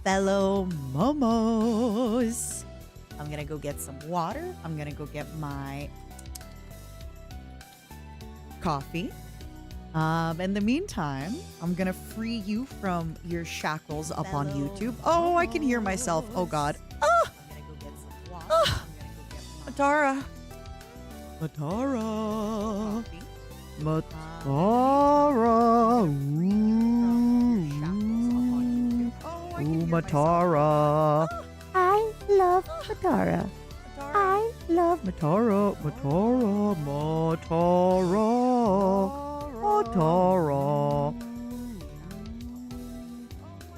fellow momos. I'm gonna go get some water. I'm gonna go get my coffee. In the meantime, I'm gonna free you from your shackles up on YouTube. Oh, I can hear myself. Oh God. Ah! Ah! Matara. Matara. Matara. Ooh, Matara. I love Matara. I love Matara. Matara. Matara. Matara.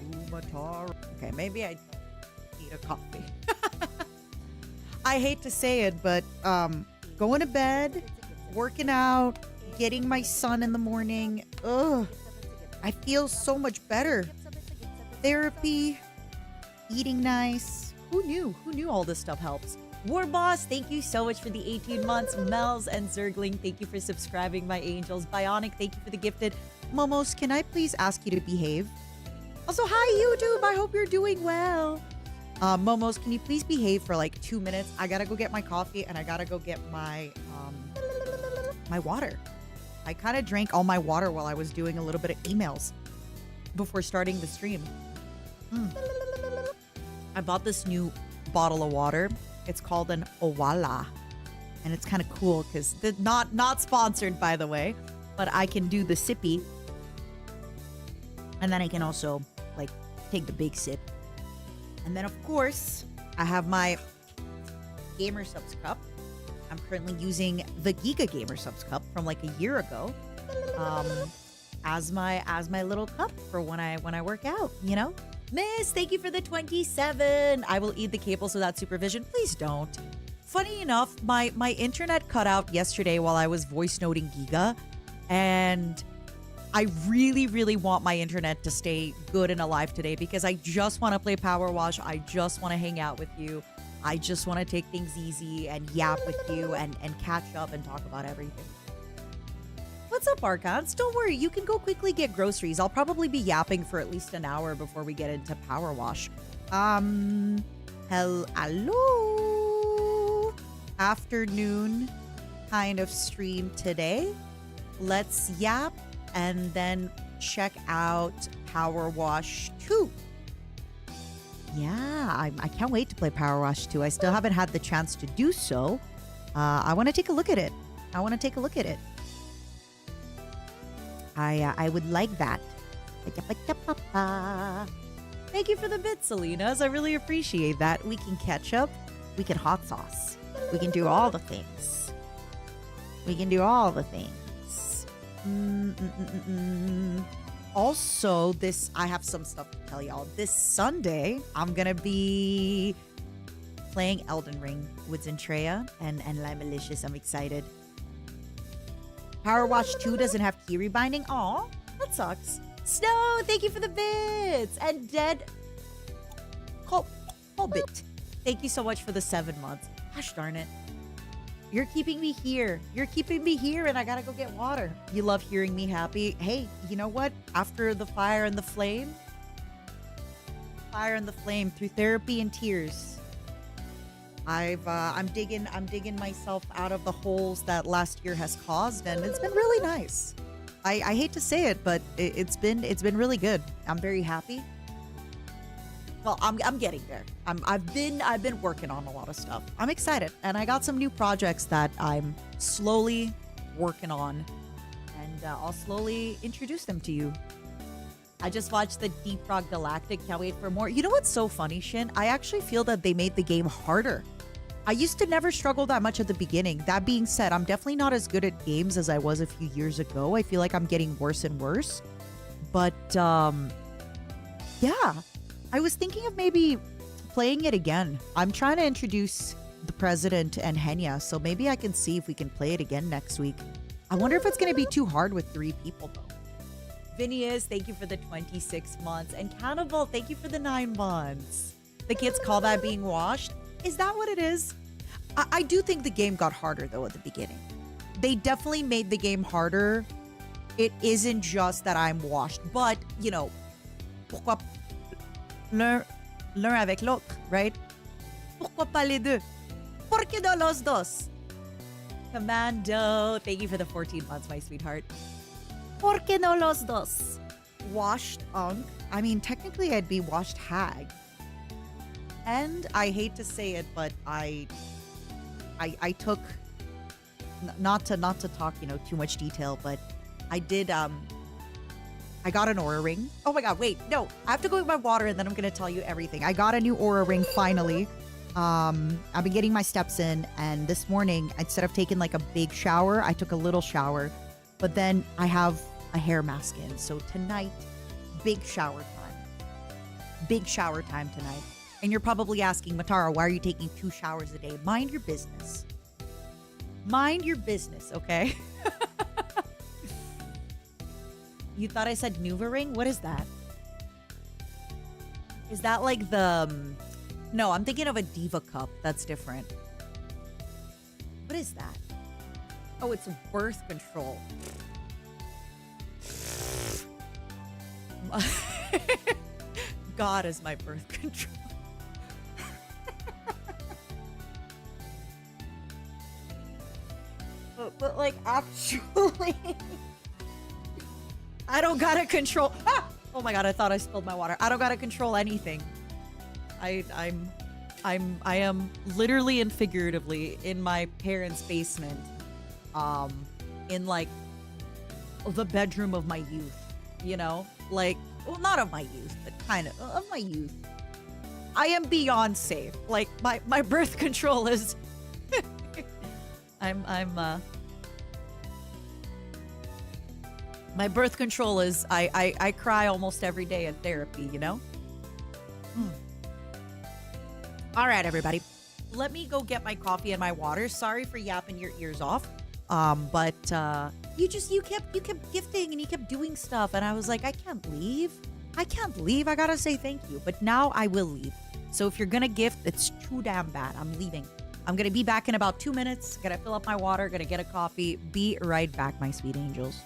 Ooh, Matara. Okay, maybe I need a coffee. I hate to say it, but going to bed, working out, getting my sun in the morning. Ugh. I feel so much better. Therapy, eating nice. Who knew? Who knew all this stuff helps? War Boss, thank you so much for the 18 months. Mel's and Zergling, thank you for subscribing, my angels. Bionic, thank you for the gifted. Momos, can I please ask you to behave? Also, hi YouTube, I hope you're doing well. Momos, can you please behave for like 2 minutes? I gotta go get my coffee and I gotta go get my my water. I kind of drank all my water while I was doing a little bit of emails before starting the stream. I bought this new bottle of water. It's called an Owala. And it's kind of cool because not sponsored, by the way, but I can do the sippy. And then I can also like take the big sip. And then of course, I have my Gamer Subs cup. I'm currently using the Giga Gamer Subs cup from like a year ago. As my little cup for when I work out, you know? Miss, thank you for the 27. I will eat the cables without supervision. Please don't. Funny enough, my internet cut out yesterday while I was voice noting Giga, and I really, really want my internet to stay good and alive today because I just want to play Power Wash. I just want to hang out with you. I just want to take things easy and yap with you and catch up and talk about everything. What's up, Archons? Don't worry, you can go quickly get groceries. I'll probably be yapping for at least an hour before we get into Power Wash. Hello. Afternoon kind of stream today. Let's yap and then check out Power Wash 2. Yeah, I can't wait to play Power Wash 2. I still haven't had the chance to do so. I want to take a look at it. I would like that. Thank you for the bits, Salinas. I really appreciate that. We can ketchup. We can hot sauce. We can do all the things. Also, I have some stuff to tell y'all. This Sunday, I'm going to be playing Elden Ring with Zentreya and Limelicious. I'm excited. Power Wash 2 doesn't have key rebinding. Aw, that sucks. Snow, thank you for the bits. And Dead Hobbit, thank you so much for the 7 months. Gosh darn it. You're keeping me here. And I gotta go get water. You love hearing me happy. Hey, you know what? After the fire and the flame through therapy and tears, I'm digging myself out of the holes that last year has caused, and it's been really nice. I hate to say it, but it's been really good. I'm very happy. Well, I'm getting there. I've been working on a lot of stuff. I'm excited, and I got some new projects that I'm slowly working on, and I'll slowly introduce them to you. I just watched the Deep Rock Galactic. Can't wait for more. You know what's so funny, Shin? I actually feel that they made the game harder. I used to never struggle that much at the beginning. That being said, I'm definitely not as good at games as I was a few years ago. I feel like I'm getting worse and worse. But, yeah. I was thinking of maybe playing it again. I'm trying to introduce the president and Henya, so maybe I can see if we can play it again next week. I wonder if it's going to be too hard with 3 people, though. Phineas, thank you for the 26 months. And Cannibal, thank you for the 9 months. The kids call that being washed. Is that what it is? I do think the game got harder, though, at the beginning. They definitely made the game harder. It isn't just that I'm washed, but, you know, l'un avec l'autre, right? Pourquoi pas les deux? ¿Por qué no los dos? Commando, thank you for the 14 months, my sweetheart. ¿Por qué no los dos? Washed unk. I mean, technically I'd be washed hag. And I hate to say it, but I took not to talk, too much detail, but I did I got an Aura ring. Oh my god, wait, no. I have to go get my water and then I'm gonna tell you everything. I got a new Aura ring finally. I've been getting my steps in, and this morning, instead of taking like a big shower, I took a little shower. But then I have a hair mask in. So tonight, big shower time. Big shower time tonight. And you're probably asking, Matara, why are you taking 2 showers a day? Mind your business. Mind your business, okay? You thought I said Nuva ring? What is that? Is that like the... No, I'm thinking of a Diva cup. That's different. What is that? Oh, it's birth control. God is my birth control. but like actually, I don't gotta control. Ah! Oh my god! I thought I spilled my water. I don't gotta control anything. I am literally and figuratively in my parents' basement, in like the bedroom of my youth. Like, well, not of my youth, but kind of my youth. I am beyond safe. Like my birth control is. My birth control is I cry almost every day in therapy, All right, everybody. Let me go get my coffee and my water. Sorry for yapping your ears off. But you kept gifting and you kept doing stuff, and I was like, I can't leave. I gotta say thank you. But now I will leave. So if you're gonna gift, it's too damn bad. I'm leaving. I'm gonna be back in about 2 minutes. Gonna fill up my water, gonna get a coffee. Be right back, my sweet angels.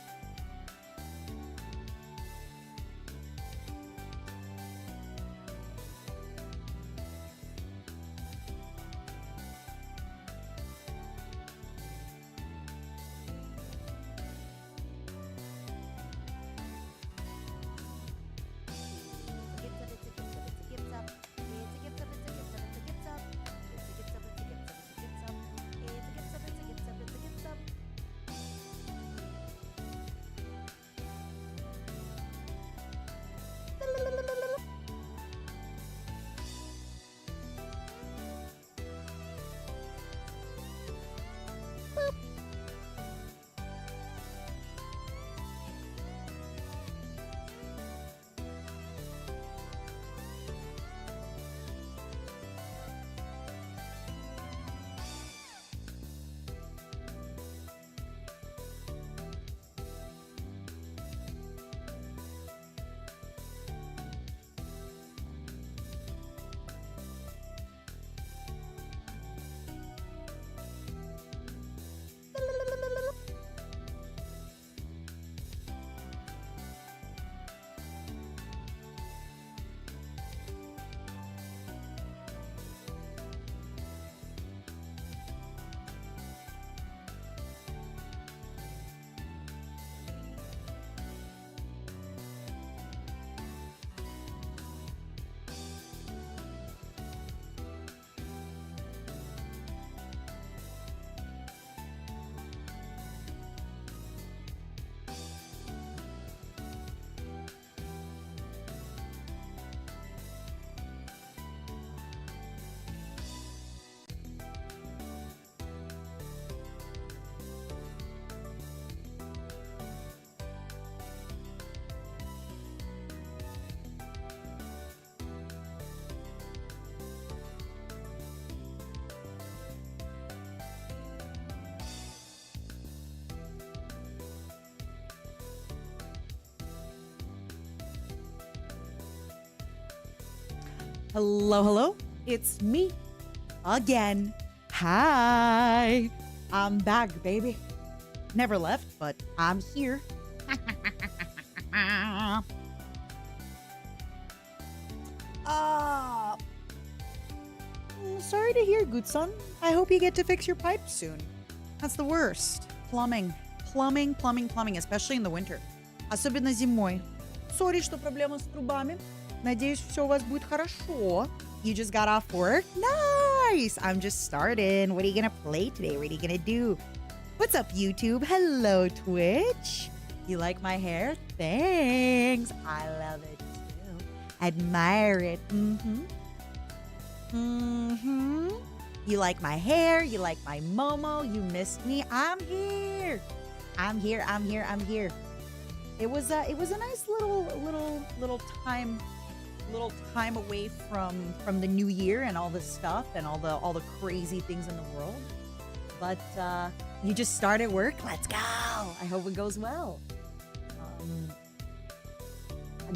Hello. It's me again. Hi. I'm back, baby. Never left, but I'm here. sorry to hear, good son. I hope you get to fix your pipes soon. That's the worst. Plumbing, especially in the winter. Особенно зимой. Sorry, что проблема с трубами. Надеюсь, все у вас будет хорошо. You just got off work? Nice! I'm just starting. What are you gonna play today? What are you gonna do? What's up, YouTube? Hello, Twitch. You like my hair? Thanks. I love it too. Admire it. You like my hair? You like my Momo? You missed me? I'm here. I'm here. It was a nice little time away from the new year and all this stuff and all the crazy things in the world. But you just started work. Let's go. I hope it goes well.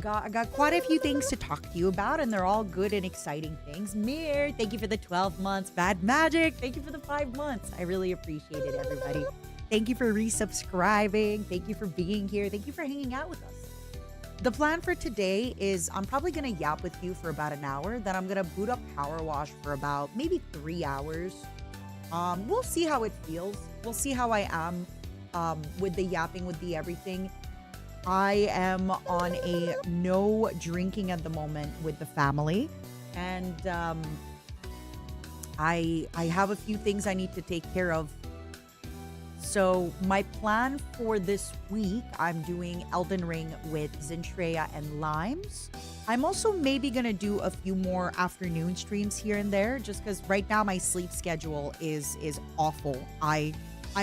I got quite a few things to talk to you about, and they're all good and exciting things. Mir, thank you for the 12 months. Bad Magic, thank you for the 5 months. I really appreciate it, everybody. Thank you for resubscribing. Thank you for being here. Thank you for hanging out with us. The plan for today is I'm probably going to yap with you for about an hour. Then I'm going to boot up POWERWASH for about maybe 3 hours. We'll see how it feels. We'll see how I am with the yapping, with the everything. I am on a no drinking at the moment with the family. And I have a few things I need to take care of. So my plan for this week, I'm doing Elden Ring with Zentreya and Limes. I'm also maybe going to do a few more afternoon streams here and there, just because right now my sleep schedule is awful. I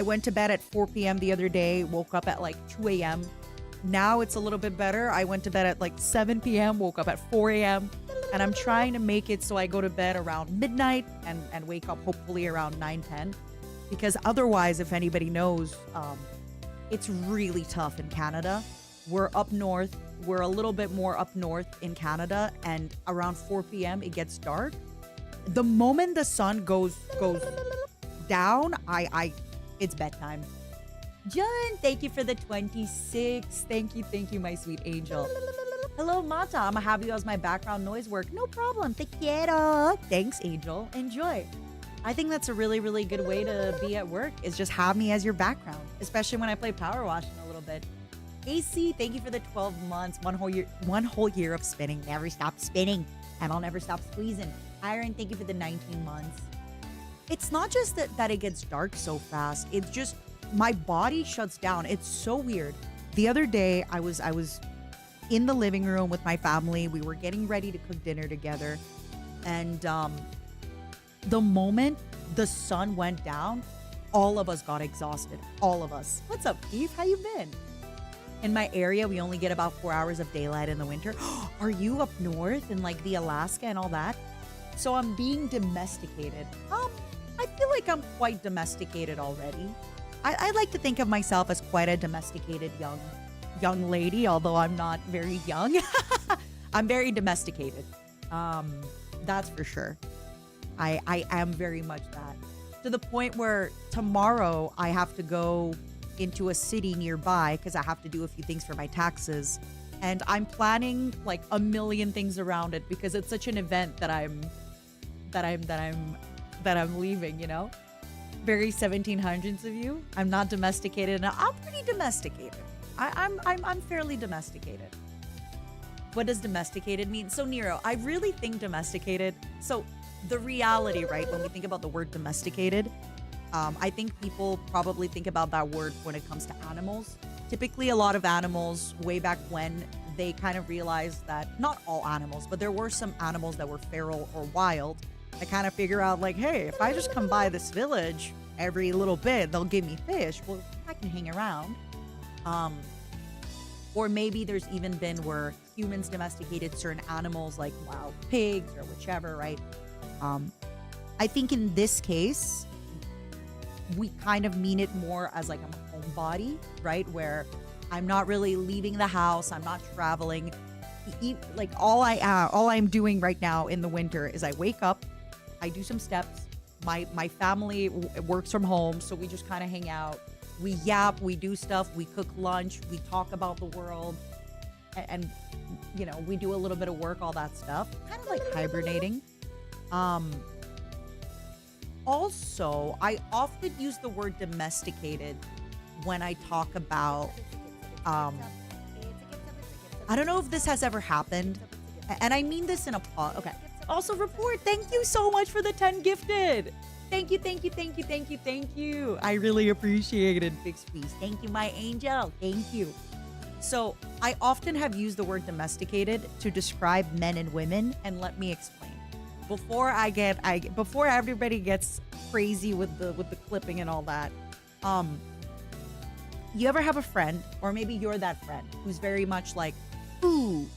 went to bed at 4 p.m. the other day, woke up at like 2 a.m. Now it's a little bit better. I went to bed at like 7 p.m., woke up at 4 a.m. And I'm trying to make it so I go to bed around midnight and wake up hopefully around 9, 10. Because otherwise, if anybody knows, it's really tough in Canada. We're up north. We're a little bit more up north in Canada. And around 4 p.m., it gets dark. The moment the sun goes down, it's bedtime. John, thank you for the 26. Thank you, my sweet angel. Hello, Mata. I'm gonna have you as my background noise work. No problem. Te quiero. Thanks, angel. Enjoy. I think that's a really, really good way to be at work, is just have me as your background, especially when I play POWERWASH in a little bit. AC, thank you for the 12 months, one whole year of spinning. Never stop spinning, and I'll never stop squeezing. Iron, thank you for the 19 months. It's not just that it gets dark so fast. It's just my body shuts down. It's so weird. The other day, I was in the living room with my family. We were getting ready to cook dinner together, and the moment the sun went down, all of us got exhausted. All of us. What's up, Keith? How you been? In my area, we only get about 4 hours of daylight in the winter. Are you up north in like the Alaska and all that? So I'm being domesticated. I feel like I'm quite domesticated already. I like to think of myself as quite a domesticated young lady, although I'm not very young. I'm very domesticated. That's for sure. I am very much that. To the point where tomorrow I have to go into a city nearby because I have to do a few things for my taxes. And I'm planning like a million things around it because it's such an event that I'm leaving, you know? Very 1700s of you. I'm not domesticated. Now I'm pretty domesticated. I'm fairly domesticated. What does domesticated mean? So Nero, I really think domesticated. So the reality, right, when we think about the word domesticated, I think people probably think about that word when it comes to animals. Typically, a lot of animals, way back when, they kind of realized that, not all animals, but there were some animals that were feral or wild. I kind of figure out like, hey, if I just come by this village every little bit, they'll give me fish. Well, I can hang around. Or maybe there's even been where humans domesticated certain animals like wild pigs or whichever, right? I think in this case, we kind of mean it more as like a homebody, right? Where I'm not really leaving the house. I'm not traveling. Like all I'm doing right now in the winter is I wake up, I do some steps. My family works from home, so we just kind of hang out. We yap, we do stuff, we cook lunch, we talk about the world, and you know, we do a little bit of work, all that stuff. Kind of like hibernating. also, I often use the word domesticated when I talk about, um, I don't know if this has ever happened, and I mean this in a pause. Okay. Also, report. Thank you so much for the 10 gifted. Thank you, thank you, thank you, thank you, thank you. I really appreciate it. Big squeeze. Thank you, my angel. Thank you. So, I often have used the word domesticated to describe men and women, and let me explain. Before everybody gets crazy with the clipping and all that, you ever have a friend, or maybe you're that friend who's very much like, ooh,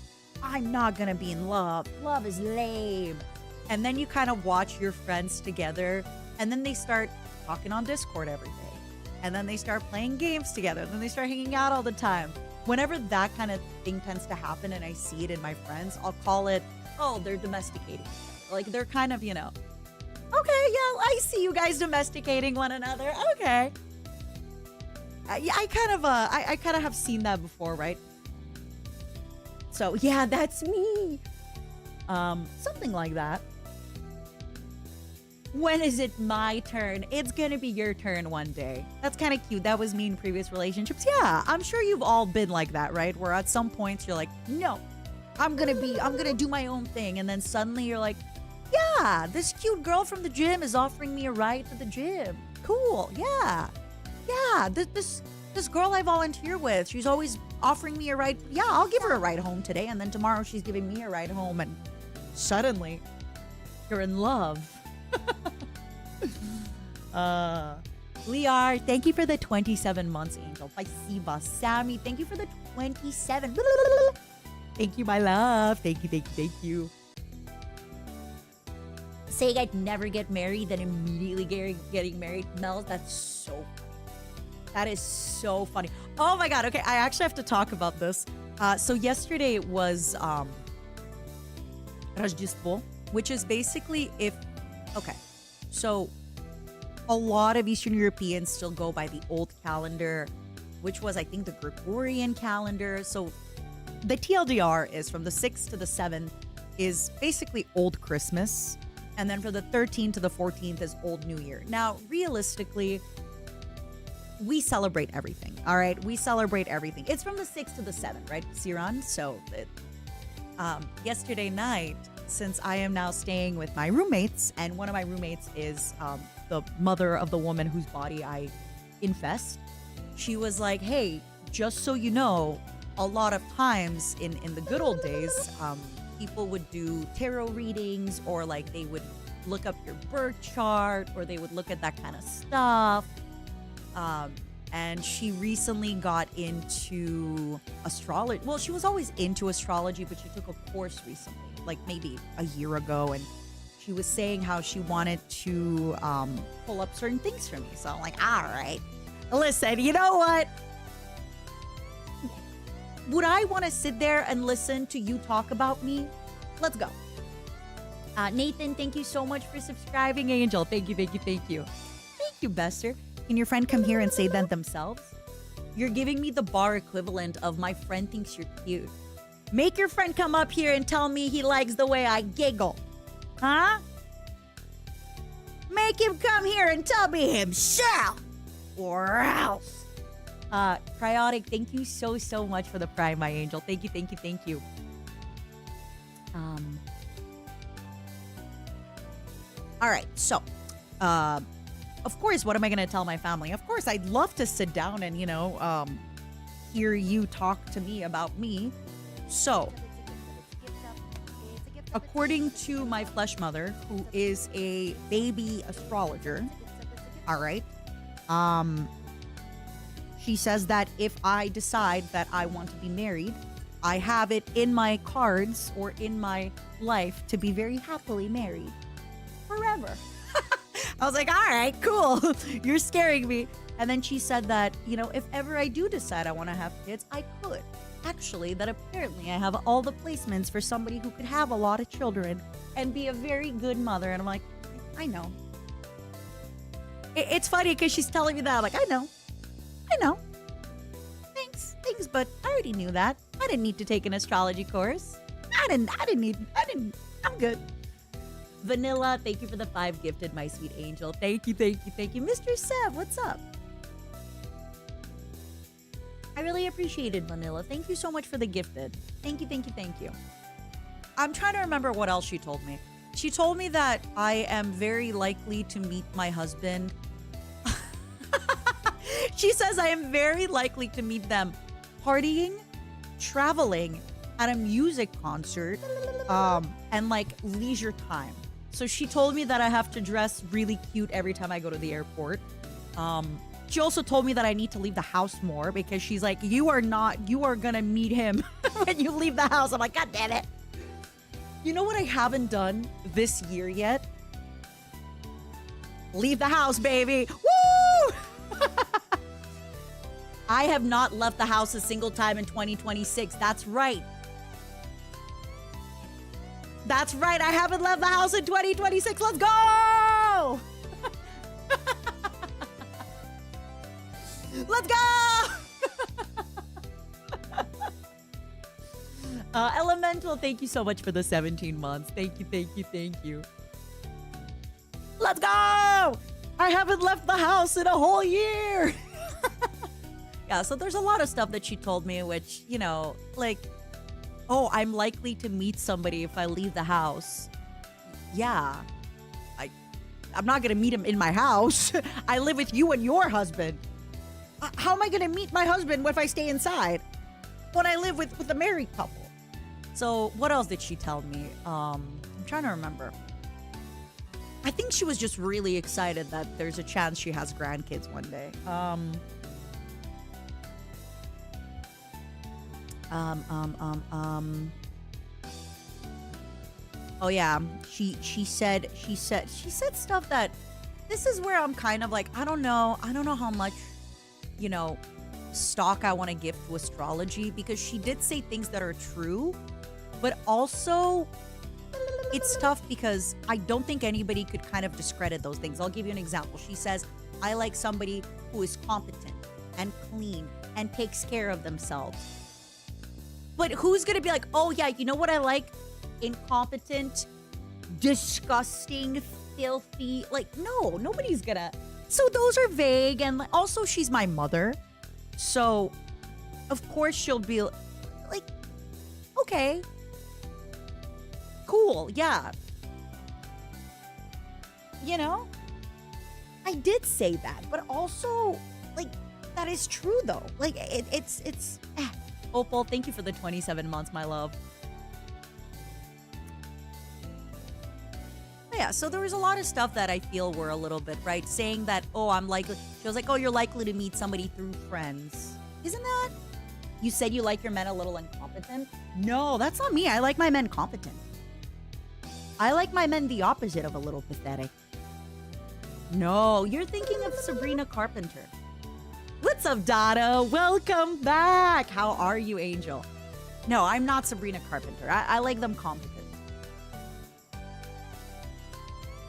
I'm not gonna be in love. Love is lame. And then you kind of watch your friends together, and then they start talking on Discord every day. And then they start playing games together. And then they start hanging out all the time. Whenever that kind of thing tends to happen and I see it in my friends, I'll call it, oh, they're domesticating. Like, they're kind of, okay, yeah, I see you guys domesticating one another. Okay. Yeah, I kind of have seen that before, right? So, yeah, that's me. Something like that. When is it my turn? It's gonna be your turn one day. That's kind of cute. That was me in previous relationships. Yeah, I'm sure you've all been like that, right? Where at some points you're like, no, I'm gonna do my own thing. And then suddenly you're like, yeah, this cute girl from the gym is offering me a ride to the gym. Cool, yeah. Yeah, this girl I volunteer with, she's always offering me a ride. Yeah, I'll give her a ride home today. And then tomorrow she's giving me a ride home. And suddenly you're in love. Liar, thank you for the 27 months, Angel. Pasiva. Sammy, thank you for the 27. Thank you, my love. Thank you, thank you, thank you. Saying I'd never get married, then immediately getting married. Mel, that's so funny. That is so funny. Oh my God. Okay, I actually have to talk about this. So yesterday was Rождество, which is basically okay, so a lot of Eastern Europeans still go by the old calendar, which was, I think, the Gregorian calendar. So the TLDR is from the 6th to the 7th is basically Old Christmas. And then for the 13th to the 14th is Old New Year. Now, realistically, we celebrate everything, all right? We celebrate everything. It's from the 6th to the 7th, right, Siran? So yesterday night, since I am now staying with my roommates, and one of my roommates is the mother of the woman whose body I infest, she was like, hey, just so you know, a lot of times in the good old days, people would do tarot readings, or like they would look up your birth chart, or they would look at that kind of stuff. And she recently got into astrology. Well, she was always into astrology, but she took a course recently, like maybe a year ago. And she was saying how she wanted to pull up certain things for me. So I'm like, all right, listen, you know what? Would I want to sit there and listen to you talk about me? Let's go. Nathan, thank you so much for subscribing. Angel, thank you, thank you, thank you. Thank you, Bester. Can your friend come here and say that themselves? You're giving me the bar equivalent of my friend thinks you're cute. Make your friend come up here and tell me he likes the way I giggle. Huh? Make him come here and tell me himself. Or else. Cryotic, thank you so much for the prime, my angel. Thank you, thank you, thank you. All right, so, of course, what am I going to tell my family? Of course, I'd love to sit down and, hear you talk to me about me. So, according to my flesh mother, who is a baby astrologer, all right, she says that if I decide that I want to be married, I have it in my cards or in my life to be very happily married forever. I was like, all right, cool. You're scaring me. And then she said that, if ever I do decide I want to have kids, I could. Actually, that apparently I have all the placements for somebody who could have a lot of children and be a very good mother. And I'm like, I know. It's funny because she's telling me that. I'm like, I know. Thanks, but I already knew that. I didn't need to take an astrology course. I'm good. Vanilla, thank you for the 5 gifted, my sweet angel. Thank you, thank you, thank you. Mr. Seb, what's up? I really appreciated Vanilla. Thank you so much for the gifted. Thank you, thank you, thank you. I'm trying to remember what else she told me. She told me that I am very likely to meet my husband. She says I am very likely to meet them partying, traveling, at a music concert, and like leisure time. So she told me that I have to dress really cute every time I go to the airport. She also told me that I need to leave the house more because she's like, you are gonna meet him when you leave the house. I'm like, God damn it. You know what I haven't done this year yet? Leave the house, baby. Woo! I have not left the house a single time in 2026. That's right. That's right. I haven't left the house in 2026. Let's go! Let's go! Elemental, thank you so much for the 17 months. Thank you, thank you, thank you. Let's go! I haven't left the house in a whole year. Yeah, so there's a lot of stuff that she told me, which, you know, like, oh, I'm likely to meet somebody if I leave the house. Yeah. I'm not going to meet him in my house. I live with you and your husband. How am I going to meet my husband if I stay inside when I live with a married couple? So what else did she tell me? I'm trying to remember. I think she was just really excited that there's a chance she has grandkids one day. Oh yeah, she said stuff that this is where I'm kind of like, I don't know how much, you know, stock I want to give to astrology, because she did say things that are true, but also it's tough because I don't think anybody could kind of discredit those things. I'll give you an example. She says, I like somebody who is competent and clean and takes care of themselves. But who's going to be like, oh yeah, you know what I like? Incompetent, disgusting, filthy. Like, no, nobody's going to. So those are vague. And also she's my mother. So of course she'll be like, okay, cool. Yeah. You know, I did say that, but also like, that is true though. Like it's Opal, thank you for the 27 months, my love. Yeah, so there was a lot of stuff that I feel were a little bit, right? Saying that, oh, I'm likely. She was like, oh, you're likely to meet somebody through friends. Isn't that? You said you like your men a little incompetent? No, that's not me. I like my men competent. I like my men the opposite of a little pathetic. No, you're thinking of Sabrina Carpenter. What's up, Dada? Welcome back. How are you, Angel? No, I'm not Sabrina Carpenter. I like them competent.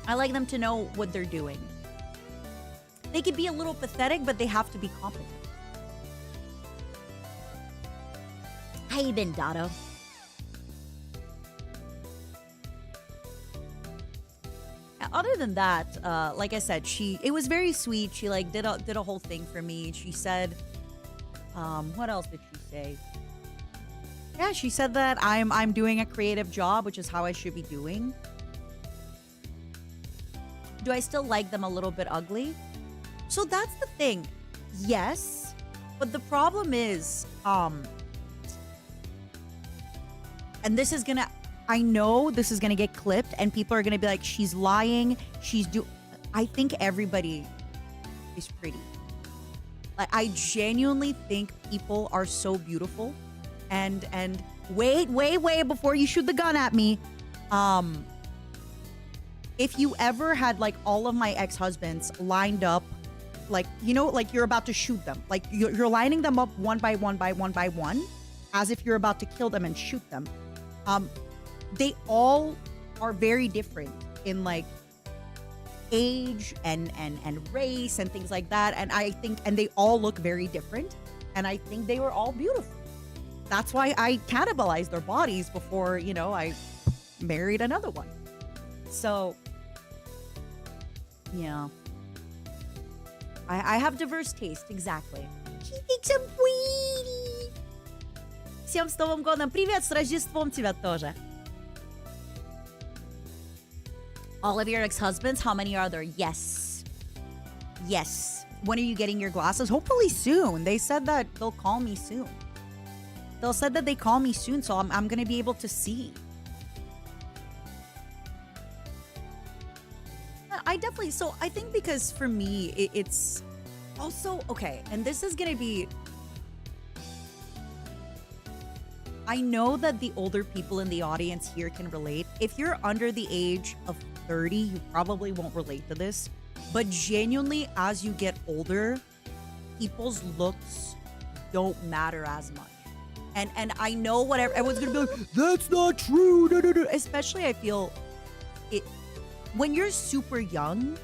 I like them to know what they're doing. They could be a little pathetic, but they have to be competent. How you been, Dada? Other than that, like I said, it was very sweet. She like did a whole thing for me. She said, what else did she say? Yeah, she said that I'm doing a creative job, which is how I should be doing. Do I still like them a little bit ugly? So that's the thing. Yes, but the problem is, and this is gonna. I know this is going to get clipped and people are going to be like, she's lying. I think everybody is pretty. Like, I genuinely think people are so beautiful. And wait, before you shoot the gun at me. If you ever had like all of my ex-husbands lined up, like, you know, like you're about to shoot them. Like you're lining them up one by one, as if you're about to kill them and shoot them. They all are very different in like age and race and things like that. And I think, and they all look very different. And I think they were all beautiful. That's why I cannibalized their bodies before, you know, I married another one. So, yeah. I have diverse taste, exactly. She thinks I'm pretty. Всем с Новым годом. Привет, с Рождеством тебя тоже. All of your ex-husbands, how many are there? Yes. Yes. When are you getting your glasses? Hopefully soon. They said that they'll call me soon. They'll said that they call me soon, so I'm gonna be able to see. I think because for me, it's also, okay, and this is gonna be, I know that the older people in the audience here can relate. If you're under the age of 30, you probably won't relate to this. But genuinely, as you get older, people's looks don't matter as much. And I know whatever, everyone's gonna be like, that's not true. No, no, no. Especially I feel it when you're super young,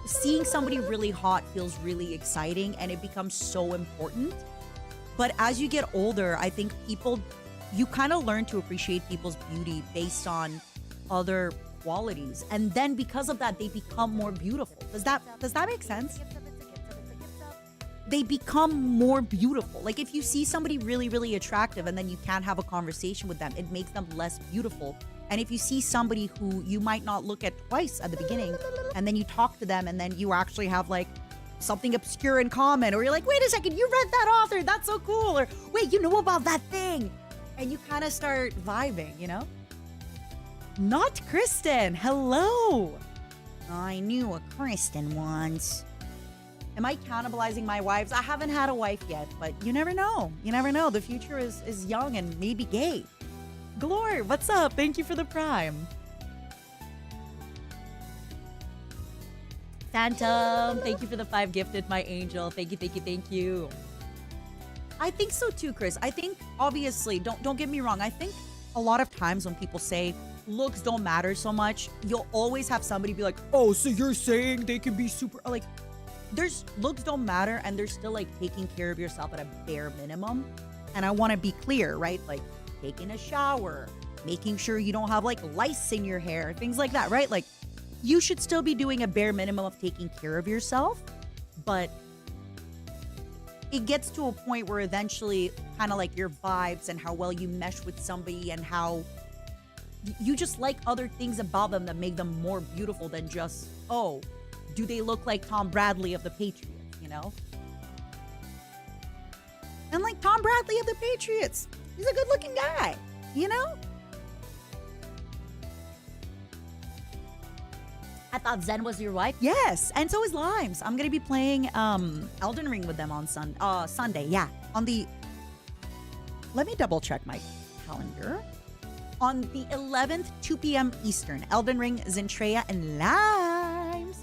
seeing somebody really hot feels really exciting and it becomes so important. But as you get older, I think you kind of learn to appreciate people's beauty based on other qualities. And then because of that, they become more beautiful. Does that make sense? They become more beautiful. Like if you see somebody really, really attractive and then you can't have a conversation with them, it makes them less beautiful. And if you see somebody who you might not look at twice at the beginning, and then you talk to them and then you actually have like something obscure in common, or you're like, wait a second, you read that author, that's so cool, or wait, you know about that thing. And you kind of start vibing, you know? Not Kristen, hello. I knew a Kristen once. Am I cannibalizing my wives? I haven't had a wife yet, but you never know. You never know. The future is young and maybe gay. Glor, what's up? Thank you for the prime. Phantom, thank you for the 5 gifted, my angel. Thank you, thank you, thank you. I think so too, Chris. I think, obviously, don't get me wrong. I think a lot of times when people say looks don't matter so much, you'll always have somebody be like, oh, so you're saying they can be super, like, there's looks don't matter and there's still like taking care of yourself at a bare minimum. And I want to be clear, right? Like taking a shower, making sure you don't have like lice in your hair, things like that, right? Like you should still be doing a bare minimum of taking care of yourself, but it gets to a point where eventually kind of like your vibes and how well you mesh with somebody and how you just like other things about them that make them more beautiful than just, oh, do they look like Tom Bradley of the Patriots, you know? And like Tom Bradley of the Patriots, he's a good looking guy, you know? I thought Zen was your wife. Yes, and so is Limes. I'm gonna be playing Elden Ring with them on Sunday. Yeah, on the. Let me double check my calendar. On the 11th, 2 p.m. Eastern, Elden Ring, Zentreya, and Limes.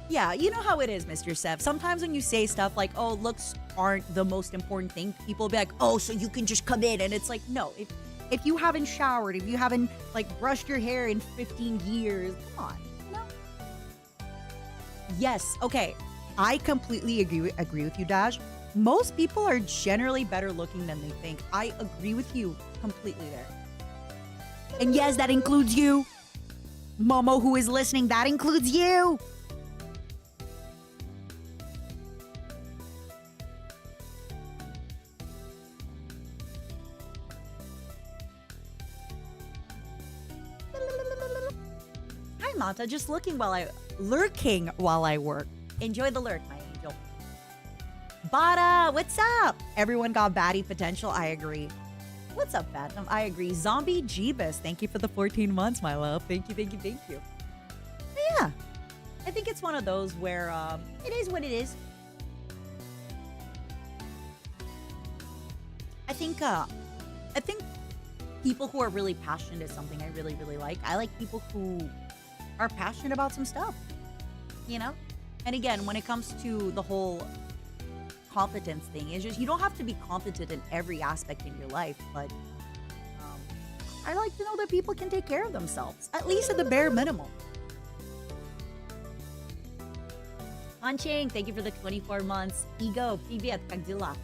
Yeah, you know how it is, Mr. Sev. Sometimes when you say stuff like, oh, looks aren't the most important thing, people will be like, oh, so you can just come in. And it's like, no, if you haven't showered, if you haven't like brushed your hair in 15 years, come on, you know? Yes, okay. I completely agree with you, Dash. Most people are generally better looking than they think. I agree with you completely there. And yes, that includes you. Momo, who is listening, that includes you. Hi, Mata. Just lurking while I work. Enjoy the lurk, my angel. Bada, what's up? Everyone got baddie potential. I agree. What's up, Phantom? I agree. Zombie Jeebus, thank you for the 14 months, my love. Thank you, thank you, thank you. But yeah, I think it's one of those where it is what it is. I think people who are really passionate is something I really, really like. I like people who are passionate about some stuff, you know? And again, when it comes to the whole competence thing, it's just you don't have to be competent in every aspect in your life, but I like to know that people can take care of themselves, at least at the bare minimum. Hanching, thank you for the 24 months. Ego, привет, как дела?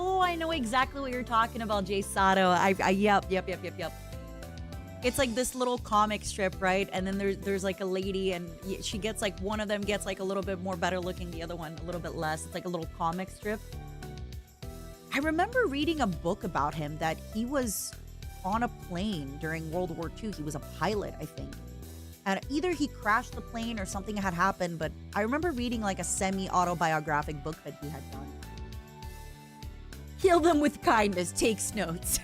Oh, I know exactly what you're talking about, Jay Sato. Yep. It's like this little comic strip, right? And then there's like a lady, and she gets like, one of them gets like a little bit more better looking, the other one a little bit less. It's like a little comic strip. I remember reading a book about him that he was on a plane during World War II. He was a pilot, I think. And either he crashed the plane or something had happened, but I remember reading like a semi-autobiographic book that he had done. Heal them with kindness, takes notes.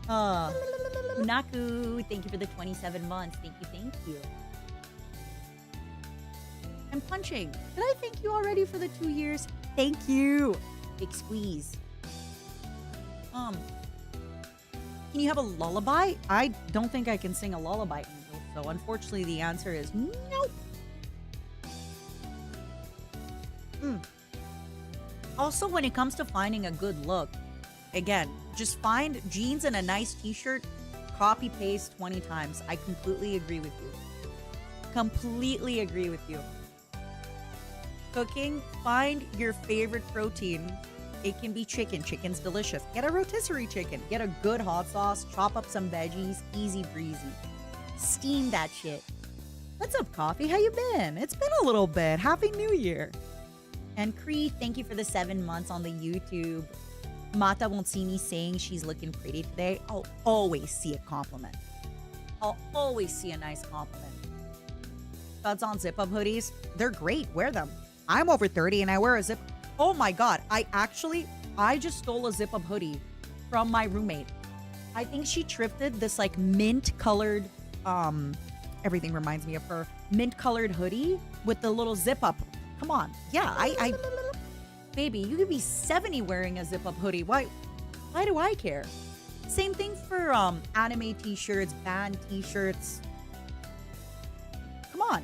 Unaku, thank you for the 27 months. Thank you. I'm punching. Did I thank you already for the 2 years? Thank you. Big squeeze. Can you have a lullaby? I don't think I can sing a lullaby, Angel, so unfortunately the answer is nope. Also, when it comes to finding a good look, again, just find jeans and a nice t-shirt, copy paste 20 times. I completely agree with you. Completely agree with you. Cooking, find your favorite protein. It can be chicken. Chicken's delicious. Get a rotisserie chicken. Get a good hot sauce. Chop up some veggies. Easy breezy. Steam that shit. What's up, Coffee? How you been? It's been a little bit. Happy New Year. And Cree, thank you for the 7 months on the YouTube. Mata won't see me saying she's looking pretty today. I'll always see a compliment. I'll always see a nice compliment. Thoughts on zip-up hoodies? They're great. Wear them. I'm over 30 and I wear a zip. Oh my God. I just stole a zip-up hoodie from my roommate. I think she thrifted this like mint colored, everything reminds me of her, mint colored hoodie with the little zip up. Come on. Yeah, baby, you could be 70 wearing a zip-up hoodie. Why do I care? Same thing for anime t-shirts, band t-shirts. Come on.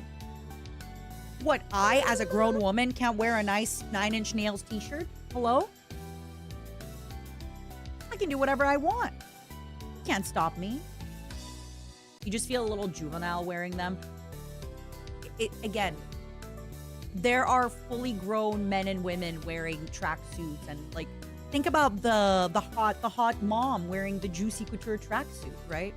What, I, as a grown woman, can't wear a nice 9 Inch Nails t-shirt? Hello? I can do whatever I want. You can't stop me. You just feel a little juvenile wearing them. Again, there are fully grown men and women wearing tracksuits, and like, think about the hot mom wearing the Juicy Couture tracksuit, right?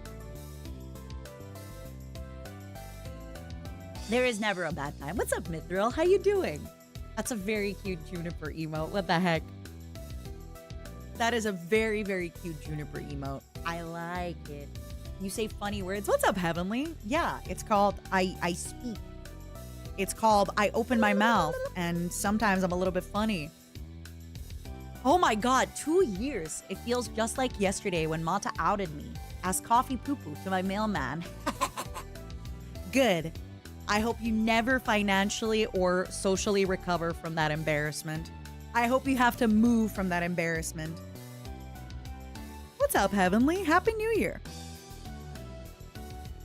There is never a bad time. What's up, Mithril? How you doing? That's a very cute Juniper emote. What the heck? That is a very, very cute Juniper emote. I like it. You say funny words. What's up, Heavenly? Yeah, it's called I speak. It's called I open my mouth, and sometimes I'm a little bit funny. Oh my God, 2 years. It feels just like yesterday when Mata outed me as Coffee Poo Poo to my mailman. Good. I hope you never financially or socially recover from that embarrassment. I hope you have to move from that embarrassment. What's up, Heavenly? Happy New Year.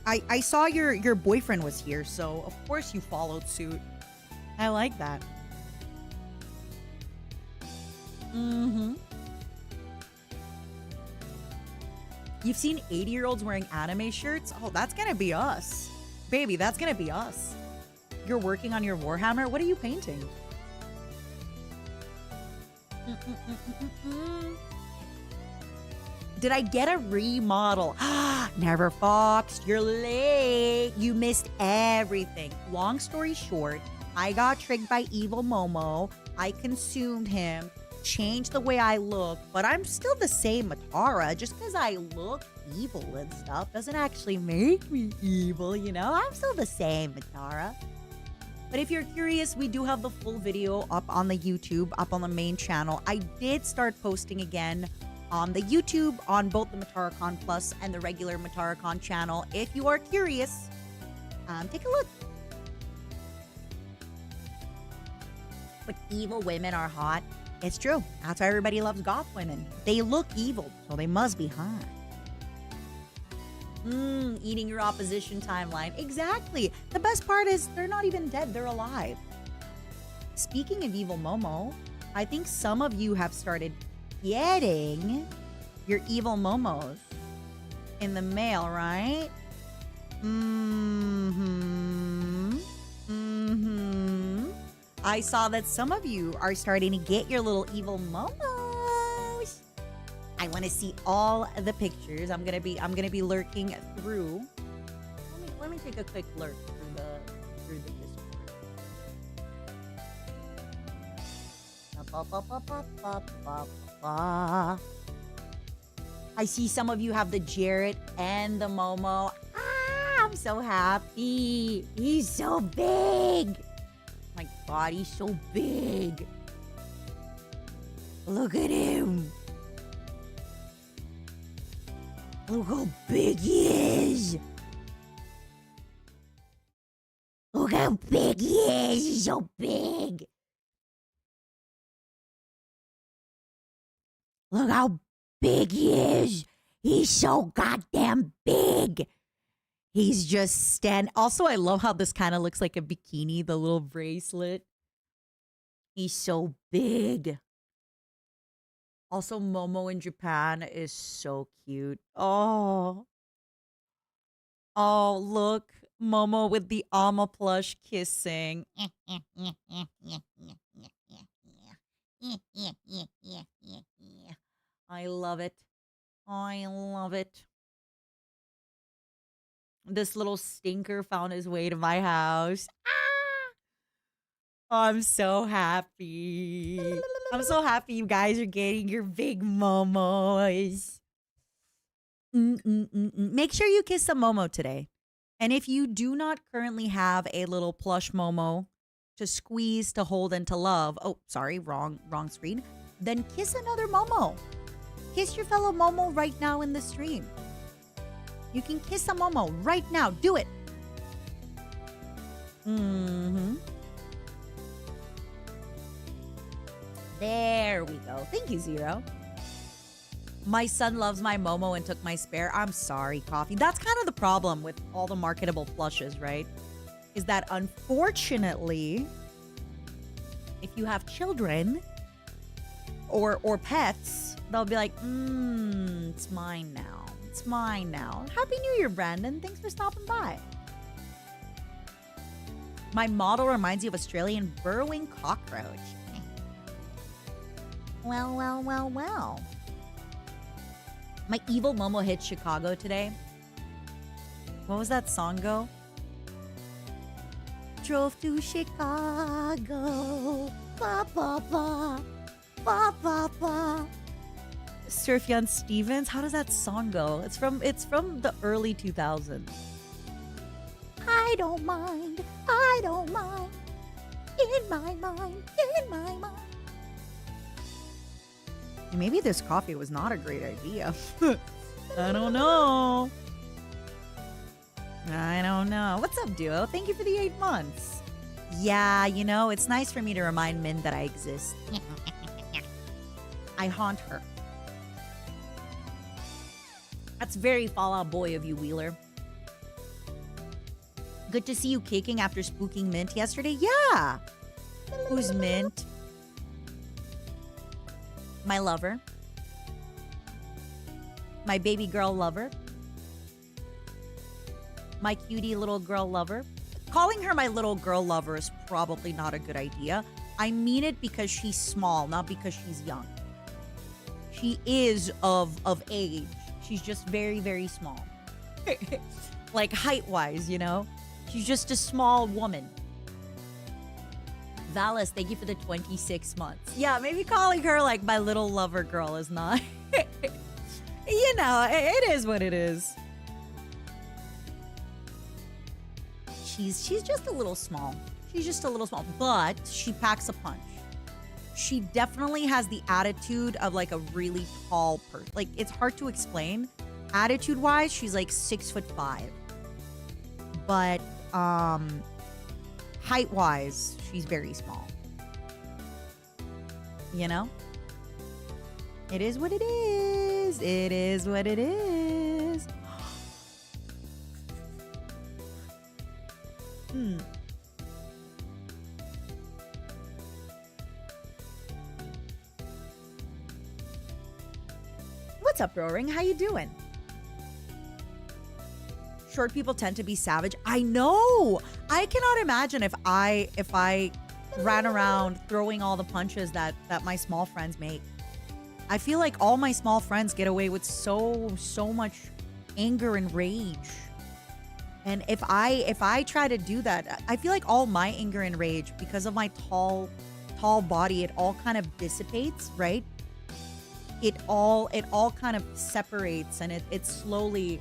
I saw your boyfriend was here, so of course you followed suit. I like that. You've seen 80-year-olds wearing anime shirts? Oh, that's gonna be us. Baby, that's gonna be us. You're working on your Warhammer? What are you painting? Did I get a remodel? Never foxed. You're late. You missed everything. Long story short, I got tricked by evil Momo. I consumed him, changed the way I look, but I'm still the same Matara. Just because I look evil and stuff doesn't actually make me evil, you know? I'm still the same Matara. But if you're curious, we do have the full video up on the YouTube, up on the main channel. I did start posting again on the YouTube on both the MataraCon Plus and the regular MataraCon channel. If you are curious, take a look. But evil women are hot. It's true. That's why everybody loves goth women. They look evil, so they must be hot. Eating your opposition timeline. Exactly. The best part is they're not even dead. They're alive. Speaking of evil Momo, I think some of you have started getting your evil Momos in the mail, right? I saw that some of you are starting to get your little evil Momos. I want to see all the pictures. I'm gonna be lurking through. Let me take a quick lurk through the Discord. I see some of you have the Jarrett and the Momo. Ah, I'm so happy. He's so big. My God, he's so big. Look at him. Look how big he is. Look how big he is. He's so big. Look how big he is. He's so goddamn big. He's just Also, I love how this kind of looks like a bikini, the little bracelet. He's so big. Also, Momo in Japan is so cute. Oh. Oh, look. Momo with the Alma plush kissing. I love it. I love it. This little stinker found his way to my house. Oh, I'm so happy. I'm so happy you guys are getting your big momos. Make sure you kiss the Momo today. And if you do not currently have a little plush Momo to squeeze, to hold, and to love, oh, sorry, wrong screen, then kiss another Momo. Kiss your fellow Momo right now in the stream. You can kiss a Momo right now. Do it. There we go. Thank you, Zero. My son loves my Momo and took my spare. I'm sorry, Coffee. That's kind of the problem with all the marketable plushes, right? Is that unfortunately, if you have children or pets, they'll be like, it's mine now. It's mine now. Happy New Year, Brandon. Thanks for stopping by. My model reminds you of Australian burrowing cockroach. Well. My evil Momo hit Chicago today. What was that song go? Drove to Chicago. Ba ba ba. Ba ba ba. Sufjan Stevens. How does that song go? It's from the early 2000s. I don't mind. In my mind. Maybe this coffee was not a great idea. I don't know. What's up, Duo? Thank you for the 8 months. Yeah, it's nice for me to remind Min that I exist. I haunt her. That's very Fall Out Boy of you, Wheeler. Good to see you kicking after spooking Mint yesterday. Yeah. Who's Mint? My lover. My baby girl lover. My cutie little girl lover. Calling her my little girl lover is probably not a good idea. I mean it because she's small, not because she's young. She is of age. She's just very, very small. Like height-wise, She's just a small woman. Valis, thank you for the 26 months. Yeah, maybe calling her like my little lover girl is not. It is what it is. She's just a little small. She's just a little small, but she packs a punch. She definitely has the attitude of like a really tall person. Like, it's hard to explain. Attitude-wise, she's like 6'5". But height-wise, she's very small. It is what it is. It is what it is. What's up, Roaring? How you doing? Short people tend to be savage. I know. I cannot imagine if I ran around throwing all the punches that my small friends make. I feel like all my small friends get away with so much anger and rage. And if I try to do that, I feel like all my anger and rage, because of my tall body, it all kind of dissipates, right? It all kind of separates, and it slowly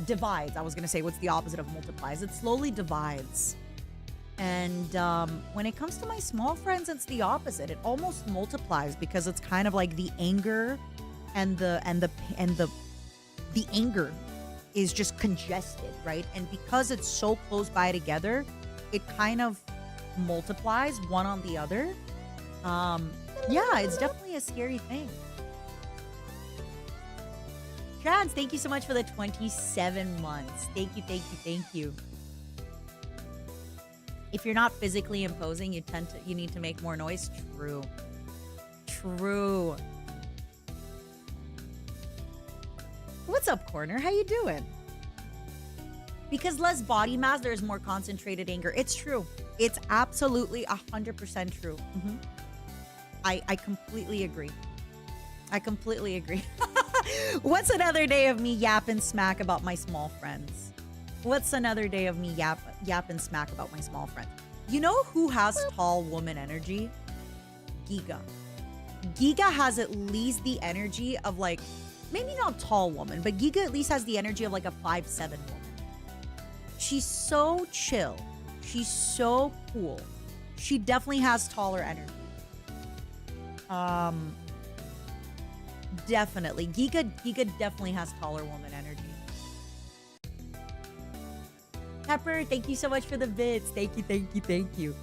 divides. I was gonna say, what's the opposite of multiplies? It slowly divides. And when it comes to my small friends, it's the opposite. It almost multiplies, because it's kind of like the anger and the anger is just congested, right? And because it's so close by together, it kind of multiplies one on the other. Yeah, it's definitely a scary thing. Trans, thank you so much for the 27 months. Thank you. If you're not physically imposing, you need to make more noise. True. What's up, Corner? How you doing? Because less body mass, there's more concentrated anger. It's true. It's absolutely 100% true. I completely agree. What's another day of me yapping smack about my small friends? What's another day of me yapping smack about my small friends? You know who has tall woman energy? Giga. Giga has at least the energy of, like, maybe not tall woman, but Giga at least has the energy of like a 5'7" woman. She's so chill. She's so cool. She definitely has taller energy. Definitely. Giga definitely has taller woman energy. Pepper, thank you so much for the bits. Thank you.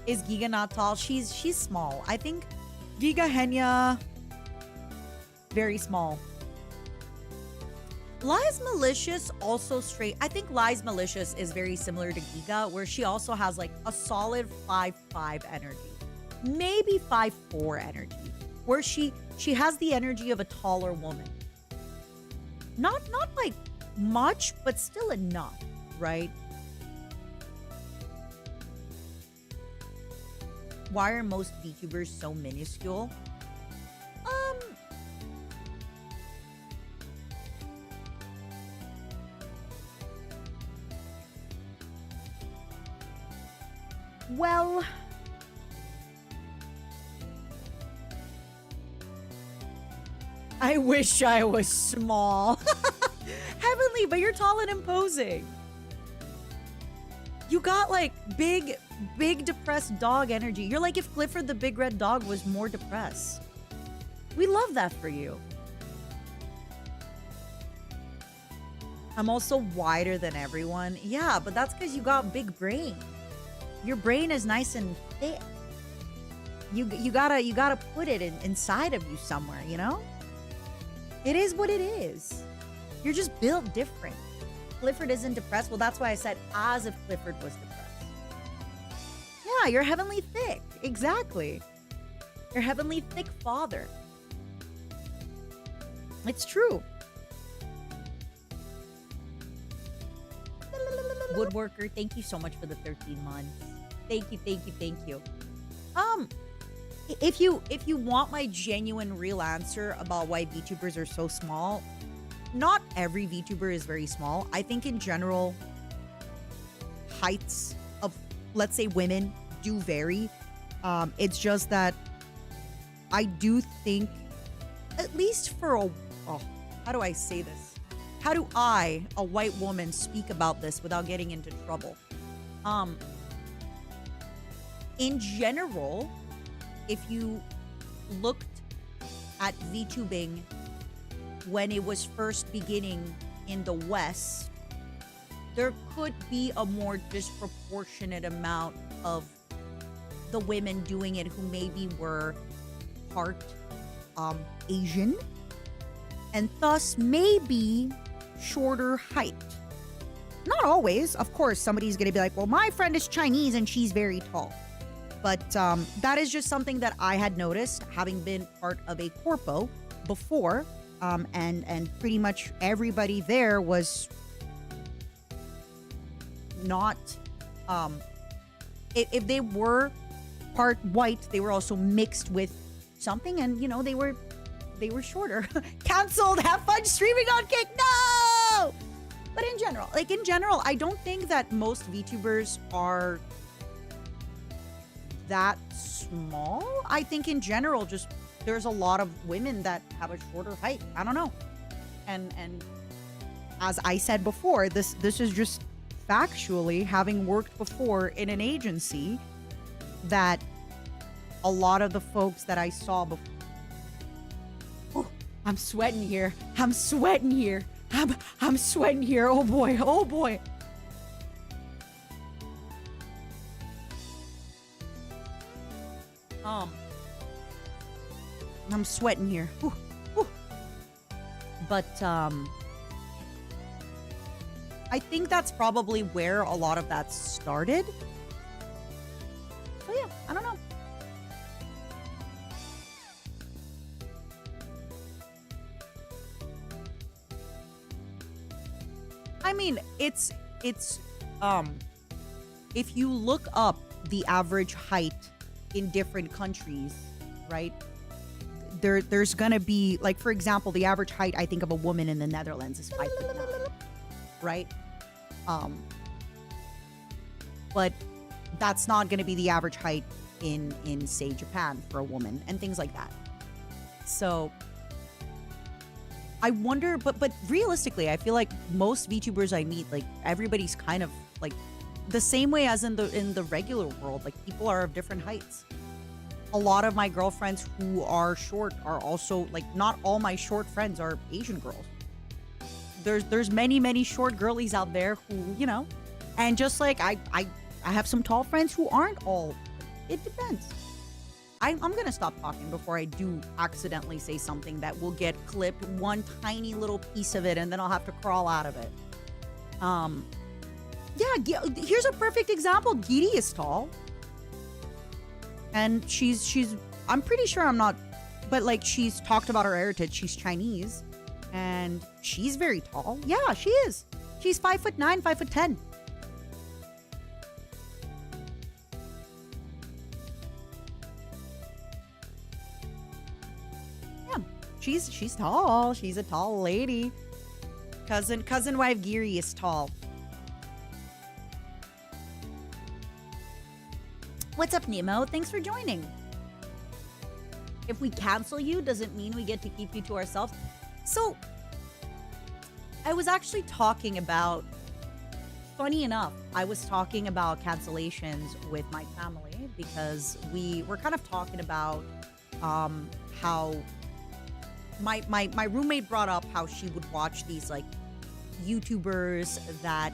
Is Giga not tall? She's small. I think Giga Henya, very small. Lies Malicious, also straight. I think Lies Malicious is very similar to Giga, where she also has like a solid 5'5" energy. Maybe 5'4" energy. Where she has the energy of a taller woman. Not like much, but still enough, right? Why are most VTubers so minuscule? Well, I wish I was small. Heavenly, but you're tall and imposing. You got like big depressed dog energy. You're like if Clifford the big red dog was more depressed. We love that for you. I'm also wider than everyone. Yeah, but that's because you got big brain. Your brain is nice and thick. You gotta put it inside of you somewhere, you know? It is what it is. You're just built different. Clifford isn't depressed. Well, that's why I said as if Clifford was depressed. Yeah, you're heavenly thick. Exactly. Your heavenly thick father. It's true. Woodworker, thank you so much for the 13 months. Thank you. If you want my genuine real answer about why VTubers are so small, not every VTuber is very small. I think in general, heights of, let's say, women do vary. It's just that I do think, at least for how do I say this? How do I, a white woman, speak about this without getting into trouble? In general, if you looked at VTubing when it was first beginning in the West, there could be a more disproportionate amount of the women doing it who maybe were part Asian and thus maybe shorter height. Not always. Of course, somebody's going to be like, well, my friend is Chinese and she's very tall. But that is just something that I had noticed, having been part of a corpo before, and pretty much everybody there was not, if they were part white, they were also mixed with something, and they were shorter. Canceled. Have fun streaming on Kick. No. But in general, I don't think that most VTubers are that small. I think in general, just there's a lot of women that have a shorter height. I don't know. And as I said before, this is just factually, having worked before in an agency, that a lot of the folks that I saw before. Oh, I'm sweating here. I'm sweating here. I'm sweating here. Oh boy. Oh boy. I'm sweating here. Whew, whew. But I think that's probably where a lot of that started. So yeah, I don't know. I mean, it's if you look up the average height in different countries, right? There's gonna be, like, for example, the average height I think of a woman in the Netherlands is 5'9", right? But that's not gonna be the average height in say Japan for a woman and things like that. So I wonder, but realistically, I feel like most VTubers I meet, like, everybody's kind of like the same way as in the regular world. Like, people are of different heights. A lot of my girlfriends who are short are also, like, not all my short friends are Asian girls. There's many short girlies out there who, and just like I have some tall friends who aren't all. It depends. I'm gonna stop talking before I do accidentally say something that will get clipped, one tiny little piece of it, and then I'll have to crawl out of it. Yeah, here's a perfect example. Giri is tall. And she's I'm pretty sure I'm not, but like, she's talked about her heritage. She's Chinese and she's very tall. Yeah, she is. She's 5'9", 5'10". Yeah, she's tall. She's a tall lady. Cousin wife Giri is tall. What's up, Nemo? Thanks for joining. If we cancel you, does it mean we get to keep you to ourselves? So, I was actually talking about, funny enough, I was talking about cancellations with my family because we were kind of talking about how my roommate brought up how she would watch these, like, YouTubers that,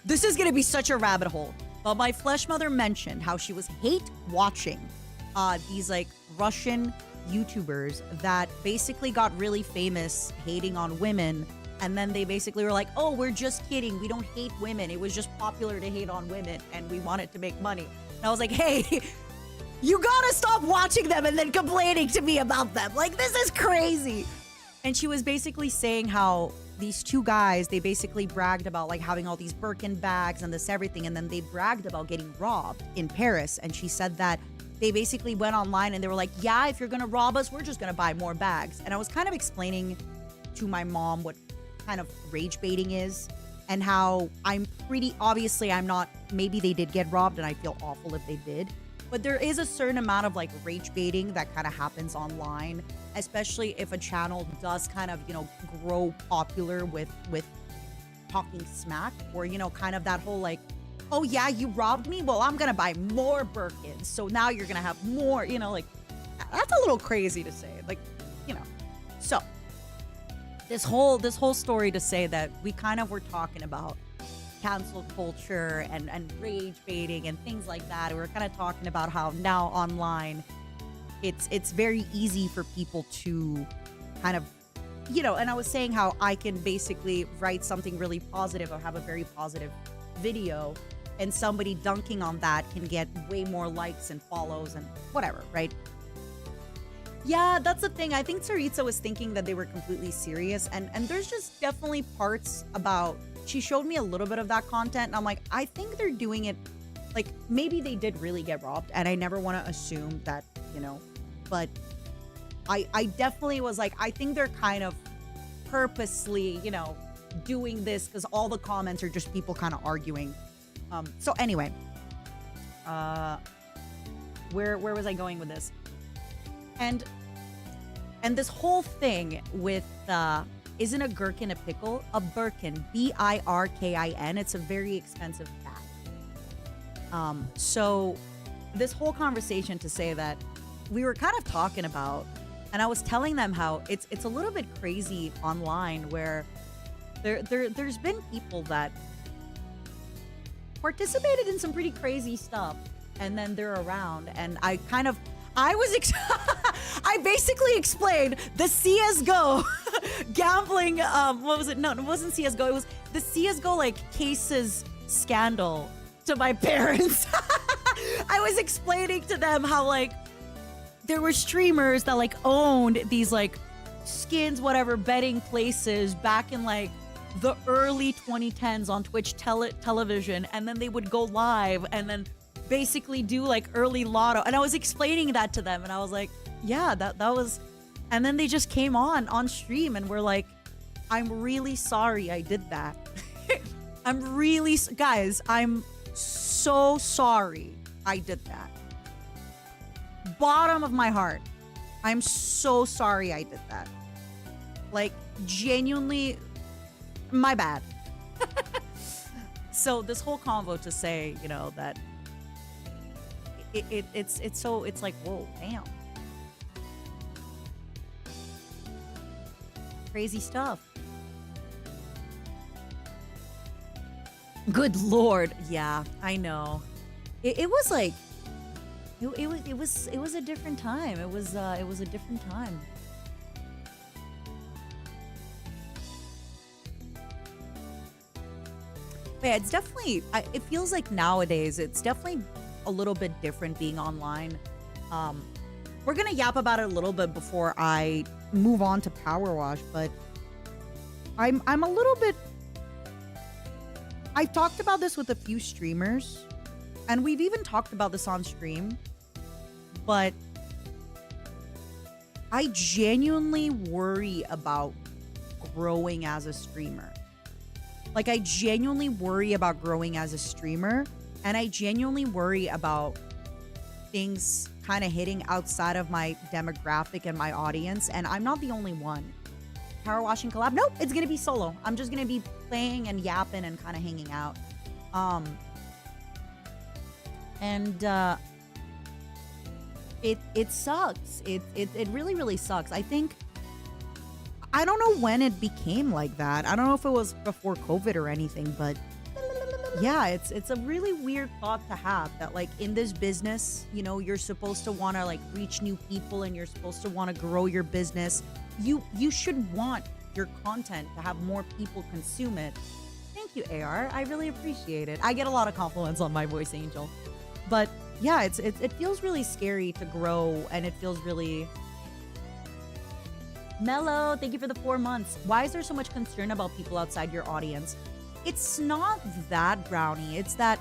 this is going to be such a rabbit hole. But my flesh mother mentioned how she was hate watching these, like, Russian YouTubers that basically got really famous hating on women. And then they basically were like, oh, we're just kidding. We don't hate women. It was just popular to hate on women and we wanted to make money. And I was like, hey, you gotta stop watching them and then complaining to me about them. Like, this is crazy. And she was basically saying how these two guys, they basically bragged about, like, having all these Birkin bags and this everything, and then they bragged about getting robbed in Paris. And she said that they basically went online and they were like, yeah, if you're gonna rob us, we're just gonna buy more bags. And I was kind of explaining to my mom what kind of rage baiting is and how I'm not, maybe they did get robbed and I feel awful if they did, but there is a certain amount of, like, rage baiting that kind of happens online, especially if a channel does kind of, grow popular with talking smack, or, kind of that whole, like, oh yeah, you robbed me? Well, I'm gonna buy more Birkins, so now you're gonna have more, like, that's a little crazy to say, like, So, this whole story to say that we kind of were talking about cancel culture and rage baiting and things like that. We were kind of talking about how now online, it's very easy for people to kind of, and I was saying how I can basically write something really positive or have a very positive video, and somebody dunking on that can get way more likes and follows and whatever, right? Yeah, that's the thing. I think Tsaritsa was thinking that they were completely serious, and there's just definitely parts about, she showed me a little bit of that content, and I'm like, I think they're doing it, like, maybe they did really get robbed, and I never want to assume that you know. But I definitely was like, I think they're kind of purposely, you know, doing this because all the comments are just people kind of arguing. So anyway, where was I going with this? And this whole thing with isn't a gherkin a pickle? A Birkin, Birkin. It's a very expensive bag. So this whole conversation to say that we were kind of talking about, and I was telling them how it's a little bit crazy online where there's been people that participated in some pretty crazy stuff, and then they're around, and I basically explained the CSGO gambling. What was it? No, it wasn't CSGO. It was the CSGO like cases scandal to my parents. I was explaining to them how like there were streamers that like owned these like skins, whatever, betting places back in like the early 2010s on Twitch television, and then they would go live and then basically do like early lotto. And I was explaining that to them, and I was like, yeah, that was. And then they just came on stream and were like, I'm really sorry I did that. Guys, I'm so sorry I did that. Bottom of my heart, I'm so sorry I did that. Like, genuinely, my bad. So this whole convo to say, you know, that it's like, whoa, damn. Crazy stuff. Good Lord. Yeah, I know. It was like, it was a different time. It was a different time. But yeah, it's definitely, it feels like nowadays it's definitely a little bit different being online. We're gonna yap about it a little bit before I move on to POWERWASH, but I'm a little bit. I've talked about this with a few streamers, and we've even talked about this on stream, but I genuinely worry about growing as a streamer. Like, I genuinely worry about growing as a streamer, and I genuinely worry about things kind of hitting outside of my demographic and my audience, and I'm not the only one. Power washing collab? Nope, it's gonna be solo. I'm just gonna be playing and yapping and kind of hanging out. It sucks. It really sucks. I think, I don't know when it became like that. I don't know if it was before COVID or anything, but yeah, it's a really weird thought to have that, like, in this business, you know, you're supposed to want to like reach new people and you're supposed to want to grow your business. You should want your content to have more people consume it. Thank you, AR. I really appreciate it. I get a lot of compliments on my voice angel. But yeah, it feels really scary to grow, and it feels really Mellow, thank you for the 4 months. Why is there so much concern about people outside your audience? It's not that, Brownie. It's that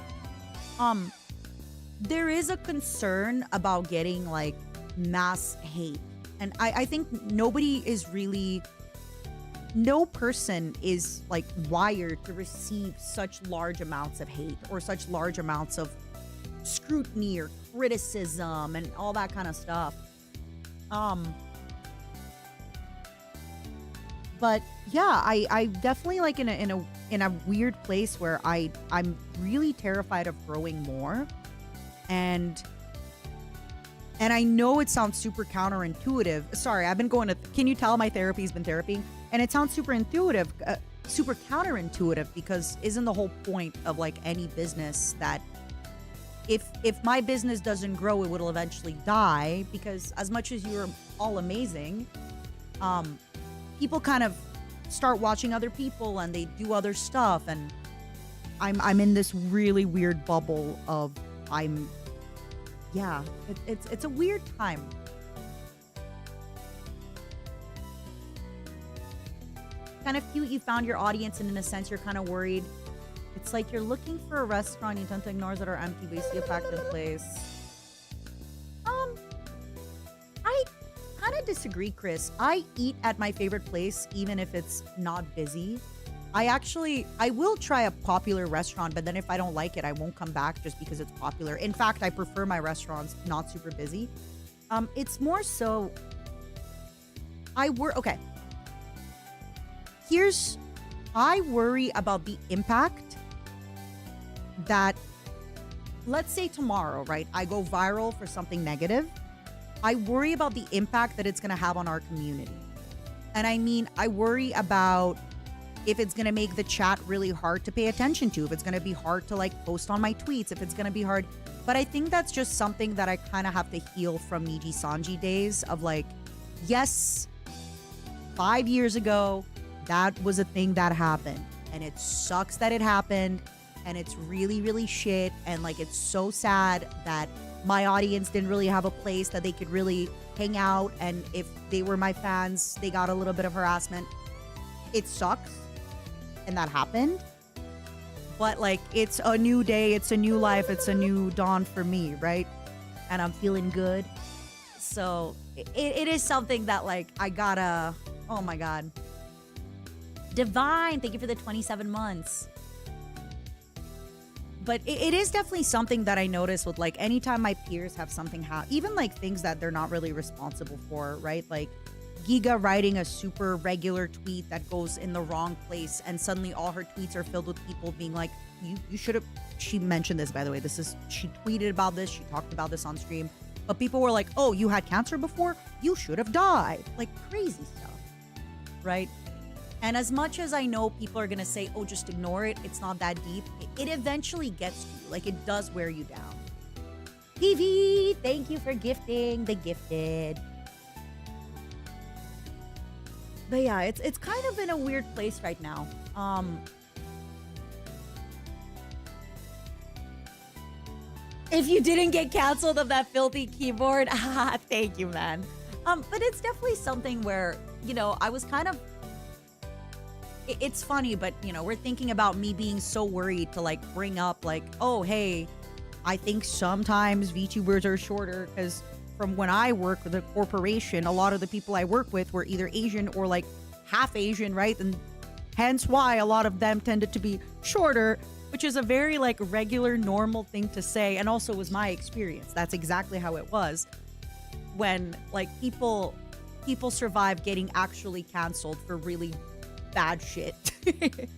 there is a concern about getting like mass hate. And I think no person is like wired to receive such large amounts of hate or such large amounts of scrutiny or criticism and all that kind of stuff. But yeah, I definitely like in a weird place where I'm really terrified of growing more, and I know it sounds super counterintuitive. Sorry, I've been going to. Can you tell my therapy's been therapy? And it sounds super counterintuitive because isn't the whole point of like any business that if my business doesn't grow, it will eventually die? Because as much as you're all amazing, people kind of start watching other people and they do other stuff, and I'm in this really weird bubble of it's a weird time. Kind of cute you found your audience, and in a sense you're kind of worried. It's like you're looking for a restaurant you tend to ignore that are empty, but you see a packed in place. disagree, Chris. I eat at my favorite place even if it's not busy. I will try a popular restaurant, but then if I don't like it, I won't come back just because it's popular. In fact, I prefer my restaurants not super busy. It's more so okay. I worry about the impact that, let's say tomorrow, right? I go viral for something negative. I worry about the impact that it's going to have on our community. And I mean, I worry about if it's going to make the chat really hard to pay attention to, if it's going to be hard to like post on my tweets, if it's going to be hard. But I think that's just something that I kind of have to heal from Niji Sanji days of like, yes, 5 years ago, that was a thing that happened. And it sucks that it happened. And it's really, really shit. And like, it's so sad that my audience didn't really have a place that they could really hang out. And if they were my fans, they got a little bit of harassment. It sucks. And that happened. But like, it's a new day. It's a new life. It's a new dawn for me, right? And I'm feeling good. So it is something that like, I gotta, oh my God. Divine, thank you for the 27 months. But it is definitely something that I notice with like anytime my peers have something happen, even like things that they're not really responsible for, right? Like Giga writing a super regular tweet that goes in the wrong place and suddenly all her tweets are filled with people being like, you should have, she mentioned this, by the way, she tweeted about this, she talked about this on stream, but people were like, oh, you had cancer before? You should have died. Like crazy stuff, right? And as much as I know people are going to say, oh, just ignore it, it's not that deep, it eventually gets to you. Like, it does wear you down. PV, thank you for gifting the gifted. But yeah, it's kind of in a weird place right now. If you didn't get canceled of that filthy keyboard, thank you, man. But it's definitely something where, you know, I was kind of, it's funny, but you know, we're thinking about me being so worried to like bring up like, oh, hey, I think sometimes VTubers are shorter because from when I work with a corporation, a lot of the people I work with were either Asian or like half Asian, right? And hence why a lot of them tended to be shorter, which is a very like regular, normal thing to say. And also was my experience. That's exactly how it was when like people survive getting actually canceled for really bad shit. Thank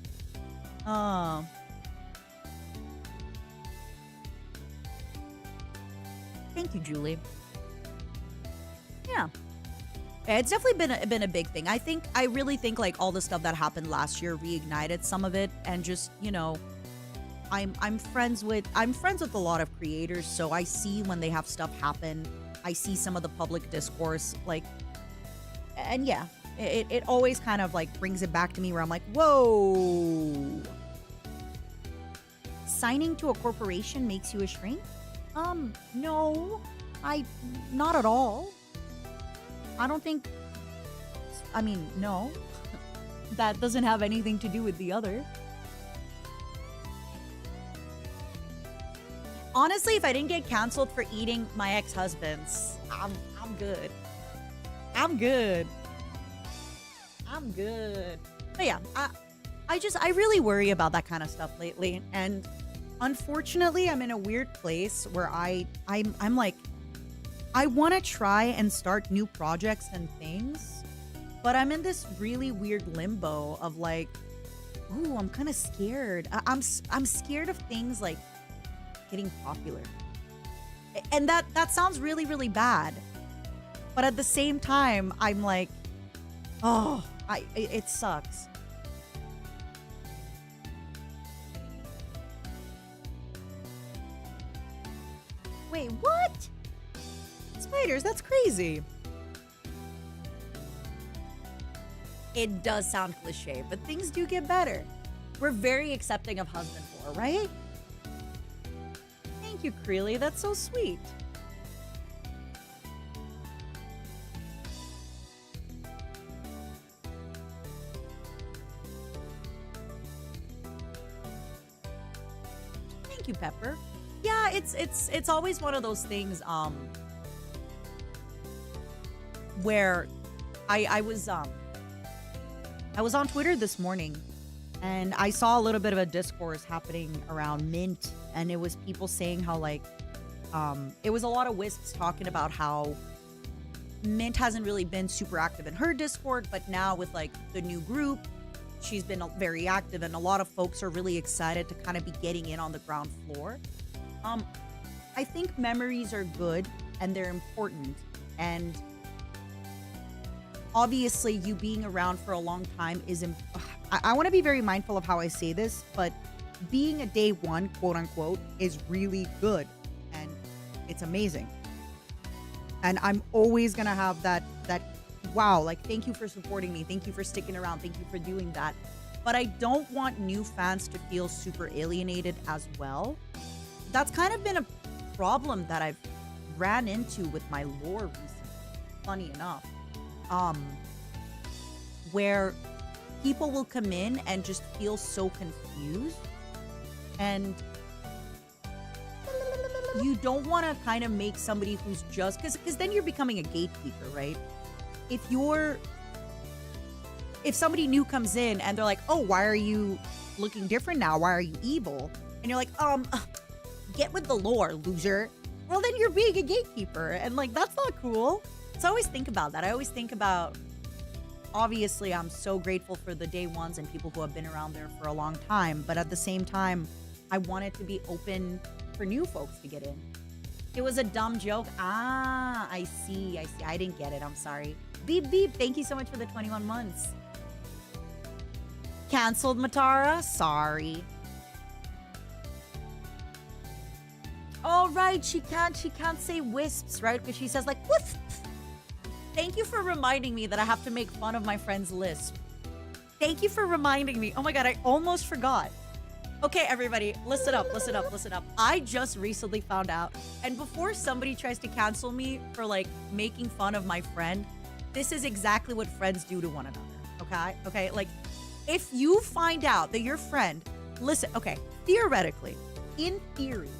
you, Julie. Yeah. It's definitely been a big thing. I really think like all the stuff that happened last year reignited some of it, and just, you know, I'm friends with a lot of creators, so I see when they have stuff happen. I see some of the public discourse, like, and yeah, it always kind of like brings it back to me where I'm like, whoa. Signing to a corporation makes you a shrink? No, not at all. I don't think, I mean, no, that doesn't have anything to do with the other. Honestly, if I didn't get canceled for eating my ex-husband's, I'm good. I'm good. But yeah, I really worry about that kind of stuff lately. And unfortunately, I'm in a weird place where I'm like, I want to try and start new projects and things, but I'm in this really weird limbo of like, ooh, I'm kind of scared. I'm scared of things like getting popular. And that sounds really, really bad. But at the same time, I'm like, oh, it sucks. Wait, what? Spiders, that's crazy. It does sound cliche, but things do get better. We're very accepting of husband for, right? Thank you, Creely. That's so sweet. Thank you, Pepper. Yeah, it's always one of those things. where I was on Twitter this morning and I saw a little bit of a discourse happening around Mint, and it was people saying how like it was a lot of wisps talking about how Mint hasn't really been super active in her Discord, but now with like the new group, she's been very active, and a lot of folks are really excited to kind of be getting in on the ground floor. I think memories are good and they're important, and obviously you being around for a long time is I want to be very mindful of how I say this, but being a day one, quote unquote, is really good and it's amazing. And I'm always gonna have that wow, like, thank you for supporting me, thank you for sticking around, thank you for doing that. But I don't want new fans to feel super alienated as well. That's kind of been a problem that I've ran into with my lore recently, funny enough. Where people will come in and just feel so confused, and you don't want to kind of make somebody who's just because then you're becoming a gatekeeper, right? If somebody new comes in and they're like, oh, why are you looking different now? Why are you evil? And you're like, get with the lore, loser. Well, then you're being a gatekeeper, and like, that's not cool. So I always think about that. I always think about, obviously, I'm so grateful for the day ones and people who have been around there for a long time. But at the same time, I want it to be open for new folks to get in. It was a dumb joke. Ah, I see. I didn't get it. I'm sorry. Beep, beep. Thank you so much for the 21 months. Canceled, Matara? Sorry. Oh, right. She can't say wisps, right? Because she says like, wisps. Thank you for reminding me that I have to make fun of my friend's lisp. Thank you for reminding me. Oh my God, I almost forgot. Okay, everybody, listen up. I just recently found out, and before somebody tries to cancel me for like making fun of my friend, this is exactly what friends do to one another, okay? Like, if you find out that your friend, listen, okay, theoretically, in theory,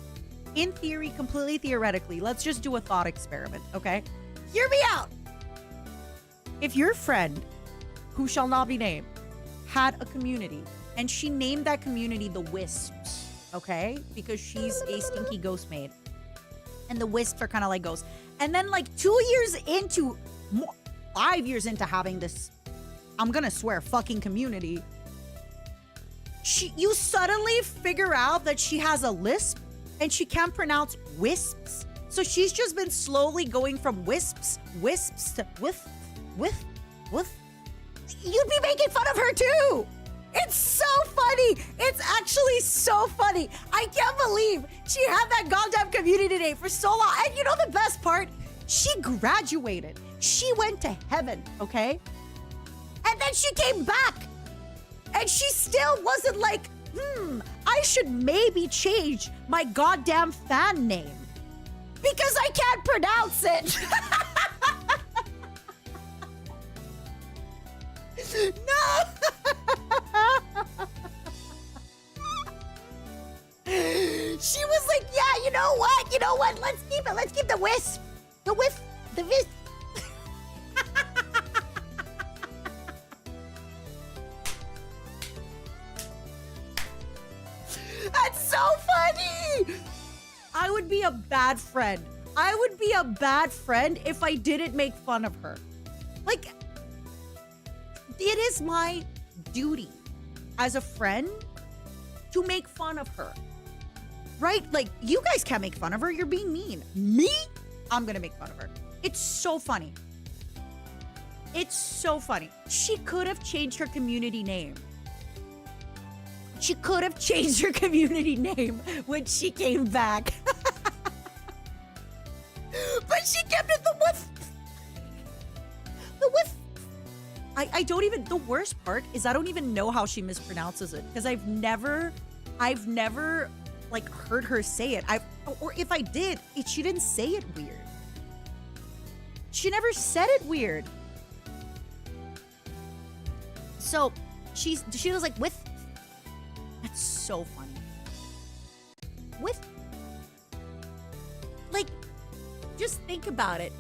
completely theoretically, let's just do a thought experiment, okay? Hear me out. If your friend, who shall not be named, had a community and she named that community the Wisps, okay? Because she's a stinky ghost maid. And the Wisps are kind of like ghosts. And then like 5 years into having this, I'm gonna swear, fucking community, you suddenly figure out that she has a lisp and she can't pronounce wisps. So she's just been slowly going from wisps to whiff. You'd be making fun of her too. It's so funny. It's actually so funny. I can't believe she had that goddamn community day for so long. And you know the best part? She graduated. She went to heaven, okay? And then she came back. And she still wasn't like, I should maybe change my goddamn fan name. Because I can't pronounce it. No! She was like, yeah, you know what? Let's keep it. Let's keep the wisp. The wisp. That's so funny. I would be a bad friend. I would be a bad friend if I didn't make fun of her. Like, it is my duty as a friend to make fun of her. Right? Like, you guys can't make fun of her. You're being mean. Me? I'm gonna make fun of her. It's so funny. It's so funny. She could have changed her community name. She could have changed her community name when she came back. But she kept it the whiff. The whiff. I don't even, the worst part is I don't even know how she mispronounces it, because I've never like heard her say it. Or if I did, she didn't say it weird. She never said it weird. So she was like, with. That's so funny. With. Like, just think about it.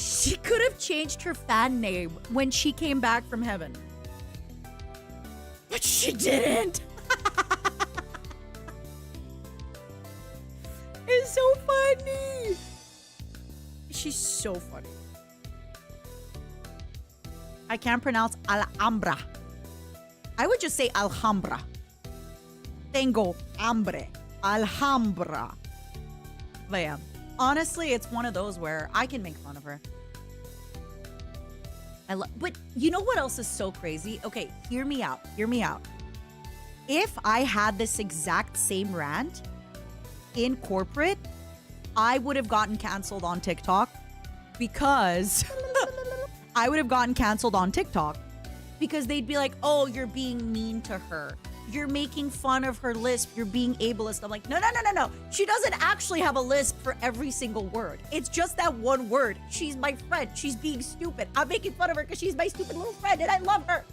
She could have changed her fan name when she came back from heaven. But she didn't. It's so funny. She's so funny. I can't pronounce Alhambra. I would just say Alhambra. Tengo hambre. Alhambra. But yeah, honestly, it's one of those where I can make fun of her. But you know what else is so crazy? Okay, hear me out. Hear me out. If I had this exact same rant in corporate, I would have gotten canceled on TikTok because I would have gotten canceled on TikTok because they'd be like, oh, you're being mean to her. You're making fun of her lisp. You're being ableist. I'm like, no. She doesn't actually have a lisp for every single word. It's just that one word. She's my friend. She's being stupid. I'm making fun of her because she's my stupid little friend and I love her.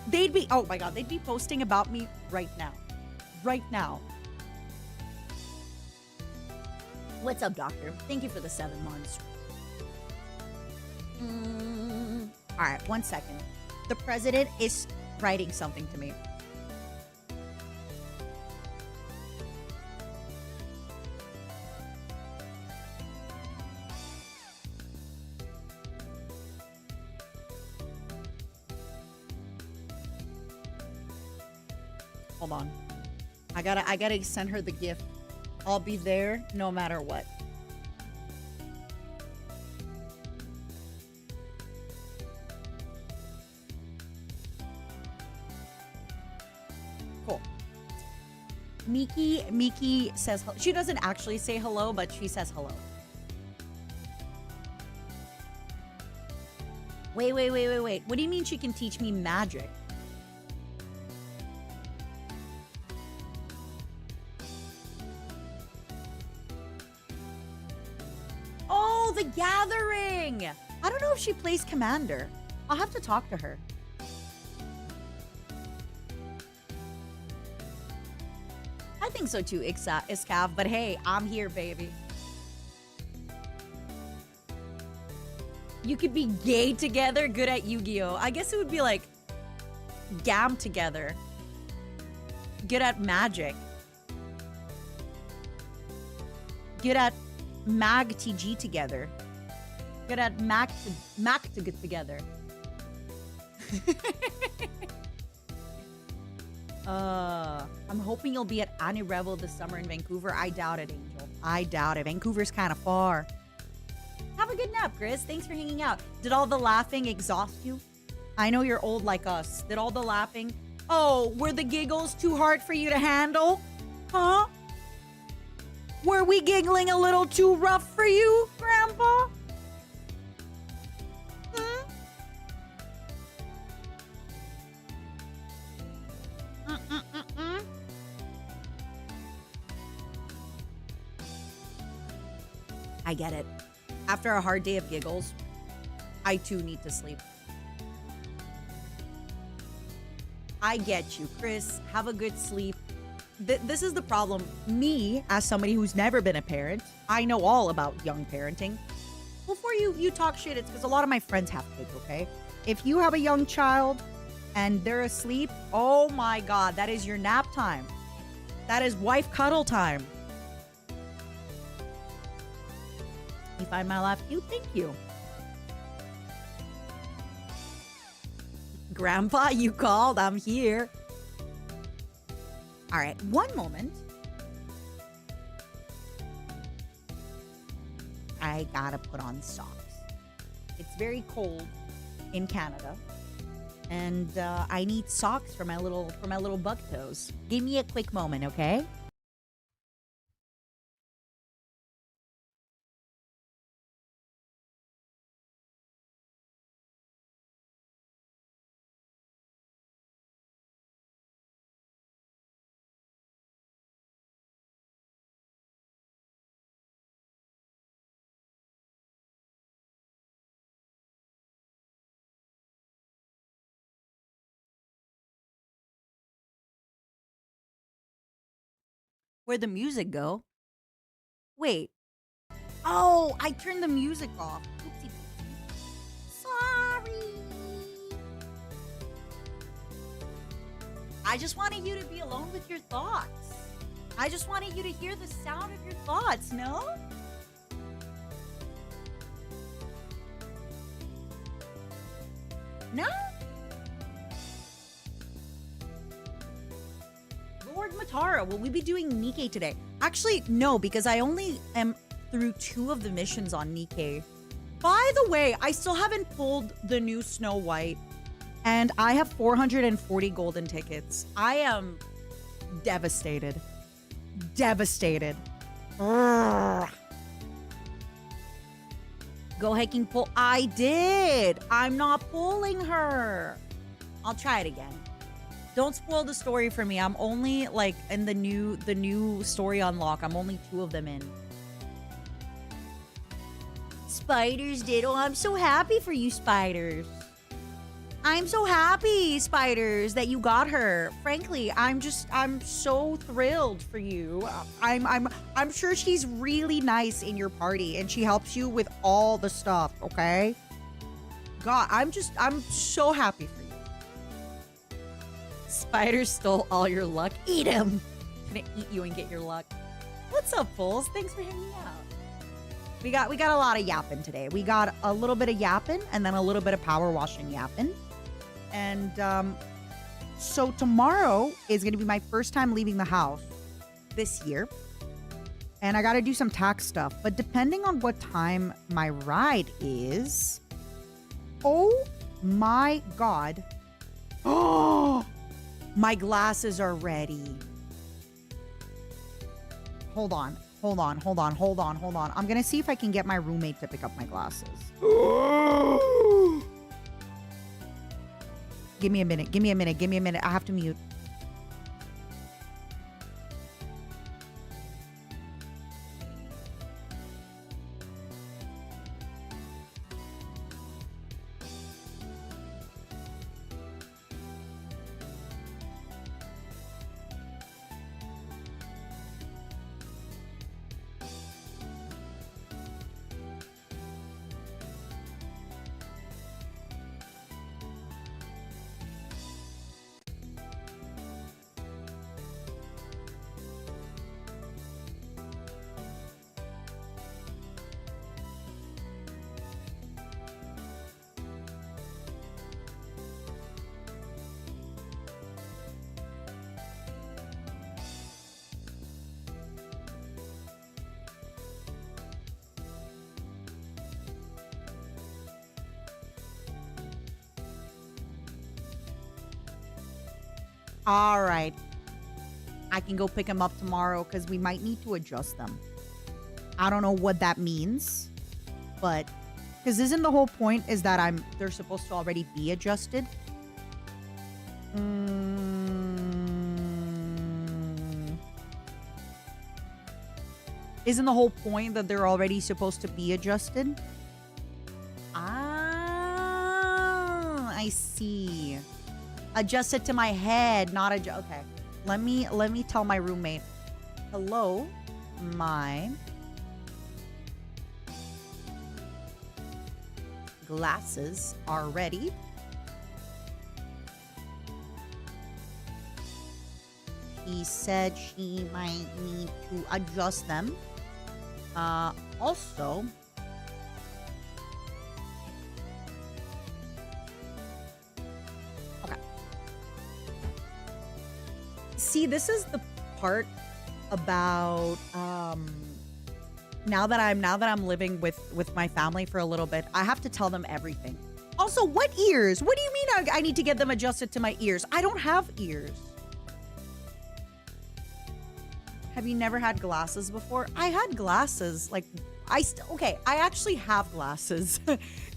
They'd be, oh my God, they'd be posting about me right now. Right now. What's up, doctor? Thank you for the 7 months. All right, 1 second. The president is writing something to me. Hold on. I gotta send her the gift. I'll be there no matter what. Cool. Miki says, she doesn't actually say hello, but she says hello. Wait. What do you mean she can teach me magic? Oh, the gathering! I don't know if she plays Commander. I'll have to talk to her. I think so too, Iskav, but hey, I'm here, baby. You could be gay together, good at Yu-Gi-Oh! I guess it would be like Gam together. Good at magic. Good at Mag TG together. Good at Mac to get together. I'm hoping you'll be at Annie Revel this summer in Vancouver. I doubt it, Angel. I doubt it. Vancouver's kind of far. Have a good nap, Chris. Thanks for hanging out. Did all the laughing exhaust you? I know you're old like us. Did all the laughing? Oh, were the giggles too hard for you to handle? Huh? Were we giggling a little too rough for you, Grandpa? I get it. After a hard day of giggles, I too need to sleep. I get you, Chris. Have a good sleep. This is the problem. Me, as somebody who's never been a parent, I know all about young parenting. Before you talk shit, it's because a lot of my friends have kids, okay? If you have a young child and they're asleep, oh my God, that is your nap time. That is wife cuddle time. You find my laugh cute? Thank you. Grandpa, you called. I'm here. All right, one moment. I gotta put on socks. It's very cold in Canada, and I need socks for my little bug toes. Give me a quick moment, okay? Where'd the music go? Wait. Oh, I turned the music off. Oopsie doopsie. Sorry. I just wanted you to be alone with your thoughts. I just wanted you to hear the sound of your thoughts, no? No? Lord Matara, will we be doing Nikkei today? Actually, no, because I only am through 2 of the missions on Nikkei. By the way, I still haven't pulled the new Snow White, and I have 440 golden tickets. I am devastated. Devastated. Urgh. Go hiking pull. I did. I'm not pulling her. I'll try it again. Don't spoil the story for me. I'm only like in the new story unlock. I'm only 2 of them in. Spiders did. Oh, I'm so happy for you, Spiders. I'm so happy, Spiders, that you got her. Frankly, I'm so thrilled for you. I'm sure she's really nice in your party and she helps you with all the stuff, okay? God, I'm so happy for you. Spiders stole all your luck. Eat him. Gonna eat you and get your luck. What's up, fools? Thanks for hanging out. We got a lot of yapping today. We got a little bit of yapping and then a little bit of power washing yapping. And so tomorrow is going to be my first time leaving the house this year. And I got to do some tax stuff. But depending on what time my ride is, oh my God. Oh, my glasses are ready. Hold on. I'm going to see if I can get my roommate to pick up my glasses. Give me a minute. I have to mute. All right. I can go pick them up tomorrow because we might need to adjust them. I don't know what that means, but because isn't the whole point is that they're supposed to already be adjusted? Isn't the whole point that they're already supposed to be adjusted? Ah, I see. Adjusted to my head, not adjust. Okay, let me tell my roommate. Hello, my glasses are ready. She said she might need to adjust them. Also, okay. See, this is the part about now that I'm living with my family for a little bit, I have to tell them everything. Also, what ears? What do you mean I need to get them adjusted to my ears? I don't have ears. Have you never had glasses before? I had glasses. Like, I actually have glasses.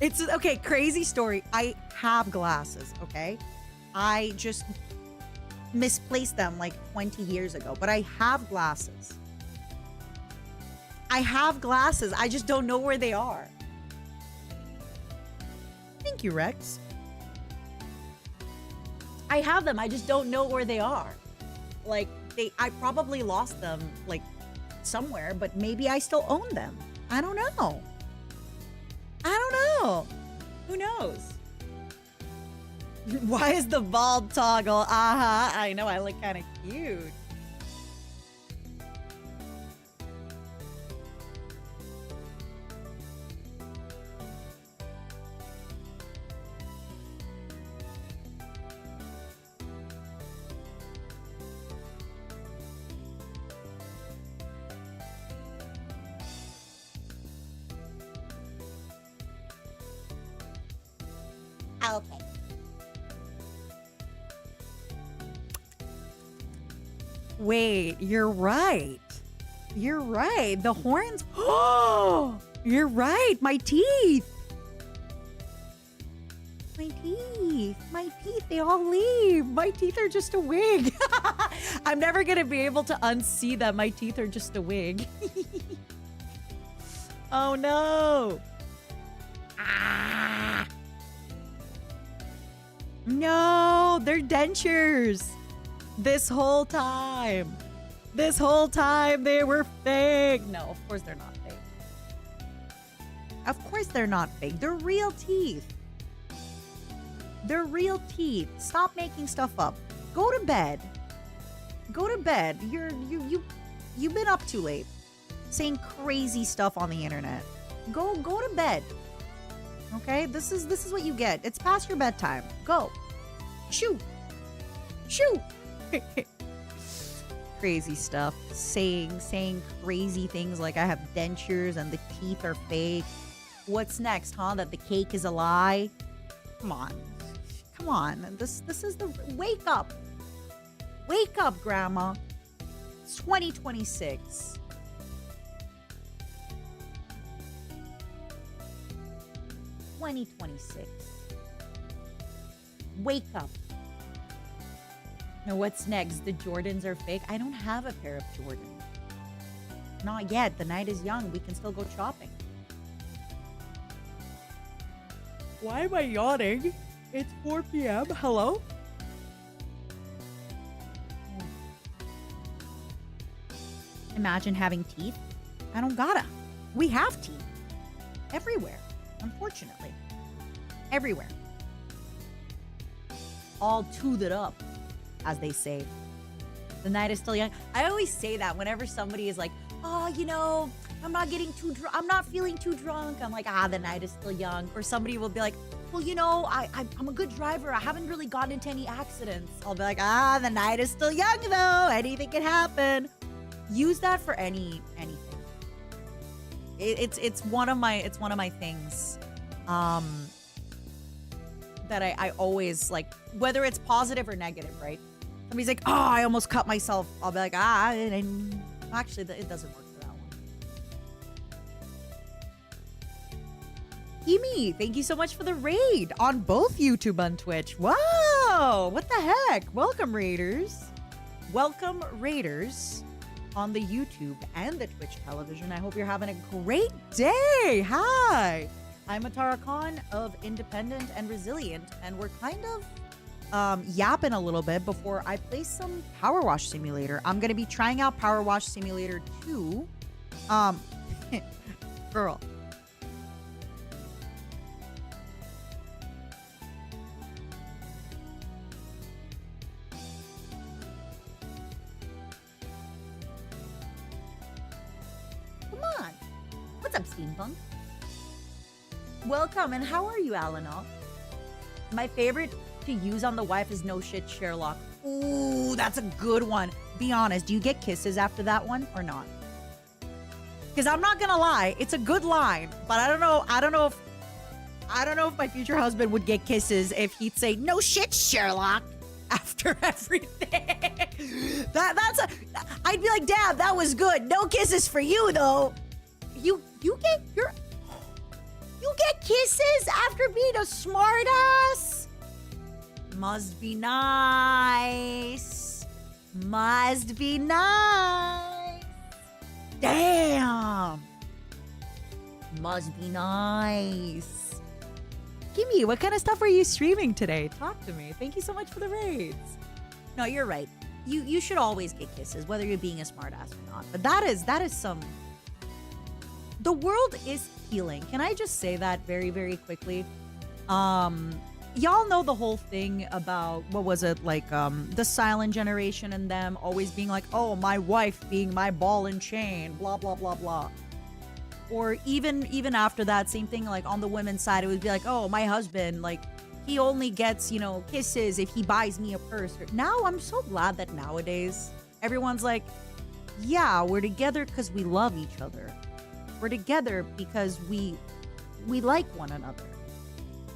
It's okay. Crazy story. I have glasses. Okay. I just misplaced them like 20 years ago, but I have glasses. I have glasses. I just don't know where they are. Thank you, Rex. I have them. I just don't know where they are. Like, I probably lost them like somewhere, but maybe I still own them. I don't know. I don't know. Who knows? Why is the bald toggle? I know, I look kind of cute. Okay. Wait, you're right. You're right. The horns. Oh, you're right. My teeth. My teeth. My teeth. They all leave. My teeth are just a wig. I'm never going to be able to unsee that my teeth are just a wig. Oh, no. Ah. No, they're dentures. This whole time they were fake. No, of course they're not fake. Of course they're not fake. They're real teeth. They're real teeth. Stop making stuff up. Go to bed. Go to bed. You've been up too late, saying crazy stuff on the internet. Go to bed. Okay, this is what you get. It's past your bedtime. Go. Shoo. Shoo. Crazy stuff. Saying crazy things like I have dentures and the teeth are fake. What's next, huh? That the cake is a lie? Come on. Come on. This is the wake up. Wake up, Grandma. It's 2026. Wake up. Now what's next? The Jordans are fake? I don't have a pair of Jordans. Not yet. The night is young. We can still go shopping. Why am I yawning? It's 4 p.m. Hello? Imagine having teeth. I don't gotta. We have teeth. Everywhere. Unfortunately. Everywhere. All toothed up, as they say. The night is still young. I always say that whenever somebody is like, oh, you know, I'm not getting too drunk. I'm not feeling too drunk. I'm like, the night is still young. Or somebody will be like, well, you know, I'm a good driver. I haven't really gotten into any accidents. I'll be like, the night is still young though. Anything can happen. Use that for anything. It's one of my things. That I always like, whether it's positive or negative, right? Somebody's like, I almost cut myself. I'll be like, actually, it doesn't work for that one. Kimi, thank you so much for the raid on both YouTube and Twitch. Wow, what the heck? Welcome, Raiders. Welcome, Raiders, on the YouTube and the Twitch television. I hope you're having a great day. Hi. I'm Matara Khan of Independent and Resilient, and we're kind of yapping a little bit before I play some Power Wash Simulator. I'm going to be trying out Power Wash Simulator 2. Girl. Come on. What's up, Steampunk? Welcome, and how are you, Alana? My favorite to use on the wife is No Shit Sherlock. Ooh, that's a good one. Be honest, do you get kisses after that one or not? Because I'm not gonna lie, it's a good line, but I don't know if my future husband would get kisses if he'd say No Shit Sherlock after everything. I'd be like, Dad, that was good. No kisses for you though. You get kisses after being a smartass? Must be nice. Must be nice. Damn. Must be nice. Gimme, what kind of stuff are you streaming today? Talk to me. Thank you so much for the raids. No, you're right. You should always get kisses, whether you're being a smartass or not. But that is some The world is healing. Can I just say that very, very quickly? Y'all know the whole thing about, what was it, like, the silent generation and them always being like, oh, my wife being my ball and chain, blah, blah, blah, blah. Or even after that, same thing, like, on the women's side, it would be like, oh, my husband, like, he only gets, kisses if he buys me a purse. Now, I'm so glad that nowadays, everyone's like, yeah, we're together because we love each other. We're together because we like one another.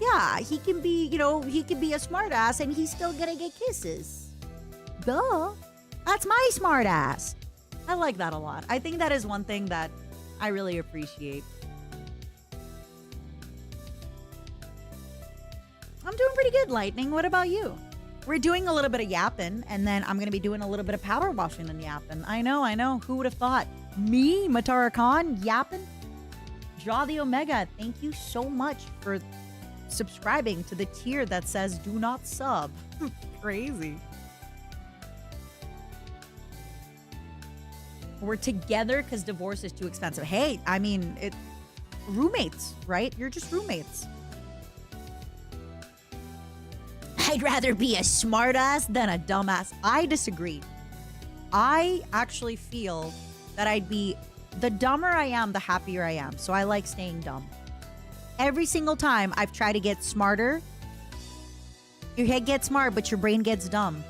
Yeah, he can be, he can be a smartass and he's still gonna get kisses. Duh. That's my smartass. I like that a lot. I think that is one thing that I really appreciate. I'm doing pretty good, Lightning. What about you? We're doing a little bit of yapping, and then I'm going to be doing a little bit of power washing and yapping. I know. Who would have thought? Me, Matara Khan, yapping? Jaw the Omega, thank you so much for subscribing to the tier that says do not sub. Crazy. We're together because divorce is too expensive. Hey, I mean, roommates, right? You're just roommates. I'd rather be a smartass than a dumbass. I disagree. I actually feel that the dumber I am, the happier I am. So I like staying dumb. Every single time I've tried to get smarter, your head gets smart, but your brain gets dumb,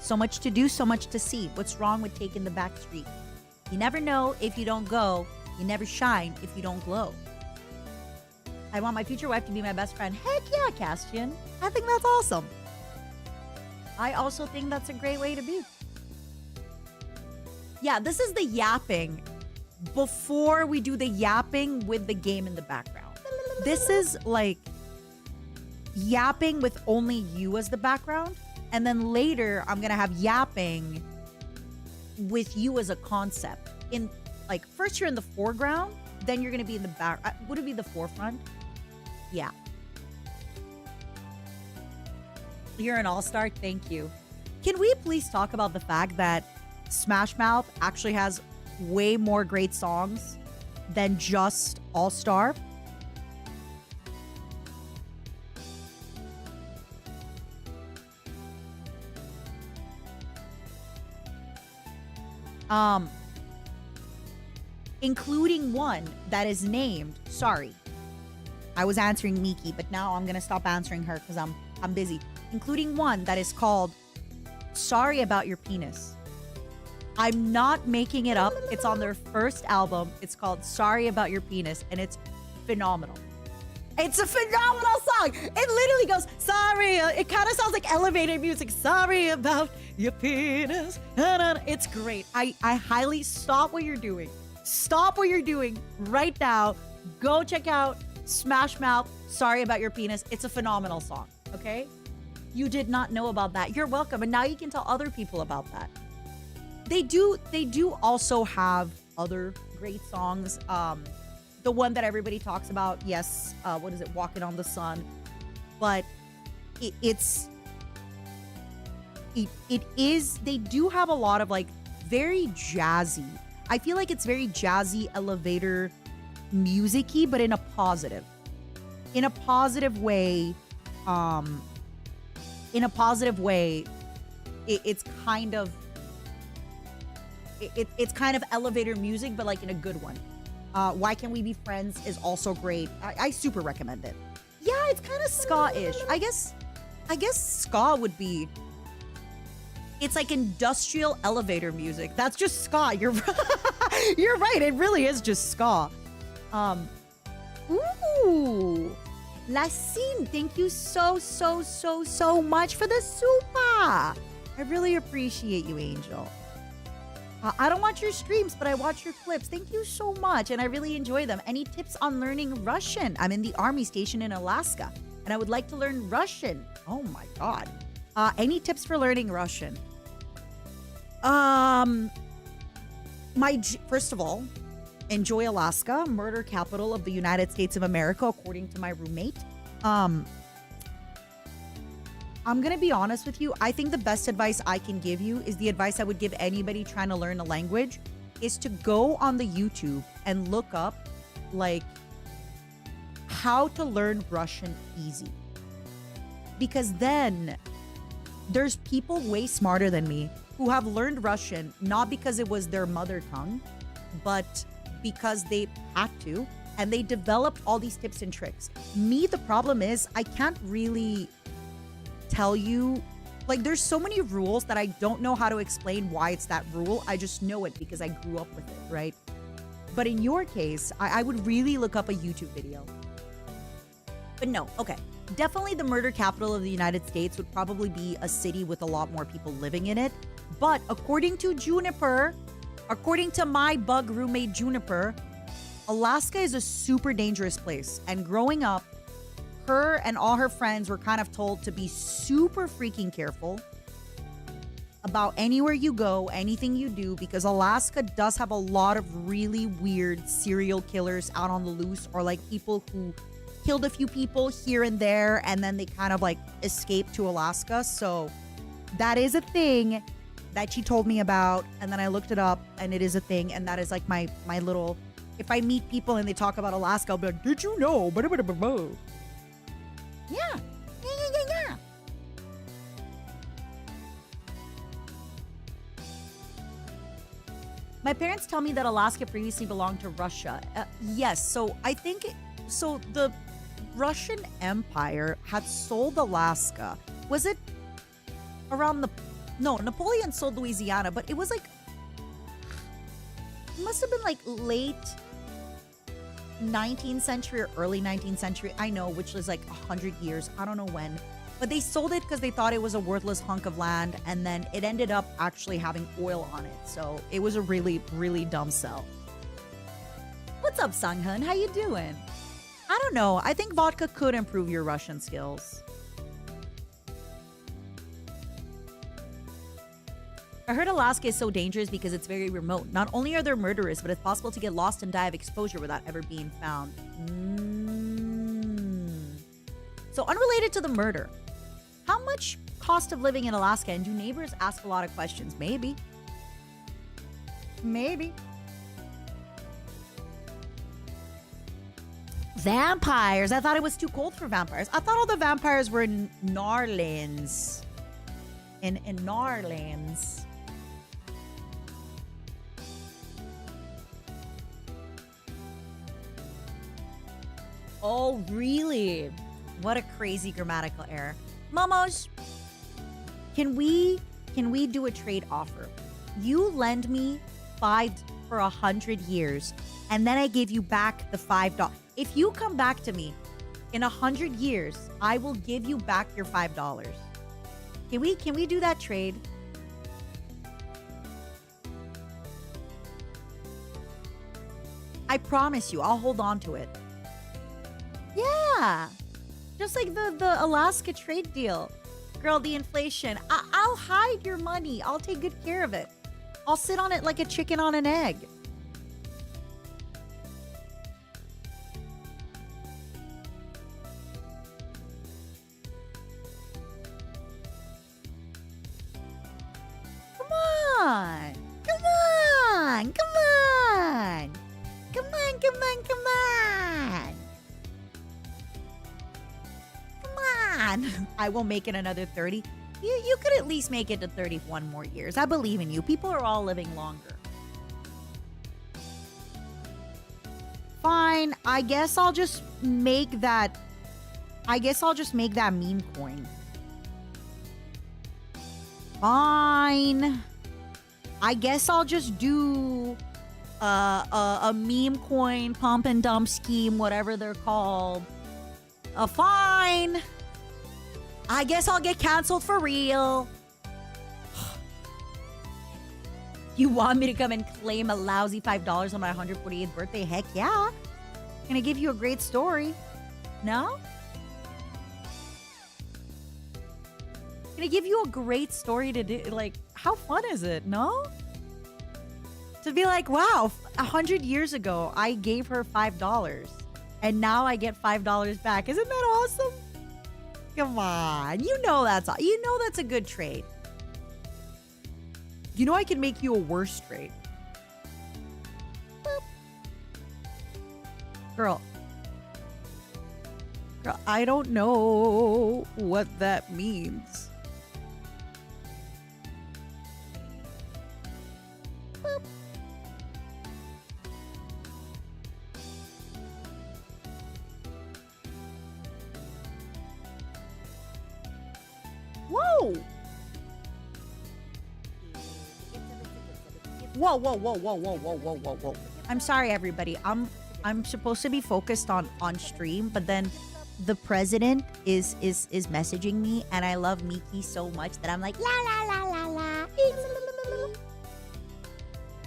So much to do, so much to see. What's wrong with taking the back street? You never know if you don't go. You never shine if you don't glow. I want my future wife to be my best friend. Heck yeah, Castian. I think that's awesome. I also think that's a great way to be. Yeah, this is the yapping before we do the yapping with the game in the background. This is like yapping with only you as the background. And then later, I'm going to have yapping with you as a concept. First you're in the foreground, then you're going to be in the back. Would it be the forefront? Yeah. You're an all-star. Thank you. Can we please talk about the fact that Smash Mouth actually has way more great songs than just All-Star? Including one that is named, sorry, I was answering Miki, but now I'm gonna stop answering her because I'm busy. Including one that is called Sorry About Your Penis. I'm not making it up. It's on their first album. It's called Sorry About Your Penis, and it's phenomenal. It's a phenomenal song. It literally goes, sorry. It kind of sounds like elevated music. Sorry about your penis. It's great. I highly stop what you're doing. Stop what you're doing right now. Go check out Smash Mouth, Sorry About Your Penis. It's a phenomenal song, okay? You did not know about that. You're welcome. And now you can tell other people about that. They do also have other great songs. The one that everybody talks about, yes, what is it? Walking on the Sun. But it is, they do have a lot of very jazzy. I feel like it's very jazzy, elevator, music-y, but in a positive way. It's kind of it's kind of elevator music, but in a good one. Why Can't We Be Friends is also great. I super recommend it. Yeah, it's kind of ska-ish. I guess ska would be. It's like industrial elevator music. That's just ska. You're you're right. It really is just ska. Ooh, Lacine, thank you so much for the super. I really appreciate you, Angel. I don't watch your streams, but I watch your clips. Thank you so much, and I really enjoy them. Any tips on learning Russian? I'm in the army station in Alaska, and I would like to learn Russian. Oh my god. Any tips for learning Russian? First of all, enjoy Alaska, murder capital of the United States of America, according to my roommate. I'm going to be honest with you. I think the best advice I can give you is the advice I would give anybody trying to learn a language is to go on the YouTube and look up like how to learn Russian easy. Because then there's people way smarter than me who have learned Russian not because it was their mother tongue, but because they had to, and they developed all these tips and tricks. Me, the problem is I can't really tell you, like there's so many rules that I don't know how to explain why it's that rule. I just know it because I grew up with it, right? But in your case, I would really look up a YouTube video. But no, okay. Definitely the murder capital of the United States would probably be a city with a lot more people living in it. But according to Juniper, according to my bug roommate Juniper, Alaska is a super dangerous place. And growing up, her and all her friends were kind of told to be super freaking careful about anywhere you go, anything you do, because Alaska does have a lot of really weird serial killers out on the loose, or like people who killed a few people here and there and then they kind of like escaped to Alaska. So that is a thing that she told me about, and then I looked it up and it is a thing, and that is like my little, if I meet people and they talk about Alaska, I'll be like, did you know? Yeah. My parents tell me that Alaska previously belonged to Russia. Yes, so I think, so the Russian Empire had sold Alaska. Was it around the, no, Napoleon sold Louisiana, but it was like, it must have been like late 19th century or early 19th century. I know, which was like 100 years. I don't know when. But they sold it because they thought it was a worthless hunk of land, and then it ended up actually having oil on it. So it was a really, really dumb sell. What's up, Sanghyun? How you doing? I don't know. I think vodka could improve your Russian skills. I heard Alaska is so dangerous because it's very remote. Not only are there murderers, but it's possible to get lost and die of exposure without ever being found. So unrelated to the murder, how much cost of living in Alaska, and do neighbors ask a lot of questions? Maybe. Maybe. Vampires. I thought it was too cold for vampires. I thought all the vampires were in Narlands. In Narlands. Oh, really? What a crazy grammatical error. Momos, can we do a trade offer? You lend me $5 for 100 years, and then I give you back the $5. If you come back to me in 100 years, I will give you back your $5. Can we do that trade? I promise you, I'll hold on to it. Yeah. Just like the Alaska trade deal. Girl, the inflation. I'll hide your money. I'll take good care of it. I'll sit on it like a chicken on an egg. Come on. Come on. Come on. Come on, come on, come on. I will make it another 30. You could at least make it to 31 more years. I believe in you. People are all living longer. Fine. I guess I'll just make that meme coin. Fine. I guess I'll just do a meme coin pump and dump scheme, whatever they're called. Fine. I guess I'll get canceled for real. You want me to come and claim a lousy $5 on my 148th birthday? Heck yeah. Gonna give you a great story. No? Gonna give you a great story to do. Like, how fun is it? No? To be like, wow, 100 years ago, I gave her $5. And now I get $5 back. Isn't that awesome? Come on. You know that's a good trade. You know I can make you a worse trade. Boop. Girl, I don't know what that means. Boop. Whoa! Whoa, whoa, whoa, whoa, whoa, whoa, whoa, whoa, whoa. I'm sorry, everybody. I'm supposed to be focused on stream, but then the president is messaging me, and I love Miki so much that I'm like, la la la la la.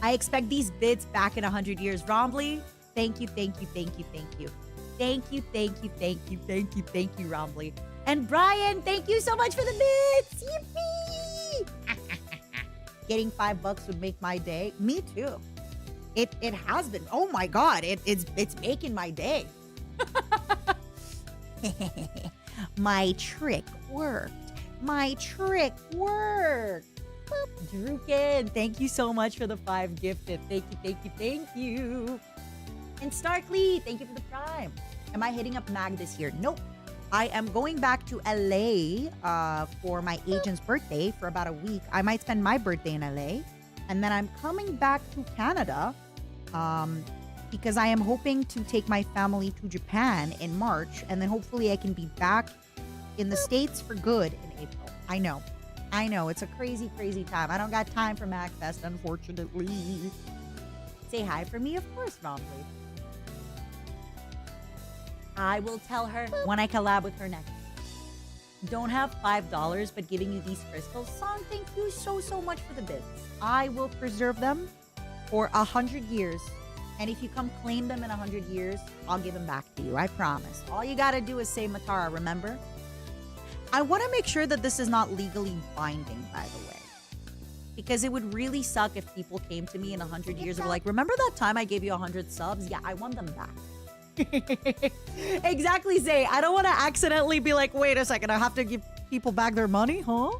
I expect these bids back in 100 years. Rombly, thank you, thank you, thank you, thank you. Thank you, thank you, thank you, thank you, thank you, Rombly. And Brian, thank you so much for the bits. Yippee! Getting $5 would make my day. Me too. It has been. Oh my God, it's making my day. My trick worked. My trick worked. Boop. Druken, thank you so much for the 5 gifted. Thank you, thank you, thank you. And Starkly, thank you for the prime. Am I hitting up MAG this year? Nope. I am going back to LA for my agent's birthday for about a week. I might spend my birthday in LA. And then I'm coming back to Canada because I am hoping to take my family to Japan in March. And then hopefully I can be back in the States for good in April. I know. It's a crazy, crazy time. I don't got time for MagFest, unfortunately. Say hi for me, of course, Romley. I will tell her when I collab with her next. Don't have $5, but giving you these crystals. Song, thank you so much for the bits. I will preserve them for 100 years. And if you come claim them in 100 years, I'll give them back to you. I promise. All you gotta do is say Matara, remember? I want to make sure that this is not legally binding, by the way. Because it would really suck if people came to me in 100 years and were like, remember that time I gave you 100 subs? Yeah, I want them back. Exactly, Zay. I don't want to accidentally be like, wait a second, I have to give people back their money, huh?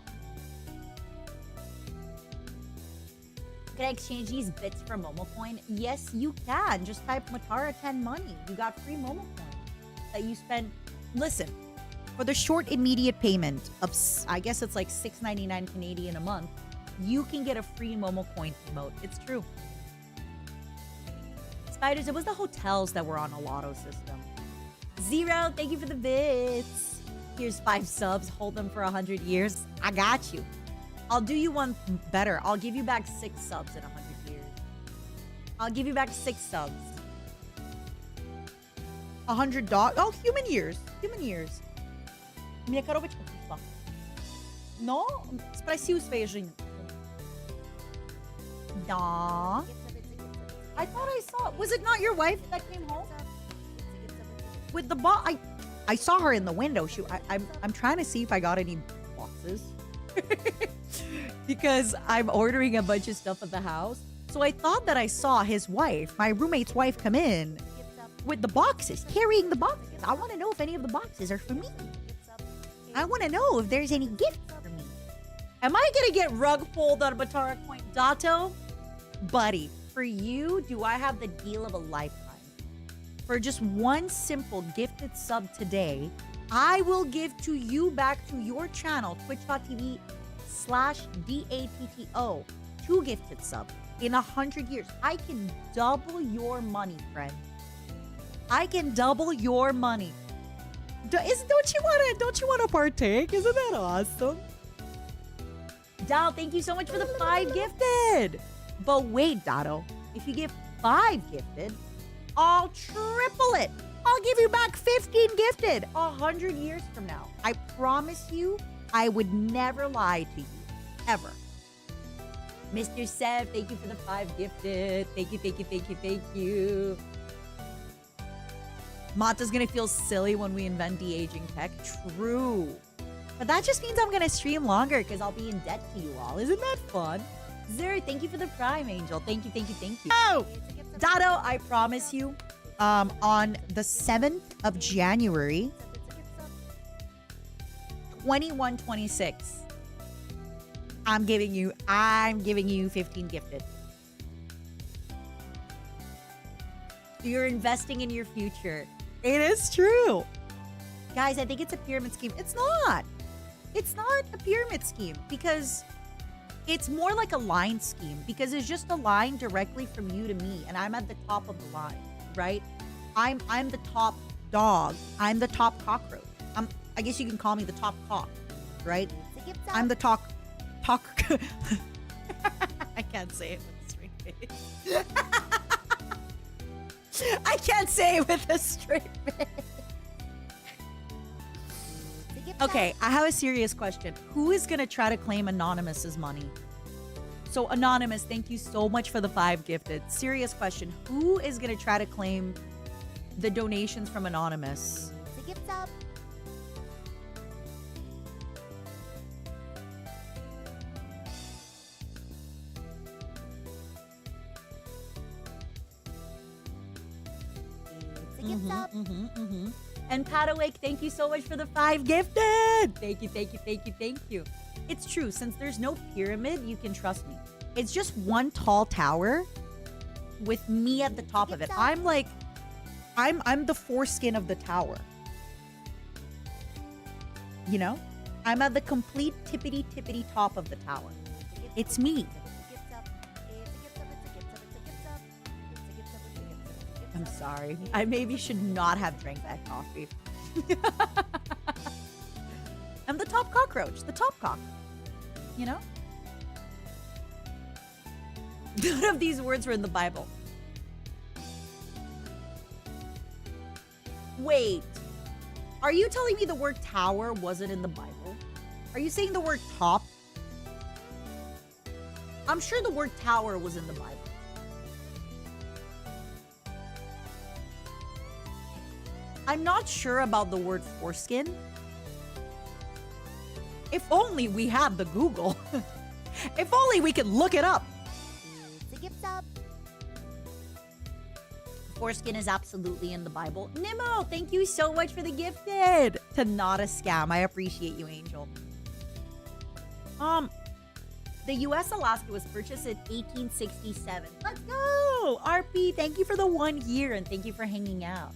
Can I exchange these bits for Momo coin? Yes, you can. Just type Matara 10 money. You got free Momo coin that you spend. Listen, for the short immediate payment of, I guess it's like $6.99 Canadian a month, you can get a free Momo coin emote. It's true. Spiders, it was the hotels that were on a lotto system. Zero, thank you for the bits. Here's 5 subs. Hold them for 100 years. I got you. I'll do you one better. I'll give you back 6 subs in 100 years. I'll give you back 6 subs. $100. Oh, human years. Human years. Мне коробочка пришла. Но спроси у своей жени. Да. I thought I saw. Was it not your wife that came home with the box? I saw her in the window. I'm trying to see if I got any boxes because I'm ordering a bunch of stuff at the house. So I thought that I saw his wife, my roommate's wife, come in with the boxes, carrying the boxes. I want to know if any of the boxes are for me. I want to know if there's any gifts for me. Am I gonna get rug pulled on Matara coin, Dato? Buddy. For you, do I have the deal of a lifetime? For just one simple gifted sub today, I will give to you back to your channel, twitch.tv/DATTO, 2 gifted subs in 100 years. I can double your money, friend. I can double your money. Don't you wanna partake? Isn't that awesome? Dal, thank you so much for the 5 gifted. But wait, Dotto, if you give 5 gifted, I'll triple it. I'll give you back 15 gifted 100 years from now. I promise you, I would never lie to you, ever. Mr. Sev, thank you for the 5 gifted. Thank you, thank you, thank you, thank you. Mata's gonna feel silly when we invent de-aging tech. True. But that just means I'm gonna stream longer because I'll be in debt to you all. Isn't that fun? Zer, thank you for the Prime Angel. Thank you, thank you, thank you. Oh! Dado, I promise you, on the 7th of January, 2126, I'm giving you 15 gifted. You're investing in your future. It is true. Guys, I think it's a pyramid scheme. It's not. It's not a pyramid scheme because it's more like a line scheme because it's just a line directly from you to me and I'm at the top of the line, right? I'm the top dog. I'm the top cockroach. I guess you can call me the top cock, right? I'm the talk. I can't say it with a straight face. I can't say it with a straight face. Okay, I have a serious question. Who is gonna try to claim Anonymous's money? So Anonymous, thank you so much for the 5 gifted. Serious question. Who is gonna try to claim the donations from Anonymous? The gift up. The gift up. And Pat Awake, thank you so much for the 5 gifted. Thank you, thank you, thank you, thank you. It's true. Since there's no pyramid, you can trust me. It's just one tall tower with me at the top of it. I'm like, I'm the foreskin of the tower. You know? I'm at the complete tippity top of the tower. It's me. I'm sorry. I maybe should not have drank that coffee. I'm the top cockroach, the top cock. You know? None of these words were in the Bible. Wait. Are you telling me the word tower wasn't in the Bible? Are you saying the word top? I'm sure the word tower was in the Bible. I'm not sure about the word foreskin. If only we had the Google. If only we could look it up. The gift up. Foreskin is absolutely in the Bible. Nemo, thank you so much for the gifted. To not a scam. I appreciate you, Angel. The U.S. Alaska was purchased in 1867. Let's go! RP, thank you for the 1 year and thank you for hanging out.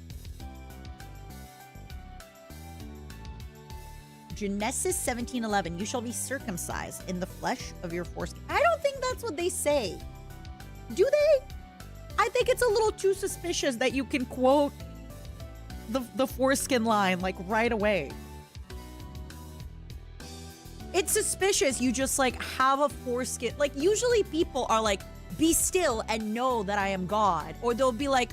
Genesis 17:11, you shall be circumcised in the flesh of your foreskin. I don't think that's what they say. Do they? I think it's a little too suspicious that you can quote the foreskin line like right away. It's suspicious you just like have a foreskin. Like usually people are like, be still and know that I am God. Or they'll be like,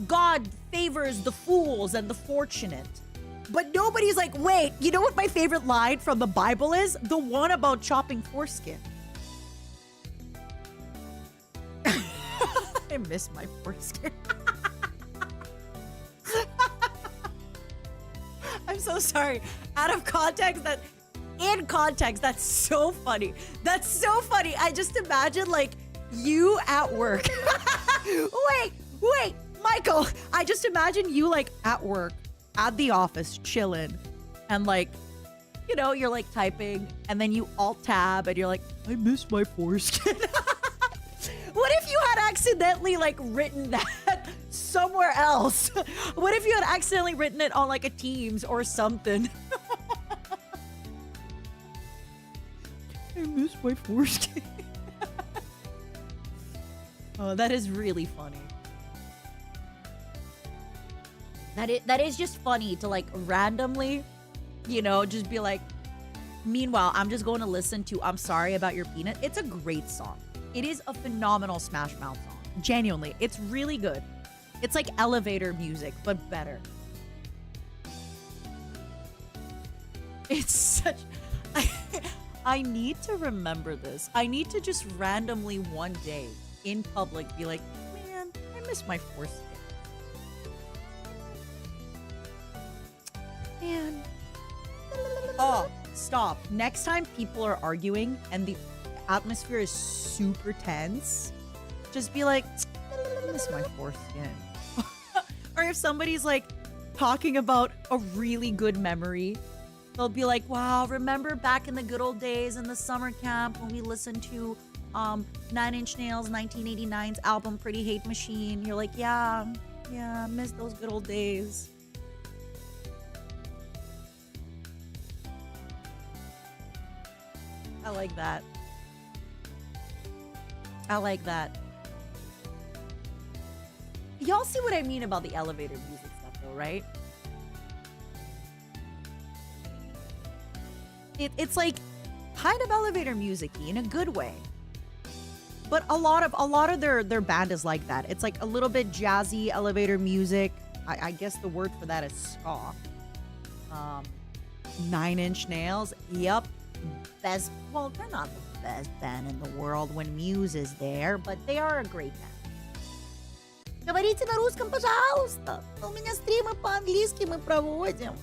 God favors the fools and the fortunate. But nobody's like, wait, you know what my favorite line from the Bible is? The one about chopping foreskin. I miss my foreskin. I'm so sorry. Out of context, in context, that's so funny. That's so funny. I just imagine like you at work. Wait, Michael. I just imagine you like at work. At the office, chilling, and like, you know, you're like typing, and then you alt tab, and you're like, I miss my foreskin. What if you had accidentally like written that somewhere else? What if you had accidentally written it on like a Teams or something? I miss my foreskin. Oh, that is really funny. That is just funny to like randomly, you know, just be like, meanwhile, I'm just going to listen to I'm Sorry About Your Peanut. It's a great song. It is a phenomenal Smash Mouth song. Genuinely, it's really good. It's like elevator music, but better. It's such... I need to remember this. I need to just randomly one day in public be like, man, I miss my foreskin. Man. Oh, stop. Next time people are arguing and the atmosphere is super tense, just be like, I miss my foreskin. Or if somebody's like talking about a really good memory, they'll be like, wow, remember back in the good old days in the summer camp when we listened to 9 Inch Nails 1989's album Pretty Hate Machine? You're like, yeah, Yeah, I miss those good old days. I like that. I like that. Y'all see what I mean about the elevator music stuff though, right? It's like kind of elevator music-y in a good way. But a lot of their band is like that. It's like a little bit jazzy elevator music. I guess the word for that is ska. 9 Inch Nails. Yep. Best, well, they're not the best band in the world when Muse is there, but they are a great band. Говорите на русском, пожалуйста. У меня стримы по-английски мы проводим.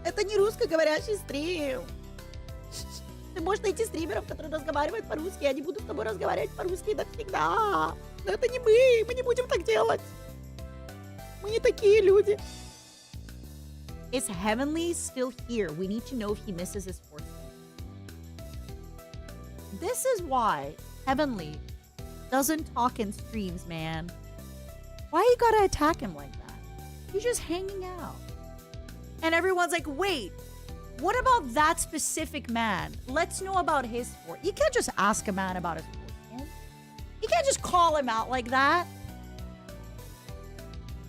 Это не русскоговорящий стрим. Ты можешь найти стримеров, которые разговаривают по-русски, и они будут с тобой разговаривать по-русски навсегда. Но это не мы не будем так делать. Мы не такие люди. Is Heavenly still here? We need to know if he misses his fourth game. This is why Heavenly doesn't talk in streams, man. Why you gotta attack him like that? He's just hanging out. And everyone's like, wait, what about that specific man? Let's know about his sport. You can't just ask a man about his sport. You can't just call him out like that.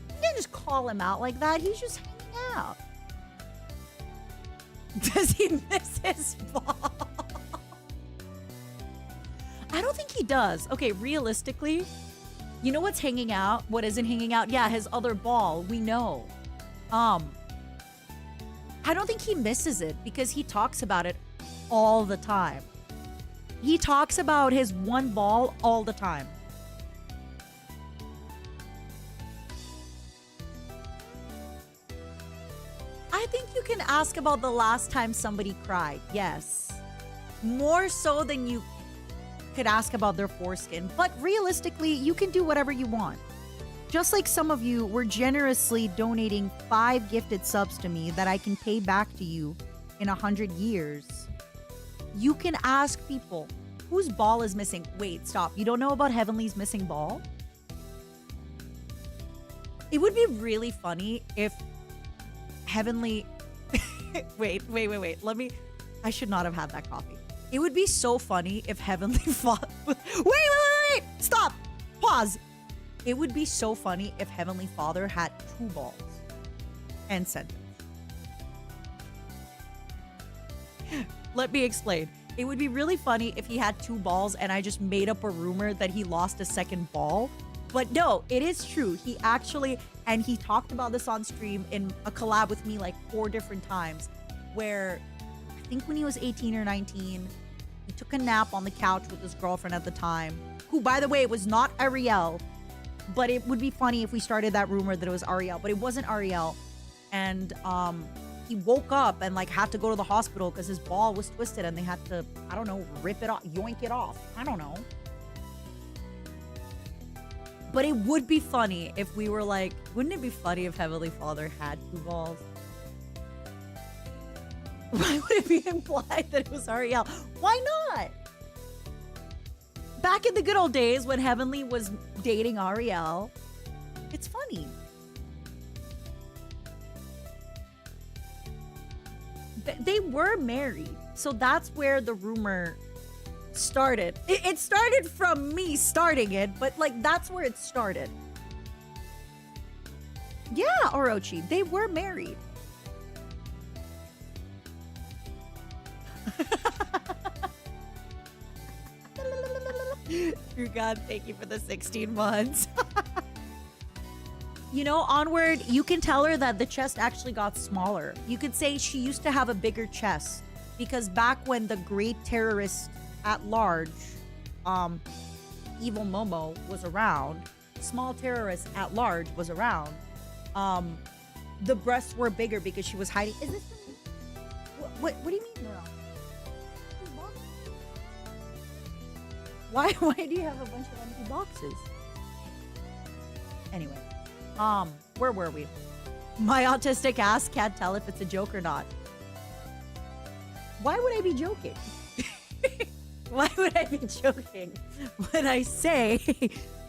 You can't just call him out like that. He's just hanging out. Does he miss his ball? I don't think he does. Okay, realistically, you know what's hanging out? What isn't hanging out? Yeah, his other ball. We know. I don't think he misses it because he talks about it all the time. He talks about his one ball all the time. I think you can ask about the last time somebody cried. Yes. More so than you could ask about their foreskin. But realistically, you can do whatever you want. Just like some of you were generously donating 5 gifted subs to me that I can pay back to you in 100 years. You can ask people whose ball is missing. Wait, stop. You don't know about Heavenly's missing ball? It would be really funny if Heavenly... wait. I should not have had that coffee. It would be so funny if Heavenly fought... Wait! Stop! Pause. It would be so funny if Heavenly Father had 2 balls and sent it. Let me explain. It would be really funny if he had 2 balls and I just made up a rumor that he lost a second ball. But no, it is true. He actually, and he talked about this on stream in a collab with me like 4 different times, where I think when he was 18 or 19, he took a nap on the couch with his girlfriend at the time, who, by the way, was not Ariel. But it would be funny if we started that rumor that it was Ariel, but it wasn't Ariel. And he woke up and like had to go to the hospital because his ball was twisted and they had to, I don't know, rip it off, yoink it off. I don't know. But it would be funny if we were like, wouldn't it be funny if Heavenly Father had 2 balls? Why would it be implied that it was Ariel? Why not? Back in the good old days when Heavenly was dating Ariel, it's funny. They were married, so that's where the rumor started. It started from me starting it, but like that's where it started. Yeah, Orochi, they were married. Dear God, thank you for the 16 months. You know, Onward, you can tell her that the chest actually got smaller. You could say she used to have a bigger chest because back when the great terrorist at large, Evil Momo was around, small terrorist at large was around, the breasts were bigger because she was hiding. Is this what do you mean? No. Why do you have a bunch of empty boxes? Anyway, where were we? My autistic ass can't tell if it's a joke or not. Why would I be joking? Why would I be joking when I say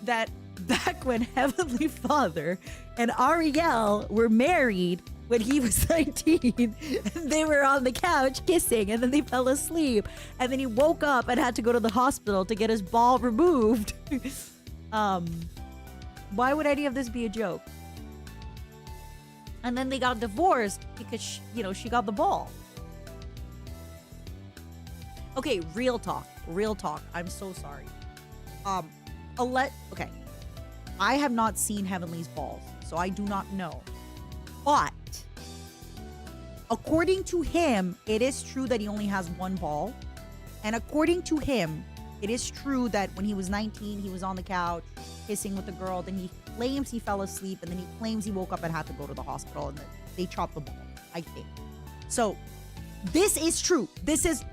that back when Heavenly Father and Ariel were married when he was 19. And they were on the couch kissing, and then they fell asleep. And then he woke up and had to go to the hospital to get his ball removed. Why would any of this be a joke? And then they got divorced because, she got the ball. Okay, real talk. Real talk. I'm so sorry. Okay. I have not seen Heavenly's balls, so I do not know. But according to him, it is true that he only has one ball. And according to him, it is true that when he was 19, he was on the couch kissing with a girl. Then he claims he fell asleep, and then he claims he woke up and had to go to the hospital, and that they chopped the ball, I think. So this is true. This is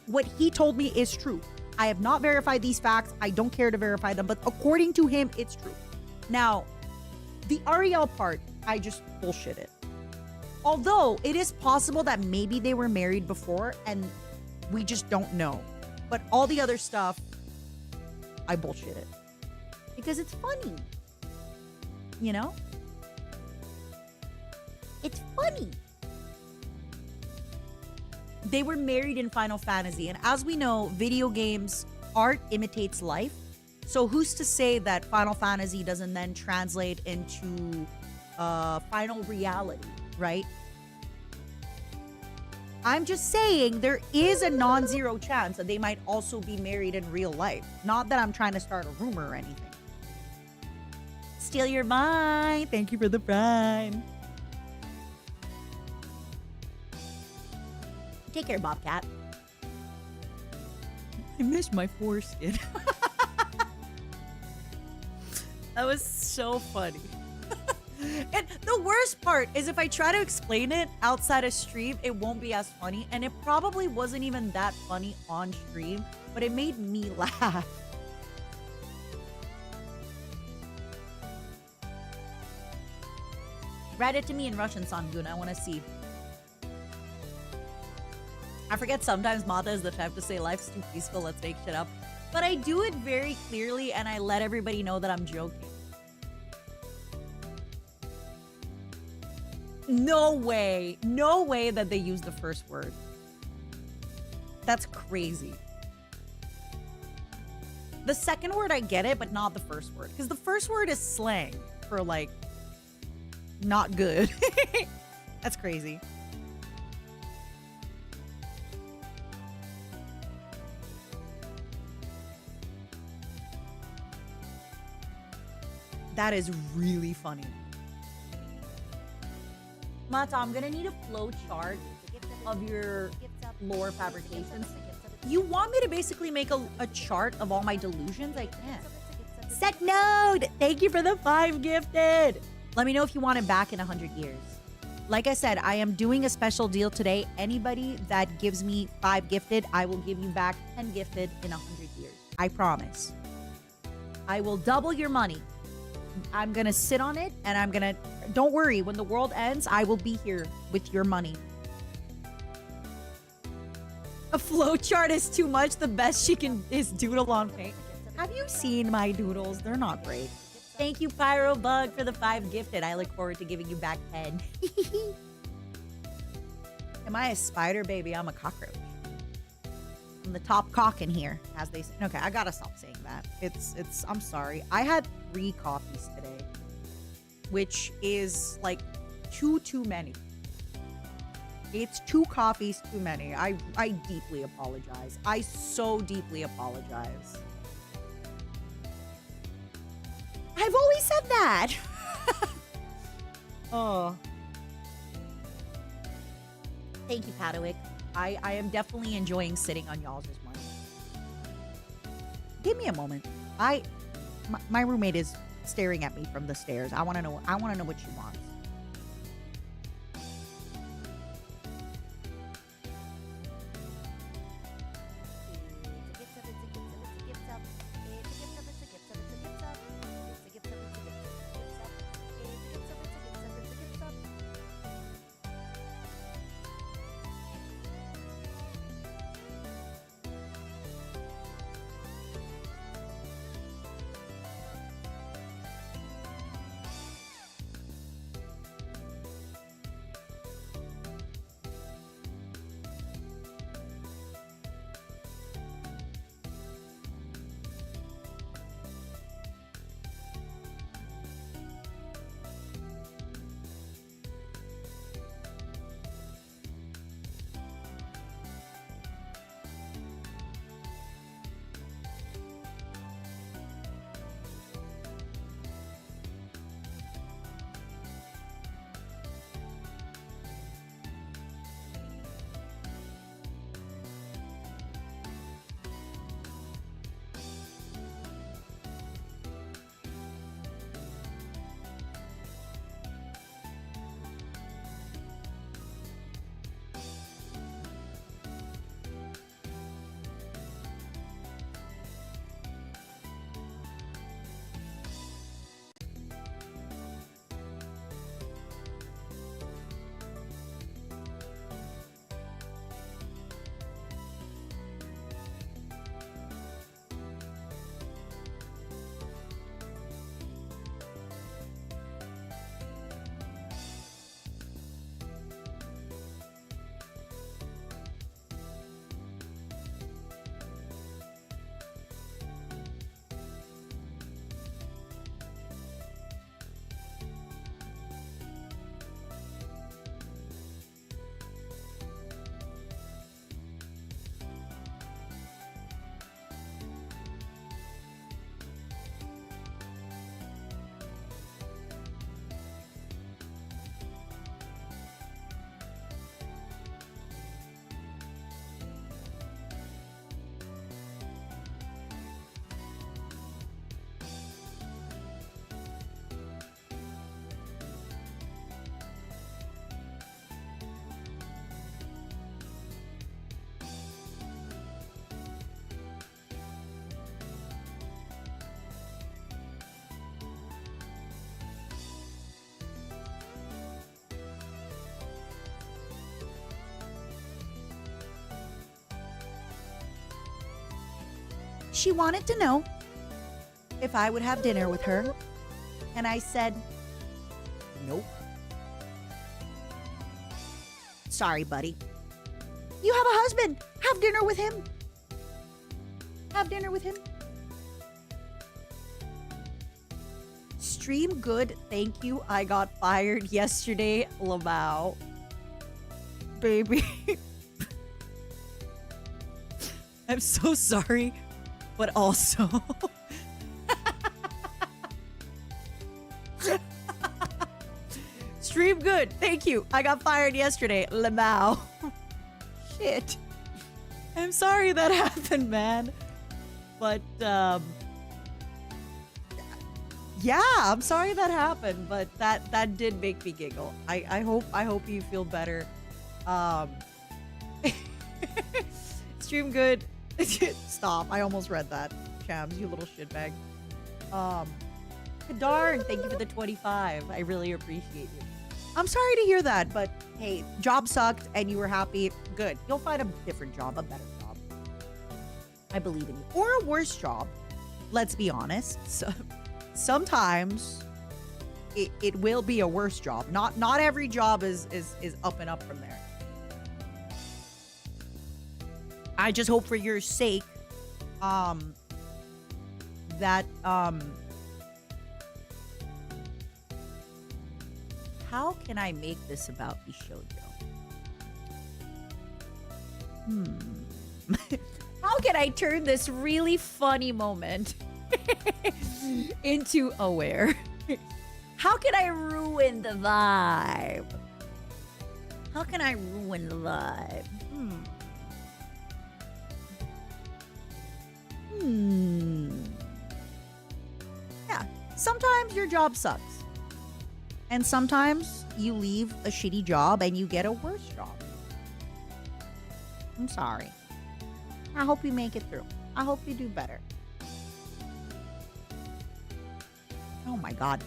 what he told me is true. I have not verified these facts. I don't care to verify them, but according to him, it's true. Now, the Ariel part, I just bullshitted. Although it is possible that maybe they were married before and we just don't know. But all the other stuff, I bullshitted. Because it's funny. You know? It's funny. They were married in Final Fantasy. And as we know, video games, art imitates life. So who's to say that Final Fantasy doesn't then translate into final reality, right? I'm just saying there is a non-zero chance that they might also be married in real life. Not that I'm trying to start a rumor or anything. Steal your mind. Thank you for the prime. Take care, Bobcat. I miss my foreskin. That was so funny. And the worst part is if I try to explain it outside of stream, it won't be as funny. And it probably wasn't even that funny on stream, but it made me laugh. Write it to me in Russian, Sangun. I want to see. I forget sometimes Mata is the type to say life's too peaceful, let's make shit up. But I do it very clearly and I let everybody know that I'm joking. No way that they use the first word. That's crazy. The second word, I get it, but not the first word. Because the first word is slang for, like, not good. That's crazy. That is really funny. Mata, I'm gonna need a flow chart of your lore fabrications. You want me to basically make a chart of all my delusions? I can't. Set node! Thank you for the 5 gifted! Let me know if you want it back in 100 years. Like I said, I am doing a special deal today. Anybody that gives me 5 gifted, I will give you back 10 gifted in 100 years. I promise. I will double your money. I'm gonna sit on it and I'm gonna, don't worry, when the world ends, I will be here with your money. A flowchart is too much. The best she can is doodle on paint. Have you seen my doodles? They're not great. Thank you, Pyro Bug, for the 5 gifted. I look forward to giving you back 10. Am I a spider, baby? I'm a cockroach. I'm the top cock in here, as they say. Okay, I gotta stop saying that. I'm sorry. I had 3 coffees today, which is like 2 too many. It's 2 coffees too many. I deeply apologize. I so deeply apologize. I've always said that. Oh. Thank you, Padawick. I am definitely enjoying sitting on y'all's money. Give me a moment. My roommate is staring at me from the stairs. I want to know what she wants. she wanted to know if I would have dinner with her. And I said, nope. Sorry, buddy. You have a husband. Have dinner with him. Have dinner with him. Stream good. Thank you. I got fired yesterday. Lamau. Baby. I'm so sorry. But also... Stream good. Thank you. I got fired yesterday. Lamau. Shit. I'm sorry that happened, man. But, yeah, I'm sorry that happened, but that did make me giggle. I hope you feel better. Stream good. Stop. I almost read that. Shams, you little shitbag. Darn, thank you for the 25. I really appreciate you. I'm sorry to hear that, but hey, job sucked and you were happy. Good. You'll find a different job, a better job. I believe in you. Or a worse job. Let's be honest. So, sometimes it will be a worse job. Not every job is up and up from there. I just hope for your sake that how can I make this about Bishojo? How can I turn this really funny moment into aware? How can I ruin the vibe? How can I ruin the vibe? Yeah, sometimes your job sucks. And sometimes you leave a shitty job and you get a worse job. I'm sorry. I hope you make it through. I hope you do better. Oh my god.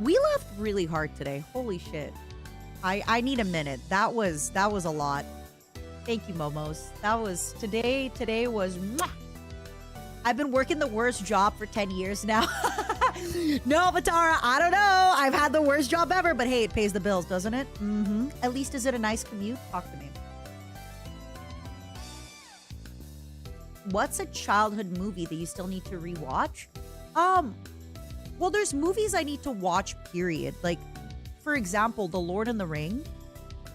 We laughed really hard today. Holy shit. I need a minute. That was a lot. Thank you, Momos. That was today was mwah. I've been working the worst job for 10 years now. No, Matara, I don't know. I've had the worst job ever, but hey, it pays the bills, doesn't it? At least is it a nice commute? Talk to me. What's a childhood movie that you still need to rewatch? Well, there's movies I need to watch, period. Like, for example, The Lord and the Ring.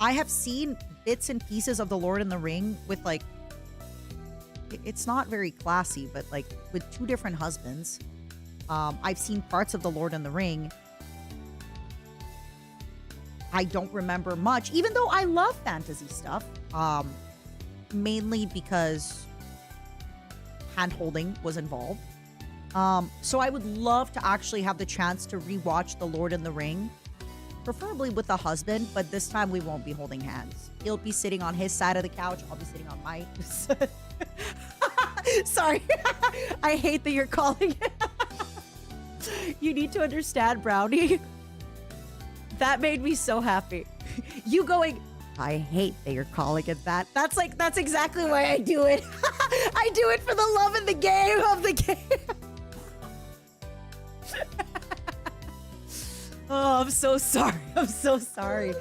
I have seen bits and pieces of The Lord and the Ring with, like, it's not very classy, but, like, with two different husbands. I've seen parts of The Lord and the Ring. I don't remember much, even though I love fantasy stuff. Mainly because hand-holding was involved. So I would love to actually have the chance to rewatch The Lord and the Ring, preferably with a husband, but this time we won't be holding hands. He'll be sitting on his side of the couch. I'll be sitting on my side. Sorry. I hate that you're calling it. You need to understand, Brownie. That made me so happy. You going, I hate that you're calling it that. That's exactly why I do it. I do it for the love of the game of the game. Oh, I'm so sorry. I'm so sorry.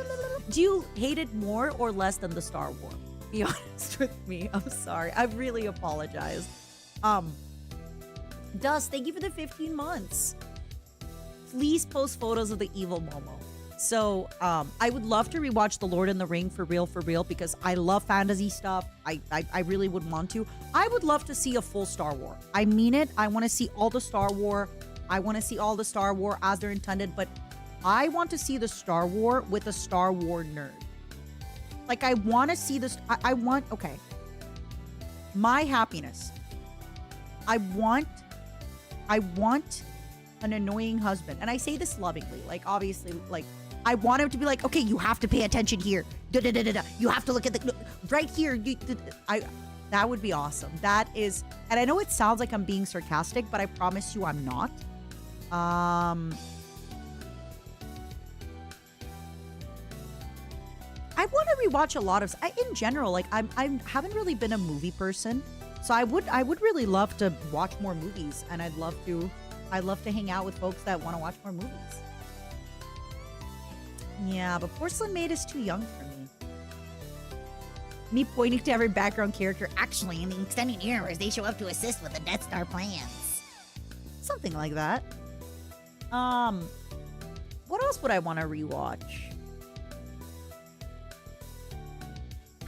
Do you hate it more or less than the Star Wars? Be honest with me. I'm sorry. I really apologize. Dust, thank you for the 15 months. Please post photos of the evil Momo. So, I would love to rewatch The Lord and the Ring for real, because I love fantasy stuff. I really would want to. I would love to see a full Star Wars. I mean it. I want to see all the Star Wars. I want to see all the Star Wars as they're intended, but I want to see the Star Wars with a Star Wars nerd. Like, I want to see this. I want, okay. My happiness. I want an annoying husband. And I say this lovingly. Like, obviously, like, I want him to be like, okay, you have to pay attention here. Da-da-da-da-da. You have to look at the, right here. That would be awesome. That is, and I know it sounds like I'm being sarcastic, but I promise you I'm not. I want to rewatch a lot of, in general, like, I haven't really been a movie person. So I would really love to watch more movies, and I'd love to hang out with folks that want to watch more movies. Yeah, but Porcelain Maid is too young for me. Me pointing to every background character. Actually, in the extended universe, they show up to assist with the Death Star plans. Something like that. What else would I want to rewatch?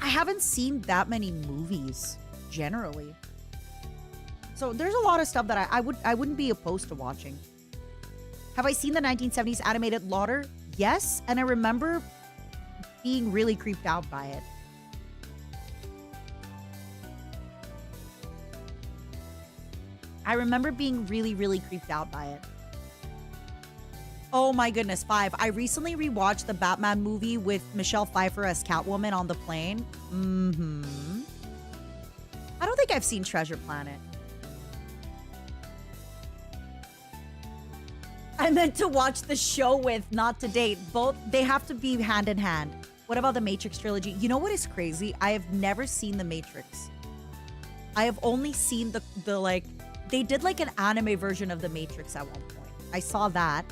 I haven't seen that many movies generally. So there's a lot of stuff that I wouldn't be opposed to watching. Have I seen the 1970s animated Lauder? Yes, and I remember being really creeped out by it. I remember being really, really creeped out by it. Oh my goodness, 5. I recently rewatched the Batman movie with Michelle Pfeiffer as Catwoman on the plane. I don't think I've seen Treasure Planet. I meant to watch the show with, not to date. Both, they have to be hand in hand. What about the Matrix trilogy? You know what is crazy? I have never seen the Matrix. I have only seen the like, they did like an anime version of the Matrix at one point. I saw that.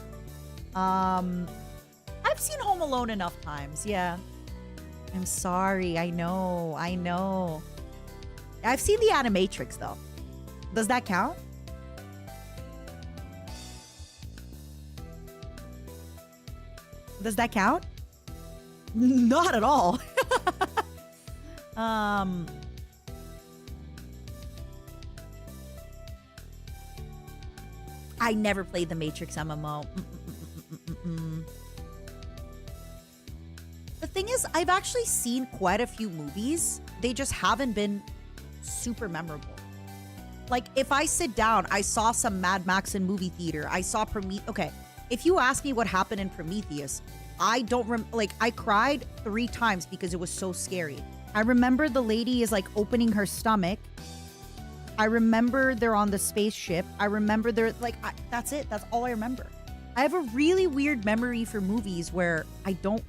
I've seen Home Alone enough times. Yeah. I'm sorry. I know. I've seen the Animatrix though. Does that count? Does that count? Not at all. I never played the Matrix MMO. The thing is, I've actually seen quite a few movies. They just haven't been super memorable. Like, if I sit down, I saw some Mad Max in movie theater. I saw Prometheus. Okay, if you ask me what happened in Prometheus, I don't I cried 3 times because it was so scary. I remember the lady is like opening her stomach. I remember they're on the spaceship. I remember they're like, that's it. That's all I remember. I have a really weird memory for movies where I don't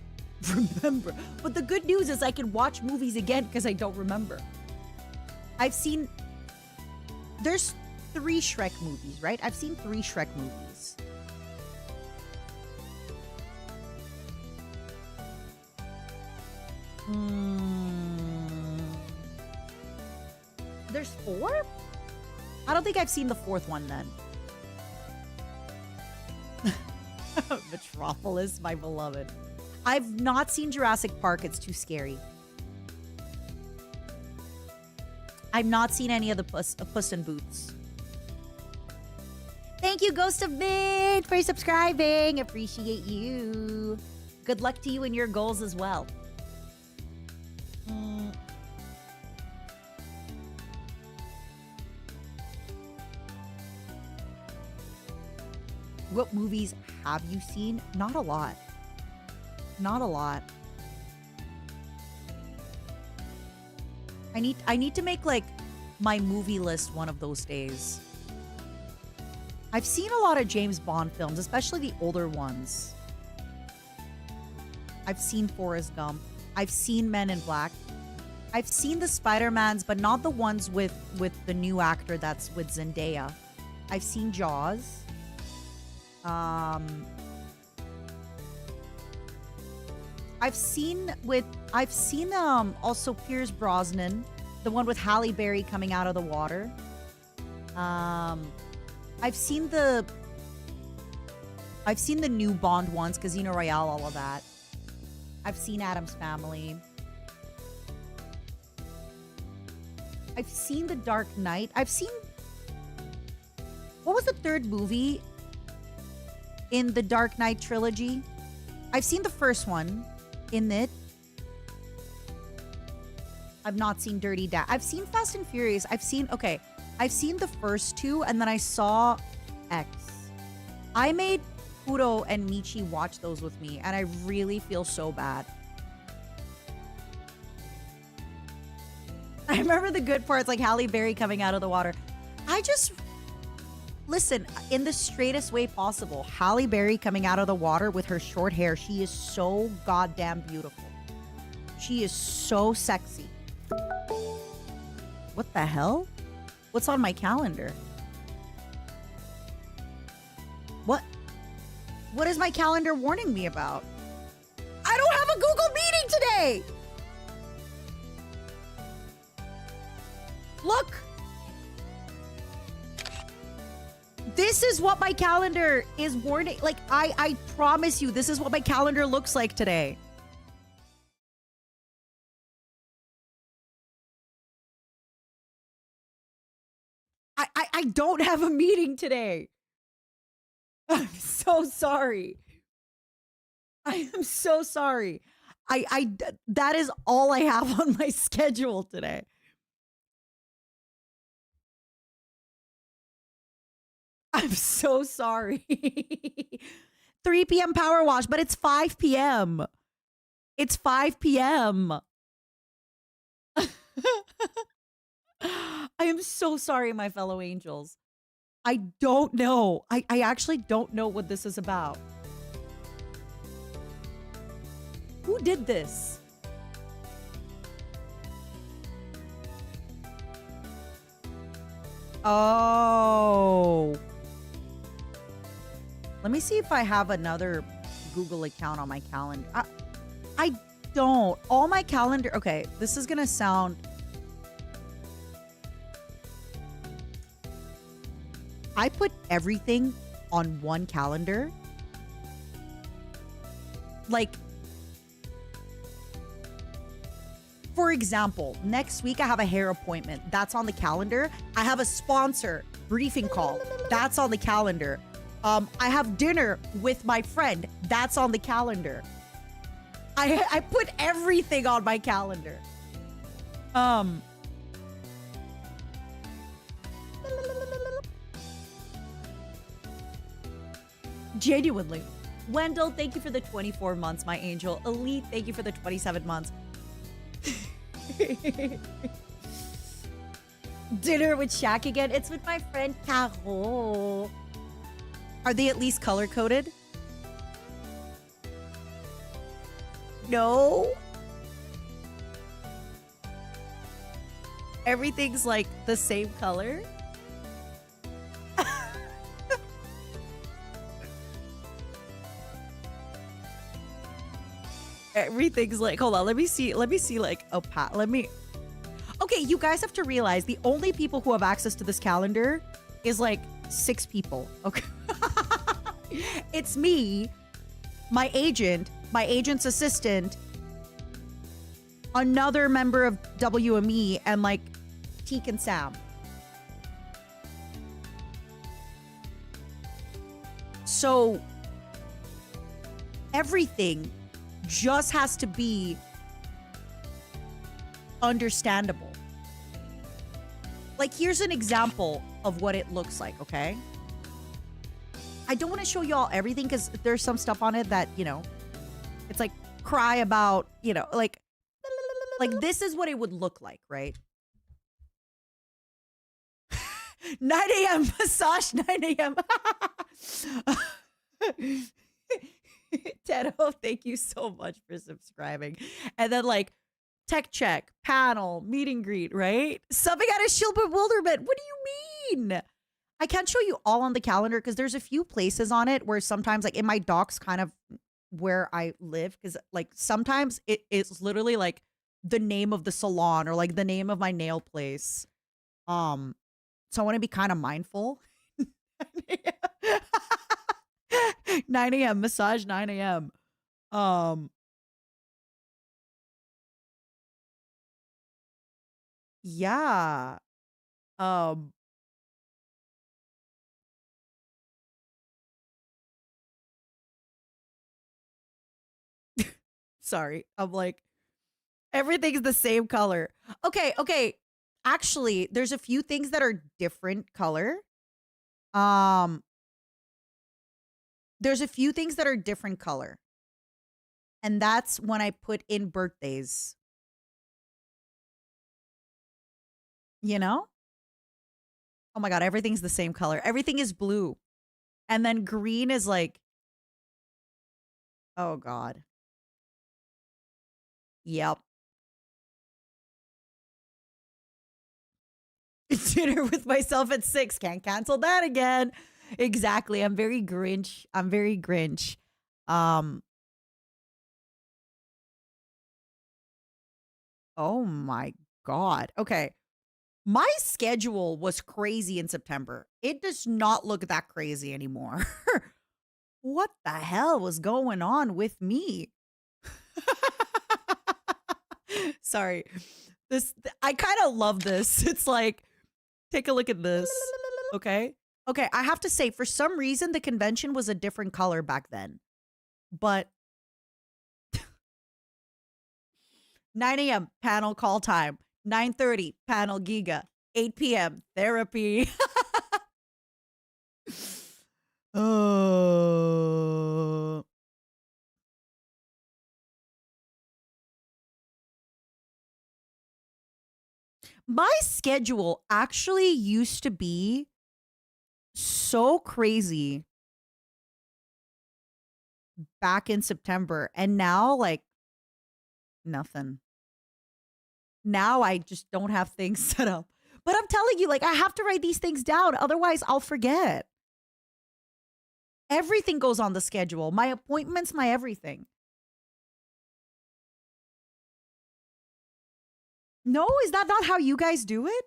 remember. But the good news is I can watch movies again because I don't remember. There's 3 Shrek movies, right? I've seen 3 Shrek movies. There's 4? I don't think I've seen the 4th one then. Metropolis, my beloved. I've not seen Jurassic Park. It's too scary. I've not seen any of the Puss in Boots. Thank you, Ghost of Mid, for subscribing. Appreciate you. Good luck to you and your goals as well. What movies have you seen? Not a lot. Not a lot. I need to make like my movie list one of those days. I've seen a lot of James Bond films, especially the older ones. I've seen Forrest Gump. I've seen Men in Black. I've seen the Spider-Mans, but not the ones with the new actor that's with Zendaya. I've seen Jaws. I've seen also Pierce Brosnan, the one with Halle Berry coming out of the water. I've seen the new Bond ones, Casino Royale, all of that. I've seen Addams Family. I've seen The Dark Knight. What was the 3rd movie in the Dark Knight trilogy? I've seen the first one in it. I've not seen Dirty Dancing. I've seen Fast and Furious. I've seen the first 2, and then I saw X. I made Kuro and Michi watch those with me, and I really feel so bad. I remember the good parts, like Halle Berry coming out of the water. Listen, in the straightest way possible, Halle Berry coming out of the water with her short hair, she is so goddamn beautiful. She is so sexy. What the hell? What's on my calendar? What? What is my calendar warning me about? I don't have a Google meeting today! Look! This is what my calendar is warning. Like, I promise you, this is what my calendar looks like today. I don't have a meeting today. I'm so sorry. I am so sorry. That is all I have on my schedule today. I'm so sorry. 3 p.m. power wash, but it's 5 p.m. It's 5 p.m. I am so sorry, my fellow angels. I don't know. I actually don't know what this is about. Who did this? Oh. Let me see if I have another Google account on my calendar. I don't. All my calendar. Okay, this is going to sound. I put everything on one calendar. Like, for example, next week I have a hair appointment. That's on the calendar. I have a sponsor briefing call. That's on the calendar. I have dinner with my friend. That's on the calendar. I put everything on my calendar. Genuinely. Wendell, thank you for the 24 months, my angel. Elite, thank you for the 27 months. Dinner with Shaq again. It's with my friend Caro. Are they at least color-coded? No. Everything's like the same color. Everything's like, hold on, let me see like a pat. Okay, you guys have to realize the only people who have access to this calendar is like 6 people. Okay. It's me, my agent's assistant, another member of WME, and like Teak and Sam. So everything just has to be understandable. Like, here's an example of what it looks like, okay? I don't want to show y'all everything because there's some stuff on it that, you know, it's like cry about, you know, like this is what it would look like, right? 9 a.m. massage, 9 a.m. Tedo, thank you so much for subscribing. And then like tech check, panel, meet and greet, right? Something out of Shield Bewilderment. What do you mean? I can't show you all on the calendar because there's a few places on it where sometimes like in my docs kind of where I live, because like sometimes it's literally like the name of the salon or like the name of my nail place. So I want to be kind of mindful. 9 a.m. massage, 9 a.m. Yeah. Sorry. I'm like, everything's the same color. Okay. Actually, there's a few things that are different color. There's a few things that are different color. And that's when I put in birthdays. You know? Oh my God, everything's the same color. Everything is blue. And then green is like, oh God. Yep. dinner with myself at 6. Can't cancel that again. Exactly. I'm very Grinch. Um, oh my God. Okay. My schedule was crazy in September. It does not look that crazy anymore. What the hell was going on with me? Sorry. I kind of love this. It's like, take a look at this. Okay. Okay. I have to say, for some reason, the convention was a different color back then. But 9 a.m. panel call time. 9:30 panel giga. 8 p.m. therapy. Oh. My schedule actually used to be so crazy back in September. And now, like, nothing. Now I just don't have things set up. But I'm telling you, like, I have to write these things down. Otherwise, I'll forget. Everything goes on the schedule. My appointments, my everything. No, is that not how you guys do it?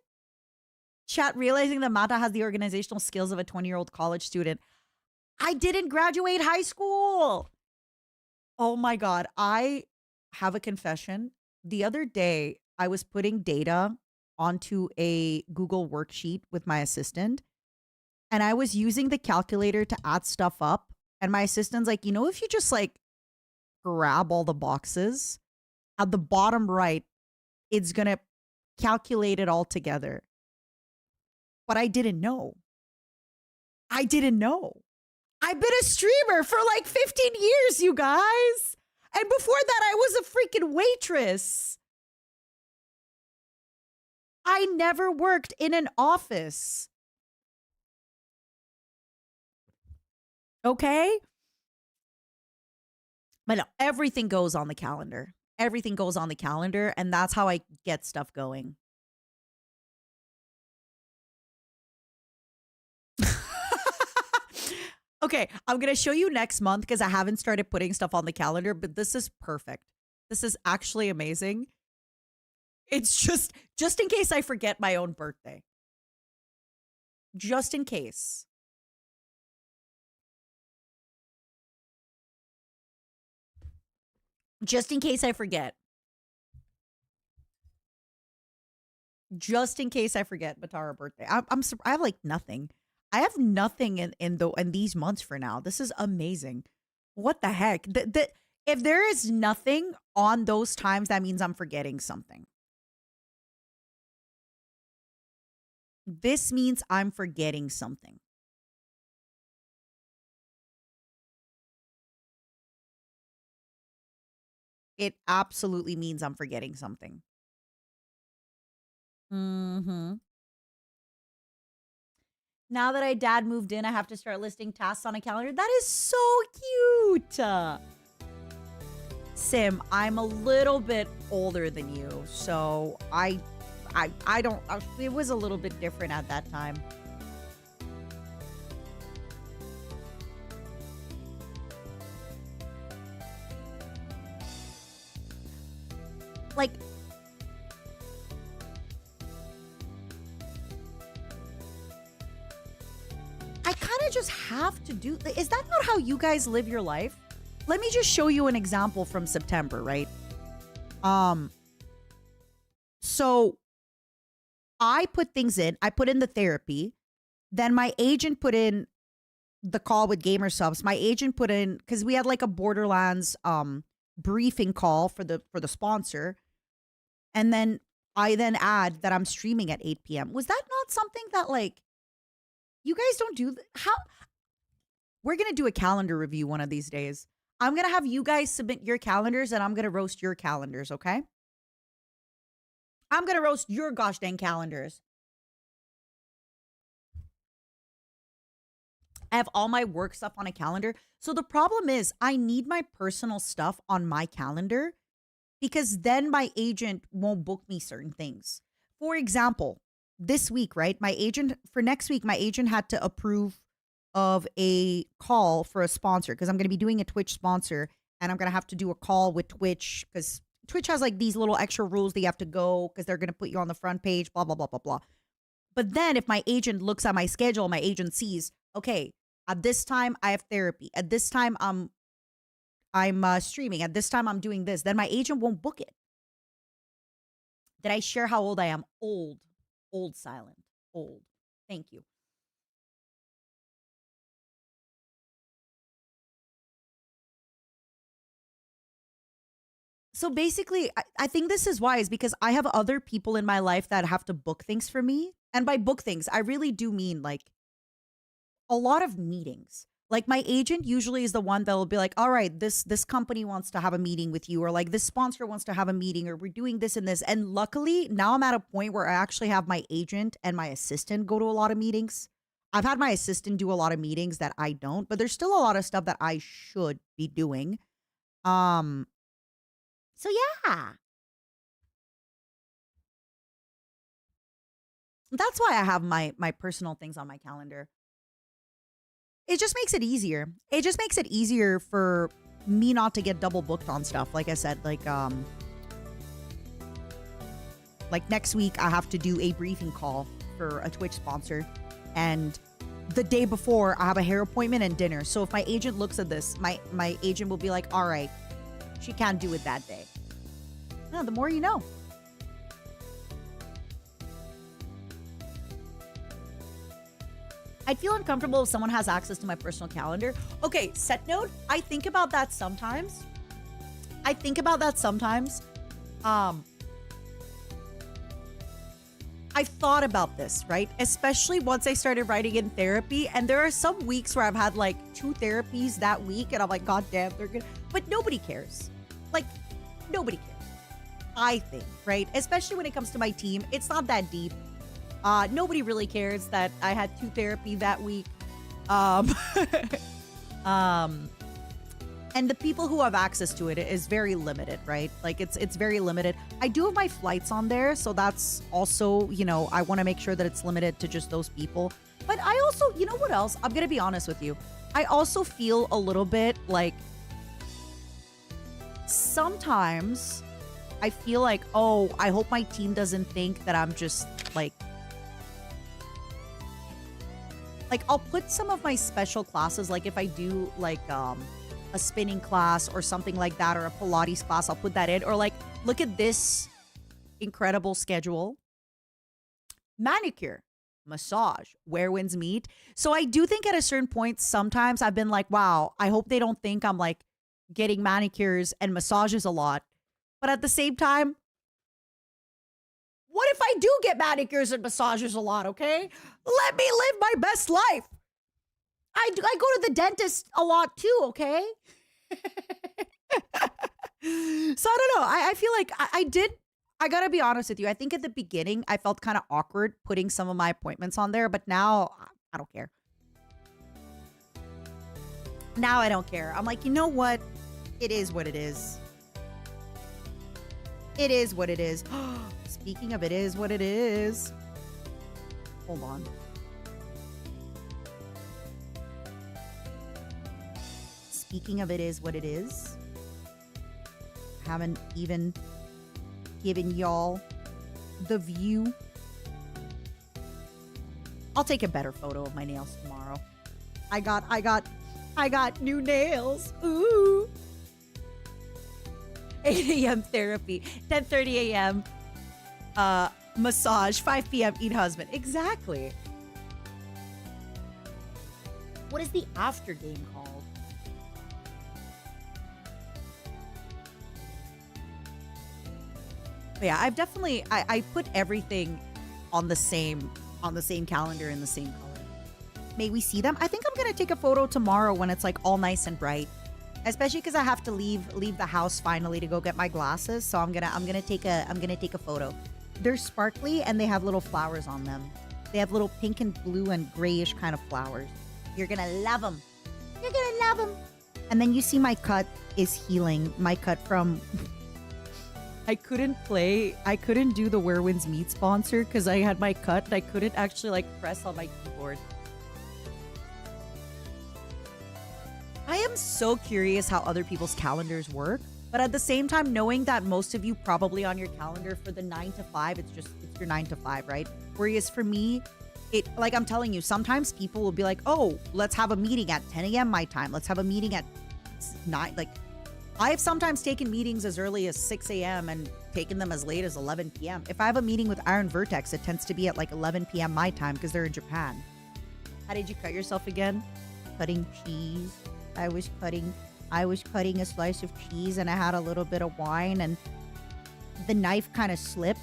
Chat, realizing that Mata has the organizational skills of a 20-year-old college student. I didn't graduate high school. Oh my God. I have a confession. The other day, I was putting data onto a Google worksheet with my assistant, and I was using the calculator to add stuff up. And my assistant's like, if you just like grab all the boxes at the bottom right, it's going to calculate it all together. But I didn't know. I've been a streamer for like 15 years, you guys. And before that, I was a freaking waitress. I never worked in an office. Okay? But no, everything goes on the calendar. Everything goes on the calendar, and that's how I get stuff going. Okay, I'm going to show you next month because I haven't started putting stuff on the calendar, but this is perfect. This is actually amazing. It's just in case I forget my own birthday. Just in case. Just in case I forget. Just in case I forget Matara birthday. I have like nothing. I have nothing in these months for now. This is amazing. What the heck? If there is nothing on those times, that means I'm forgetting something. This means I'm forgetting something. It absolutely means I'm forgetting something. Mm-hmm. Now that I dad moved in, I have to start listing tasks on a calendar. That is so cute. Sim, I'm a little bit older than you, so I don't, it was a little bit different at that time. Like, I kind of just have to do, is that not how you guys live your life? Let me just show you an example from September, right? So I put things in, I put in the therapy, then my agent put in the call with Gamer Subs. My agent put in, because we had like a Borderlands briefing call for the sponsor. And then I then add that I'm streaming at 8 p.m. Was that not something that like, you guys don't do? How? We're going to do a calendar review one of these days. I'm going to have you guys submit your calendars and I'm going to roast your calendars, okay? I'm going to roast your gosh dang calendars. I have all my work stuff on a calendar. So the problem is I need my personal stuff on my calendar because then my agent won't book me certain things. For example, this week, right? My agent for next week, my agent had to approve of a call for a sponsor because I'm going to be doing a Twitch sponsor and I'm going to have to do a call with Twitch because Twitch has like these little extra rules that you have to go because they're going to put you on the front page, blah, blah, blah, blah, blah. But then if my agent looks at my schedule, my agent sees, okay, at this time I have therapy. At this time I'm streaming. At this time I'm doing this. Then my agent won't book it. Did I share how old I am? Old. Old silent. Old. Thank you. So basically, I think this is wise because I have other people in my life that have to book things for me. And by book things, I really do mean like a lot of meetings. Like my agent usually is the one that will be like, all right, this company wants to have a meeting with you, or like this sponsor wants to have a meeting, or we're doing this and this. And luckily now I'm at a point where I actually have my agent and my assistant go to a lot of meetings. I've had my assistant do a lot of meetings that I don't, but there's still a lot of stuff that I should be doing. So yeah. That's why I have my personal things on my calendar. It just makes it easier. It just makes it easier for me not to get double booked on stuff. Like I said, like next week I have to do a briefing call for a Twitch sponsor, and the day before I have a hair appointment and dinner. So if my agent looks at this, my agent will be like, all right, she can't do it that day. No, the more you know. I'd feel uncomfortable if someone has access to my personal calendar. Okay, set note. I think about that sometimes. I've thought about this, right? Especially once I started writing in therapy. And there are some weeks where I've had like 2 therapies that week. And I'm like, God damn, they're good. But nobody cares. Like, nobody cares. I think, right? Especially when it comes to my team. It's not that deep. Nobody really cares that I had 2 therapy that week. And the people who have access to it is very limited, right? Like it's very limited. I do have my flights on there, so that's also, you know, I want to make sure that it's limited to just those people. But I also, you know what else? I'm going to be honest with you. I also feel a little bit like sometimes I feel like, oh, I hope my team doesn't think that I'm just like I'll put some of my special classes, like if I do like a spinning class or something like that, or a Pilates class, I'll put that in. Or like, look at this incredible schedule. Manicure, massage, where winds meet. So I do think at a certain point, sometimes I've been like, wow, I hope they don't think I'm like getting manicures and massages a lot. But at the same time, what if I do get manicures and massages a lot, okay? Let me live my best life. I go to the dentist a lot too, okay? So I don't know. I feel like I gotta be honest with you. I think at the beginning, I felt kind of awkward putting some of my appointments on there, but now I don't care. Now I don't care. I'm like, you know what? It is what it is. It is what it is. Speaking of it is what it is. Hold on. Speaking of it is what it is. Haven't even given y'all the view. I'll take a better photo of my nails tomorrow. I got new nails. Ooh. 8 a.m. therapy, 10:30 a.m. Massage, 5 p.m. eat husband. Exactly. What is the after game called? But yeah, I've definitely I put everything on the same calendar in the same color. May we see them? I think I'm gonna take a photo tomorrow when it's like all nice and bright. Especially because I have to leave the house finally to go get my glasses. So I'm gonna take a photo. They're sparkly and they have little flowers on them. They have little pink and blue and grayish kind of flowers. You're gonna love them. You're gonna love them. And then you see my cut is healing. My cut from I couldn't do the Where Winds Meet sponsor because I had my cut. I couldn't actually like press on my keyboard. I am so curious how other people's calendars work, but at the same time, knowing that most of you probably on your calendar for the 9 to 5, it's your 9 to 5, right? Whereas for me, it, like I'm telling you, sometimes people will be like, oh, let's have a meeting at 10 a.m. my time. Let's have a meeting at 9. Like, I've sometimes taken meetings as early as 6 a.m. and taken them as late as 11 p.m. If I have a meeting with Iron Vertex, it tends to be at like 11 p.m. my time because they're in Japan. How did you cut yourself again? Cutting cheese. I was cutting a slice of cheese and I had a little bit of wine and the knife kind of slipped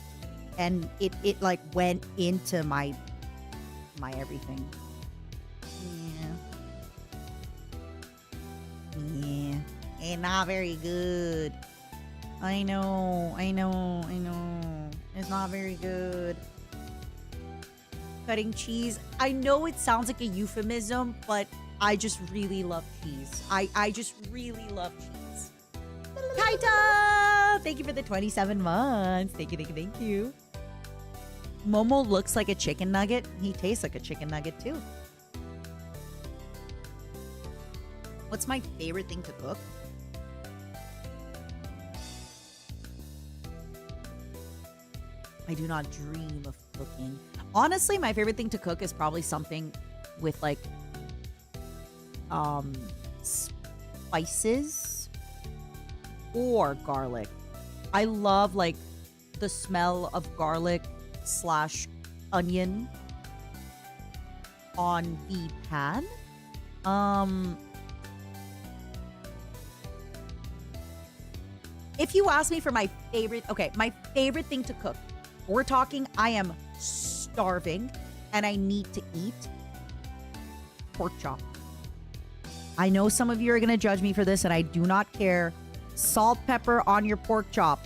and it like went into my everything. Yeah. Ain't not very good. I know. It's not very good. Cutting cheese. I know it sounds like a euphemism, but I just really love cheese. I just really love cheese. Kaita! Thank you for the 27 months. Thank you. Momo looks like a chicken nugget. He tastes like a chicken nugget too. What's my favorite thing to cook? I do not dream of cooking. Honestly, my favorite thing to cook is probably something with like spices or garlic. I love like the smell of garlic / onion on the pan. If you ask me for my favorite thing to cook, we're talking I am starving and I need to eat pork chop. I know some of you are going to judge me for this and I do not care. Salt, pepper on your pork chop.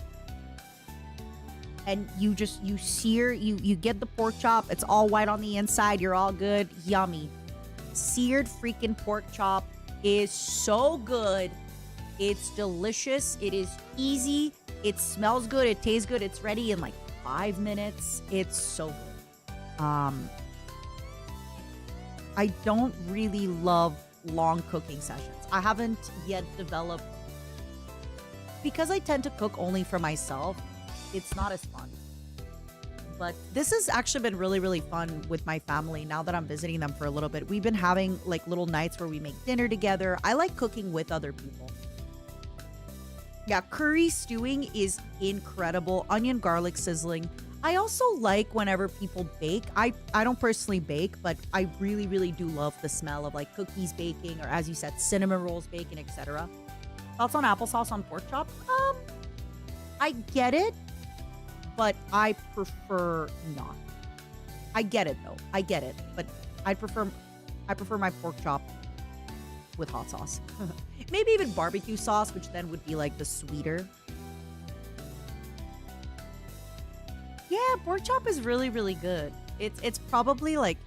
And you sear, you get the pork chop. It's all white on the inside. You're all good. Yummy. Seared freaking pork chop is so good. It's delicious. It is easy. It smells good. It tastes good. It's ready in like 5 minutes. It's so good. I don't really love long cooking sessions. I haven't yet developed, because I tend to cook only for myself, it's not as fun. But this has actually been really, really fun with my family now that I'm visiting them for a little bit. We've been having like little nights where we make dinner together. I like cooking with other people. Yeah, curry stewing is incredible. Onion garlic sizzling. I also like whenever people bake. I don't personally bake, but I really, really do love the smell of like cookies baking, or as you said, cinnamon rolls baking, etc. Thoughts on applesauce on pork chop? I get it, but I prefer not. I get it though. I get it, but I prefer my pork chop with hot sauce. Maybe even barbecue sauce, which then would be like the sweeter. Yeah, pork chop is really, really good. It's probably like,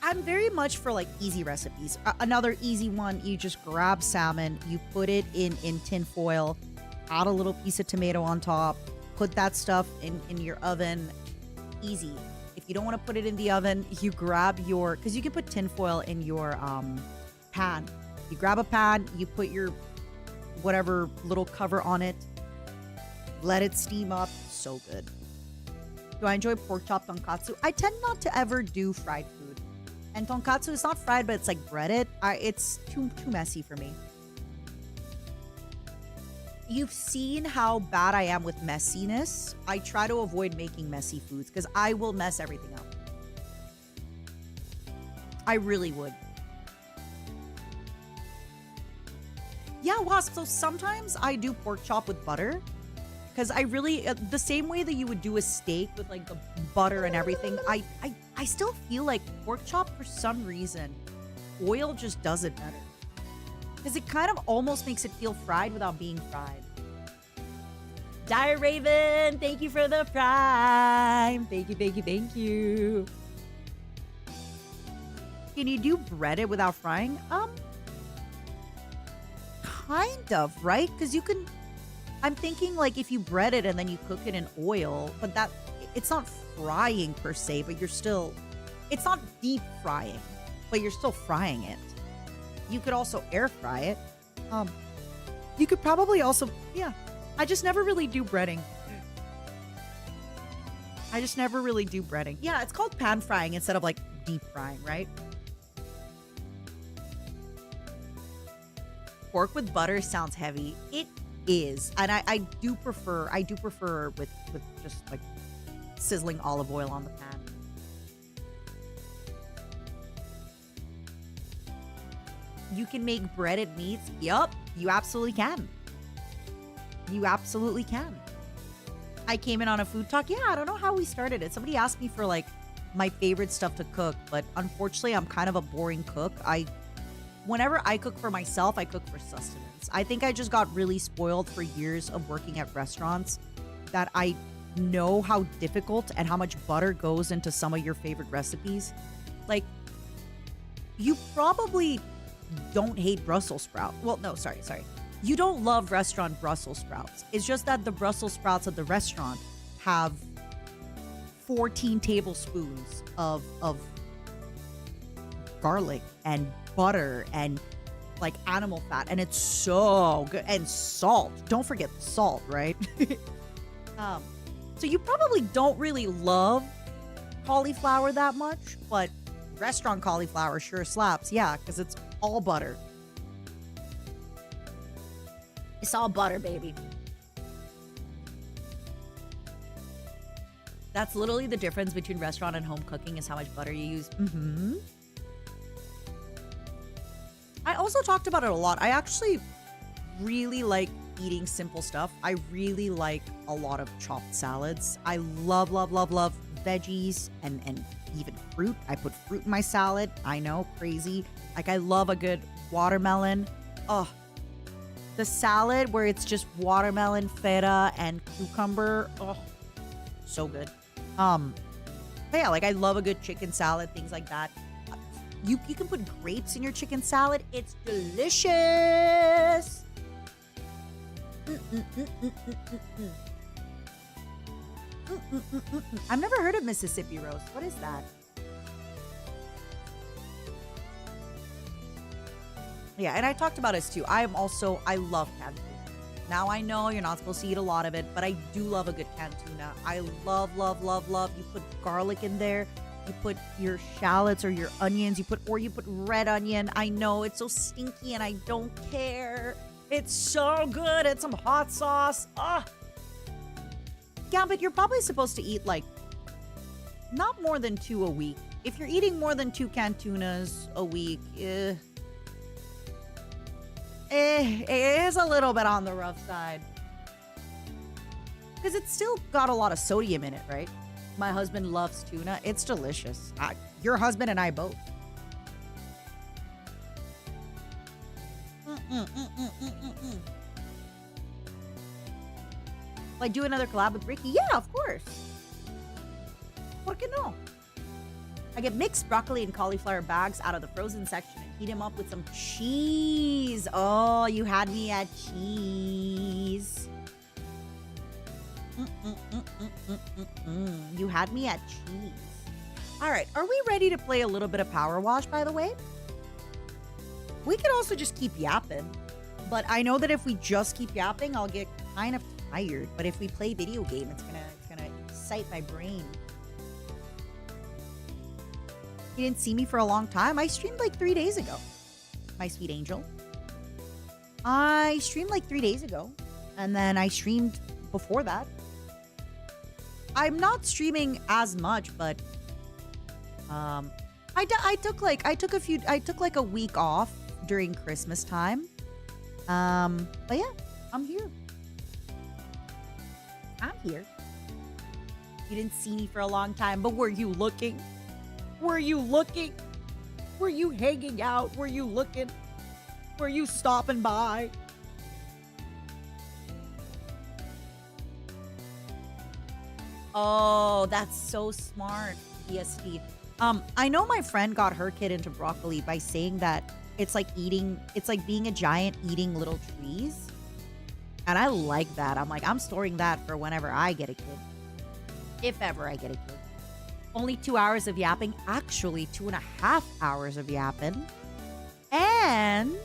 I'm very much for like easy recipes. Another easy one, you just grab salmon, you put it in tin foil, add a little piece of tomato on top, put that stuff in your oven. Easy. If you don't want to put it in the oven, you grab because you can put tin foil in your pan. You grab a pan, you put your whatever little cover on it, let it steam up. So good. Do I enjoy pork chop tonkatsu? I tend not to ever do fried food. And tonkatsu is not fried, but it's like breaded. It's too messy for me. You've seen how bad I am with messiness. I try to avoid making messy foods because I will mess everything up. I really would. Yeah, Wasp. So sometimes I do pork chop with butter. Because I really, the same way that you would do a steak with like the butter and everything, I still feel like pork chop, for some reason, oil just does it better. Because it kind of almost makes it feel fried without being fried. Dire Raven, thank you for the prime. Thank you. Can you do breaded without frying? Kind of, right? Because you can I'm thinking like if you bread it and then you cook it in oil, but that it's not frying per se, but it's not deep frying, but you're still frying it. You could also air fry it. You could probably also, yeah. I just never really do breading. Yeah, it's called pan frying instead of like deep frying, right? Pork with butter sounds heavy. It is. And I do prefer with just like sizzling olive oil on the pan. You can make breaded meats. Yup, you absolutely can. You absolutely can. I came in on a food talk. Yeah, I don't know how we started it. Somebody asked me for like my favorite stuff to cook, but unfortunately I'm kind of a boring cook. Whenever I cook for myself, I cook for sustenance. I think I just got really spoiled for years of working at restaurants that I know how difficult and how much butter goes into some of your favorite recipes. Like, you probably don't hate Brussels sprouts. Well, no, sorry. You don't love restaurant Brussels sprouts. It's just that the Brussels sprouts at the restaurant have 14 tablespoons of garlic and butter and like animal fat, and it's so good. And salt. Don't forget the salt, right? So you probably don't really love cauliflower that much, but restaurant cauliflower sure slaps. Yeah, because it's all butter. It's all butter, baby. That's literally the difference between restaurant and home cooking is how much butter you use. I also talked about it a lot. I actually really like eating simple stuff. I really like a lot of chopped salads. I love veggies and even fruit. I put fruit in my salad. I know, crazy. Like, I love a good watermelon. Oh, the salad where it's just watermelon, feta, and cucumber. Oh, so good. But yeah, like I love a good chicken salad, things like that. You can put grapes in your chicken salad. It's delicious. I've never heard of Mississippi roast. What is that? Yeah, and I talked about this too. I love canned tuna. Now I know you're not supposed to eat a lot of it, but I do love a good canned tuna. I love. You put garlic in there. You put your shallots or your onions. You put red onion. I know it's so stinky and I don't care. It's so good. It's some hot sauce. Yeah, but you're probably supposed to eat like not more than 2 a week. If you're eating more than 2 canned tunas a week, it is a little bit on the rough side. Because it's still got a lot of sodium in it, right? My husband loves tuna. It's delicious. Your husband and I both. Like, do another collab with Ricky? Yeah, of course. ¿Por qué no? I get mixed broccoli and cauliflower bags out of the frozen section and heat them up with some cheese. Oh, you had me at cheese. You had me at cheese. All right, are we ready to play a little bit of Power Wash, by the way? We could also just keep yapping. But I know that if we just keep yapping, I'll get kind of tired. But if we play video game, it's gonna excite my brain. You didn't see me for a long time. I streamed like 3 days ago. My sweet angel. I streamed like 3 days ago. And then I streamed before that. I'm not streaming as much, but I took like a week off during Christmas time. But yeah, I'm here. You didn't see me for a long time, but were you looking? Were you looking? Were you hanging out? Were you looking? Were you stopping by? Oh, that's so smart, EST. I know my friend got her kid into broccoli by saying that it's like being a giant eating little trees. And I like that. I'm like, I'm storing that for whenever I get a kid. If ever I get a kid. Only 2 hours of yapping. Actually, 2.5 hours of yapping. And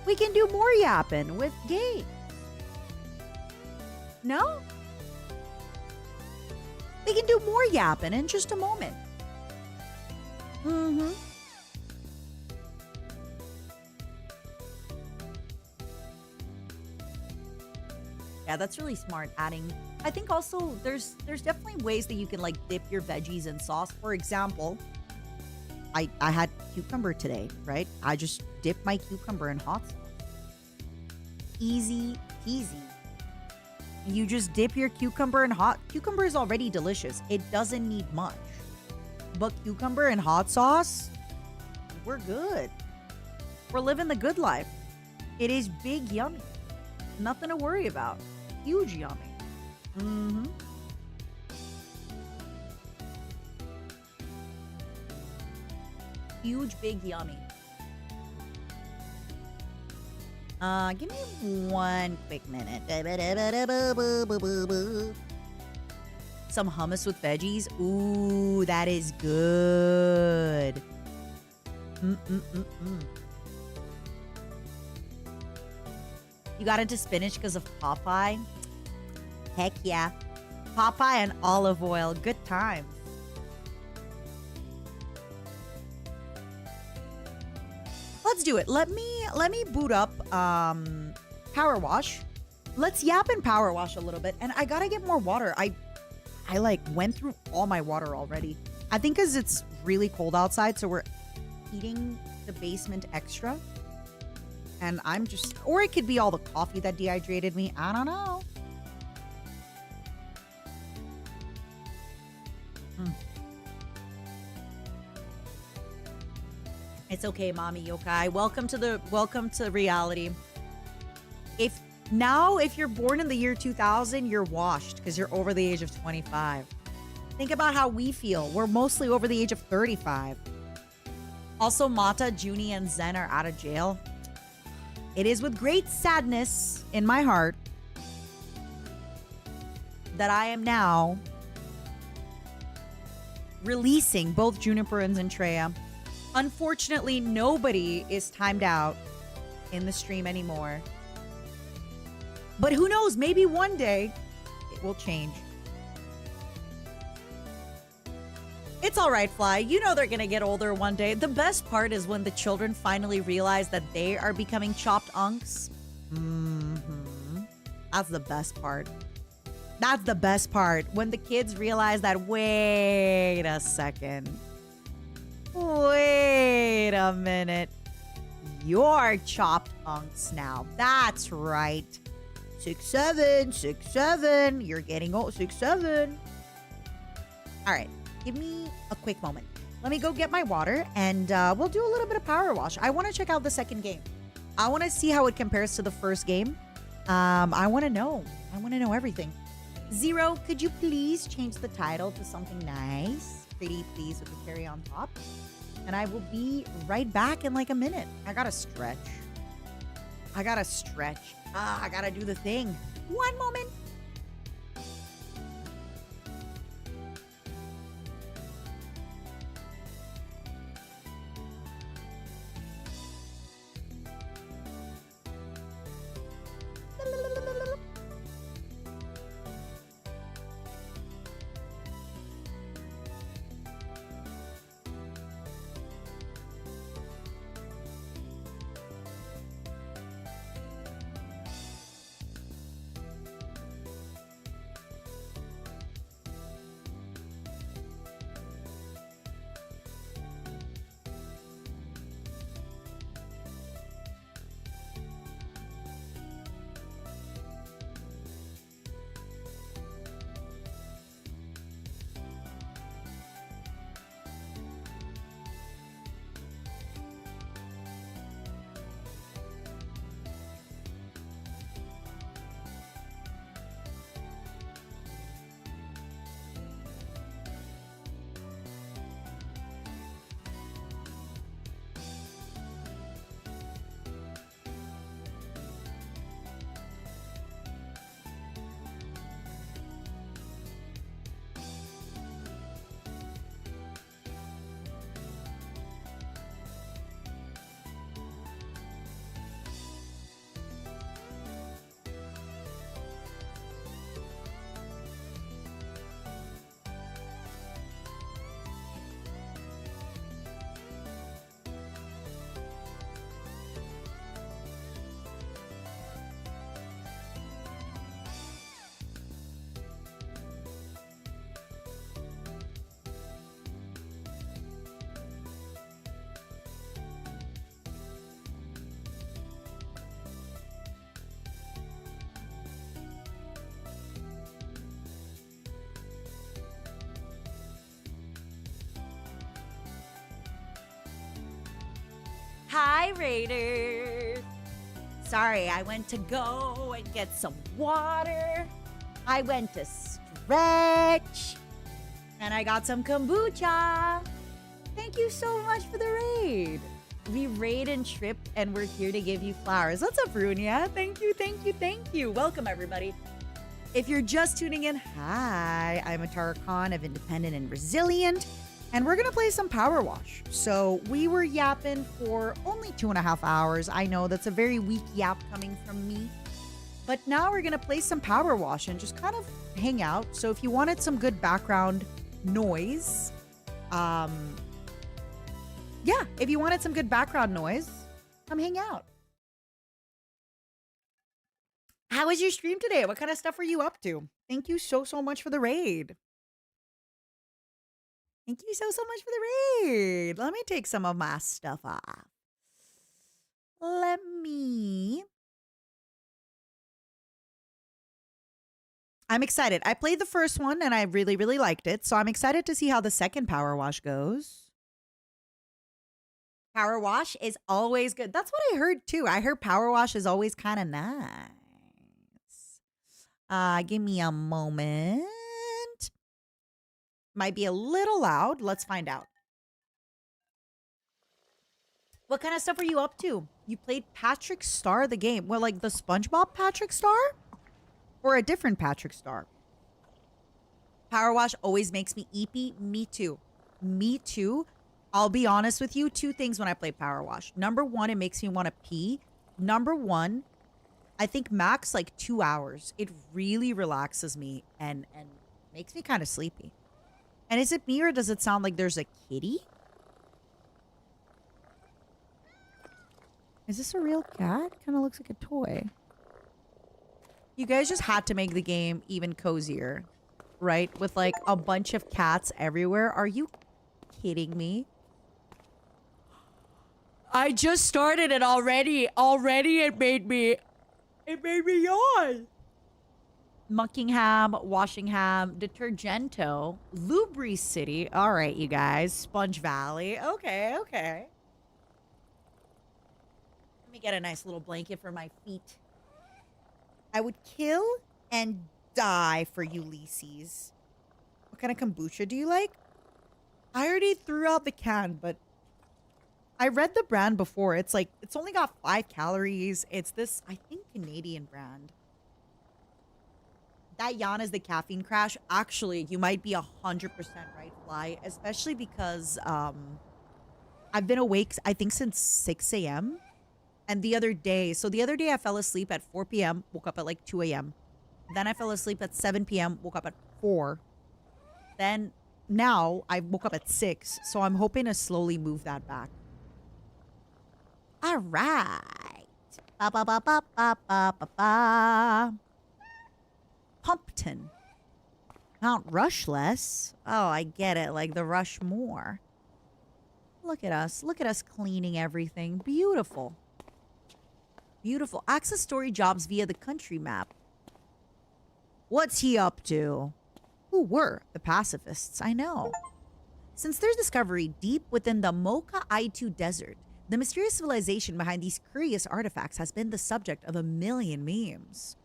we can do more yapping with games. No? We can do more yapping in just a moment. Mm-hmm. Yeah, that's really smart adding. I think also there's definitely ways that you can like dip your veggies in sauce. For example, I had cucumber today, right? I just dipped my cucumber in hot sauce. Easy peasy. You just dip your cucumber in hot. Cucumber is already delicious. It doesn't need much. But cucumber and hot sauce, we're good. We're living the good life. It is big yummy. Nothing to worry about. Huge yummy. Mm-hmm. Huge, big yummy. Give me one quick minute. Some hummus with veggies. Ooh, that is good. You got into spinach because of Popeye? Heck yeah. Popeye and olive oil. Good times. Let's do it. Let me boot up Power Wash. Let's yap in Power Wash a little bit. And I gotta get more water. I like went through all my water already. I think because it's really cold outside, so we're heating the basement extra. And I'm just, or it could be all the coffee that dehydrated me. I don't know. It's okay, Mommy Yokai. Welcome to reality. If you're born in the year 2000, you're washed because you're over the age of 25. Think about how we feel. We're mostly over the age of 35. Also, Mata, Junie, and Zen are out of jail. It is with great sadness in my heart that I am now releasing both Juniper and Zentrea. Unfortunately, nobody is timed out in the stream anymore. But who knows? Maybe one day it will change. It's all right, Fly. You know they're going to get older one day. The best part is when the children finally realize that they are becoming chopped unks. That's the best part. That's the best part. When the kids realize that, wait a second. Wait a minute. You're chopped unks now. That's right. 6'7", 6'7". You're getting old. 6'7". All right. Give me a quick moment. Let me go get my water and we'll do a little bit of Power Wash. I want to check out the second game. I want to see how it compares to the first game. I want to know. I want to know everything. Zero, could you please change the title to something nice? Pretty please with the cherry on top. And I will be right back in like a minute. I gotta stretch. I gotta do the thing. One moment. Hi, Raiders. Sorry, I went to go and get some water. I went to stretch. And I got some kombucha. Thank you so much for the raid. We raid and tripped, and we're here to give you flowers. What's up, Runia? Thank you, thank you, thank you. Welcome, everybody. If you're just tuning in, hi. I'm Matara Khan of Independent and Resilient, and we're going to play some Power Wash. So we were yapping for only 2.5 hours. I know that's a very weak yap coming from me. But now we're going to play some Power Wash and just kind of hang out. So if you wanted some good background noise, yeah, if you wanted some good background noise, come hang out. How was your stream today? What kind of stuff were you up to? Thank you so much for the raid. Thank you so much for the raid. Let me take some of my stuff off. I'm excited. I played the first one and I really liked it. So I'm excited to see how the second Power Wash goes. Power Wash is always good. That's what I heard too. I heard Power Wash is always kind of nice. Give me a moment. Might be a little loud. Let's find out. What kind of stuff are you up to? You played Patrick Star the game. Well, like the SpongeBob Patrick Star? Or a different Patrick Star? Power Wash always makes me eepy. Me too. Me too. I'll be honest with you. 2 things when I play Power Wash. Number 1, it makes me want to pee. Number 1, I think max like 2 hours. It really relaxes me and makes me kind of sleepy. And is it me or does it sound like there's a kitty? Is this a real cat? Kind of looks like a toy. You guys just had to make the game even cozier, right? With like a bunch of cats everywhere. Are you kidding me? I just started it already. Already it made me yawn. Muckingham, Washingham, Detergento, Lubri City. All right, you guys. Sponge Valley. Okay. Let me get a nice little blanket for my feet. I would kill and die for Ulysses. What kind of kombucha do you like? I already threw out the can, but I read the brand before. It's like, it's only got 5 calories. It's this, I think, Canadian brand. That yawn is the caffeine crash. Actually, you might be 100% right, Fly. Especially because I've been awake, I think, since 6 a.m. And the other day I fell asleep at 4 p.m., woke up at like 2 a.m. Then I fell asleep at 7 p.m., woke up at 4. Then now I woke up at 6. So I'm hoping to slowly move that back. All right. Ba ba ba ba ba ba ba ba. Pumpton. Mount Rushless. Oh, I get it. Like the Rushmore. Look at us. Look at us cleaning everything. Beautiful. Beautiful. Access story jobs via the country map. What's he up to? Who were the pacifists? I know. Since their discovery deep within the Mocha Aitu Desert, the mysterious civilization behind these curious artifacts has been the subject of a million memes.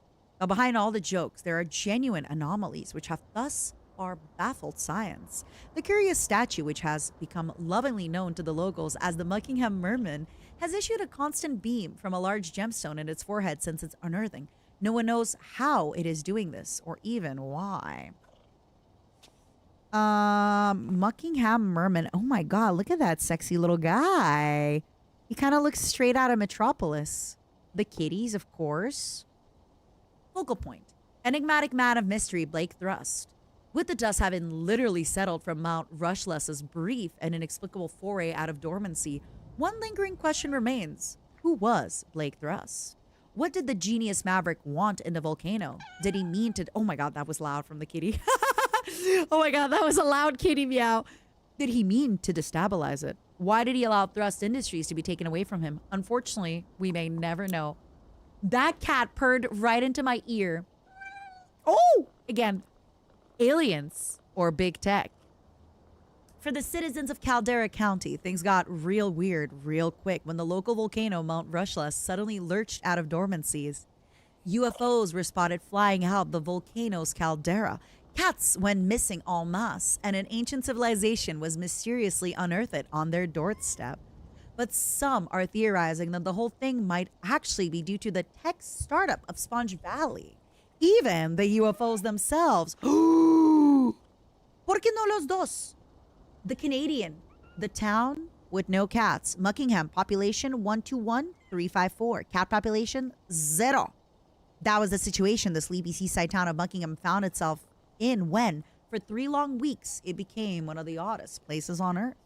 Now, behind all the jokes, there are genuine anomalies which have thus far baffled science. The curious statue, which has become lovingly known to the locals as the Muckingham Merman, has issued a constant beam from a large gemstone in its forehead since its unearthing. No one knows how it is doing this or even why. Muckingham Merman. Oh my god, look at that sexy little guy. He kind of looks straight out of Metropolis. The kitties, of course. Focal point. Enigmatic man of mystery, Blake Thrust. With the dust having literally settled from Mount Rushless's brief and inexplicable foray out of dormancy, one lingering question remains. Who was Blake Thrust? What did the genius maverick want in the volcano? Did he mean to... Oh my god, that was loud from the kitty. Oh my god, that was a loud kitty meow. Did he mean to destabilize it? Why did he allow Thrust Industries to be taken away from him? Unfortunately, we may never know. That cat purred right into my ear. Oh! Again, aliens or big tech. For the citizens of Caldera County, things got real weird real quick when the local volcano, Mount Rushmore, suddenly lurched out of dormancies. UFOs were spotted flying out the volcano's caldera. Cats went missing en masse, and an ancient civilization was mysteriously unearthed on their doorstep. But some are theorizing that the whole thing might actually be due to the tech startup of Sponge Valley. Even the UFOs themselves. ¿Por qué no los dos? The Canadian, the town with no cats. Muckingham, population 121,354. Cat population 0. That was the situation the sleepy seaside town of Buckingham found itself in when, for 3 long weeks, it became one of the oddest places on Earth.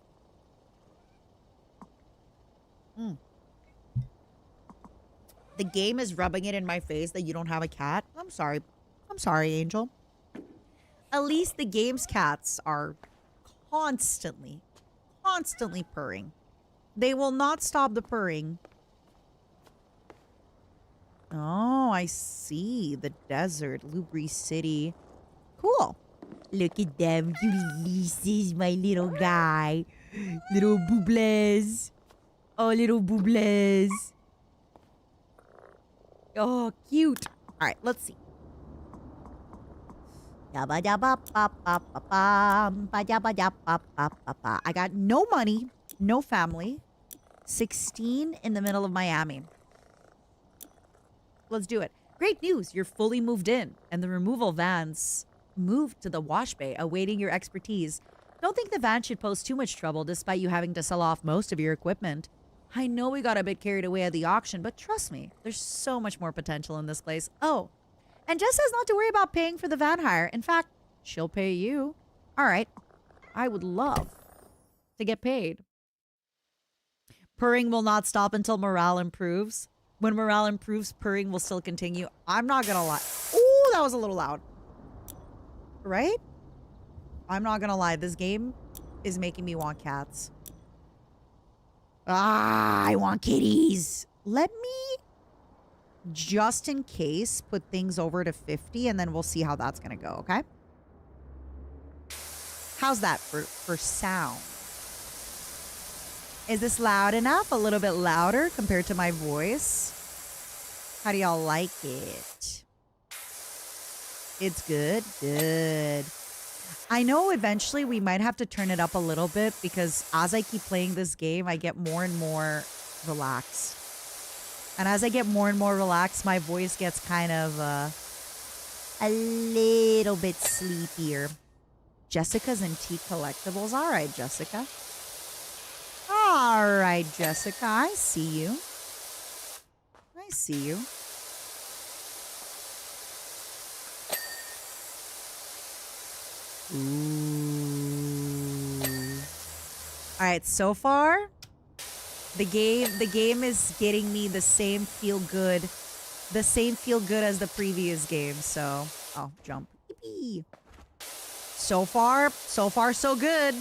The game is rubbing it in my face that you don't have a cat. I'm sorry. I'm sorry, Angel. At least the game's cats are constantly purring. They will not stop the purring. Oh, I see. The desert. Lubri City. Cool. Look at them, Ulysses, my little guy. Little boobles. Oh, little boobles. Oh, cute. All right, let's see. I got no money, no family. 16 in the middle of Miami. Let's do it. Great news. You're fully moved in, and the removal vans moved to the wash bay, awaiting your expertise. Don't think the van should pose too much trouble despite you having to sell off most of your equipment. I know we got a bit carried away at the auction, but trust me, there's so much more potential in this place. Oh, and Jess says not to worry about paying for the van hire. In fact, she'll pay you. All right. I would love to get paid. Purring will not stop until morale improves. When morale improves, purring will still continue. I'm not going to lie. Ooh, that was a little loud. Right? I'm not going to lie. This game is making me want cats. I want kitties. Let me, just in case, put things over to 50 and then we'll see how that's going to go, okay? How's that for sound? Is this loud enough? A little bit louder compared to my voice? How do y'all like it? It's good? Good. I know eventually we might have to turn it up a little bit because as I keep playing this game, I get more and more relaxed. And as I get more and more relaxed, my voice gets kind of a little bit sleepier. Jessica's Antique Collectibles. All right, Jessica. All right, Jessica. I see you. I see you. Ooh. All right, so far the game is getting me the same feel good as the previous game. So, oh, jump. Yippee. So far so good.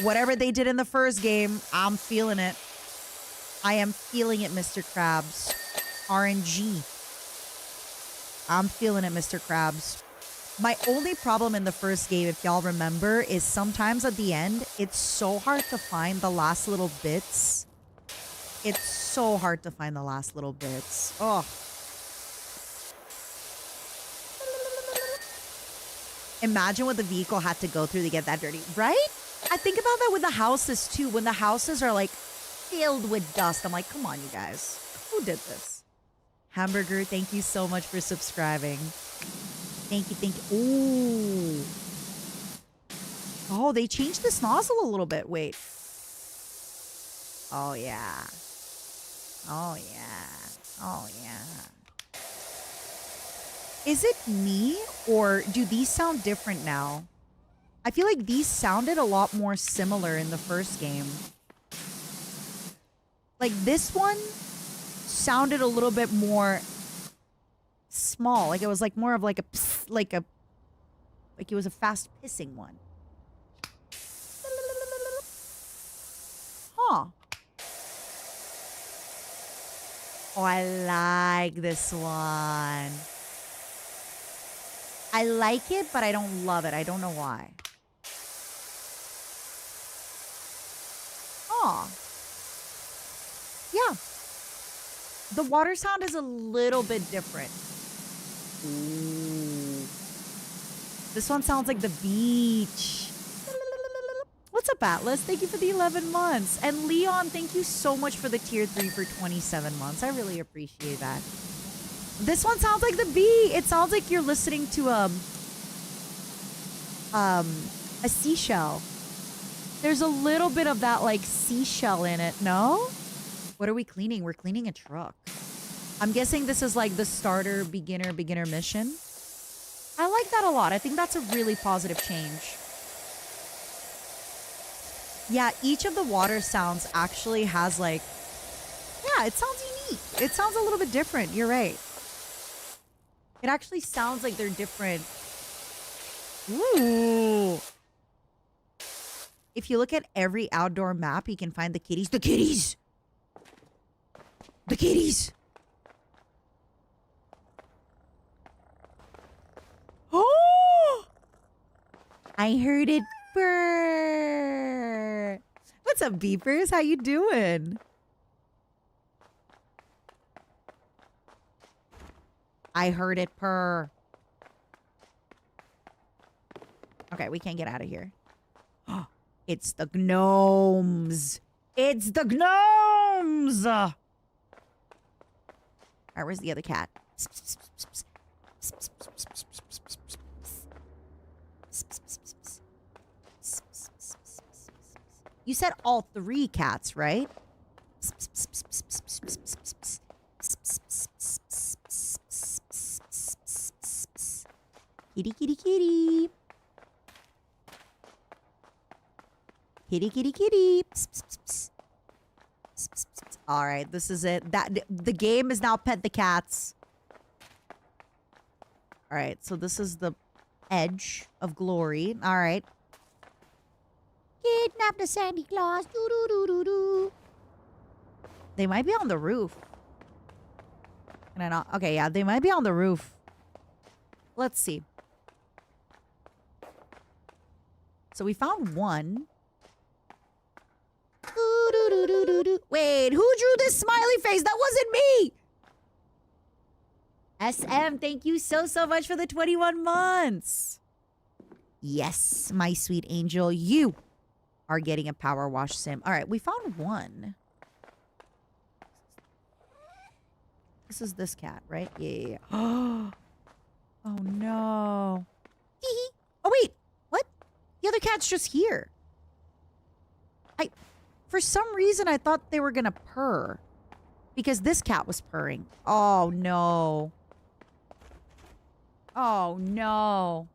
Whatever they did in the first game, I'm feeling it. I am feeling it, Mr. Krabs. RNG. I'm feeling it, Mr. Krabs. My only problem in the first game, if y'all remember, is sometimes at the end, it's so hard to find the last little bits. It's so hard to find the last little bits. Oh. Imagine what the vehicle had to go through to get that dirty, right? I think about that with the houses too. When the houses are like filled with dust, I'm like, come on, you guys. Who did this? Hamburger, thank you so much for subscribing. Thank you, thank you. Ooh. Oh, they changed this nozzle a little bit. Wait. Oh, yeah. Oh, yeah. Oh, yeah. Is it me or do these sound different now? I feel like these sounded a lot more similar in the first game. Like this one sounded a little bit more small. Like it was like more of like a pss, like it was a fast pissing one. Huh. Oh, I like this one. I like it, but I don't love it. I don't know why. Huh. Yeah. The water sound is a little bit different. Ooh. This one sounds like the beach. What's up, Atlas? Thank you for the 11 months. And Leon, thank you so much for the tier 3 for 27 months. I really appreciate that. This one sounds like the bee. It sounds like you're listening to a seashell. There's a little bit of that like seashell in it, no? What are we cleaning? We're cleaning a truck. I'm guessing this is like the starter beginner mission. I like that a lot. I think that's a really positive change. Yeah, each of the water sounds actually has like, yeah, it sounds unique. It sounds a little bit different. You're right. It actually sounds like they're different. Ooh. If you look at every outdoor map, you can find the kitties. The kitties! The kitties! Oh! I heard it purr. What's up, beepers? How you doing? I heard it purr. Okay, we can't get out of here. It's the gnomes. It's the gnomes. All right, where's the other cat? You said all 3 cats, right? Kitty, kitty, kitty. Kitty, kitty, kitty. All right, this is it. The game is now Pet the Cats. All right, so this is the edge of glory. All right. Kidnap the Santa Claus. Doo doo doo doo doo. They might be on the roof. Can I not? Okay, yeah, they might be on the roof. Let's see. So we found one. Doo doo doo doo doo doo. Wait, who drew this smiley face? That wasn't me! SM, thank you so much for the 21 months. Yes, my sweet angel, you are getting a power wash sim. All right, we found one. This is this cat, right? Yeah. Oh no. Oh, wait. What? The other cat's just here. For some reason, I thought they were going to purr. Because this cat was purring. Oh, no. Oh, no.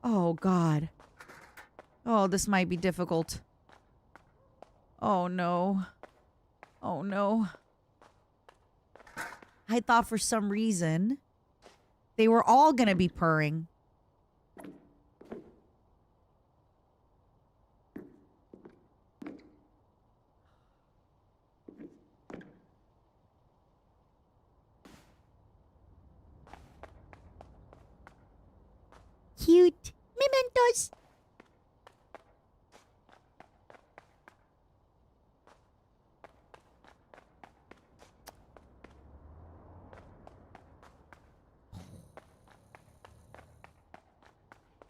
Oh, God. Oh, this might be difficult. Oh, no. Oh, no. I thought for some reason they were all going to be purring. Cute. Mementos.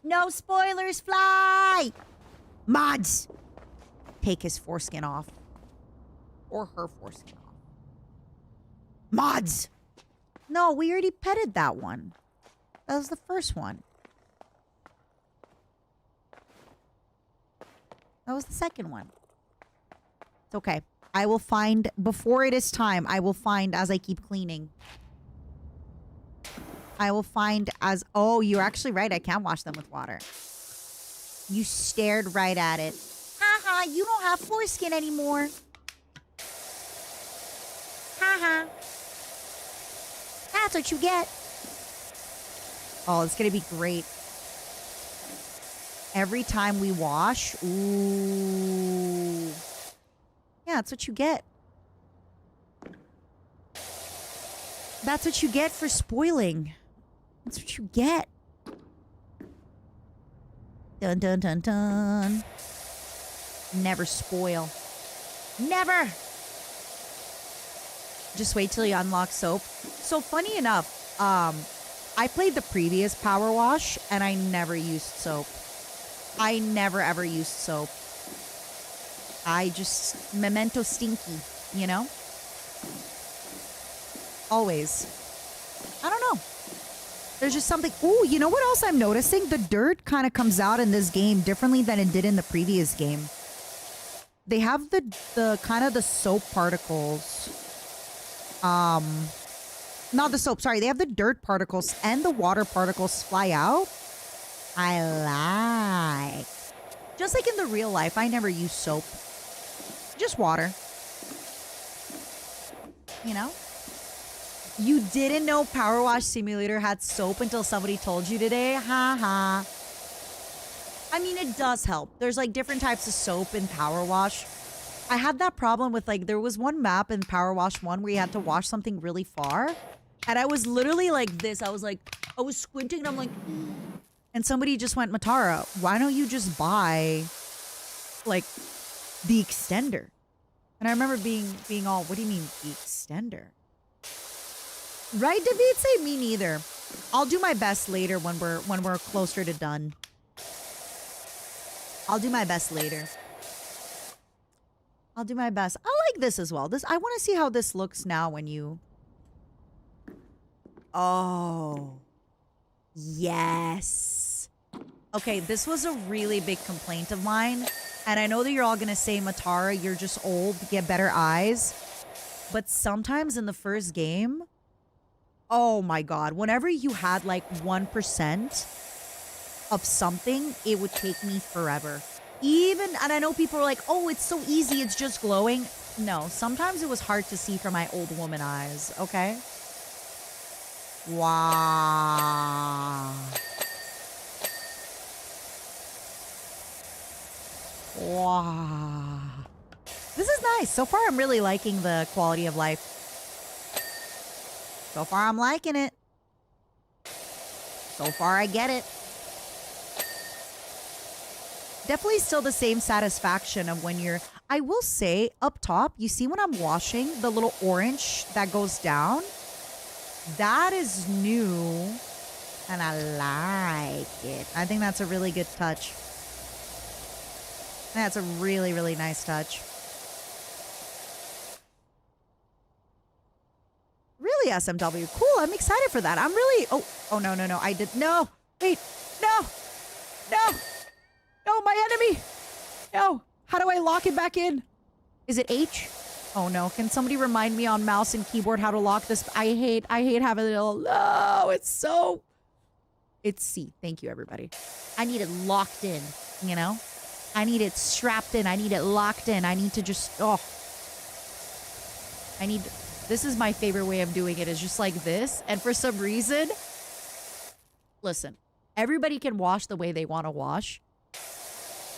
No spoilers, fly! Mods! Take his foreskin off. Or her foreskin off. Mods! No, we already petted that one. That was the first one. That was the second one. It's okay. I will find, before it is time, I will find as I keep cleaning. I will find as... Oh, you're actually right. I can wash them with water. You stared right at it. Haha, you don't have foreskin anymore. Haha. That's what you get. Oh, it's going to be great. Every time we wash... Ooh. Yeah, that's what you get. That's what you get for spoiling. That's what you get. Dun, dun, dun, dun. never spoil. Never! Just wait till you unlock soap. So funny enough, I played the previous Power Wash and I never used soap. I never ever used soap. I just memento stinky, you know? Always. I don't know. There's just something. Ooh, you know what else I'm noticing? The dirt kind of comes out in this game differently than it did in the previous game. They have the kind of the soap particles. Not the soap, sorry. They have the dirt particles and the water particles fly out. I like. Just like in the real life, I never use soap. Just water. You know? You didn't know Power Wash Simulator had soap until somebody told you today? Ha ha. I mean, it does help. There's like different types of soap in Power Wash. I had that problem with like, there was one map in Power Wash 1 where you had to wash something really far. And I was literally like this. I was squinting and I'm like, and somebody just went, Matara, why don't you just buy like the extender? And I remember being all, what do you mean the extender? Right, David? Say me neither. I'll do my best later when we're closer to done. I'll do my best later. I'll do my best. I like this as well. I want to see how this looks now when you... Oh. Yes. Okay, this was a really big complaint of mine. And I know that you're all going to say, Matara, you're just old, get better eyes. But sometimes in the first game, oh my God, whenever you had like 1% of something, it would take me forever. Even, and I know people are like, oh, it's so easy, it's just glowing. No, sometimes it was hard to see from my old woman eyes, okay? Wow. Wow. This is nice. So far, I'm really liking the quality of life. So far, I'm liking it. So far, I get it. Definitely still the same satisfaction of when you're... I will say, up top, you see when I'm washing, the little orange that goes down? That is new. And I like it. I think that's a really good touch. That's a really, really nice touch. Really, SMW. Cool. I'm excited for that. I'm really... Oh, no. I did... No. Wait. No. No, my enemy. No. How do I lock it back in? Is it H? Oh, no. Can somebody remind me on mouse and keyboard how to lock this? I hate having it all... No, it's so... It's C. Thank you, everybody. I need it locked in, you know? I need it strapped in. I need it locked in. I need to just... Oh. I need... This is my favorite way of doing it, is just like this. And for some reason... Listen. Everybody can wash the way they want to wash.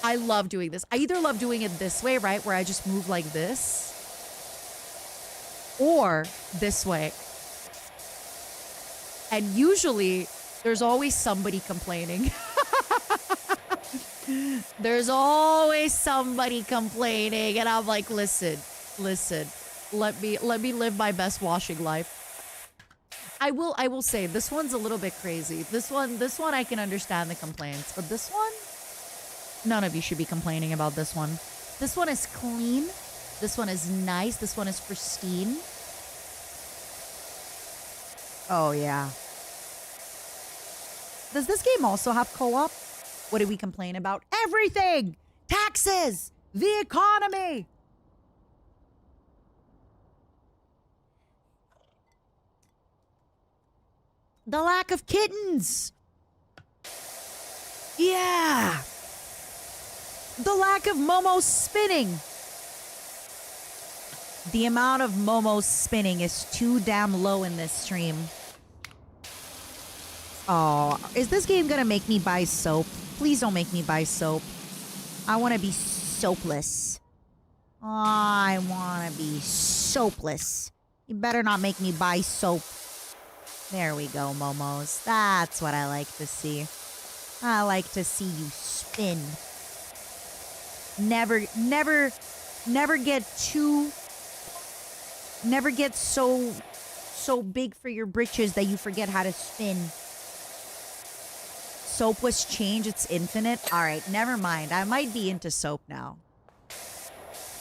I love doing this. I either love doing it this way, right? Where I just move like this. Or this way. And usually, there's always somebody complaining. There's always somebody complaining. And I'm like, listen. Let me live my best washing life. I will say, this one's a little bit crazy. This one I can understand the complaints. But this one... None of you should be complaining about this one. This one is clean. This one is nice. This one is pristine. Oh, yeah. Does this game also have co-op? What did we complain about? Everything! Taxes! The economy! The lack of kittens! Yeah! The lack of MOMO spinning. The amount of MOMO spinning is too damn low in this stream. Oh, is this game gonna make me buy soap? Please don't make me buy soap. I want to be soapless. I want to be soapless. You better not make me buy soap. There we go, Momos. That's what I like to see. I like to see you spin. Never get too, never get so big for your britches that you forget how to spin. Soap was change, it's infinite. All right, never mind. I might be into soap now.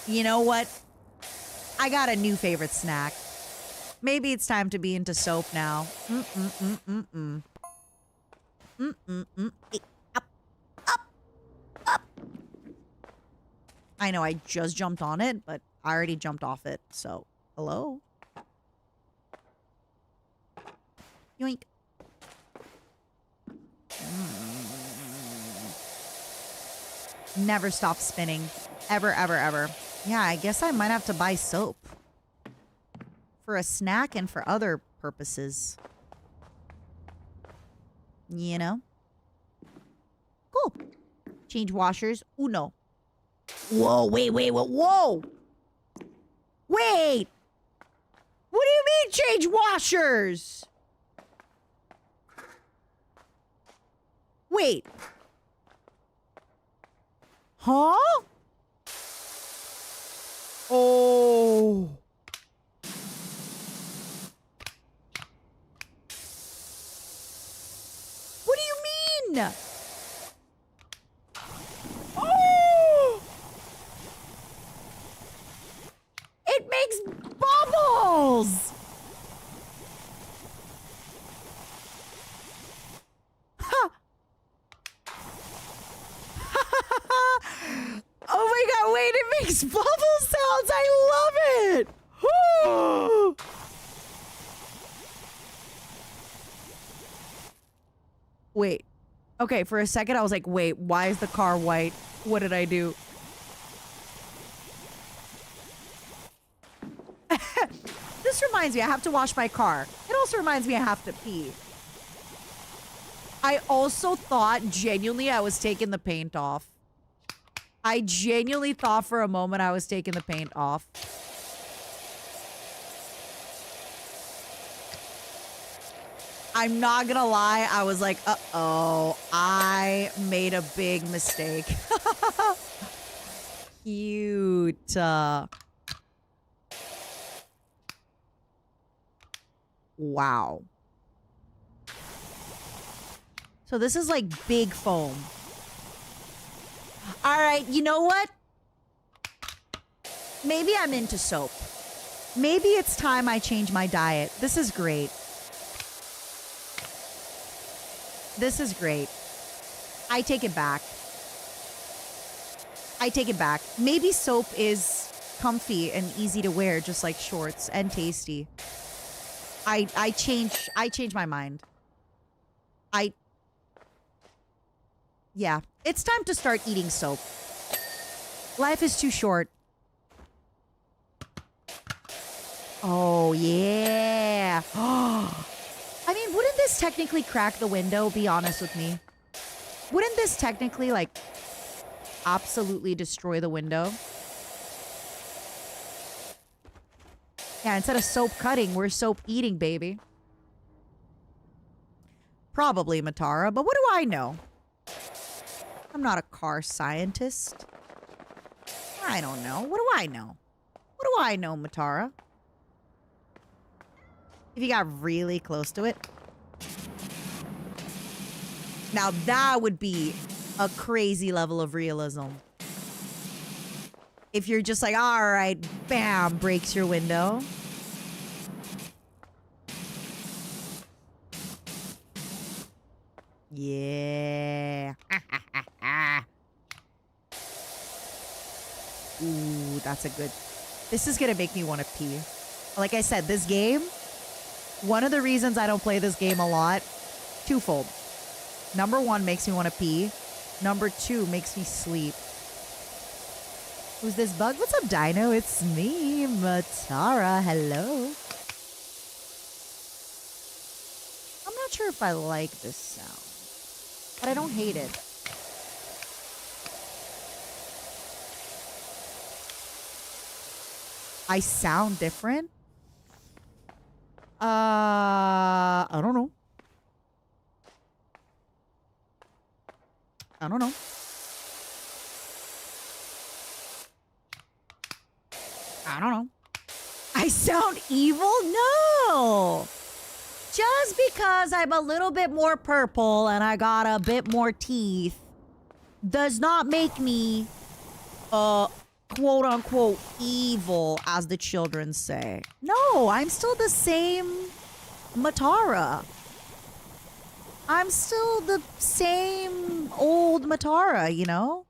You know what? I got a new favorite snack. Maybe it's time to be into soap now. Hey, up. I know I just jumped on it, but I already jumped off it. So, hello? Yoink. Never stop spinning. Ever, ever, ever. Yeah, I guess I might have to buy soap. For a snack and for other purposes. You know? Cool. Change washers. Uno. Whoa, wait, whoa! Wait! What do you mean change washers? Wait. Huh? Oh. What do you mean? Oh! It makes bubbles! Ha! Oh my god, wait, it makes bubble sounds! I love it! Wait. Okay, for a second I was like, wait, why is the car white? What did I do? This reminds me, I have to wash my car. It also reminds me I have to pee. I also thought genuinely I was taking the paint off. I genuinely thought for a moment I was taking the paint off. I'm not gonna lie, I was like, uh-oh, I made a big mistake. Cute. Wow. So this is like big foam. All right, you know what? Maybe I'm into soap. Maybe it's time I change my diet. This is great. This is great. I take it back. I take it back. Maybe soap is comfy and easy to wear, just like shorts, and tasty. I change my mind. Yeah, it's time to start eating soap. Life is too short. Oh, yeah. I mean, wouldn't this technically crack the window? Be honest with me. Wouldn't this technically, like, absolutely destroy the window? Yeah, instead of soap cutting, we're soap eating, baby. Probably, Matara, but what do I know? I'm not a car scientist. I don't know. What do I know? What do I know, Matara? If you got really close to it. Now that would be a crazy level of realism. If you're just like, all right, bam, breaks your window. Yeah. Ooh, that's a good... This is going to make me want to pee. Like I said, this game, one of the reasons I don't play this game a lot, twofold. Number one, makes me want to pee. Number two, makes me sleep. Who's this bug? What's up, Dino? It's me, Matara. Hello. I'm not sure if I like this sound, but I don't hate it. I sound different? I don't know. I don't know. I don't know. I sound evil? No. Just because I'm a little bit more purple and I got a bit more teeth does not make me, quote unquote, evil, as the children say. No, I'm still the same Matara. I'm still the same old Matara, you know?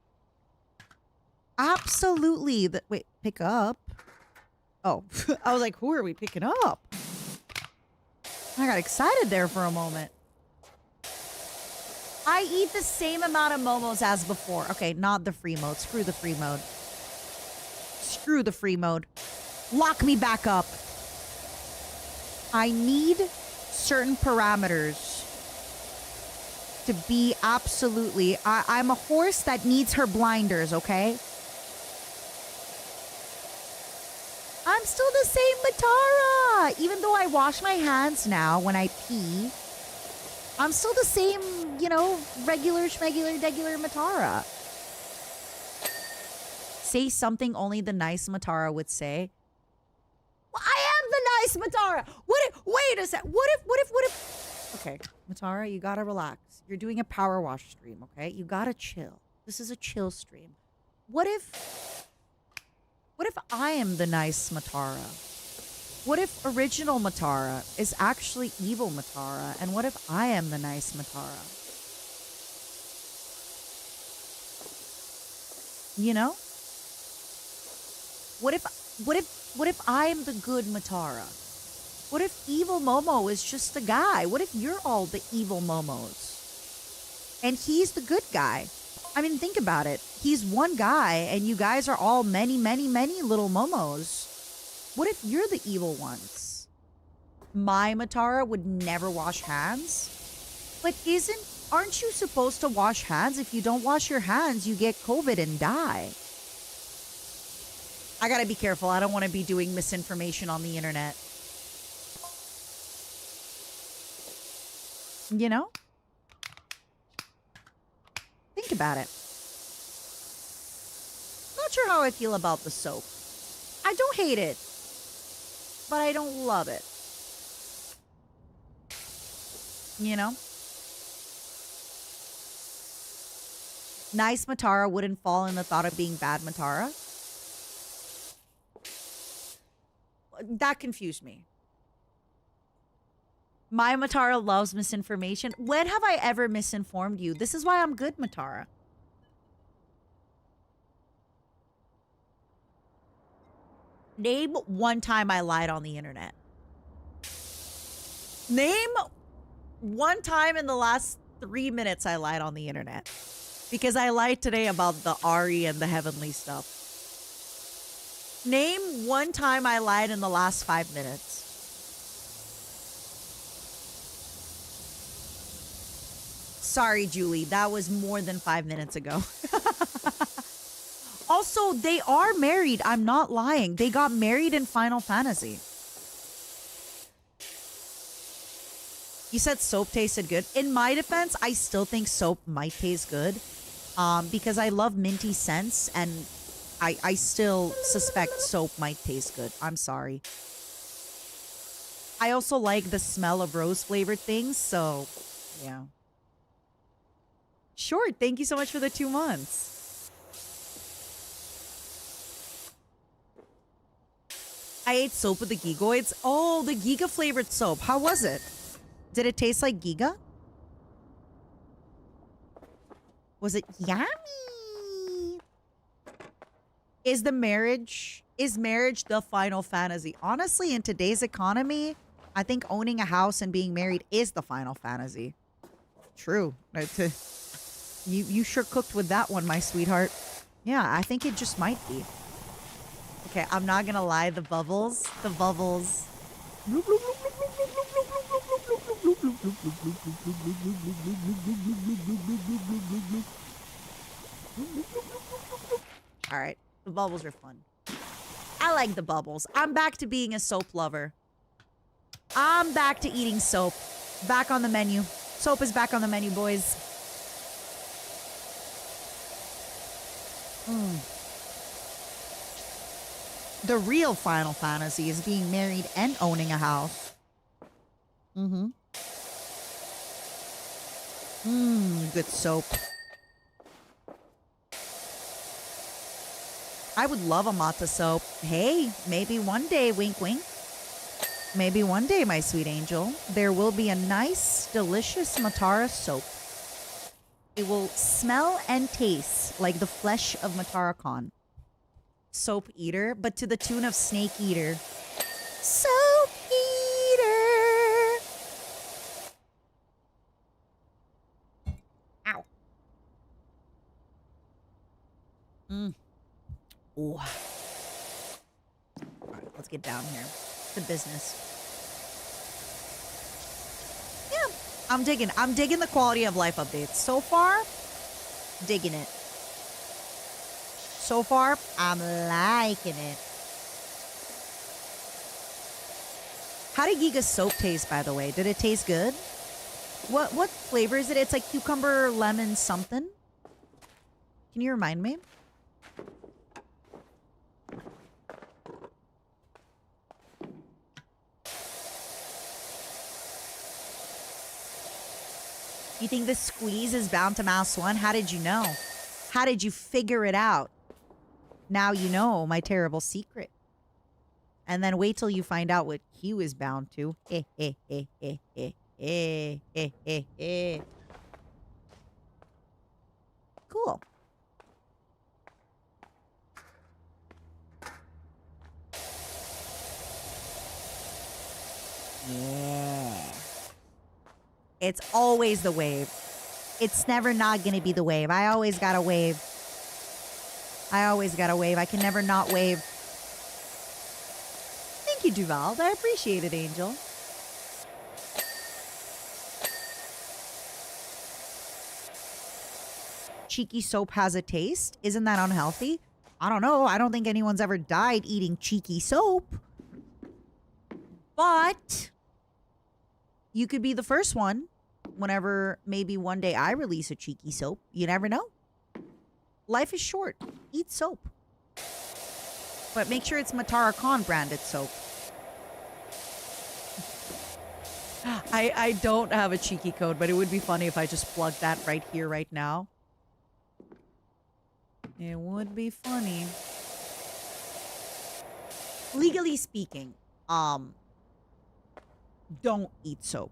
Absolutely. Wait, pick up? Oh, I was like, who are we picking up? I got excited there for a moment. I eat the same amount of momos as before. Okay, not the free mode. Screw the free mode. Screw the free mode. Lock me back up. I need certain parameters to be absolutely... I'm a horse that needs her blinders, okay? I'm still the same Matara. Even though I wash my hands now when I pee, I'm still the same, you know, regular degular Matara. Say something only the nice Matara would say. Well, I am the nice Matara. What if, wait a sec. What if? Okay, Matara, you gotta relax. You're doing a power wash stream, okay? You gotta chill. This is a chill stream. What if I am the nice Matara? What if original Matara is actually evil Matara? And what if I am the nice Matara? You know? What if I am the good Matara? What if evil Momo is just the guy? What if you're all the evil Momos? And he's the good guy? I mean, think about it. He's one guy, and you guys are all many little Momos. What if you're the evil ones? My Matara would never wash hands. But aren't you supposed to wash hands? If you don't wash your hands, you get COVID and die. I gotta be careful. I don't want to be doing misinformation on the internet. You know? Think about it. Not sure how I feel about the soap. I don't hate it, but I don't love it. You know? Nice Matara wouldn't fall in the thought of being bad Matara. That confused me. My Matara loves misinformation. When have I ever misinformed you? This is why I'm good, Matara. Name one time I lied on the internet. Name one time in the last 3 minutes I lied on the internet. Because I lied today about the Ari and the heavenly stuff. Name one time I lied in the last 5 minutes. Sorry, Julie. That was more than 5 minutes ago. Also, they are married. I'm not lying. They got married in Final Fantasy. You said soap tasted good. In my defense, I still think soap might taste good. Because I love minty scents, and I still suspect soap might taste good. I'm sorry. I also like the smell of rose-flavored things, so yeah. Sure, thank you so much for the 2 months. I ate soap with the Gigoids. Oh, the Giga-flavored soap. How was it? Did it taste like Giga? Was it yummy? Is marriage the Final Fantasy? Honestly, in today's economy, I think owning a house and being married is the Final Fantasy. True. You sure cooked with that one, my sweetheart. Yeah, I think it just might be. Okay, I'm not gonna lie. The bubbles. All right, the bubbles are fun. I like the bubbles. I'm back to being a soap lover. I'm back to eating soap. Back on the menu. Soap is back on the menu, boys. The real Final Fantasy is being married and owning a house. Mm-hmm. Good soap. I would love a Mata soap. Hey, maybe one day, wink wink. Maybe one day, my sweet angel, there will be a nice, delicious Matara soap. It will smell and taste like the flesh of Matara-con. Soap eater, but to the tune of snake eater. Soap eater! Ow. Ooh. All right, let's get down here to business. Yeah, I'm digging the quality of life updates. So far, digging it. So far, I'm liking it. How did Giga's soap taste, by the way? Did it taste good? What flavor is it? It's like cucumber, lemon, something. Can you remind me? You think the squeeze is bound to mouse one? How did you know? How did you figure it out? Now you know my terrible secret. And then wait till you find out what Q is bound to. Cool. Yeah. It's always the wave. It's never not gonna be the wave. I always gotta wave. I always gotta wave. I can never not wave. Thank you, Duval. I appreciate it, Angel. Cheeky soap has a taste. Isn't that unhealthy? I don't know. I don't think anyone's ever died eating cheeky soap. But you could be the first one whenever maybe one day I release a cheeky soap. You never know. Life is short. Eat soap. But make sure it's Matara-con branded soap. I don't have a cheeky code, but it would be funny if I just plugged that right here, right now. It would be funny. Legally speaking, don't eat soap.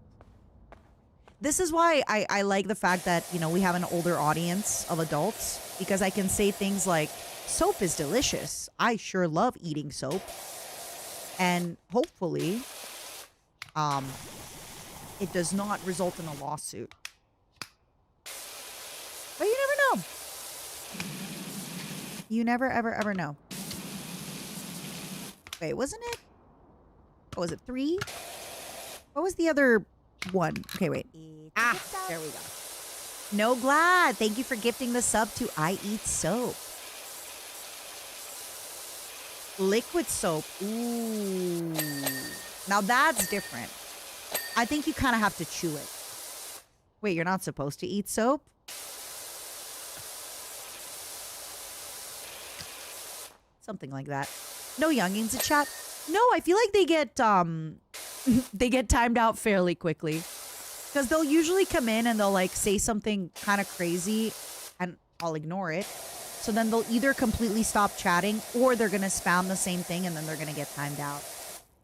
This is why I like the fact that, you know, we have an older audience of adults, because I can say things like, soap is delicious. I sure love eating soap. And hopefully, it does not result in a lawsuit. But you never know. You never, ever, ever know. Wait, wasn't it? What was it, 3? What was the other one? Okay, wait. There we go. No Glad. Thank you for gifting the sub to I Eat Soap. Liquid soap. Ooh. Now that's different. I think you kind of have to chew it. Wait, you're not supposed to eat soap? Something like that. No youngins in chat. No, I feel like they get they get timed out fairly quickly. Because they'll usually come in and they'll like say something kind of crazy and I'll ignore it. So then they'll either completely stop chatting or they're going to spam the same thing and then they're going to get timed out.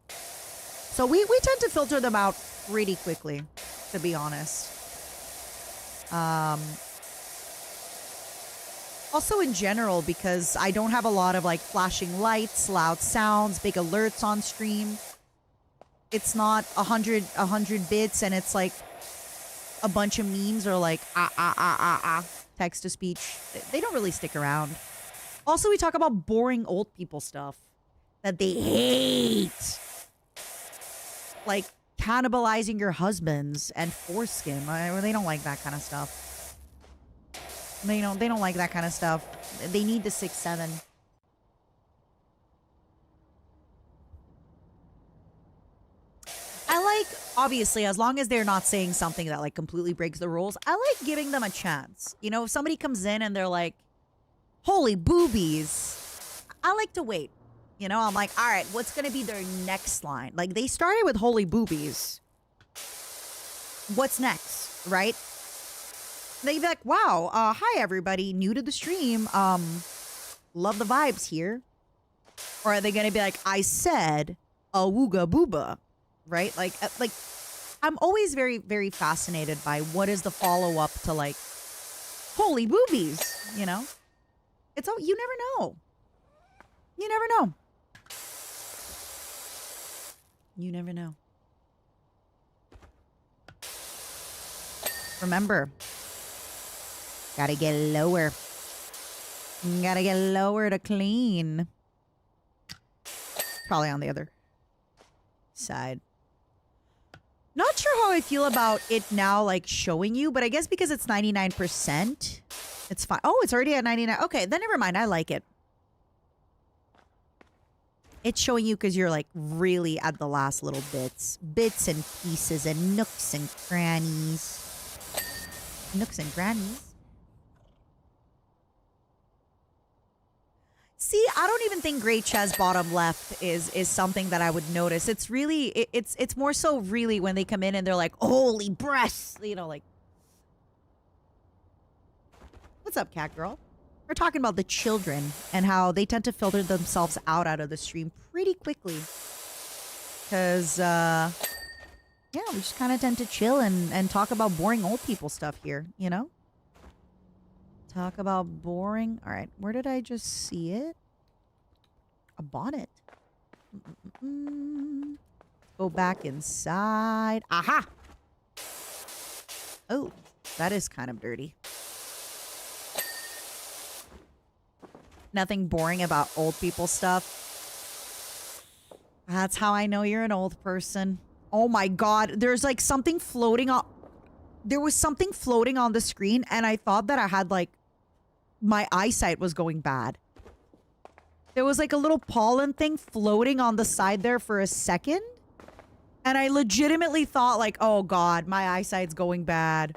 So we tend to filter them out pretty quickly, to be honest. Also in general, because I don't have a lot of like flashing lights, loud sounds, big alerts on stream. It's not 100 bits and it's like a bunch of memes or like text to speech. They don't really stick around. Also, we talk about boring old people stuff that they hate. Like cannibalizing your husbands and foreskin. They don't like that kind of stuff. They don't like that kind of stuff. They need the 6-7. I like, obviously, as long as they're not saying something that like completely breaks the rules, I like giving them a chance. You know, if somebody comes in and they're like, holy boobies, I like to wait. You know, I'm like, all right, what's going to be their next line? Like, they started with holy boobies. What's next, right? They'd be like, wow, hi, everybody. New to the stream. Love the vibes here. Or are they going to be like, I said, awooga booba, right? Like, I'm always very, very fascinated by what is the follow-up to, like, holy boobies, you know? It's all, you never know. You never know. You never know. Remember, gotta get lower. Gotta get lower to clean. Probably on the other side. Not sure how I feel about it now, like showing you, but I guess because it's 99%, it's fine. Oh, it's already at 99. Okay, then never mind. I like it. It's showing you because you're like really at the last little bits and pieces and nooks and crannies. Nooks and crannies. See, I don't even think gray chest bottom left is something that I would notice. It's really, it's more so really when they come in and they're like, holy breasts, you know, like. What's up, cat girl? We're talking about the children and how they tend to filter themselves out of the stream pretty quickly. Because, yeah, we just kind of tend to chill and talk about boring old people stuff here, you know? Talk about boring. All right, where did I just see it? A bonnet. Go back inside. Aha! Oh, that is kind of dirty. Nothing boring about old people stuff. That's how I know you're an old person. Oh my god, there's like something floating on. There was something floating on the screen and I thought that I had like my eyesight was going bad. There was like a little pollen thing floating on the side there for a second. And I legitimately thought like, oh god, my eyesight's going bad.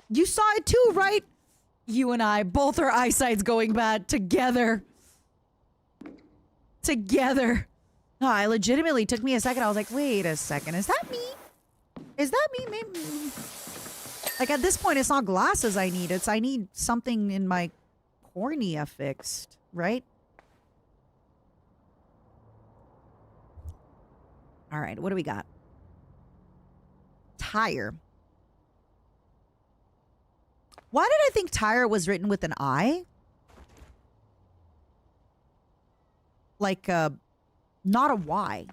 You saw it too, right? You and I, both our eyesight's going bad together. Together. No, I legitimately took me a second. I was like, wait a second. Is that me? Is that me? Maybe. Like at this point, it's not glasses I need. It's I need something in my cornea fixed, right? All right, what do we got? Tire. Why did I think tire was written with an I? Like, not a Y.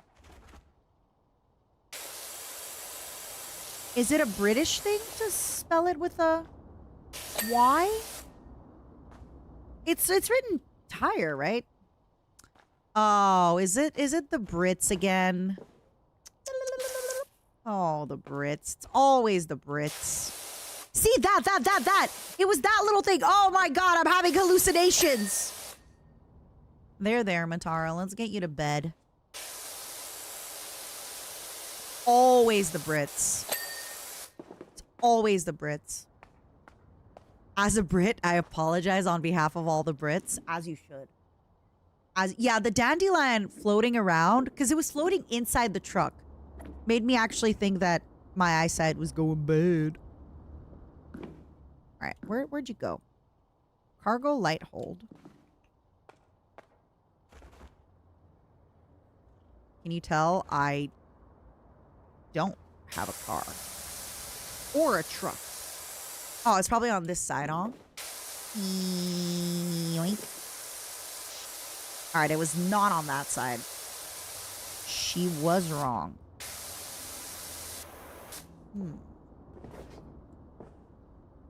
Is it a British thing to spell it with a Y? It's written tire, right? Oh, is it the Brits again? Oh, the Brits. It's always the Brits. See, that. It was that little thing. Oh my god, I'm having hallucinations. There, Matara. Let's get you to bed. Always the Brits. It's always the Brits. As a Brit, I apologize on behalf of all the Brits, as you should. Yeah, the dandelion floating around, because it was floating inside the truck, made me actually think that my eyesight was going bad. All right, where'd you go? Cargo light hold. Can you tell I don't have a car or a truck? Oh, it's probably on this side, huh? Yoink. All right, it was not on that side. She was wrong.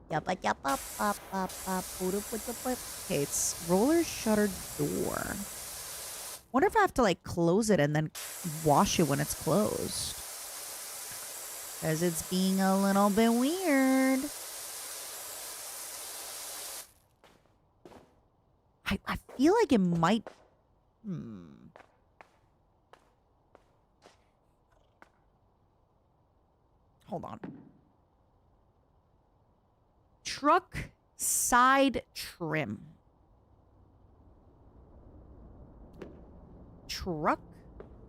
Okay, it's roller shutter door. Wonder if I have to like close it and then wash it when it's closed. Because it's being a little bit weird. I feel like it might... Hold on. Truck side trim. truck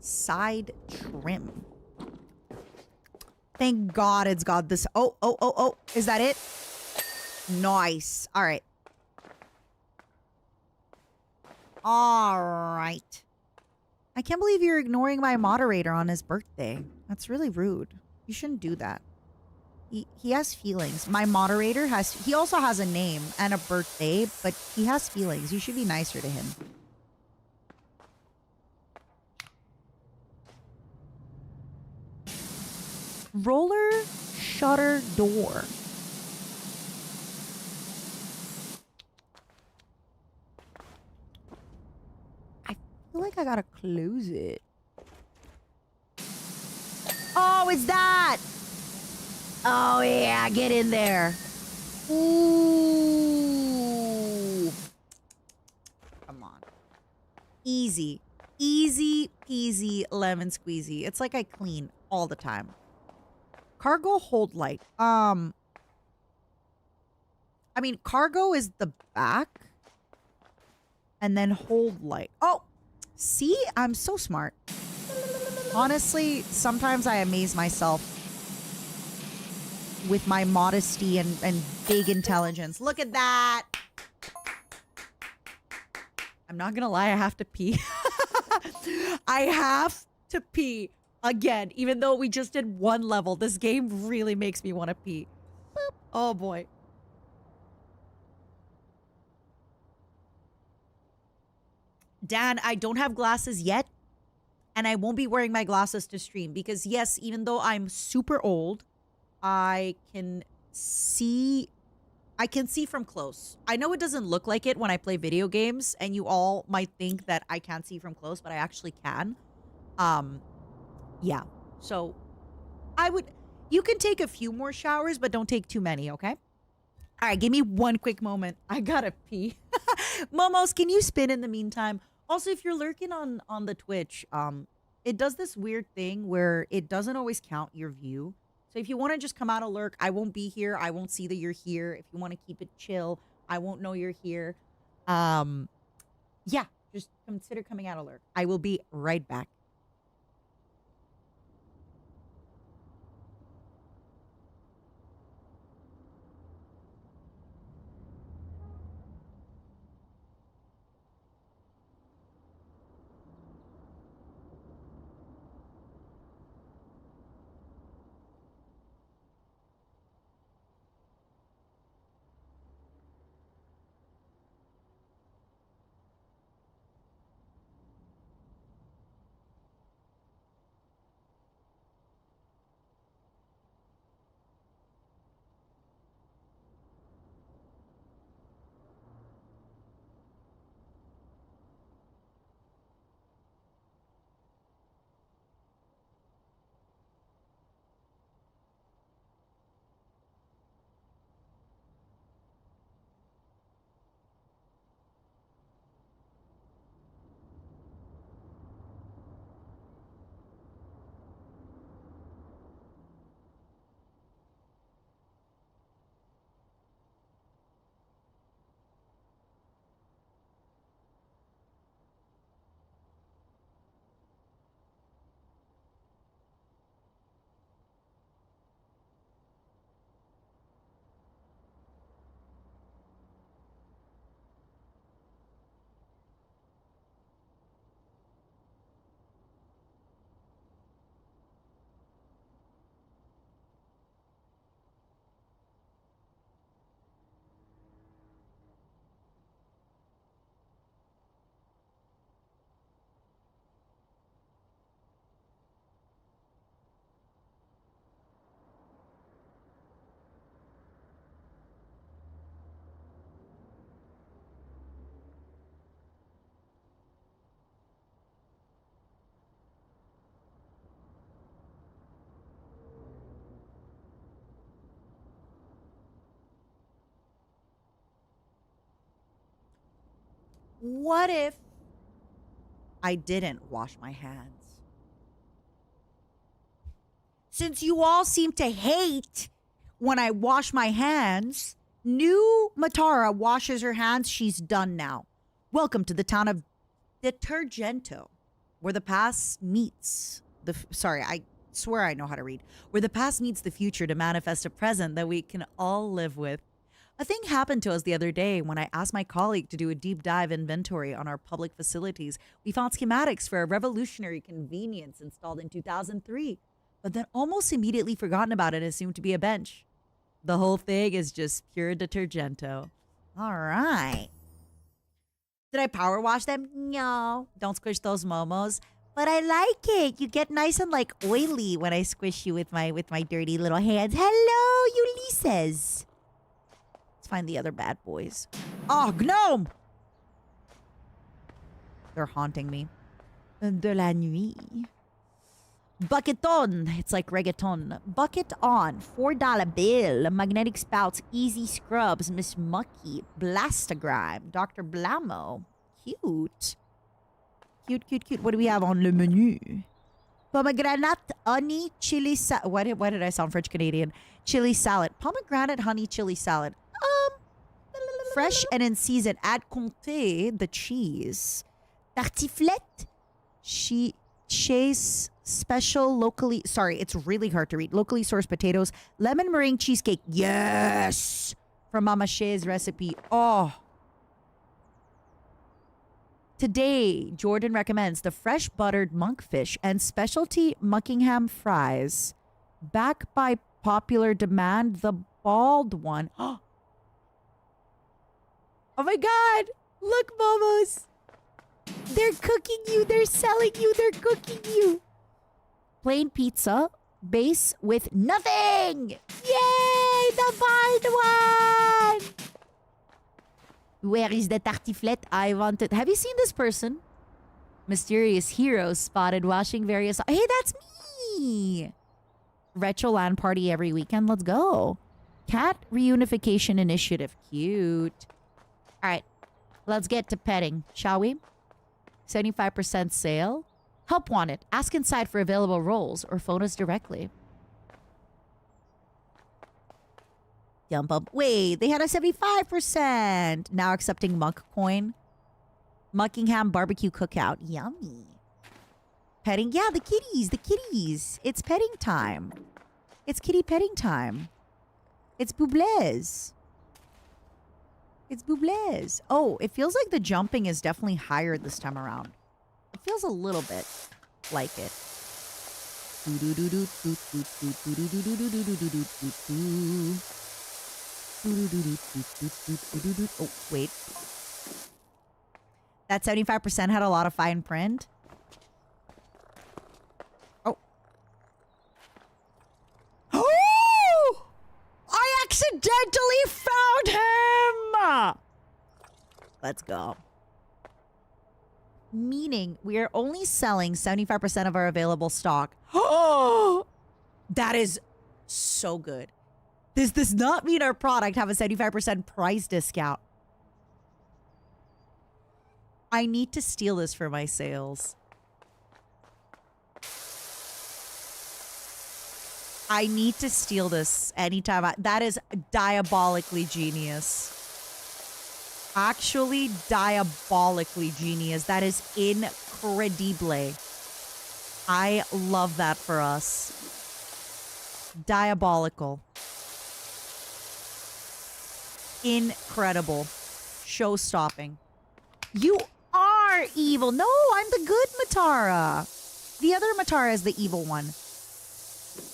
side trim. Thank God it's got this. Oh. Is that it? Nice. All right. All right. I can't believe you're ignoring my moderator on his birthday. That's really rude. You shouldn't do that. He has feelings. My moderator he also has a name and a birthday, but he has feelings. You should be nicer to him. Roller shutter door. I feel like I gotta close it. Oh, it's that! Oh, yeah, get in there. Ooh. Come on. Easy. Easy peasy lemon squeezy. It's like I clean all the time. Cargo hold light. I mean, cargo is the back. And then hold light. Oh, see? I'm so smart. Honestly, sometimes I amaze myself with my modesty and big intelligence. Look at that. I'm not gonna lie, I have to pee. I have to pee again, even though we just did one level. This game really makes me want to pee. Boop. Oh boy. Dan, I don't have glasses yet. And I won't be wearing my glasses to stream because yes, even though I'm super old, I can see from close. I know it doesn't look like it when I play video games, and you all might think that I can't see from close, but I actually can. Yeah. So you can take a few more showers, but don't take too many, okay? All right, give me one quick moment. I gotta pee. Momos, can you spin in the meantime? Also, if you're lurking on the Twitch, it does this weird thing where it doesn't always count your view. So if you want to just come out of lurk, I won't be here. I won't see that you're here. If you want to keep it chill, I won't know you're here. Yeah, just consider coming out of lurk. I will be right back. What if I didn't wash my hands? Since you all seem to hate when I wash my hands, new Matara washes her hands. She's done now. Welcome to the town of Detergento. Where the past meets sorry, I swear I know how to read. Where the past meets the future to manifest a present that we can all live with. A thing happened to us the other day when I asked my colleague to do a deep dive inventory on our public facilities. We found schematics for a revolutionary convenience installed in 2003, but then almost immediately forgotten about it and assumed to be a bench. The whole thing is just pure detergento. All right. Did I power wash them? No. Don't squish those momos. But I like it. You get nice and like oily when I squish you with my dirty little hands. Hello, Ulysses. Let's find the other bad boys. Oh, gnome! They're haunting me. De la nuit. Bucketon. It's like reggaeton. Bucket on. $4 bill. Magnetic spouts. Easy scrubs. Miss Mucky. Blastagrime. Dr. Blamo. Cute. Cute. What do we have on le menu? Pomegranate, honey, chili salad. Why did I sound French Canadian? Chili salad. Pomegranate, honey, chili salad. Fresh and in season. Add Comté, the cheese. Tartiflette. Chase special locally. Sorry, it's really hard to read. Locally sourced potatoes. Lemon meringue cheesecake. Yes! From Mama Shea's recipe. Oh. Today, Jordan recommends the fresh buttered monkfish and specialty Buckingham fries. Back by popular demand, the bald one. Oh my God! Look, momos! They're cooking you. They're selling you. They're cooking you. Plain pizza, base with nothing. Yay! The bald one! Where is the tartiflette? I want it. Have you seen this person? Mysterious hero spotted washing various... Hey, that's me! Retro LAN party every weekend. Let's go. Cat reunification initiative. Cute. All right. Let's get to petting, shall we? 75% sale. Help wanted. Ask inside for available roles or phone us directly. Jump up. Wait, they had a 75%. Now accepting Monk coin. Buckingham barbecue cookout. Yummy. Petting. Yeah, the kitties. The kitties. It's petting time. It's kitty petting time. It's Bublés. It's Bublés. Oh, it feels like the jumping is definitely higher this time around. It feels a little bit like it. Oh, wait. That 75% had a lot of fine print. Oh. Oh! I accidentally found him! Let's go. Meaning we are only selling 75% of our available stock. Oh! That is so good. This does not mean our product have a 75% price discount. I need to steal this for my sales. I need to steal this anytime. That is diabolically genius. Actually, diabolically genius. That is incredible. I love that for us. Diabolical. Incredible. Show-stopping. You are evil. No, I'm the good Matara. The other Matara is the evil one.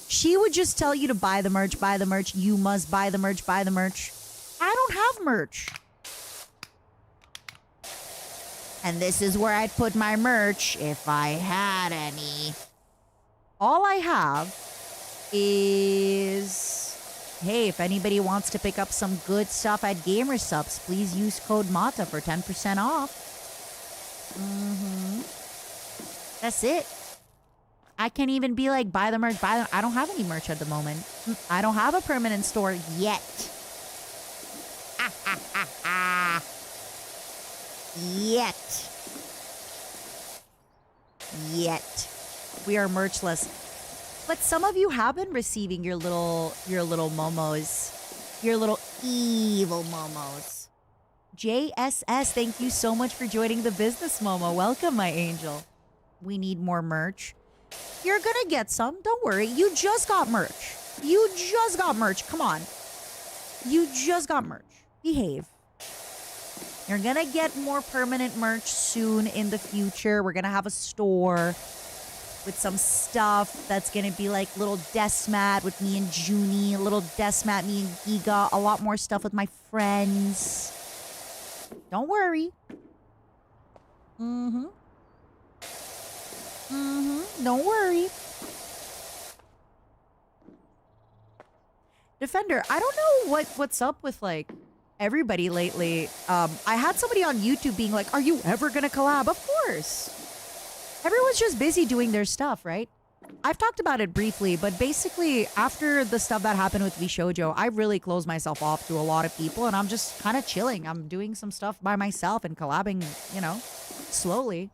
She would just tell you to buy the merch, buy the merch. You must buy the merch, buy the merch. I don't have merch. And this is where I'd put my merch if I had any. All I have is... Hey, if anybody wants to pick up some good stuff at Gamer Subs, please use code MATA for 10% off. That's it. I can't even be like, buy the merch, buy the... I don't have any merch at the moment. I don't have a permanent store yet. Yet. We are merchless. But some of you have been receiving your little momos. Your little evil momos. JSS, thank you so much for joining the business, Momo. Welcome, my angel. we need more merch. You're gonna get some. Don't worry. You just got merch. You just got merch. Come on. You just got merch. Behave. You're gonna get more permanent merch soon in the future. We're gonna have a store with some stuff that's gonna be like little desk mat with me and Junie, a little desk mat me and Giga, a lot more stuff with my friends. Don't worry. Mm-hmm. Mm-hmm. Don't worry. Defender, I don't know what's up with like everybody lately. I had somebody on YouTube being like, are you ever gonna collab? Of course. Everyone's just busy doing their stuff, right? I've talked about it briefly, but basically after the stuff that happened with Vishojo, I really closed myself off to a lot of people and I'm just kind of chilling. I'm doing some stuff by myself and collabing, you know, slowly.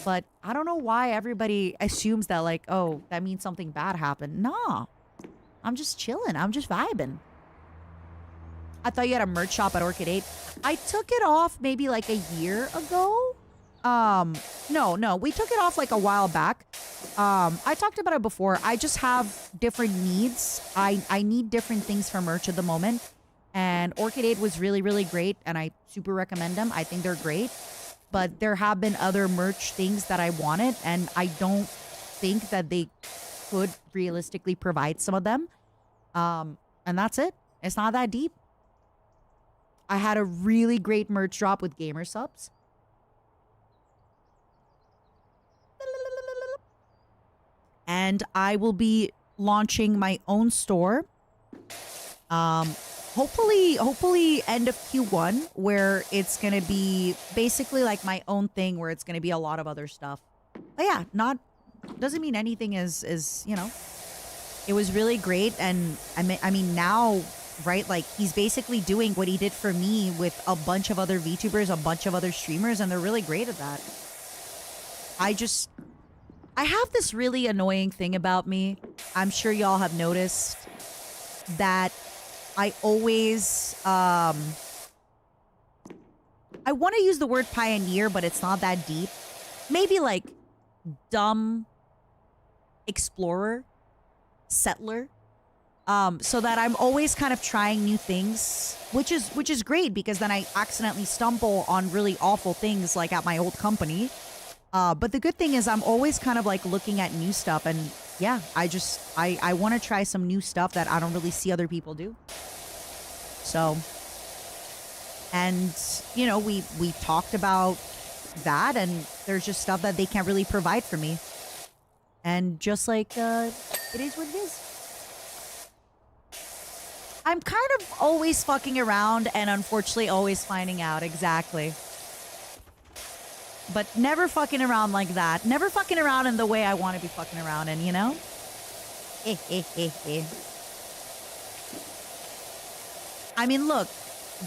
But I don't know why everybody assumes that like, oh, that means something bad happened. Nah, I'm just chilling. I'm just vibing. I thought you had a merch shop at Orchid 8. I took it off maybe like a year ago. No, we took it off like a while back. I talked about it before. I just have different needs. I need different things for merch at the moment. And Orchid 8 was really, really great. And I super recommend them. I think they're great. But there have been other merch things that I wanted. And I don't think that they could realistically provide some of them. And that's it. It's not that deep. I had a really great merch drop with Gamer Subs. And I will be launching my own store. Hopefully end of Q1, where it's going to be basically like my own thing, where it's going to be a lot of other stuff. But yeah, doesn't mean anything is, you know, it was really great. And I mean now, right? Like he's basically doing what he did for me with a bunch of other VTubers, a bunch of other streamers, and they're really great at that. I have this really annoying thing about me. I'm sure y'all have noticed that I always, I want to use the word pioneer, but it's not that deep. Maybe like dumb explorer, settler. So that I'm always kind of trying new things, which is great because then I accidentally stumble on really awful things like at my old company. But the good thing is I'm always kind of like looking at new stuff, and yeah, I want to try some new stuff that I don't really see other people do. So, and you know, we talked about that, and there's just stuff that they can't really provide for me. And just like, it is what it is. I'm kind of always fucking around and unfortunately always finding out. Exactly. But never fucking around like that. Never fucking around in the way I want to be fucking around in, you know? I mean, look,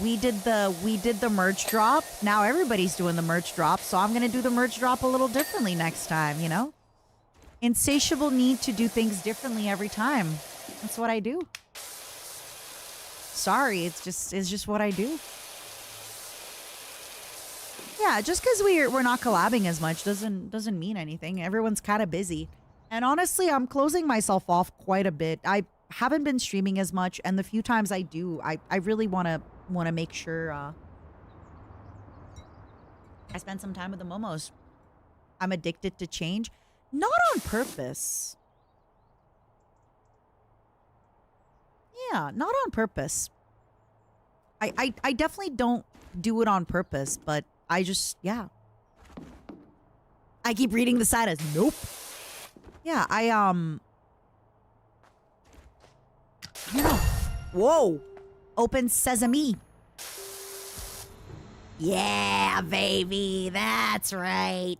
we did the merch drop. Now everybody's doing the merch drop, so I'm going to do the merch drop a little differently next time, you know? Insatiable need to do things differently every time. That's what I do. Sorry, it's just what I do. Yeah, just because we're not collabing as much doesn't mean anything. Everyone's kind of busy. And honestly, I'm closing myself off quite a bit. I haven't been streaming as much, and the few times I do, I really want to make sure I spend some time with the momos. I'm addicted to change. Not on purpose. Yeah, not on purpose. I definitely don't do it on purpose, but I just, yeah. I keep reading the side as nope. Yeah, I don't know. Whoa. Open sesame. Yeah, baby. That's right.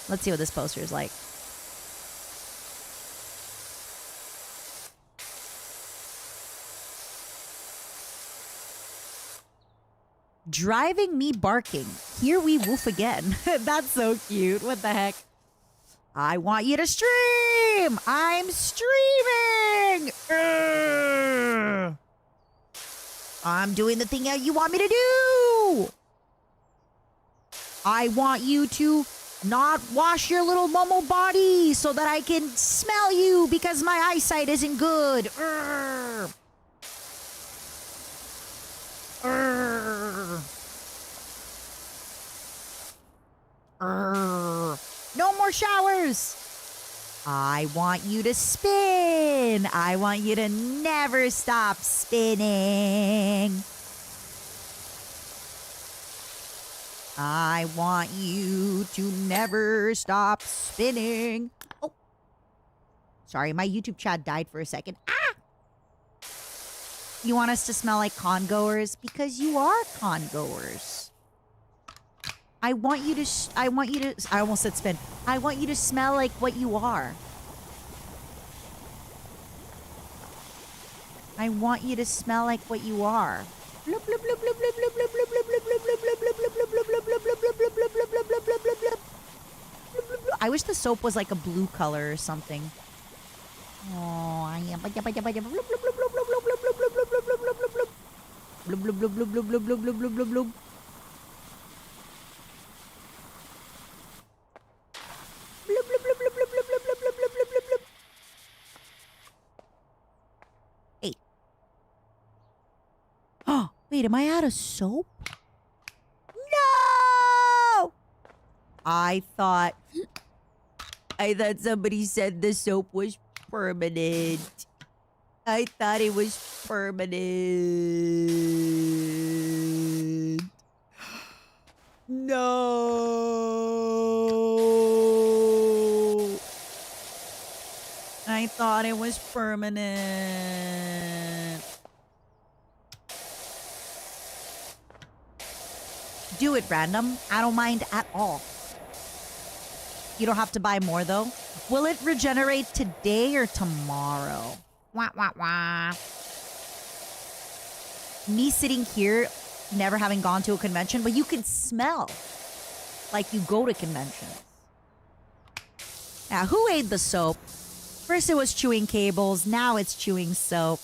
Let's see what this poster is like. Driving me barking. Here we woof again. That's so cute. What the heck? I want you to stream. I'm streaming. Urgh. I'm doing the thing you want me to do. I want you to not wash your little Momo body so that I can smell you because my eyesight isn't good. Urgh. Urgh. Urgh. No more showers. I want you to spin. I want you to never stop spinning. I want you to never stop spinning. Oh, sorry, my YouTube chat died for a second. Ah! You want us to smell like congoers? Because you are congoers. I want you to, I almost said spin. I want you to smell like what you are. I want you to smell like what you are. I wish the soap was like a blue color or something. Oh, I am. Hey. Oh, wait, am I out of soap? No! I thought somebody said the soap was permanent. I thought it was permanent. No. I thought it was permanent. Do it, random. I don't mind at all. You don't have to buy more, though. Will it regenerate today or tomorrow? Wah, wah, wah. Me sitting here, never having gone to a convention, but you can smell like you go to conventions. Now, who ate the soap? First it was chewing cables, now it's chewing soap.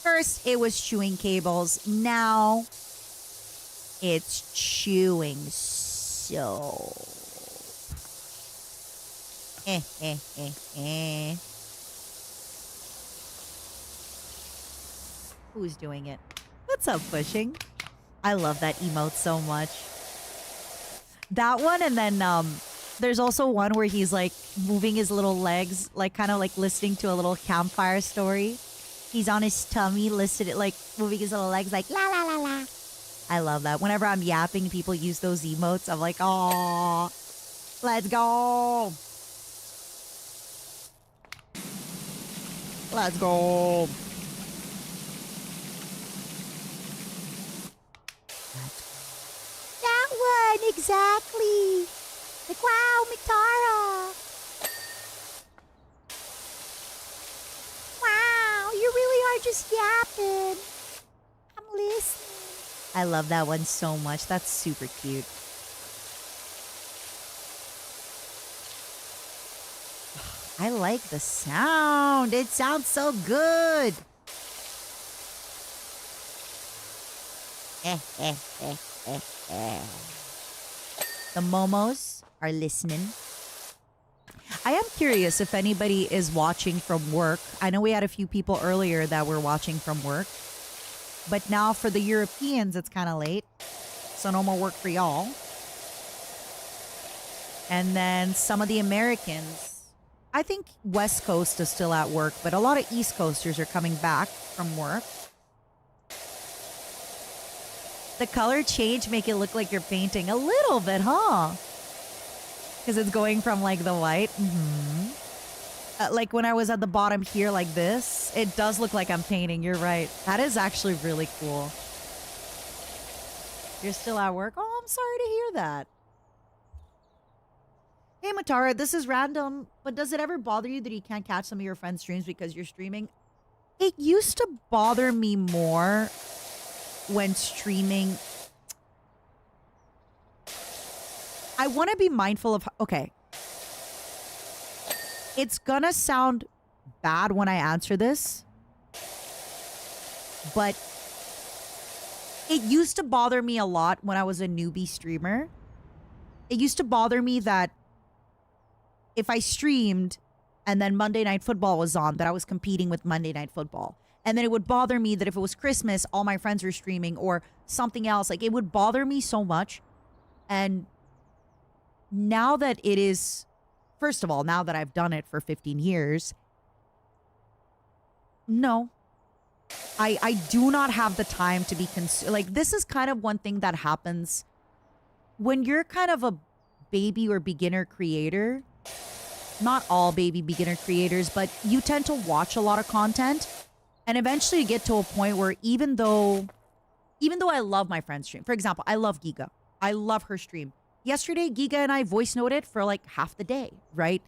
First it was chewing cables, now it's chewing soap. Who's doing it? What's up, Pushing? I love that emote so much. That one, and then there's also one where he's like moving his little legs, like kind of like listening to a little campfire story. He's on his tummy, listed it like moving his little legs, like la la la la. I love that. Whenever I'm yapping, people use those emotes. I'm like, oh, let's go. Let's go. That one, exactly. Like, wow, Matara. Wow, you really are just yapping. I'm listening. I love that one so much. That's super cute. I like the sound. It sounds so good. The momos are listening. I am curious if anybody is watching from work. I know we had a few people earlier that were watching from work. But now for the Europeans, it's kind of late. So no more work for y'all. And then some of the Americans, I think West Coast is still at work, but a lot of East Coasters are coming back from work. The color change make it look like you're painting a little bit, huh? Because it's going from like the white. Like when I was at the bottom here like this, it does look like I'm painting. You're right. That is actually really cool. You're still at work? Oh, I'm sorry to hear that. Hey, Matara, this is random, but does it ever bother you that you can't catch some of your friends' streams because you're streaming? It used to bother me more when streaming. I want to be mindful of... Okay. It's gonna sound bad when I answer this, but it used to bother me a lot when I was a newbie streamer. It used to bother me that if I streamed and then Monday Night Football was on, that I was competing with Monday Night Football. And then it would bother me that if it was Christmas, all my friends were streaming or something else. Like, it would bother me so much. And now that it is, first of all, now that I've done it for 15 years, no. I do not have the time to be like, this is kind of one thing that happens when you're kind of a baby or beginner creator. Not all baby beginner creators, but you tend to watch a lot of content, and eventually you get to a point where even though I love my friend's stream, for example, I love Giga. I love her stream. Yesterday, Giga and I voice noted for like half the day, right?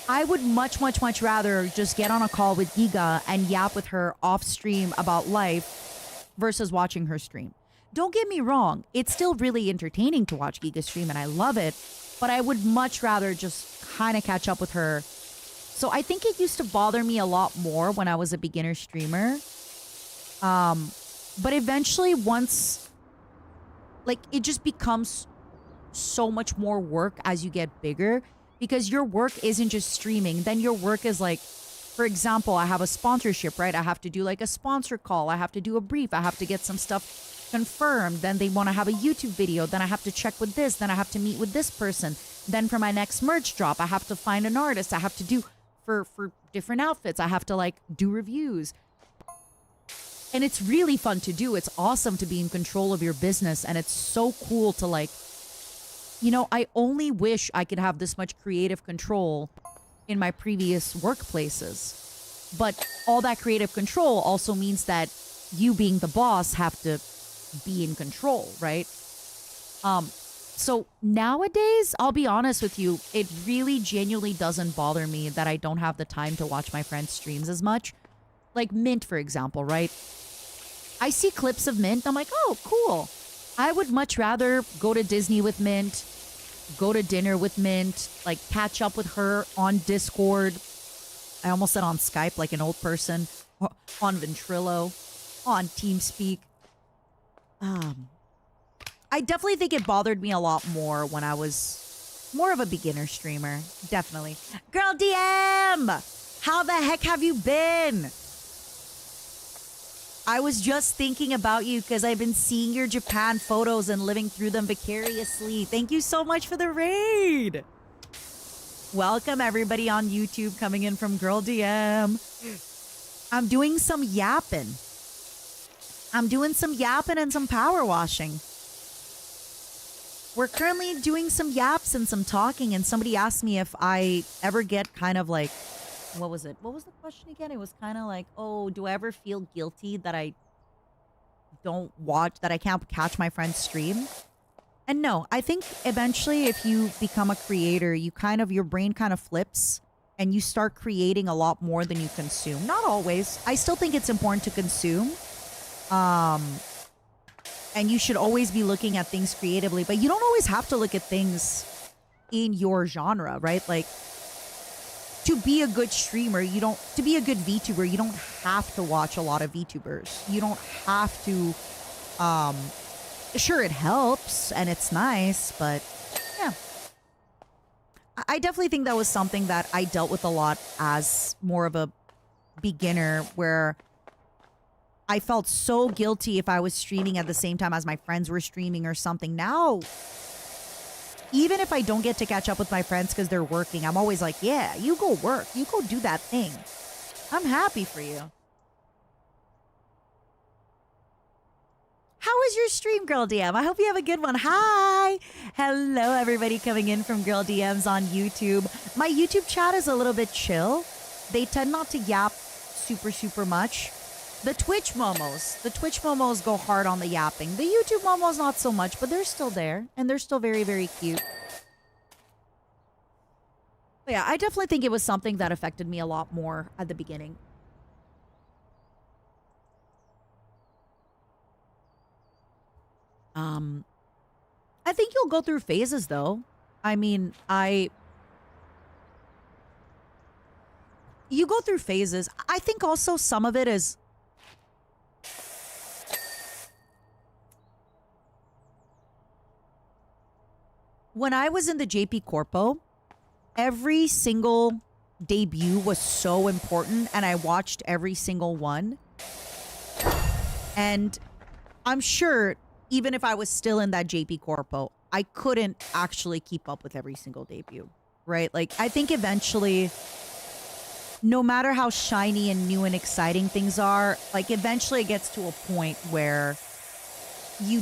I would much, much, much rather just get on a call with Giga and yap with her off stream about life versus watching her stream. Don't get me wrong. It's still really entertaining to watch Giga stream and I love it, but I would much rather just kind of catch up with her. So I think it used to bother me a lot more when I was a beginner streamer. But eventually once, like, it just becomes so much more work as you get bigger, because your work isn't just streaming. Then your work is like, for example, I have a sponsorship, right? I have to do like a sponsor call. I have to do a brief. I have to get some stuff confirmed. Then they want to have a YouTube video. Then I have to check with this. Then I have to meet with this person. Then for my next merch drop, I have to find an artist. I have to do for different outfits. I have to like do reviews. And it's really fun to do. It's awesome to be in control of your business. And it's so cool to like, you know, I only wish I could have this much creative control in my previous workplaces. But all that creative control also means that you being the boss have to be in control, right? So nowadays, I'll be honest with you, it really genuinely doesn't bother me that I don't have the time to watch my friends' streams as much. Like Mint, for example, right? I see clips of Mint. I'm like, oh, cool. I would much rather go to Disney with Mint, go to dinner with Mint, like catch up with her on Discord. I almost said on Skype, like an old person, on Ventrilo, on TeamSpeak. I definitely think it bothered me a lot more when I was more of a beginner streamer. Definitely. Girl DM! How the heck have you been? I was just thinking about you because I've been seeing your Japan photos and living through them vicariously. Thank you so much for the raid. Welcome everybody on YouTube coming in from Girl DM. I'm doing some yapping. I'm doing some yapping and some power washing. We're currently doing some yaps and some talking, and somebody asked me if I ever get kind of like, what was it? What was the question again? It was kind of like, oh, do I ever feel guilty that I don't watch, that I can't catch my friend's stream? And no, I think eventually if you become a creator, you kind of, your brain kind of flips and you start creating a lot more than you consume. Not always. I still think it's important to consume. And you should always be looking at things creatively, but you don't always have to look at things in your genre, right? Like, to be a good streamer, to be a good VTuber, you don't have to watch a lot of VTubers. You don't have to, sure, it helps and it's nice, but yeah. I definitely think that was something that I dealt with a lot as more of a beginner, where I felt so guilty if I was streaming at the same time as my friends were streaming or something. Now, even if I don't get to catch up with my friends because they're working, I'm always like, yeah, you go work. You go do that thing. I'm happy for you. How was your stream, Girl DM? I hope you have a good one. Hi. Hello, everybody coming in from Girl DMs on YouTube. My YouTube chat is a little bit chill. They tend not to yap super, super much. The Twitch momos go hard on the yapping. The YouTube momos not so much, but they're still there. And they're still very, very cute. But yeah, I definitely think it was something that affected me a lot more at the beginning. I think you'll go through phases though. I mean, you go through phases. I think also some of it is, when I was in the JP Corpo, every single debut was so important, and I watched every single one. And I'm sure even if I was still in that JP Corpo, I couldn't actually keep up with every single debut, right? Like, I think eventually, no matter how shiny and new and exciting things are, like, eventually it gets to a point where you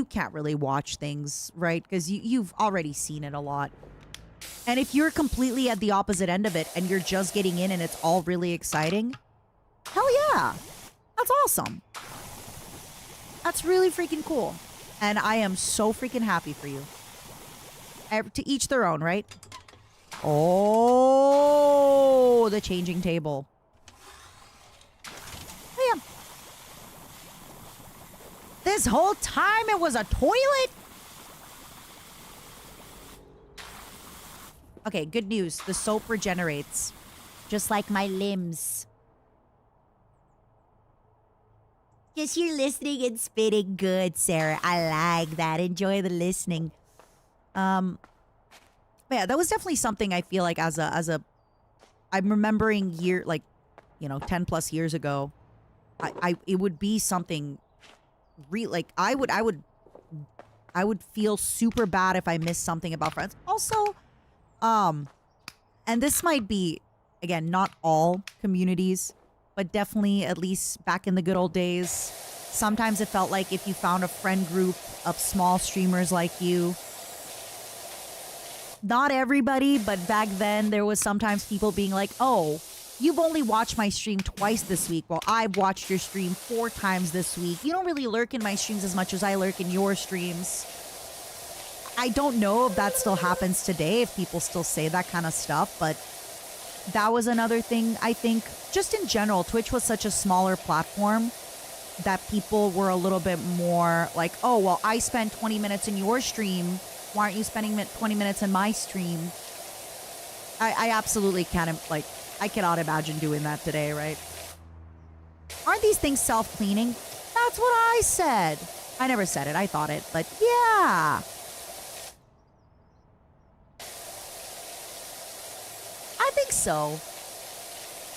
can't really watch things, right? Because you've already seen it a lot. And if you're completely at the opposite end of it and you're just getting in and it's all really exciting, hell yeah. That's awesome. That's really freaking cool. And I am so freaking happy for you. To each their own, right? Oh, the changing table. Oh, yeah. This whole time it was a toilet? Okay, good news. The soap regenerates. Just like my limbs. Yes, you're listening and spitting good, Sarah. I like that. Enjoy the listening. Yeah, that was definitely something I feel like as a I'm remembering 10 plus years ago. It would be something I would feel super bad if I missed something about Friends. Also, and this might be, again, not all communities, but definitely, at least back in the good old days, sometimes it felt like if you found a friend group of small streamers like you, not everybody, but back then there was sometimes people being like, oh, you've only watched my stream twice this week. Well, I've watched your stream 4 times this week. You don't really lurk in my streams as much as I lurk in your streams. I don't know if that still happens today, if people still say that kind of stuff, but that was another thing. I think just in general, Twitch was such a smaller platform that people were a little bit more like, oh, well, I spent 20 minutes in your stream. Why aren't you spending 20 minutes in my stream? I absolutely can't, I cannot imagine doing that today, right? Aren't these things self-cleaning? That's what I said. I never said it. I thought it, but yeah. I think so.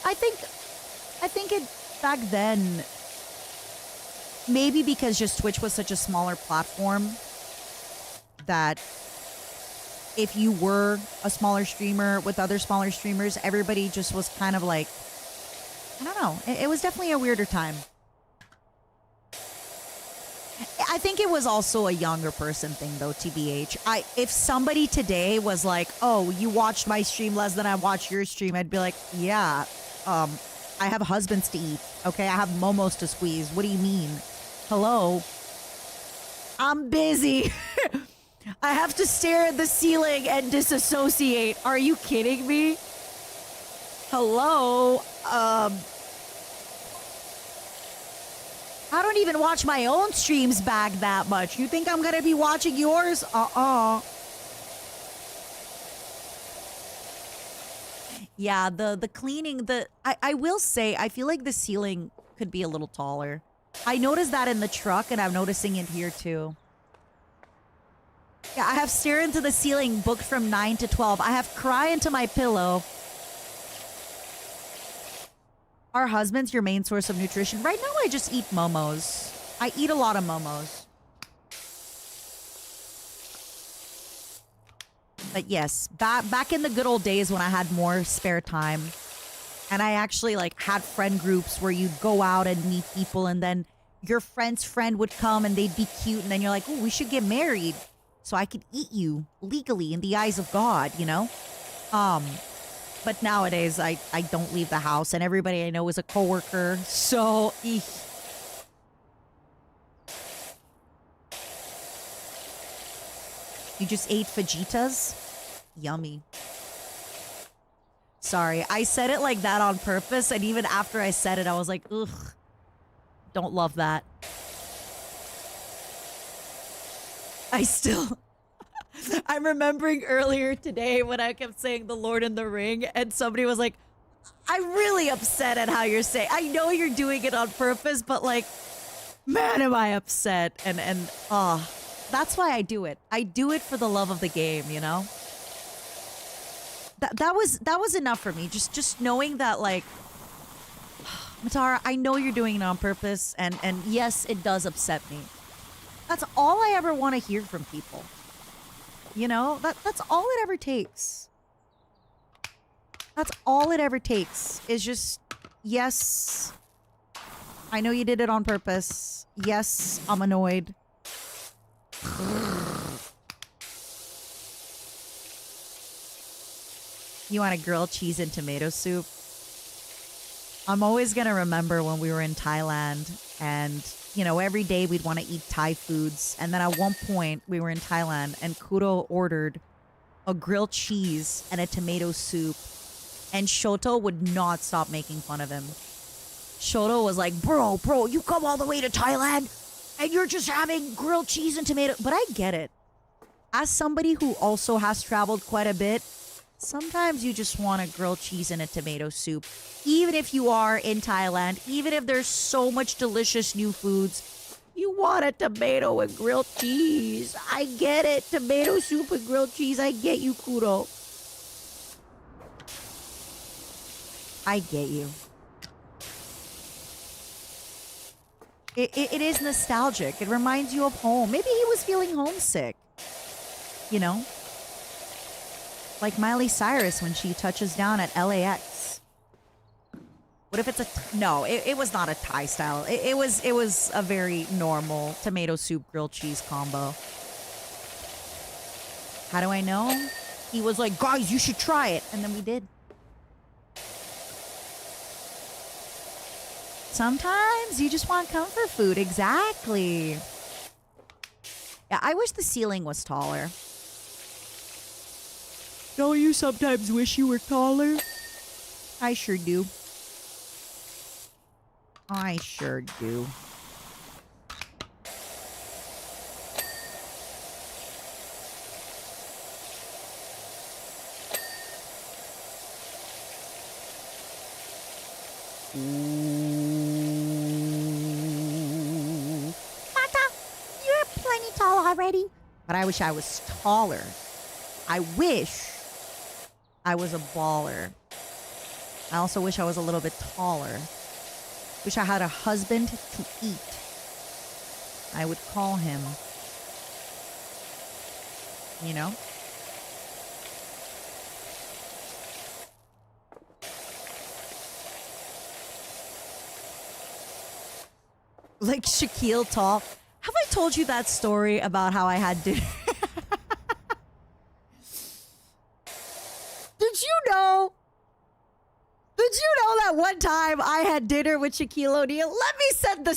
I think it back then, maybe because just Twitch was such a smaller platform that if you were a smaller streamer with other smaller streamers, everybody just was kind of like, I don't know. It was definitely a weirder time. I think it was also a younger person thing, though, TBH. If somebody today was like, oh, you watched my stream less than I watched your stream, I'd be like, yeah, I have husbands to eat, okay? I have momos to squeeze. What do you mean? Hello? I'm busy. I have to stare at the ceiling and disassociate. Are you kidding me? Hello? I don't even watch my own streams back that much. You think I'm gonna be watching yours? Yeah, the cleaning, I will say, I feel like the ceiling could be a little taller. I noticed that in the truck, and I'm noticing it here too. Yeah, I have stare into the ceiling booked from 9 to 12. I have cry into my pillow. Are husbands your main source of nutrition? Right now, I just eat momos. I eat a lot of momos. But yes, back in the good old days when I had more spare time, and I actually had friend groups where you'd go out and meet people, and then your friend's friend would come and they'd be cute, and then you're like, oh, we should get married so I could eat you legally in the eyes of God, you know? But nowadays, I don't leave the house, and everybody I know is a coworker, so... eek. You just ate fajitas? Yummy. Sorry, I said it like that on purpose, and even after I said it, I was like, ugh. Don't love that. I'm remembering earlier today when I kept saying The Lord and the Ring, and somebody was like, I'm really upset at how you're saying. I know you're doing it on purpose, but man, am I upset. And That's why I do it. I do it for the love of the game, you know? That was enough for me. Just knowing that, like, Matara, I know you're doing it on purpose, and yes, it does upset me. That's all I ever want to hear from people. You know? That's all it ever takes. That's all it ever takes is just, yes, I know you did it on purpose. Yes, I'm annoyed. You want a grilled cheese and tomato soup? I'm always going to remember when we were in Thailand and, you know, every day we'd want to eat Thai foods. And then at one point we were in Thailand and Kuro ordered a grilled cheese and a tomato soup. And Shoto would not stop making fun of him. Shoto was like, bro, you come all the way to Thailand and you're just having grilled cheese and tomato. But I get it. As somebody who also has traveled quite a bit, sometimes you just want a grilled cheese and a tomato soup. Even if you are in Thailand, even if there's so much delicious new foods, you want a tomato and grilled cheese. I get it. Tomato soup and grilled cheese. I get you, Kuro. I get you. It is nostalgic. It reminds you of home. Maybe he was feeling homesick. You know? Like Miley Cyrus when she touches down at LAX. What if it's a... No, it was not a Thai style. It was a very normal tomato soup grilled cheese combo. How do I know? He was like, guys, you should try it. And then we did. Sometimes you just want comfort food. Exactly. Yeah, I wish the ceiling was taller. Don't you sometimes wish you were taller? I sure do. I sure do. Already? But I wish I was taller. I wish I was a baller. I also wish I was a little bit taller. Wish I had a husband to eat. I would call him. You know? Like Shaquille tall. Have I told you that story about how I had dinner? Did you know? Did you know that one time I had dinner with Shaquille O'Neal? Let me set the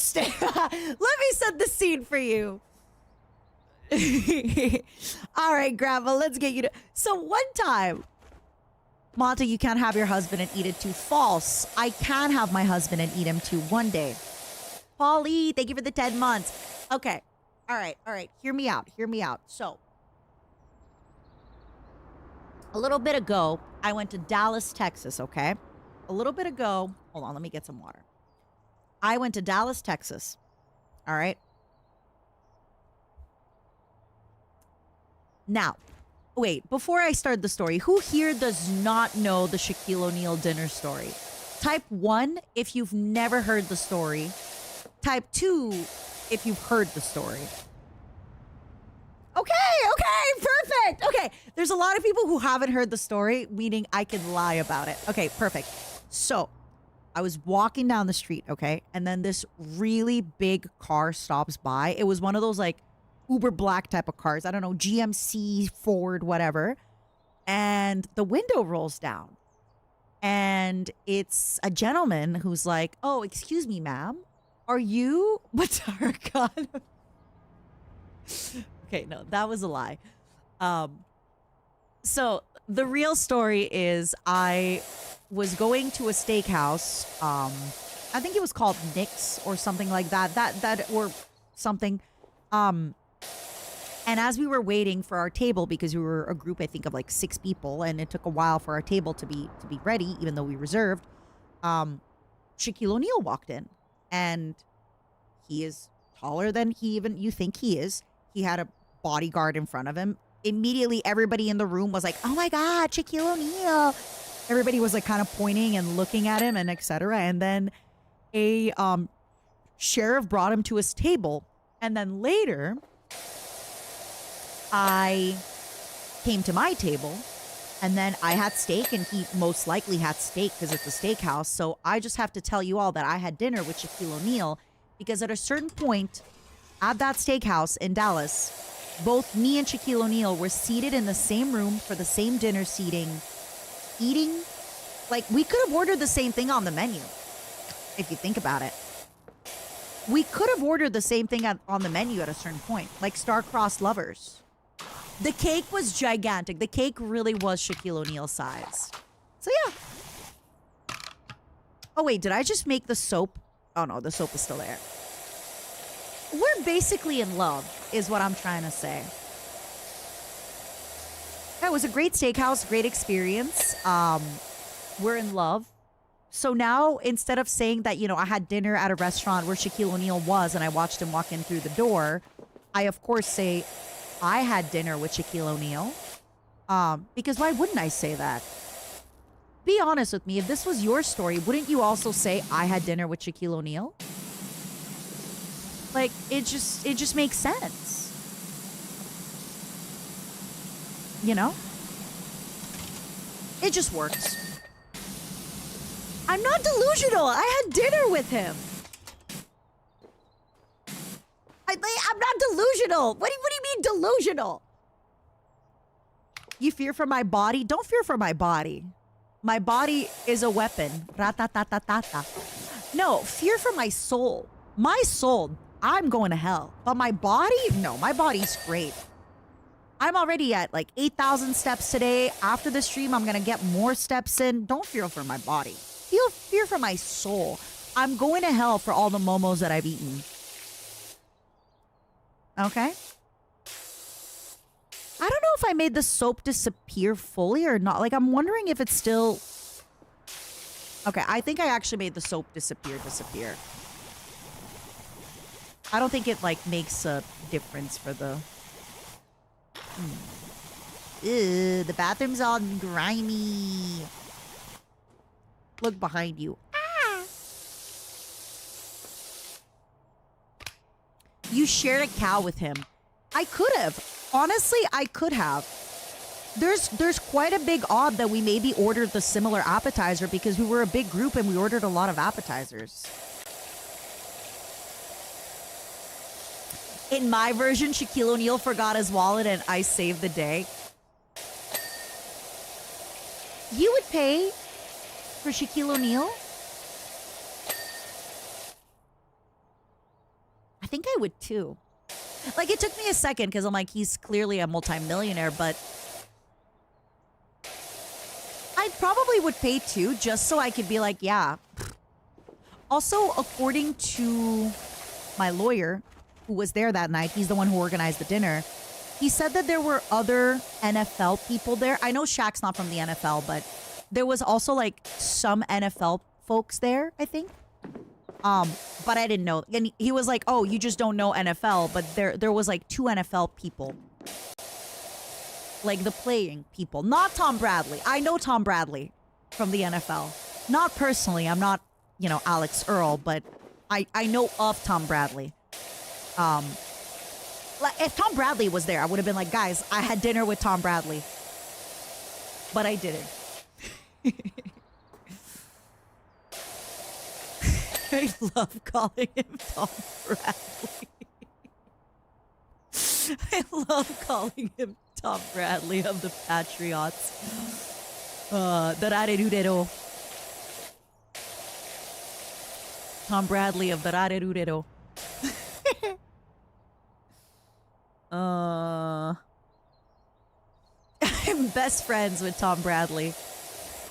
Let me set the scene for you. All right, Grandma, let's get you to... So one time, Monta, you can't have your husband and eat it too. False. I can have my husband and eat him too one day. Paulie, thank you for the 10 months. Okay. All right. Hear me out. So, a little bit ago, I went to Dallas, Texas, okay? A little bit ago, hold on, let me get some water. I went to Dallas, Texas. All right? Now, wait, before I start the story, who here does not know the Shaquille O'Neal dinner story? Type 1 if you've never heard the story. Type 2 if you've heard the story. Okay, perfect. Okay, there's a lot of people who haven't heard the story, meaning I can lie about it. Okay, perfect. So, I was walking down the street, okay? And then this really big car stops by. It was one of those like uber black type of cars. I don't know, GMC, Ford, whatever. And the window rolls down. And it's a gentleman who's like, oh, excuse me, ma'am. Are you Matara Khan? Okay, no, that was a lie. So the real story is I was going to a steakhouse. I think it was called Nick's or something like that. That or something. And as we were waiting for our table, because we were a group, I think, of like 6 people, and it took a while for our table to be ready, even though we reserved. Shaquille O'Neal walked in. And he is taller than you think he is. He had a bodyguard in front of him. Immediately, everybody in the room was like, oh my God, Shaquille O'Neal. Everybody was like kind of pointing and looking at him and etc. And then a sheriff brought him to his table. And then later, I came to my table. And then I had steak, and he most likely had steak because it's a steakhouse. So I just have to tell you all that I had dinner with Shaquille O'Neal because at a certain point at that steakhouse in Dallas, both me and Shaquille O'Neal were seated in the same room for the same dinner seating, eating. Like, we could have ordered the same thing on the menu, if you think about it. We could have ordered the same thing on the menu at a certain point, like star-crossed lovers. The cake was gigantic. The cake really was Shaquille O'Neal size. So yeah. Oh wait, did I just make the soap? Oh no, the soap is still there. We're basically in love, is what I'm trying to say. That was a great steakhouse, great experience. We're in love. So now, instead of saying that, you know, I had dinner at a restaurant where Shaquille O'Neal was and I watched him walk in through the door, I of course say I had dinner with Shaquille O'Neal. Because why wouldn't I say that? Be honest with me. If this was your story, wouldn't you also say I had dinner with Shaquille O'Neal? Like, it just makes sense. You know? It just works. I'm not delusional. I had dinner with him. I'm not delusional. What do you mean delusional? You fear for my body? Don't fear for my body. My body is a weapon. Ra-ta-ta-ta-ta-ta. No, fear for my soul. My soul, I'm going to hell. But my body? No, my body's great. I'm already at like 8,000 steps today. After the stream, I'm going to get more steps in. Don't fear for my body. Fear for my soul. I'm going to hell for all the momos that I've eaten. Okay? I don't know if I made the soap disappear fully or not. Like, I'm wondering if it's still... Okay, I think I actually made the soap disappear. I don't think it, like, makes a difference for the... Ew, the bathroom's all grimy. Look behind you. Ah! You shared a cow with him. I could have. Honestly, I could have. There's quite a big odd that we maybe ordered the similar appetizer because we were a big group and we ordered a lot of appetizers. In my version, Shaquille O'Neal forgot his wallet and I saved the day. You would pay for Shaquille O'Neal? I think I would too. Like, it took me a second because I'm like, he's clearly a multimillionaire, but I probably would pay too, just so I could be like, yeah. Also, according to my lawyer, who was there that night, he's the one who organized the dinner, he said that there were other NFL people there. I know Shaq's not from the NFL, but there was also like some NFL folks there, I think. But I didn't know. And he was like, oh, you just don't know NFL. But there was like 2 NFL people. Like the playing people. Not Tom Bradley. I know Tom Bradley from the NFL. Not personally. I'm not, you know, Alex Earl. But I know of Tom Bradley. Like, if Tom Bradley was there, I would have been like, guys, I had dinner with Tom Bradley. But I didn't. I love calling him Tom Bradley. I love calling him Tom Bradley of the Patriots. Dararerurero. Tom Bradley of Dararerurero. I'm best friends with Tom Bradley.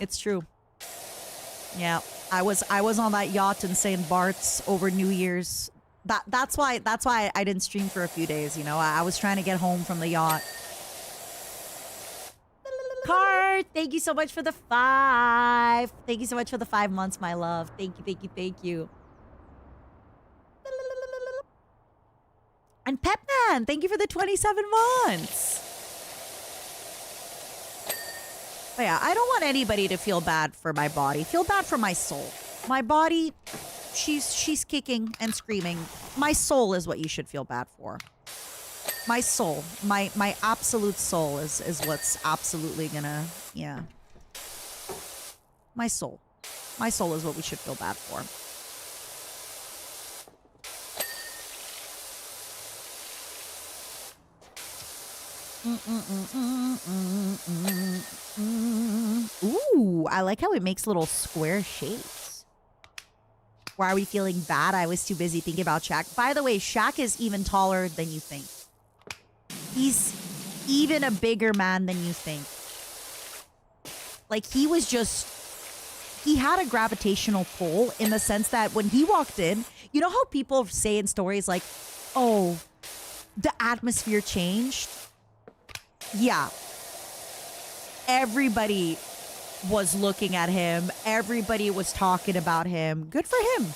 It's true. Yeah, I was on that yacht in St. Bart's over New Year's. That's why I didn't stream for a few days. You know, I was trying to get home from the yacht. Cart, thank you so much for the 5. Thank you so much for the 5 months, my love. Thank you. And Pepman, man. Thank you for the 27 months. But yeah, I don't want anybody to feel bad for my body. Feel bad for my soul. My body, she's kicking and screaming. My soul is what you should feel bad for. My soul, my absolute soul is what's absolutely gonna, yeah. My soul is what we should feel bad for. Ooh, I like how it makes little square shapes. Why are we feeling bad? I was too busy thinking about Shaq. By the way, Shaq is even taller than you think. He's even a bigger man than you think. Like, he had a gravitational pull in the sense that when he walked in, you know how people say in stories like, oh, the atmosphere changed? Yeah. Everybody was looking at him. Everybody was talking about him. Good for him.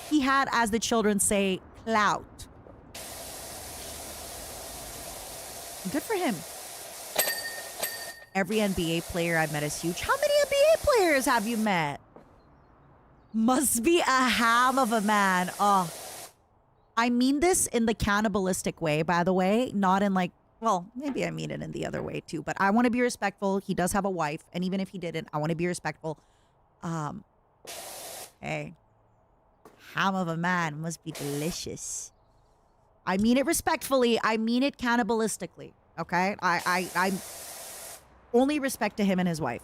He had, as the children say, clout. Good for him. Every NBA player I've met is huge. How many NBA players have you met? Must be a ham of a man. Oh, I mean this in the cannibalistic way, by the way, not in like, well, maybe I mean it in the other way too, but I want to be respectful. He does have a wife, and even if he didn't, I want to be respectful. Hey, ham of a man must be delicious. I mean it respectfully. I mean it cannibalistically. Okay, I'm only respect to him and his wife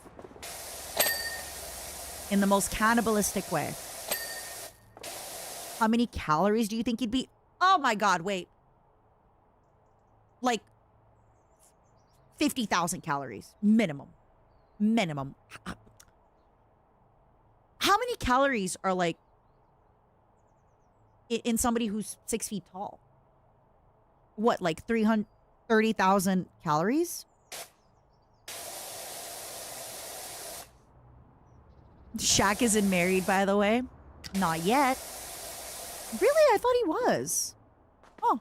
in the most cannibalistic way. How many calories do you think he'd be? Oh my God! Wait, like 50,000 calories minimum. How many calories are like in somebody who's 6 feet tall? What, like 330,000 calories? Shaq isn't married, by the way. Not yet. Really? I thought he was. Oh.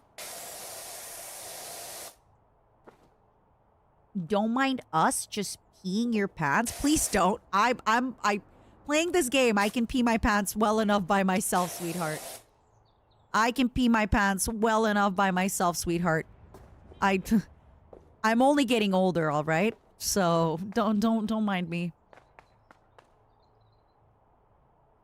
Don't mind us just peeing your pants. Please don't. I'm playing this game. I can pee my pants well enough by myself, sweetheart. I can pee my pants well enough by myself, sweetheart. I'm only getting older, all right? So don't mind me.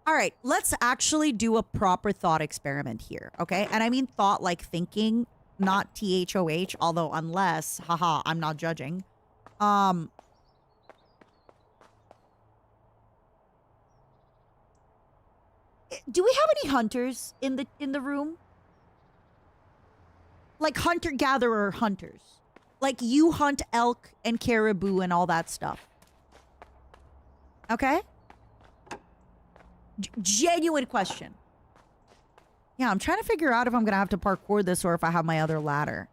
All right, let's actually do a proper thought experiment here, okay? And I mean thought like thinking, not THOH, although unless, haha, I'm not judging. Do we have any hunters in the room? Like hunter-gatherer hunters. Like you hunt elk and caribou and all that stuff. Okay? Genuine question. Yeah, I'm trying to figure out if I'm going to have to parkour this or if I have my other ladder.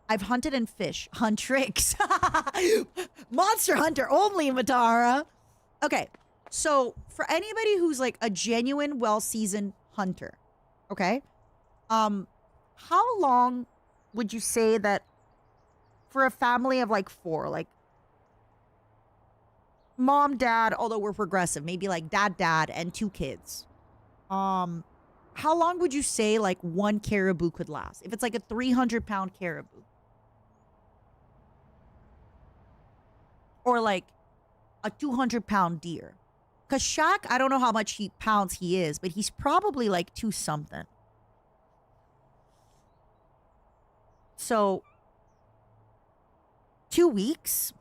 I've hunted and fished. Hunt tricks. Monster Hunter only, Matara. Okay, so for anybody who's like a genuine, well-seasoned hunter, okay? How long would you say that for a family of like 4, like mom, dad, although we're progressive, maybe like dad, and 2 kids. How long would you say like one caribou could last? If it's like a 300-pound caribou. Or like a 200-pound deer. Because Shaq, I don't know how much pounds he is, but he's probably like 2 something. So 2 weeks?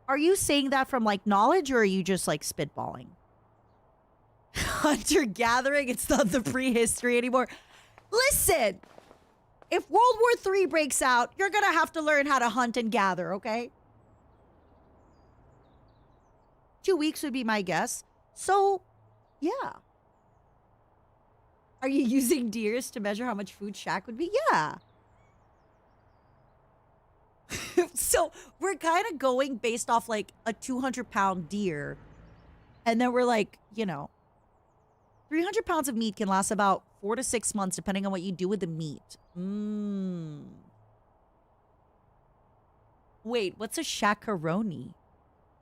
Are you saying that from like knowledge or are you just like spitballing? Hunter-gathering, it's not the prehistory anymore. Listen, if World War III breaks out, you're going to have to learn how to hunt and gather, okay? 2 weeks would be my guess. So, yeah. Are you using deers to measure how much food Shaq would be? Yeah. So we're kind of going based off like a 200-pound deer. And then we're like, 300 pounds of meat can last about 4 to 6 months, depending on what you do with the meat. Mmm. Wait, what's a shakaroni?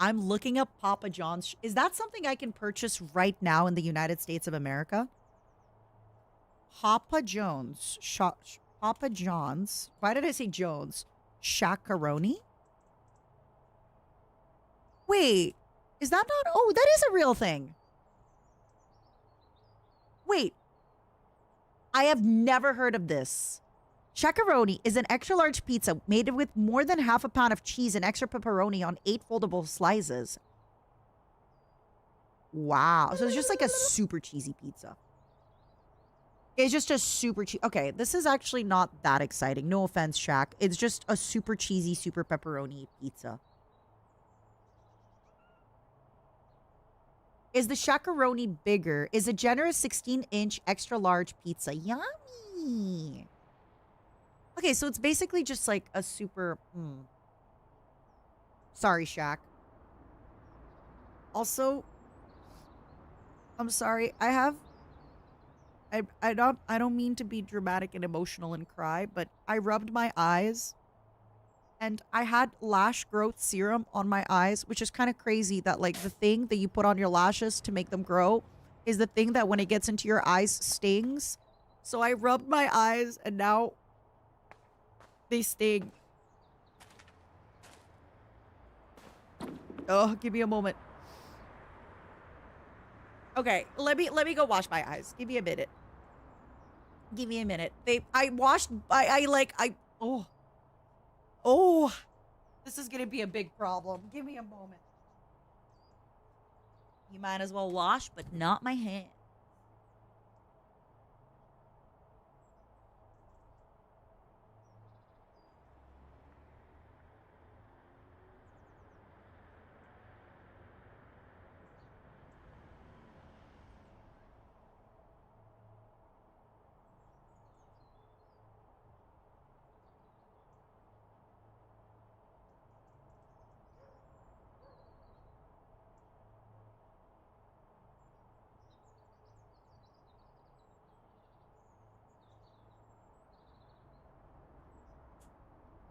I'm looking up Papa John's. Is that something I can purchase right now in the United States of America? Papa John's. Papa John's. Why did I say Jones? Shakaroni? Wait, is that not? Oh, that is a real thing. Wait, I have never heard of this. Shakaroni is an extra large pizza made with more than half a pound of cheese and extra pepperoni on 8 foldable slices. Wow. So it's just like a super cheesy pizza. It's just a super cheesy. Okay, this is actually not that exciting. No offense, Shaq. It's just a super cheesy, super pepperoni pizza. Is the shakaroni bigger? Is a generous 16-inch extra large pizza. Yummy. Okay, so it's basically just like a super... Sorry, Shaq. Also, I'm sorry. I don't mean to be dramatic and emotional and cry, but I rubbed my eyes and I had lash growth serum on my eyes, which is kind of crazy that like the thing that you put on your lashes to make them grow is the thing that when it gets into your eyes stings. So I rubbed my eyes and now they sting. Oh, give me a moment. Okay, let me go wash my eyes. Give me a minute. Give me a minute. Oh, this is gonna be a big problem. Give me a moment. You might as well wash, but not my hand.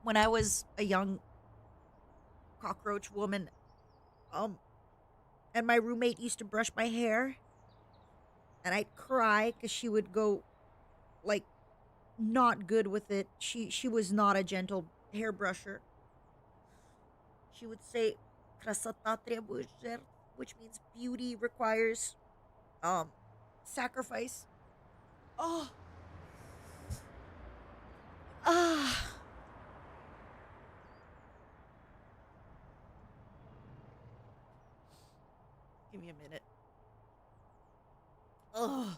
When I was a young cockroach woman, and my roommate used to brush my hair, and I'd cry because she would go, like, not good with it. She was not a gentle hairbrusher. She would say, "Krasota trebuie jert," which means beauty requires, sacrifice. Oh. Ah. Give me a minute. Oh,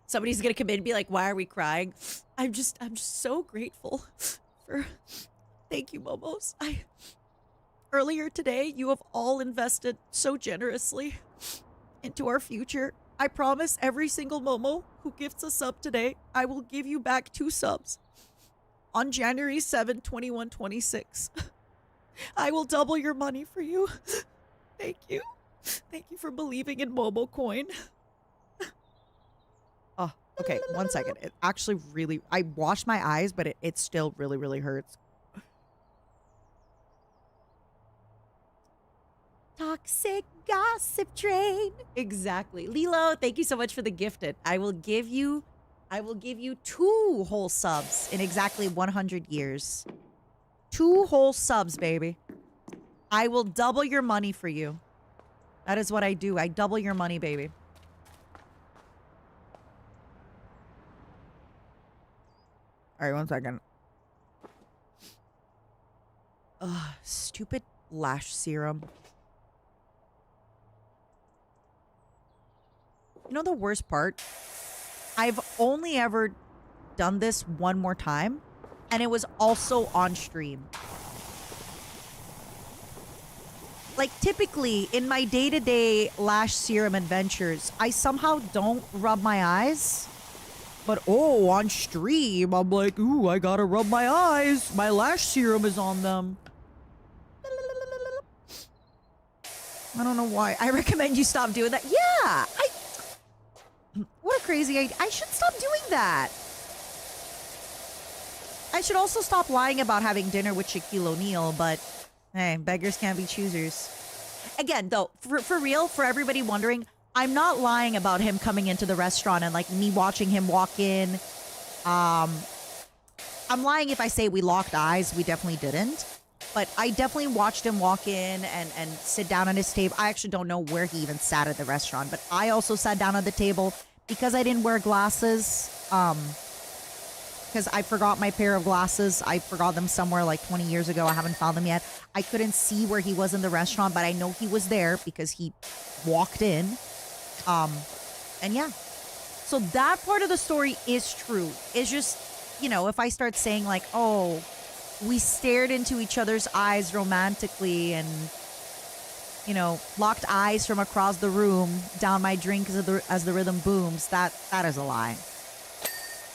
somebody's gonna come in and be like, "Why are we crying?" I'm just so grateful for. Thank you, Momos. Earlier today, you have all invested so generously into our future. I promise every single Momo who gifts a sub today, I will give you back 2 subs on January 7, 2126. I will double your money for you. Thank you. Thank you for believing in Momo Coin. Oh, okay. 1 second. It actually really... I washed my eyes, but it still really, really hurts. Toxic gossip train. Exactly. Lilo, thank you so much for the gifted. I will give you 2 whole subs in exactly 100 years. 2 whole subs, baby. I will double your money for you. That is what I do. I double your money, baby. All right, 1 second. Ugh, stupid lash serum. You know the worst part? I've only ever done this 1 more time, and it was also on stream. Like, typically, in my day-to-day lash serum adventures, I somehow don't rub my eyes. But, oh, on stream, I'm like, ooh, I gotta rub my eyes. My lash serum is on them. I don't know why. I recommend you stop doing that. Yeah! What a crazy. I should stop doing that. I should also stop lying about having dinner with Shaquille O'Neal, but hey, beggars can't be choosers. Again, though, for real, for everybody wondering, I'm not lying about him coming into the restaurant and like me watching him walk in. I'm lying if I say we locked eyes. We definitely didn't. But I definitely watched him walk in and sit down at his table. I actually don't know where he even sat at the restaurant, but I also sat down at the table because I didn't wear glasses. Because I forgot my pair of glasses. I forgot them somewhere like 20 years ago. I haven't found them yet. I couldn't see where he was in the restaurant, but I know he was there because he walked in. And yeah. So that part of the story is true. It's just, you know, if I start saying like, oh, we stared into each other's eyes romantically and, you know, locked eyes from across the room, down my drink as the rhythm booms, that is a lie.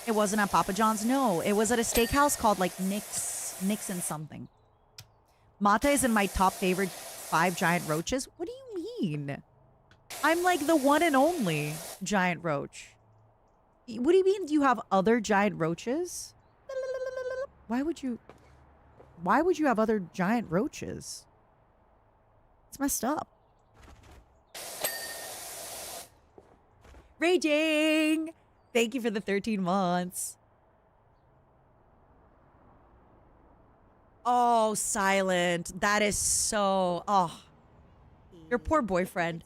It wasn't at Papa John's. No, it was at a steakhouse called like Nixon something. Mata is in my top favorite 5 giant roaches. What do you mean? I'm like the one and only giant roach. What do you mean? Do you have other giant roaches? Why would you have other giant roaches? It's messed up. Raging! Thank you for the 13 months. Oh, Silent. That is so... Oh. Your poor boyfriend.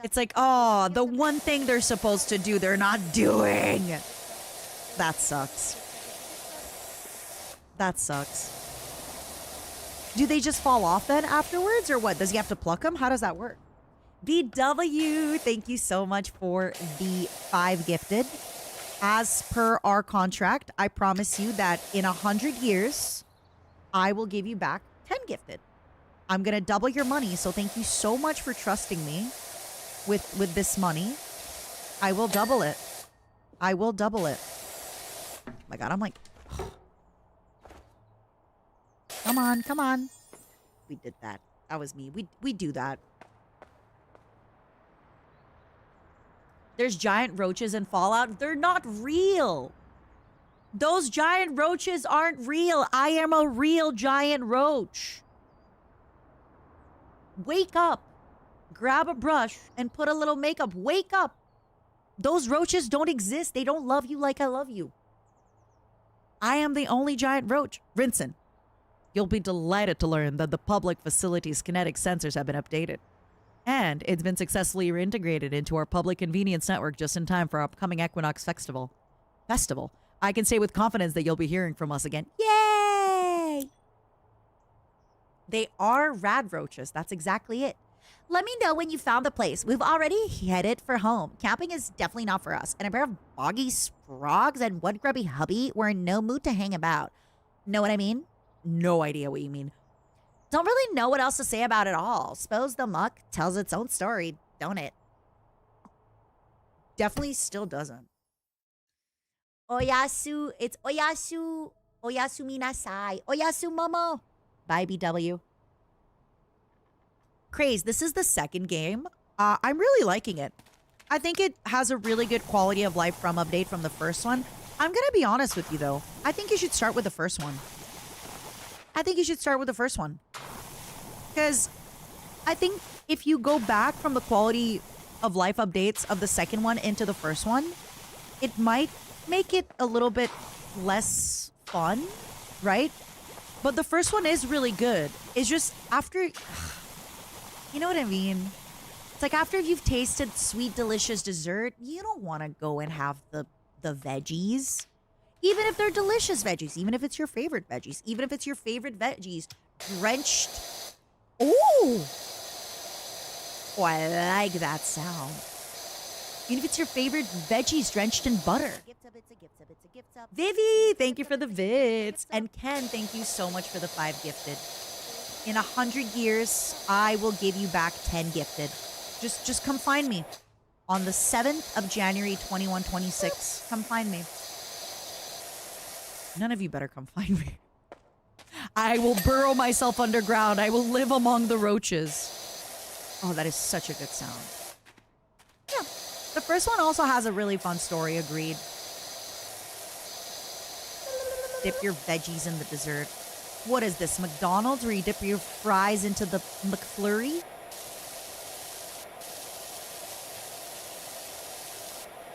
It's like, oh, the one thing they're supposed to do, they're not doing. That sucks. That sucks. Do they just fall off then afterwards or what? Does he have to pluck them? How does that work? BW, thank you so much for the 5 gifted. As per our contract, I promise you that in 100 years, I will give you back 10 gifted. I'm going to double your money. So thank you so much for trusting me with this money. I will double it. I will double it. Oh my God, I'm like... Come on, come on. We did that. That was me. We do that. There's giant roaches in Fallout. They're not real. Those giant roaches aren't real. I am a real giant roach. Wake up. Grab a brush and put a little makeup. Wake up. Those roaches don't exist. They don't love you like I love you. I am the only giant roach. Rinson, you'll be delighted to learn that the public facility's kinetic sensors have been updated. And it's been successfully reintegrated into our public convenience network just in time for our upcoming Equinox Festival. I can say with confidence that you'll be hearing from us again. Yay! They are rad roaches. That's exactly it. Let me know when you found the place. We've already headed for home. Camping is definitely not for us. And a pair of boggy sprogs and one grubby hubby were in no mood to hang about. Know what I mean? No idea what you mean. Don't really know what else to say about it all. Suppose the muck tells its own story, don't it? Definitely still doesn't. Oyasu, it's Oyasu. Oyasu minasai. Oyasu momo. Bye, BW. Craze, this is the second game. I'm really liking it. I think it has a really good quality of life from update from the first one. I'm going to be honest with you, though. I think you should start with the first one. Because I think if you go back from the quality of life updates of the second one into the first one, it might make it a little bit less fun, right? But the first one is really good. It's just after... You know what I mean? It's like after you've tasted sweet, delicious dessert, you don't want to go and have the veggies. Even if they're delicious veggies, even if it's your favorite veggies, even if it's your favorite veggies drenched. Ooh! Oh, I like that sound. Even if it's your favorite veggies drenched in butter. Vivi, thank you for the vids. And Ken, thank you so much for the 5 gifted. In 100 years, I will give you back 10 gifted. Just come find me. On the 7th of January, 2126. Come find me. None of you better come find me. I will burrow myself underground. I will live among the roaches. Oh, that is such a good sound. Yeah, The first one also has a really fun story, agreed. Dip your veggies in the dessert. What is this, McDonald's, where you dip your fries into the McFlurry?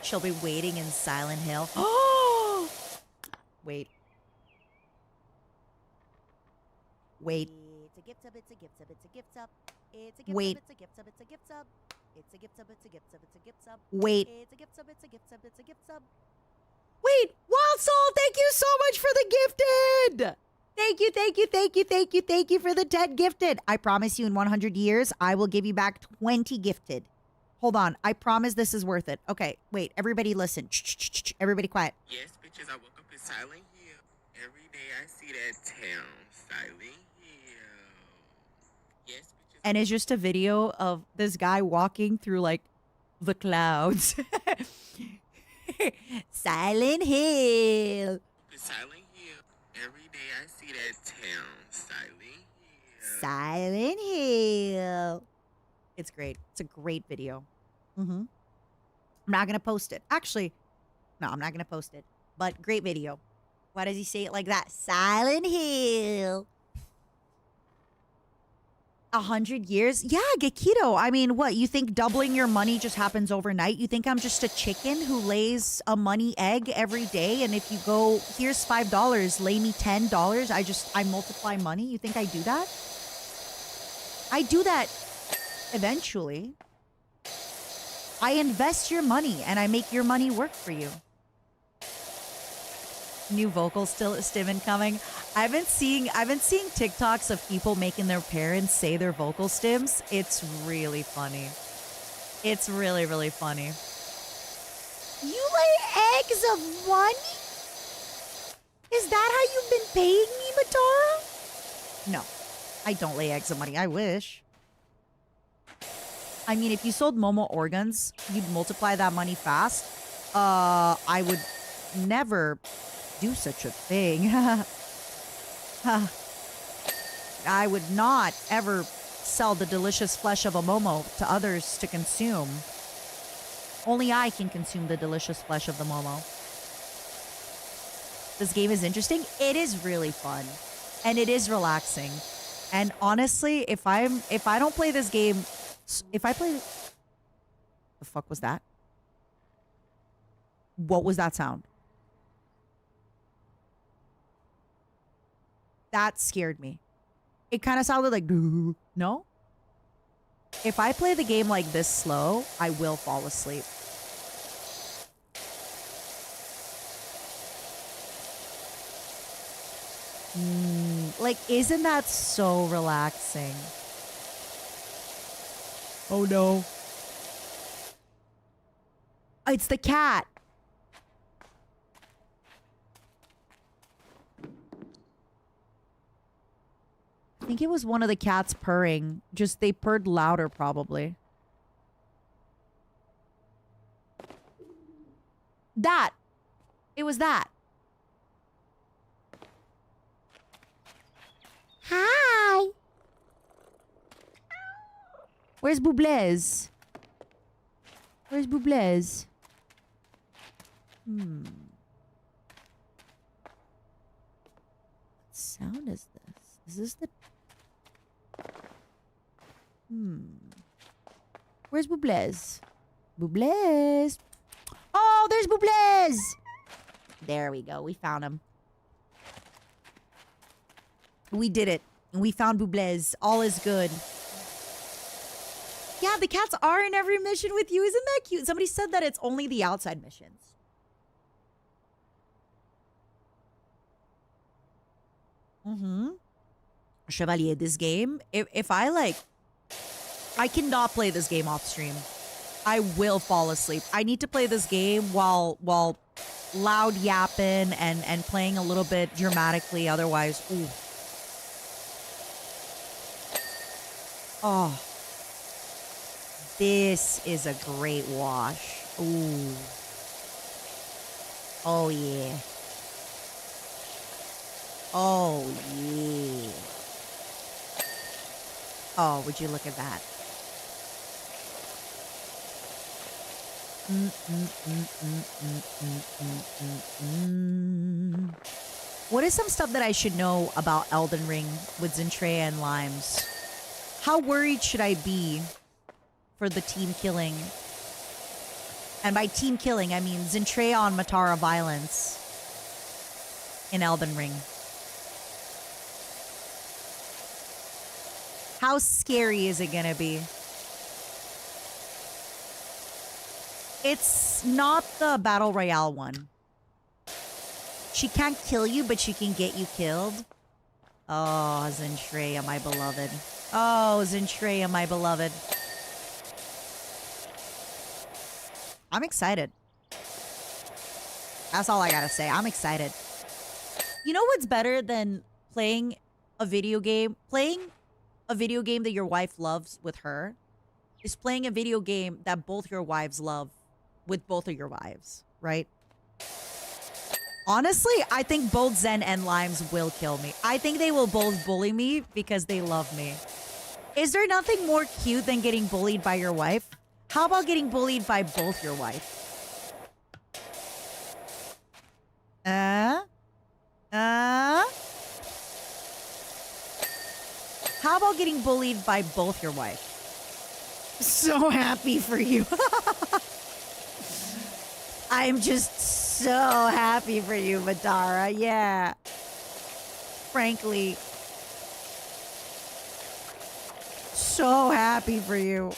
She'll be waiting in Silent Hill. Oh! Wait. Wait. It's a gift sub, it's a gift sub, it's a gift sub. It's a gift Wait. sub, it's a gift sub, it's a gift sub. It's a gift sub, it's a gift sub, it's a gift sub. Wait. It's a gift sub, it's a gift sub, it's a gift sub. Wait, Wild Soul, thank you so much for the gifted. Thank you, thank you, thank you, thank you, thank you for the 10 gifted. I promise you in 100 years, I will give you back 20 gifted. Hold on, I promise this is worth it. Okay, wait, everybody listen. Shh, everybody quiet. Yes, bitches, I woke up in Silent Hill. Every day I see that town, Silent Hill. Yes, bitches. And it's just a video of this guy walking through like the clouds. Silent Hill. In Silent Hill. Every day I see that town, Silent Hill. Silent Hill. It's great. It's a great video. I'm not going to post it. Actually, no, I'm not going to post it. But great video. Why does he say it like that? Silent Hill. 100 years? Yeah, Gekito. I mean, what? You think doubling your money just happens overnight? You think I'm just a chicken who lays a money egg every day? And if you go, here's $5, lay me $10, I multiply money? You think I do that? I do that eventually. I invest your money and I make your money work for you. New vocal stim incoming. I've been seeing TikToks of people making their parents say their vocal stims. It's really funny. It's really, really funny. You lay eggs of money? Is that how you've been paying me, Matara? No, I don't lay eggs of money. I wish. I mean, if you sold Momo organs, you'd multiply that money fast. I would never do such a thing. I would not ever sell the delicious flesh of a Momo to others to consume. Only I can consume the delicious flesh of the Momo. This game is interesting. It is really fun. And it is relaxing. And honestly, if I don't play this game, if I play... The fuck was that? What was that sound? That scared me. It kind of sounded like... No? If I play the game like this slow, I will fall asleep. Like, isn't that so relaxing? Oh no. It's the cat. I think it was one of the cats purring. Just they purred louder probably. That. It was that. Hi. Where's Bublés? Where's Bublés? What sound is this? Is this the... Where's Bublés? Bublés. Oh, there's Bublés! There we go. We found him. We did it. We found Bublés. All is good. Yeah, the cats are in every mission with you. Isn't that cute? Somebody said that it's only the outside missions. Chevalier, this game, if I like... I cannot play this game off stream. I will fall asleep. I need to play this game while loud yapping and playing a little bit dramatically. Otherwise, ooh. Oh. This is a great wash. Ooh. Oh, yeah. Oh, yeah. Oh, would you look at that? What is some stuff that I should know about Elden Ring with Zentreya and Limes? How worried should I be for the team killing? And by team killing, I mean Zentreya on Matara violence in Elden Ring. How scary is it gonna be? It's not the Battle Royale one. She can't kill you, but she can get you killed. Oh, Zentreya, my beloved. Oh, Zentreya, my beloved. I'm excited. That's all I gotta say. I'm excited. You know what's better than playing a video game? Playing a video game that your wife loves with her is playing a video game that both your wives love with both of your wives, right? Honestly, I think both Zen and Limes will kill me. I think they will both bully me because they love me. Is there nothing more cute than getting bullied by your wife? How about getting bullied by both your wife? How about getting bullied by both your wife? So happy for you. I'm just so happy for you, Matara. Yeah. Frankly. So happy for you.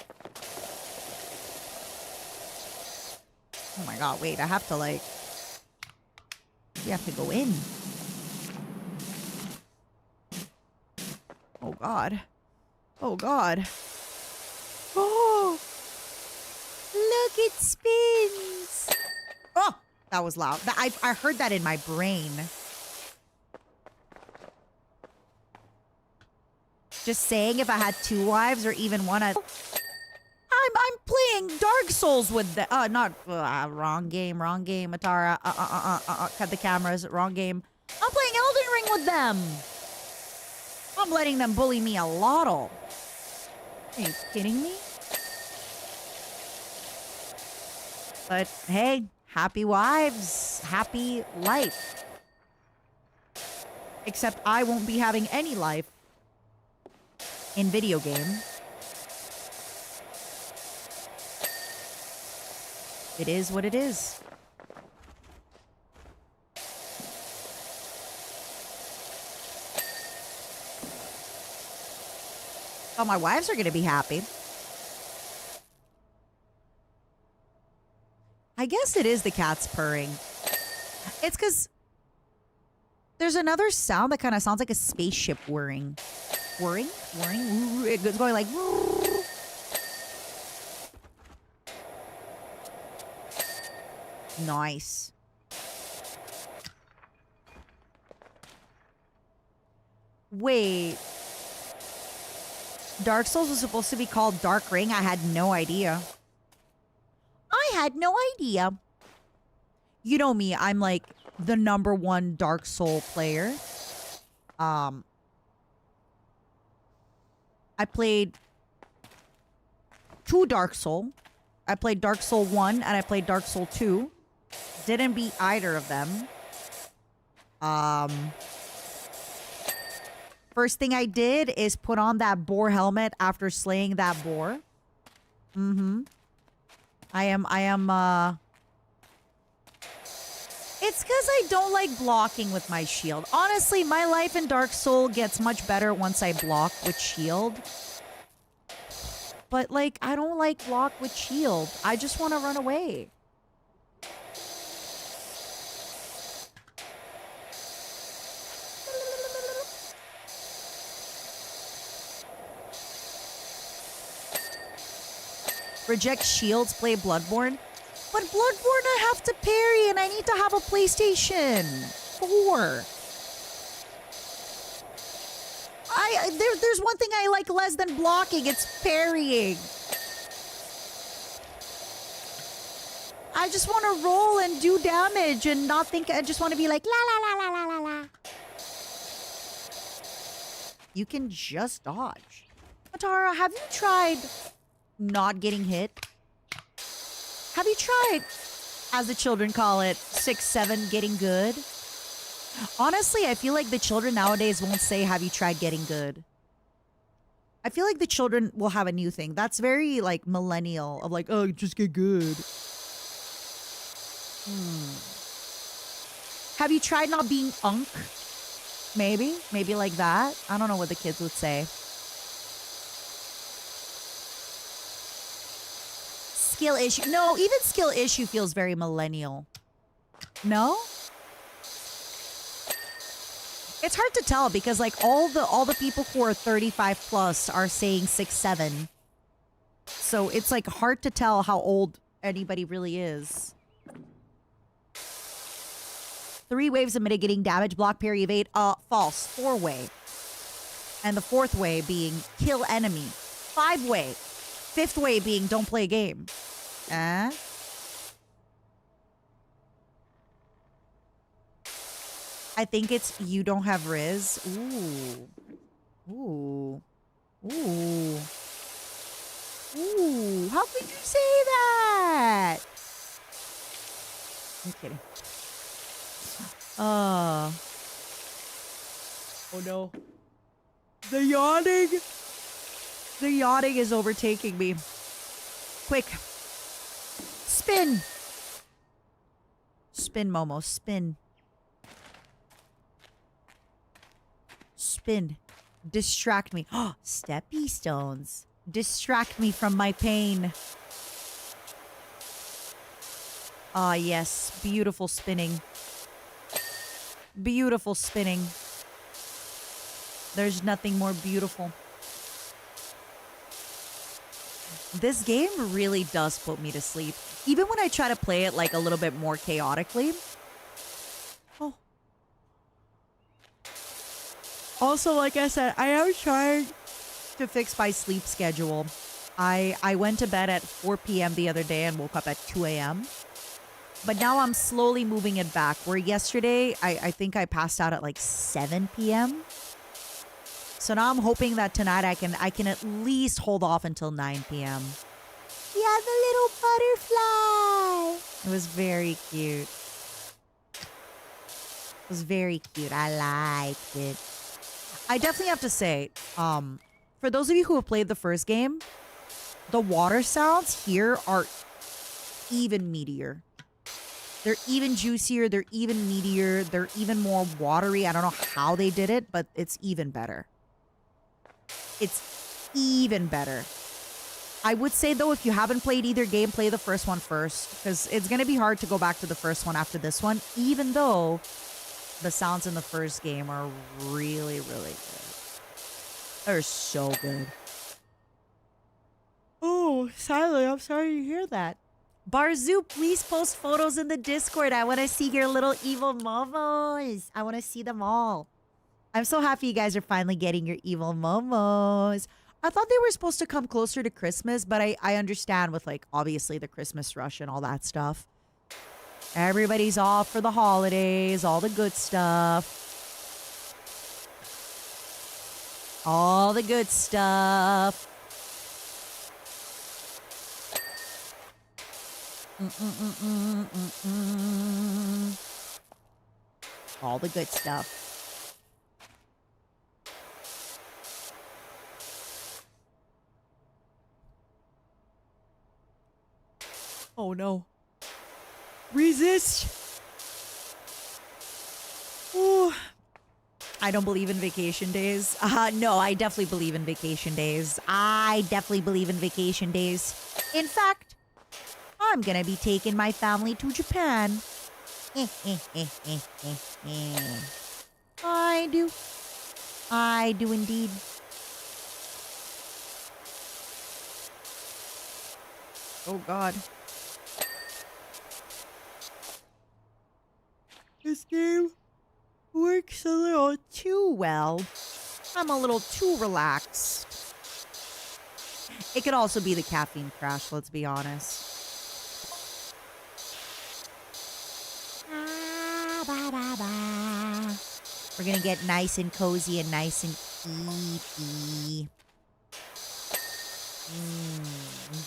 Oh my god, wait, I have to like... You have to go in. Oh god. Oh god. Oh! Look, it spins! Oh! That was loud. I heard that in my brain. Just saying, if I had two wives or even one, I'm playing Dark Souls with the wrong game, Matara. Cut the cameras, wrong game. I'm playing Elden Ring with them. I'm letting them bully me a lotto. Are you kidding me? But hey, happy wives, happy life. Except I won't be having any life in video game. It is what it is. Oh, my wives are going to be happy. I guess it is the cats purring. It's because there's another sound that kind of sounds like a spaceship whirring. Whirring? Whirring? It's going like... Nice. Wait. Dark Souls was supposed to be called Dark Ring? I had no idea. I had no idea. You know me, I'm like the #1 Dark Soul player. I played 2 Dark Soul. I played Dark Soul 1 and I played Dark Soul 2. Didn't beat either of them. First thing I did is put on that boar helmet after slaying that boar. I am, it's because I don't like blocking with my shield. Honestly, my life in Dark Soul gets much better once I block with shield. But, like, I don't like block with shield. I just want to run away. Reject shields, play Bloodborne. But Bloodborne I have to parry and I need to have a PlayStation 4. There's one thing I like less than blocking. It's parrying. I just want to roll and do damage and not think. I just want to be like, la la la la la la la. You can just dodge. Matara, have you tried not getting hit? Have you tried, as the children call it, 6-7 getting good? Honestly, I feel like the children nowadays won't say, have you tried getting good? I feel like the children will have a new thing. That's very like millennial of like, oh, just get good. Have you tried not being unk? Maybe. Maybe like that. I don't know what the kids would say. Skill issue. No, even skill issue feels very millennial. No? It's hard to tell because like all the people who are 35 plus are saying 6-7. So it's like hard to tell how old anybody really is. 3 waves of mitigating damage, block, parry, evade. False. 4-way. And the 4th way being kill enemy. 5-way. 5th way being don't play a game. I think it's you don't have Riz. Ooh. Ooh. Ooh. Ooh. How could you say that? I'm kidding. Oh no. The yawning. The yawning is overtaking me. Quick. Spin. Spin, Momo. Spin. Spin. Distract me. Oh, steppy stones. Distract me from my pain. Ah, yes. Beautiful spinning. Beautiful spinning. There's nothing more beautiful. This game really does put me to sleep. Even when I try to play it like a little bit more chaotically. Oh. Also, like I said, I am trying to fix my sleep schedule. I went to bed at 4 p.m. the other day and woke up at 2 a.m. But now I'm slowly moving it back. Where yesterday, I think I passed out at like 7 p.m. So now I'm hoping that tonight I can at least hold off until 9 p.m. Yeah, the little butterfly. It was very cute. It was very cute. I liked it. I definitely have to say, for those of you who have played the first game, the water sounds here are even meatier. They're even juicier. They're even meatier. They're even more watery. I don't know how they did it, but it's even better. It's even better. I would say, though, if you haven't played either game, play the first one first. Because it's going to be hard to go back to the first one after this one. Even though the sounds in the first game are really, really good. They're so good. Oh, Silent, I'm sorry to hear that. Barzoo, please post photos in the Discord. I want to see your little evil momos. I want to see them all. I'm so happy you guys are finally getting your evil momos. I thought they were supposed to come closer to Christmas, but I understand with, like, obviously the Christmas rush and all that stuff. Everybody's off for the holidays, all the good stuff. All the good stuff. All the good stuff. Oh no. Resist. Ooh. I don't believe in vacation days. No, I definitely believe in vacation days. I definitely believe in vacation days. In fact, I'm gonna be taking my family to Japan. I do. I do indeed. Oh God. This game works a little too well. I'm a little too relaxed. It could also be the caffeine crash, let's be honest. We're gonna get nice and cozy and nice and eepy.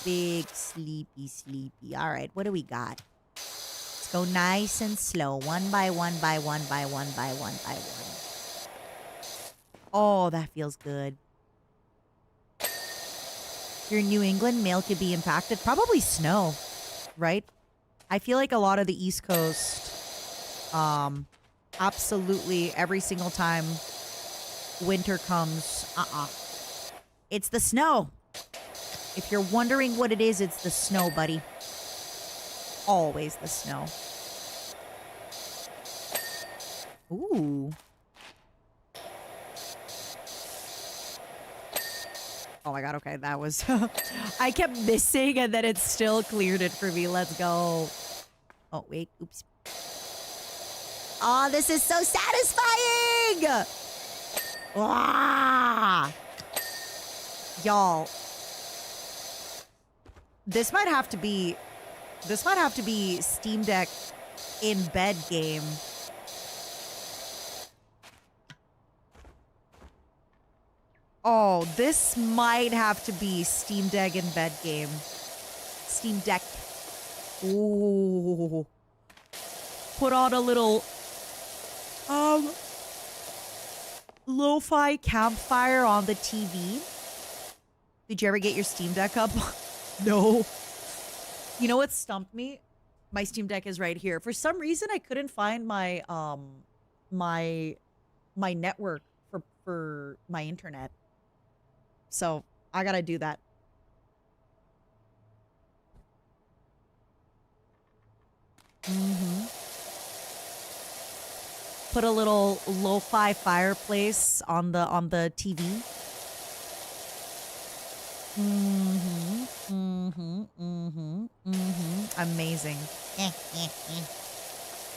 Big sleepy, sleepy. All right, what do we got? Let's go nice and slow. One by one by one by one by one by one. Oh, that feels good. Your New England mail could be impacted. Probably snow, right? I feel like a lot of the East Coast, absolutely every single time winter comes, it's the snow. If you're wondering what it is, it's the snow, buddy. Always the snow. Ooh. Oh my god, okay, that was... I kept missing and then it still cleared it for me. Let's go. Oh, wait. Oops. Oh, this is so satisfying! Ah! Y'all. This might have to be Steam Deck in bed game. Oh, this might have to be Steam Deck in bed game. Steam Deck. Ooh. Put on a little lo-fi campfire on the TV. Did you ever get your Steam Deck up? No. You know what stumped me? My Steam Deck is right here. For some reason I couldn't find my my network for my internet. So I gotta do that. Put a little lo-fi fireplace on the TV. Amazing.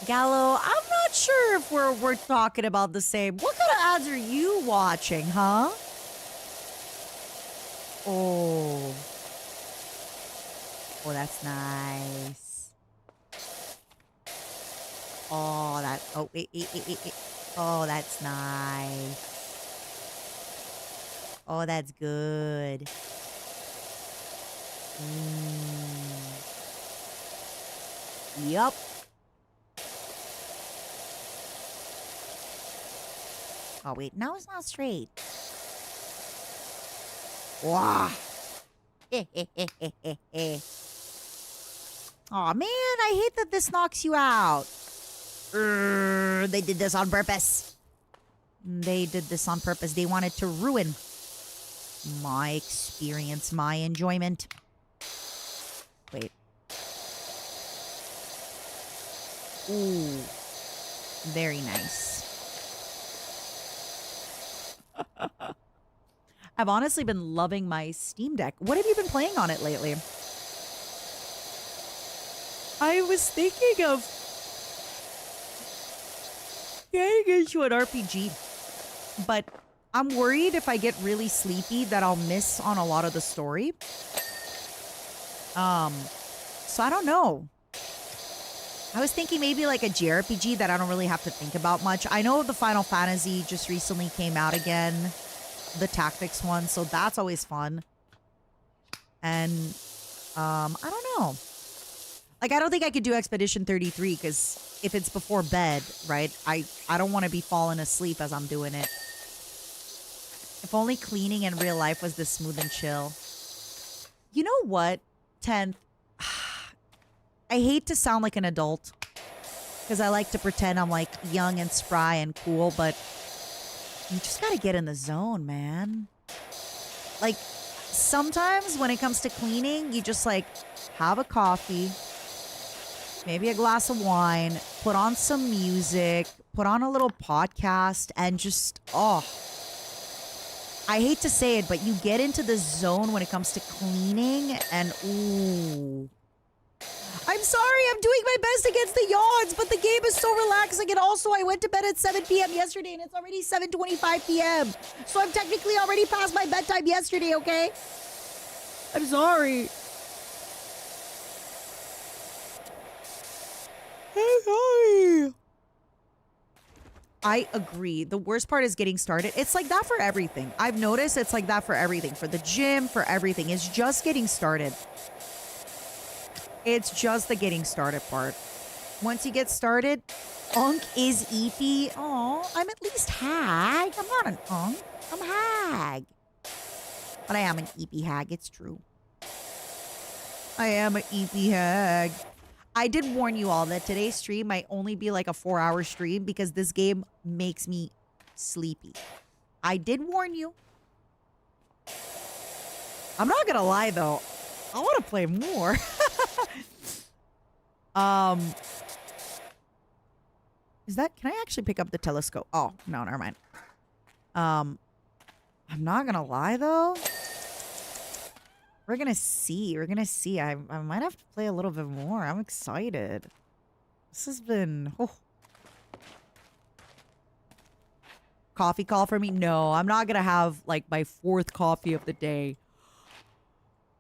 Gallo, I'm not sure if we're talking about the same. What kind of ads are you watching, huh? Oh. Oh, that's nice. Oh, that. Oh, wait. Oh, that's nice. Oh, that's good. Yup. Oh, wait. Now it's not straight. Wow. Aw, man, I hate that this knocks you out. They did this on purpose. They did this on purpose. They wanted to ruin my experience, my enjoyment. Wait. Ooh. Very nice. I've honestly been loving my Steam Deck. What have you been playing on it lately? I was thinking of getting into an RPG, but I'm worried if I get really sleepy that I'll miss on a lot of the story. So I don't know. I was thinking maybe like a JRPG that I don't really have to think about much. I know the Final Fantasy just recently came out again, the Tactics one, so that's always fun. And I don't know. Like, I don't think I could do Expedition 33 because if it's before bed, right? I don't want to be falling asleep as I'm doing it. If only cleaning in real life was this smooth and chill. You know what, 10th? I hate to sound like an adult because I like to pretend I'm like young and spry and cool, but you just got to get in the zone, man. Like, sometimes when it comes to cleaning, you just like have a coffee, maybe a glass of wine, put on some music, put on a little podcast, and just, oh, I hate to say it, but you get into the zone when it comes to cleaning, and ooh. I'm sorry, I'm doing my best against the yawns, but the game is so relaxing, and also I went to bed at 7 p.m. yesterday, and it's already 7:25 p.m. So I'm technically already past my bedtime yesterday, okay? I'm sorry. I'm sorry. I agree. The worst part is getting started. It's like that for everything. I've noticed it's like that for everything. For the gym, for everything. It's just getting started. It's just the getting started part. Once you get started, Unk is eepy. Oh, I'm at least hag. I'm not an Unk. I'm hag. But I am an eepy hag. It's true. I am an eepy hag. I did warn you all that today's stream might only be like a 4-hour stream because this game makes me sleepy. I did warn you. I'm not gonna lie though. I want to play more. Is that, can I actually pick up the telescope? Oh, no, never mind. I'm not gonna lie though. We're gonna see. We're gonna see. I might have to play a little bit more. I'm excited. This has been... Oh. Coffee call for me? No, I'm not gonna have like my 4th coffee of the day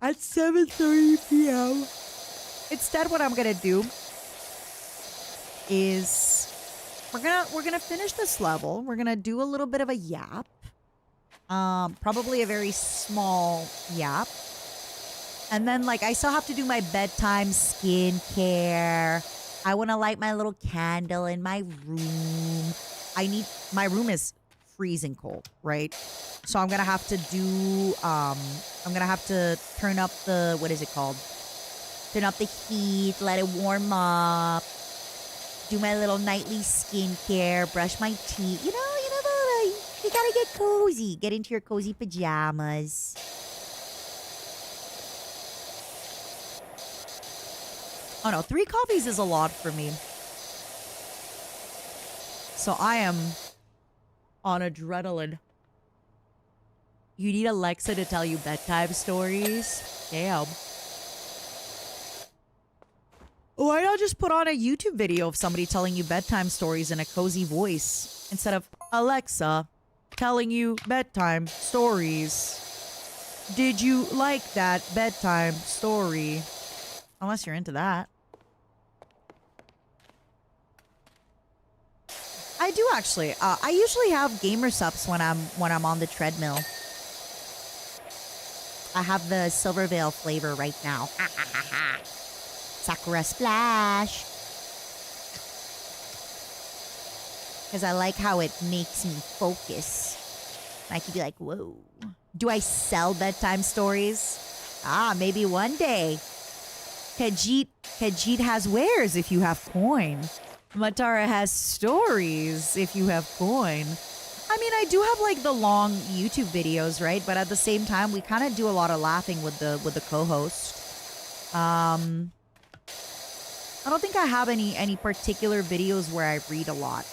at 7:30 p.m. Instead, what I'm gonna do is we're gonna finish this level. We're gonna do a little bit of a yap. Probably a very small yap. And then, like, I still have to do my bedtime skincare. I want to light my little candle in my room. My room is freezing cold, right? So I'm going to have to do, I'm going to have to turn up the, what is it called? Turn up the heat, let it warm up, do my little nightly skincare, brush my teeth. You gotta get cozy. Get into your cozy pajamas. Oh no, 3 coffees is a lot for me. So I am on adrenaline. You need Alexa to tell you bedtime stories? Damn. Why not just put on a YouTube video of somebody telling you bedtime stories in a cozy voice instead of Alexa telling you bedtime stories? Did you like that bedtime story? Unless you're into that. I do actually. I usually have gamer subs when I'm on the treadmill. I have the Silvervale flavor right now. Sakura Splash. Because I like how it makes me focus. I could be like, whoa. Do I sell bedtime stories? Maybe one day. Khajiit has wares if you have coin. Matara has stories if you have coin. I mean, I do have like the long YouTube videos, right? But at the same time, we kind of do a lot of laughing with the co-host. I don't think I have any particular videos where I read a lot.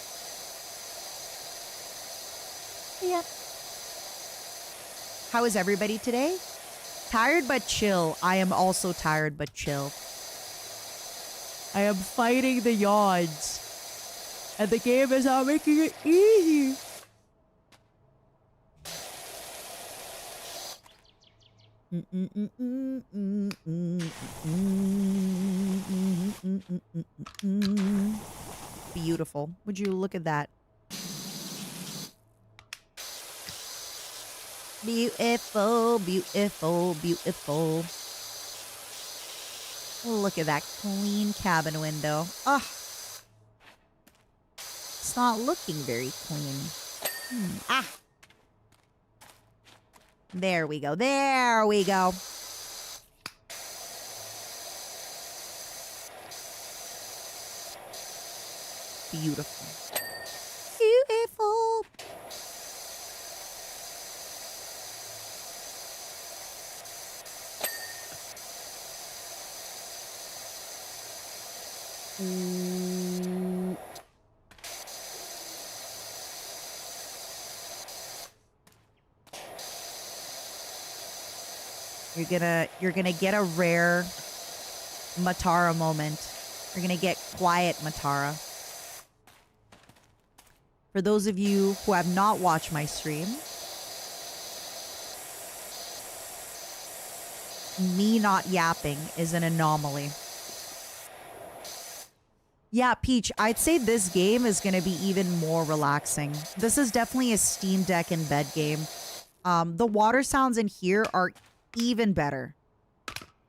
Yeah. How is everybody today? Tired but chill. I am also tired but chill. I am fighting the yawns. And the game is not making it easy. Beautiful. Would you look at that? Beautiful, beautiful, beautiful. Look at that clean cabin window. Ah, it's not looking very clean. There we go. There we go. Beautiful. Beautiful. You're gonna get a rare Matara moment. You're gonna get quiet Matara. For those of you who have not watched my stream, me not yapping is an anomaly. Yeah, Peach, I'd say this game is going to be even more relaxing. This is definitely a Steam Deck in bed game. The water sounds in here are even better.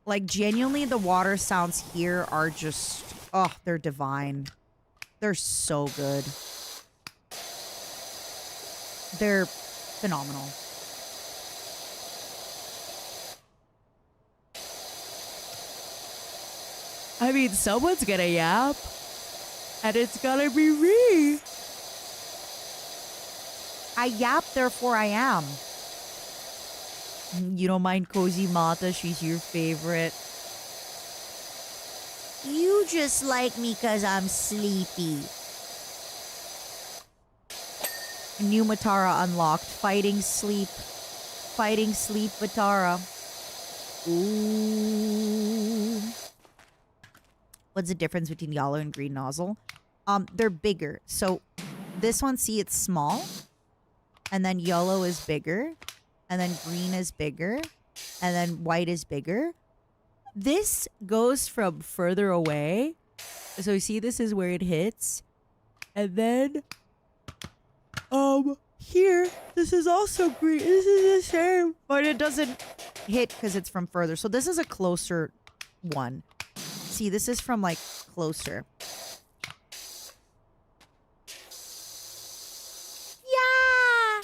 Like, genuinely, the water sounds here are just, oh, they're divine. They're so good. They're phenomenal. I mean, someone's gonna yap. And it's gonna be me. I yap, therefore I am. You don't mind Cozy Mata? She's your favorite. You just like me because I'm sleepy. New Matara unlocked. Fighting sleep. Fighting sleep Matara. Ooh. What's the difference between yellow and green nozzle? They're bigger. So this one, see, it's small. And then yellow is bigger. And then green is bigger. And then white is bigger. This goes from further away. So you see, this is where it hits. And then here, this is also green. This is the same. But it doesn't hit because it's from further. So this is a closer one. See, this is from like closer. Yeah!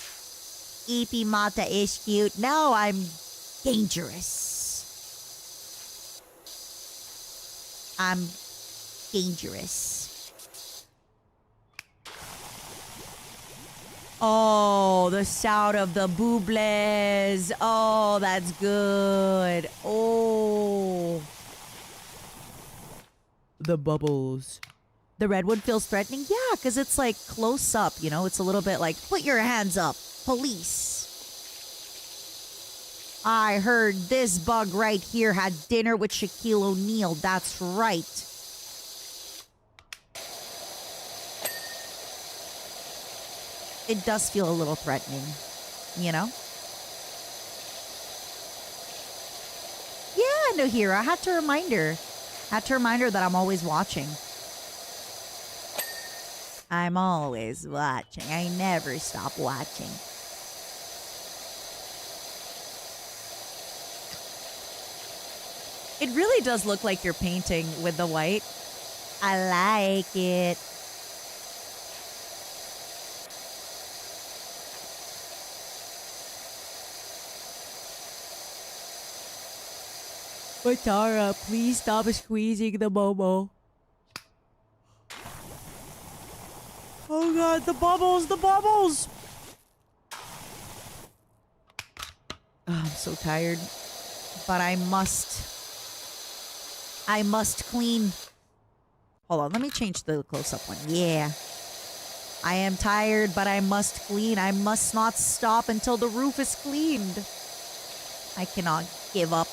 EP Mata is cute. Now I'm dangerous. I'm dangerous. Oh, the sound of the boobles. Oh, that's good. Oh. The bubbles. The red one feels threatening? Yeah, because it's like close up, you know? It's a little bit like, put your hands up, police. I heard this bug right here had dinner with Shaquille O'Neal. That's right. It does feel a little threatening, you know? Yeah, Nohira, I had to remind her. Had to remind her that I'm always watching. I'm always watching. I never stop watching. It really does look like you're painting with the white. I like it. Matara, please stop squeezing the Momo. Oh god, the bubbles, the bubbles! Oh, I'm so tired. But I must clean. Hold on, let me change the close-up one. Yeah. I am tired, but I must clean. I must not stop until the roof is cleaned. I cannot give up.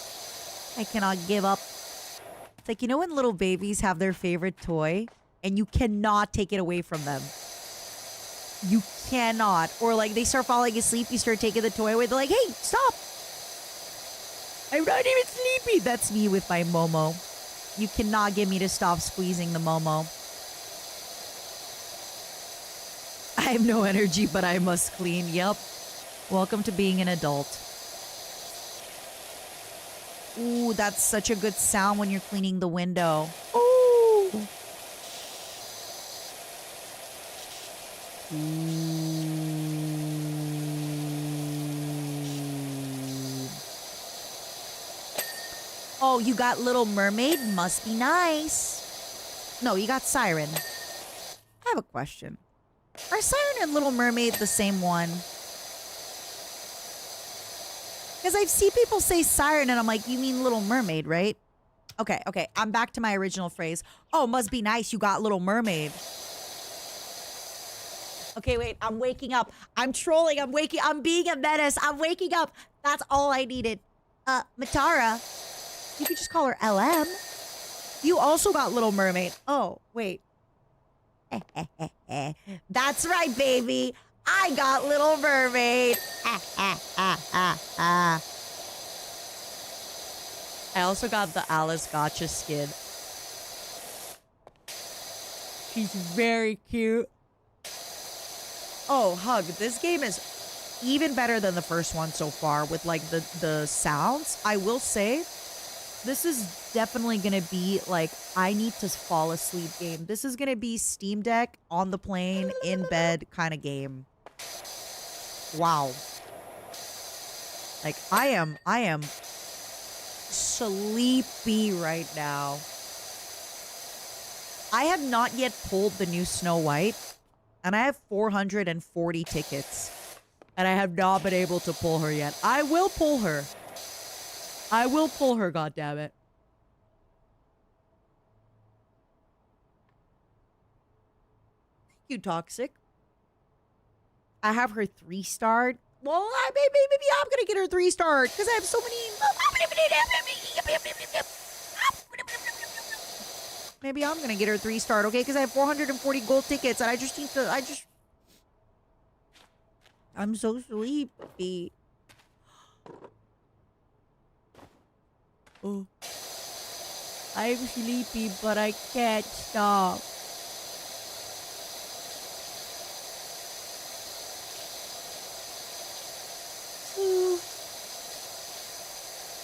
I cannot give up. It's like, you know when little babies have their favorite toy and you cannot take it away from them? You cannot. Or like they start falling asleep, you start taking the toy away. They're like, hey, stop. I'm not even sleepy. That's me with my Momo. You cannot get me to stop squeezing the Momo. I have no energy, but I must clean. Yep. Welcome to being an adult. Ooh, that's such a good sound when you're cleaning the window. Ooh. Oh, you got Little Mermaid? Must be nice. No, you got Siren. I have a question. Are Siren and Little Mermaid the same one? Because I see people say Siren and I'm like, you mean Little Mermaid, right? Okay, okay. I'm back to my original phrase. Oh, must be nice you got Little Mermaid. Okay, wait. I'm waking up. I'm trolling. I'm being a menace. I'm waking up. That's all I needed. Matara. You could just call her LM. You also got Little Mermaid. Oh, wait. That's right, baby. I got Little Mermaid. I also got the Alice Gotcha skin. She's very cute. Oh, Hug, this game is even better than the first one so far with like the sounds. I will say this is definitely going to be like I need to fall asleep game. This is going to be Steam Deck on the plane in bed kind of game. Wow. Like I am sleepy right now. I have not yet pulled the new Snow White, and I have 440 tickets, and I have not been able to pull her yet. I will pull her. I will pull her, goddammit. Thank you, Toxic. I have her 3-starred. Well, maybe I'm gonna get her 3-starred because I have so many. Maybe I'm gonna get her 3-starred, okay? Because I have 440 gold tickets, and I just need to. I'm so sleepy. Oh, I'm sleepy, but I can't stop.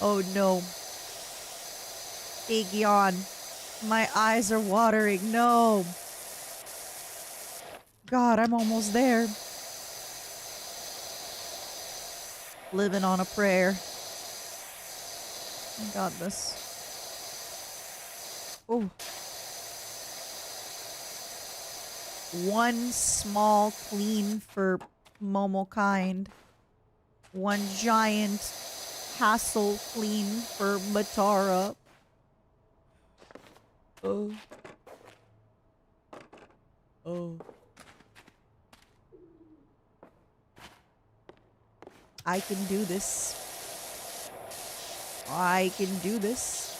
Oh no. Big yawn. My eyes are watering. No. God, I'm almost there. Living on a prayer. I got this. Oh. One small clean for Momo kind. One giant hassle clean for Matara. Oh. Oh. I can do this. I can do this.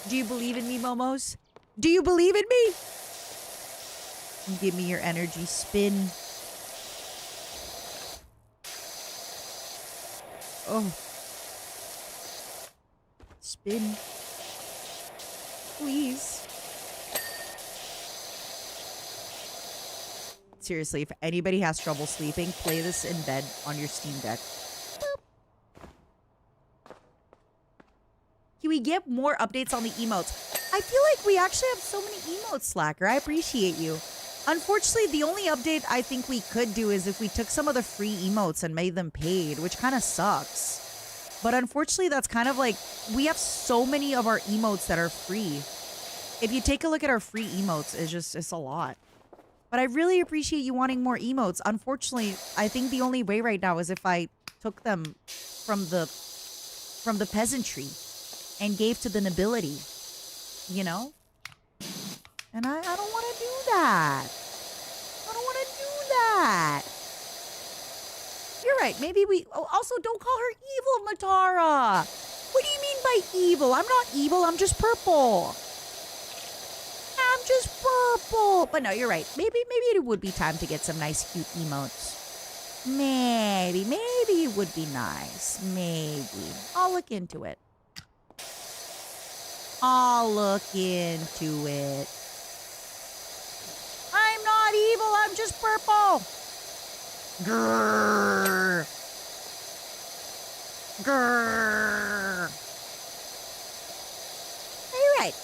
Do you believe in me, Momos? Do you believe in me? Give me your energy. Spin. Oh. Spin. Please. Seriously, if anybody has trouble sleeping, play this in bed on your Steam Deck. Can we get more updates on the emotes? I feel like we actually have so many emotes, Slacker. I appreciate you. Unfortunately, the only update I think we could do is if we took some of the free emotes and made them paid, which kind of sucks. But unfortunately, that's kind of like, we have so many of our emotes that are free. If you take a look at our free emotes, it's a lot. But I really appreciate you wanting more emotes. Unfortunately, I think the only way right now is if I took them from the peasantry and gave to the nobility, you know? And I don't want to do that. I don't want to do that. You're right. Maybe we... Oh, also, don't call her evil, Matara. What do you mean by evil? I'm not evil. I'm just purple. I'm just purple. But no, you're right. Maybe it would be time to get some nice, cute emotes. Maybe it would be nice. Maybe. I'll look into it. I'll look into it. I'm not evil. I'm just purple. Grrr. Grrr. You're right.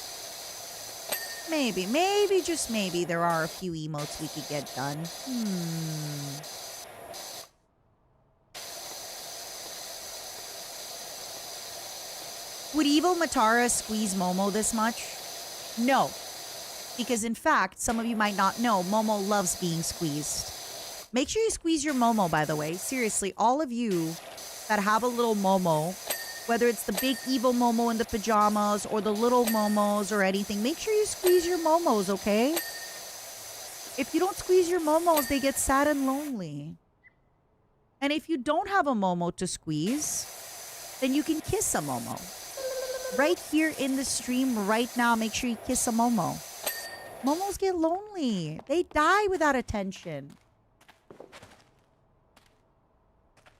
Maybe, just maybe, there are a few emotes we could get done. Would evil Matara squeeze Momo this much? No. Because in fact, some of you might not know, Momo loves being squeezed. Make sure you squeeze your Momo, by the way. Seriously, all of you that have a little Momo, whether it's the big evil Momo in the pajamas or the little Momos or anything, make sure you squeeze your Momos, okay? If you don't squeeze your Momos, they get sad and lonely. And if you don't have a Momo to squeeze, then you can kiss a Momo. Right here in the stream right now, make sure you kiss a Momo. Momos get lonely. They die without attention.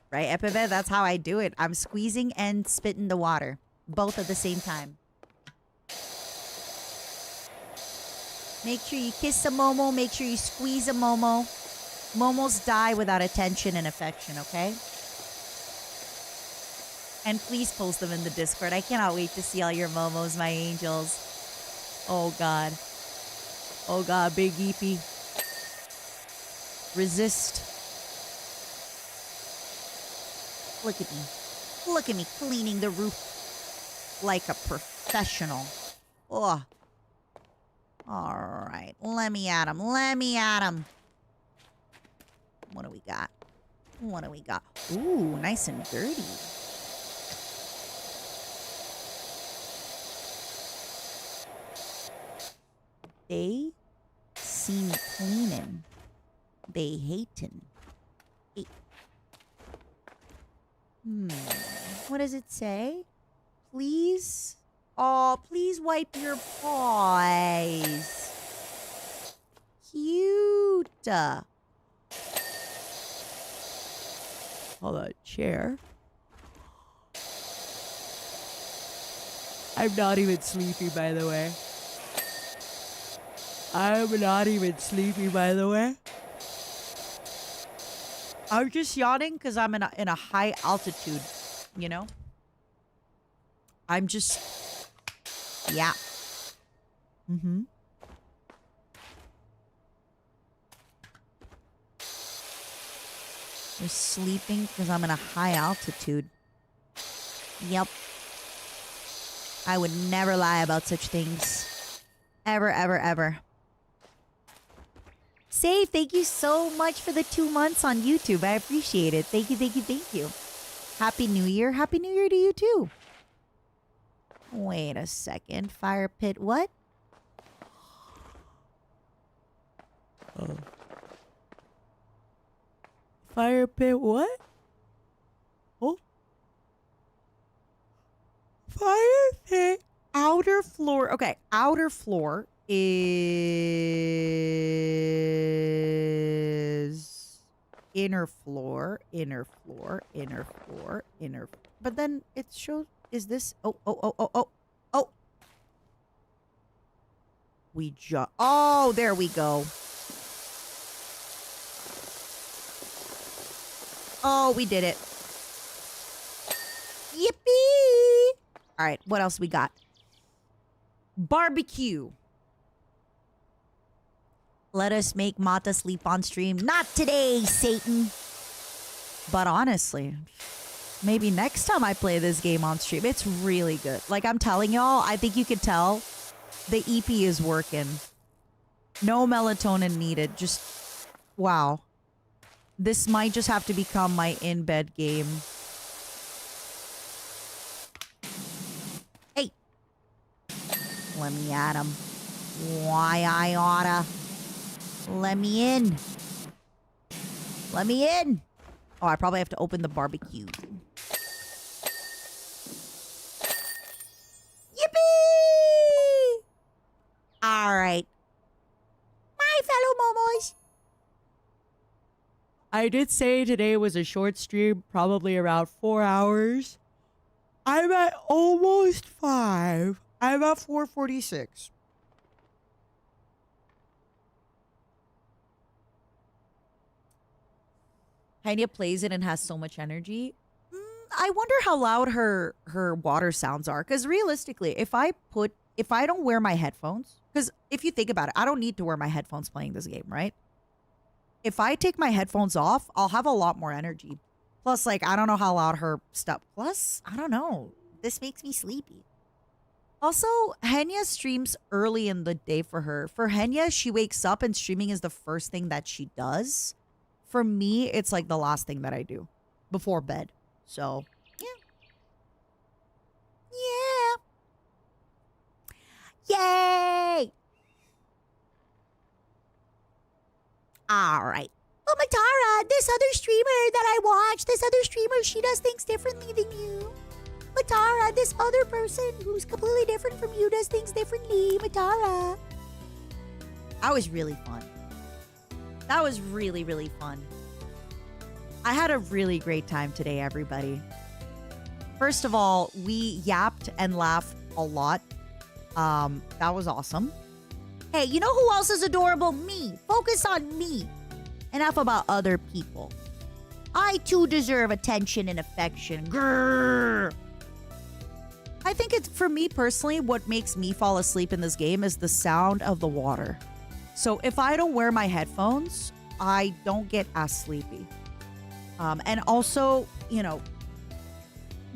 Right, Epive? That's how I do it. I'm squeezing and spitting the water. Both at the same time. Make sure you kiss a Momo. Make sure you squeeze a Momo. Momos die without attention and affection, okay? And please post them in the Discord. I cannot wait to see all your Momos, my angels. Oh, God. Oh, God, Big Eepy. Resist. Look at me. Look at me cleaning the roof like a professional. Oh. All right. Let me at him. Let me at him. What do we got? What do we got? Ooh, nice and dirty. They see me cleaning. They hatin'. Hey. What does it say? Please? Oh, please wipe your paws. Cute. Hold on, chair. I'm not even sleepy, by the way. I'm not even sleepy, by the way. I'm just yawning because I'm in a high altitude, you know? I'm just... Yeah. Mm-hmm. You're sleeping because I'm in a high altitude. Yep. I would never lie about such things. Ever, ever, ever. Save, thank you so much for the 2 months on YouTube. I appreciate it. Thank you, thank you, thank you. Happy New Year. Happy New Year to you too. Wait a second. Fire pit what? Fire pit what? Oh. Fire pit outer floor. Okay, outer floor is inner floor, inner floor, inner floor, inner. But then it shows, is this? Oh. Oh, there we go. Oh, we did it. Yippee! All right, what else we got? Barbecue. Let us make Mata sleep on stream. Not today, Satan. But honestly, maybe next time I play this game on stream. It's really good. Like I'm telling y'all, I think you could tell the EP is working. No melatonin needed. Just, wow. This might just have to become my in-bed game. Hey. Let me at him. Why I oughta. Let me in. Let me in. Oh, I probably have to open the barbecue. Yippee! All right. My fellow momos. I did say today was a short stream, probably around 4 hours. I'm at almost 5. I'm at 4:46. Hania plays it and has so much energy. I wonder how loud her water sounds are. Because realistically, if I don't wear my headphones, because if you think about it, I don't need to wear my headphones playing this game, right? If I take my headphones off, I'll have a lot more energy. Plus, like, I don't know how loud her stuff. Plus, I don't know. This makes me sleepy. Also, Henya streams early in the day for her. For Henya, she wakes up and streaming is the first thing that she does. For me, it's like the last thing that I do before bed. So, yeah. Yeah. Yay! All right. Oh, Matara, this other streamer that I watch, this other streamer, she does things differently than you. Matara, this other person who's completely different from you does things differently. Matara. That was really fun. That was really, really fun. I had a really great time today, everybody. First of all, we yapped and laughed a lot. That was awesome. Hey, you know who else is adorable? Me. Focus on me. Enough about other people. I too deserve attention and affection. Grrr. I think it's, for me personally, what makes me fall asleep in this game is the sound of the water. So if I don't wear my headphones, I don't get as sleepy. And also, you know,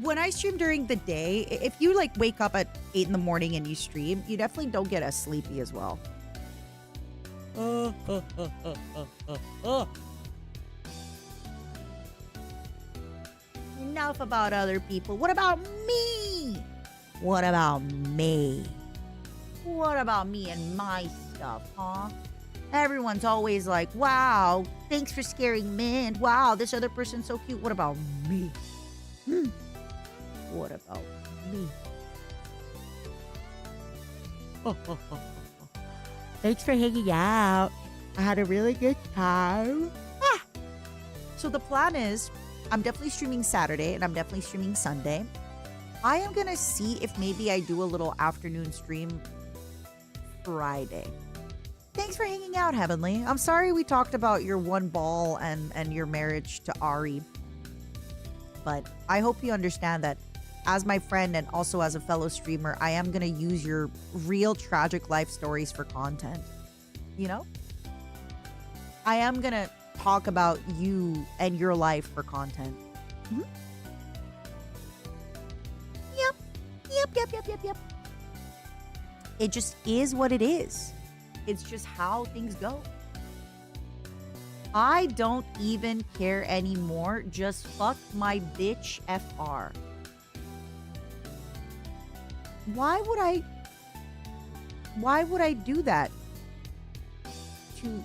when I stream during the day, if you like wake up at 8 in the morning and you stream, you definitely don't get as sleepy as well. Enough about other people. What about me? What about me? What about me and my stuff, huh? Everyone's always like, wow, thanks for scaring Mint. Wow, this other person's so cute. What about me? What about me? Thanks for hanging out. I had a really good time. So the plan is, I'm definitely streaming Saturday and I'm definitely streaming Sunday. I am going to see if maybe I do a little afternoon stream Friday. Thanks for hanging out, Heavenly. I'm sorry we talked about your one ball and your marriage to Ari. But I hope you understand that as my friend and also as a fellow streamer, I am going to use your real tragic life stories for content. You know? I am going to talk about you and your life for content. Mm-hmm. Yep. It just is what it is. It's just how things go. I don't even care anymore. Just fuck my bitch FR. Why would I do that to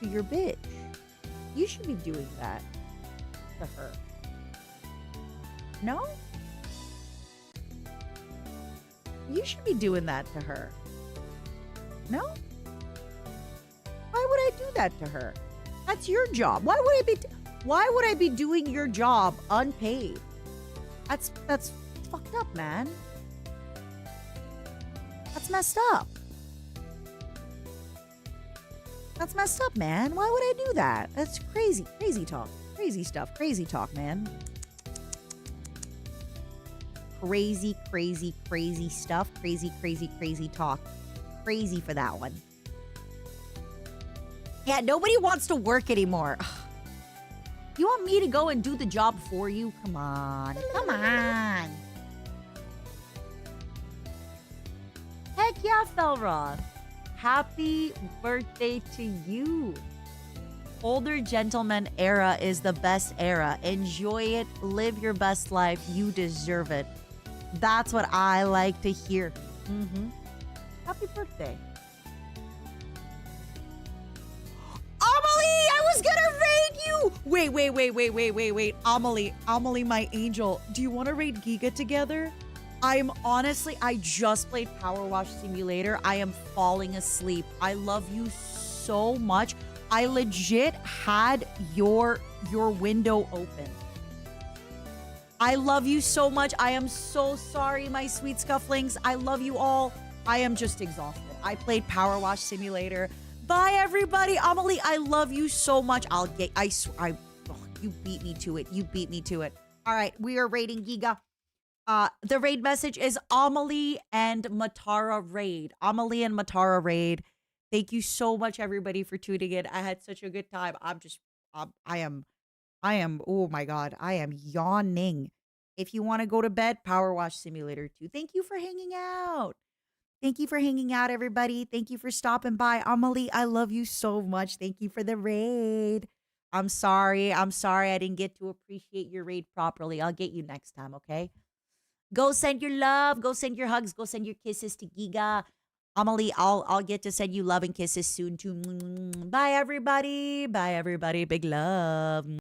your bitch? You should be doing that to her. No? You should be doing that to her. No? Why would I do that to her? That's your job. Why would I be doing your job unpaid? That's fucked up, man. That's messed up. That's messed up, man. Why would I do that? That's crazy. Crazy talk. Crazy stuff. Crazy talk, man. Crazy stuff. Crazy talk. Crazy for that one. Yeah, nobody wants to work anymore. You want me to go and do the job for you? Come on. Heck yeah, Felroth. Happy birthday to you. Older gentleman era is the best era. Enjoy it. Live your best life. You deserve it. That's what I like to hear. Happy birthday. Amelie, I was gonna raid you. Wait. Amelie, my angel. Do you want to raid Giga together? I just played Power Wash Simulator. I am falling asleep. I love you so much. I legit had your window open. I love you so much. I am so sorry, my sweet scufflings. I love you all. I am just exhausted. I played Power Wash Simulator. Bye, everybody. Amelie, I love you so much. You beat me to it. All right, we are raiding Giga. The raid message is Amelie and Matara raid. Amelie and Matara raid. Thank you so much, everybody, for tuning in. I had such a good time. I am, oh my God, I am yawning. If you want to go to bed, Power Wash Simulator 2. Thank you for hanging out. Thank you for hanging out, everybody. Thank you for stopping by. Amelie, I love you so much. Thank you for the raid. I'm sorry I didn't get to appreciate your raid properly. I'll get you next time, okay? Go send your love. Go send your hugs. Go send your kisses to Giga. Amelie, I'll get to send you love and kisses soon too. Bye, everybody. Bye, everybody. Big love.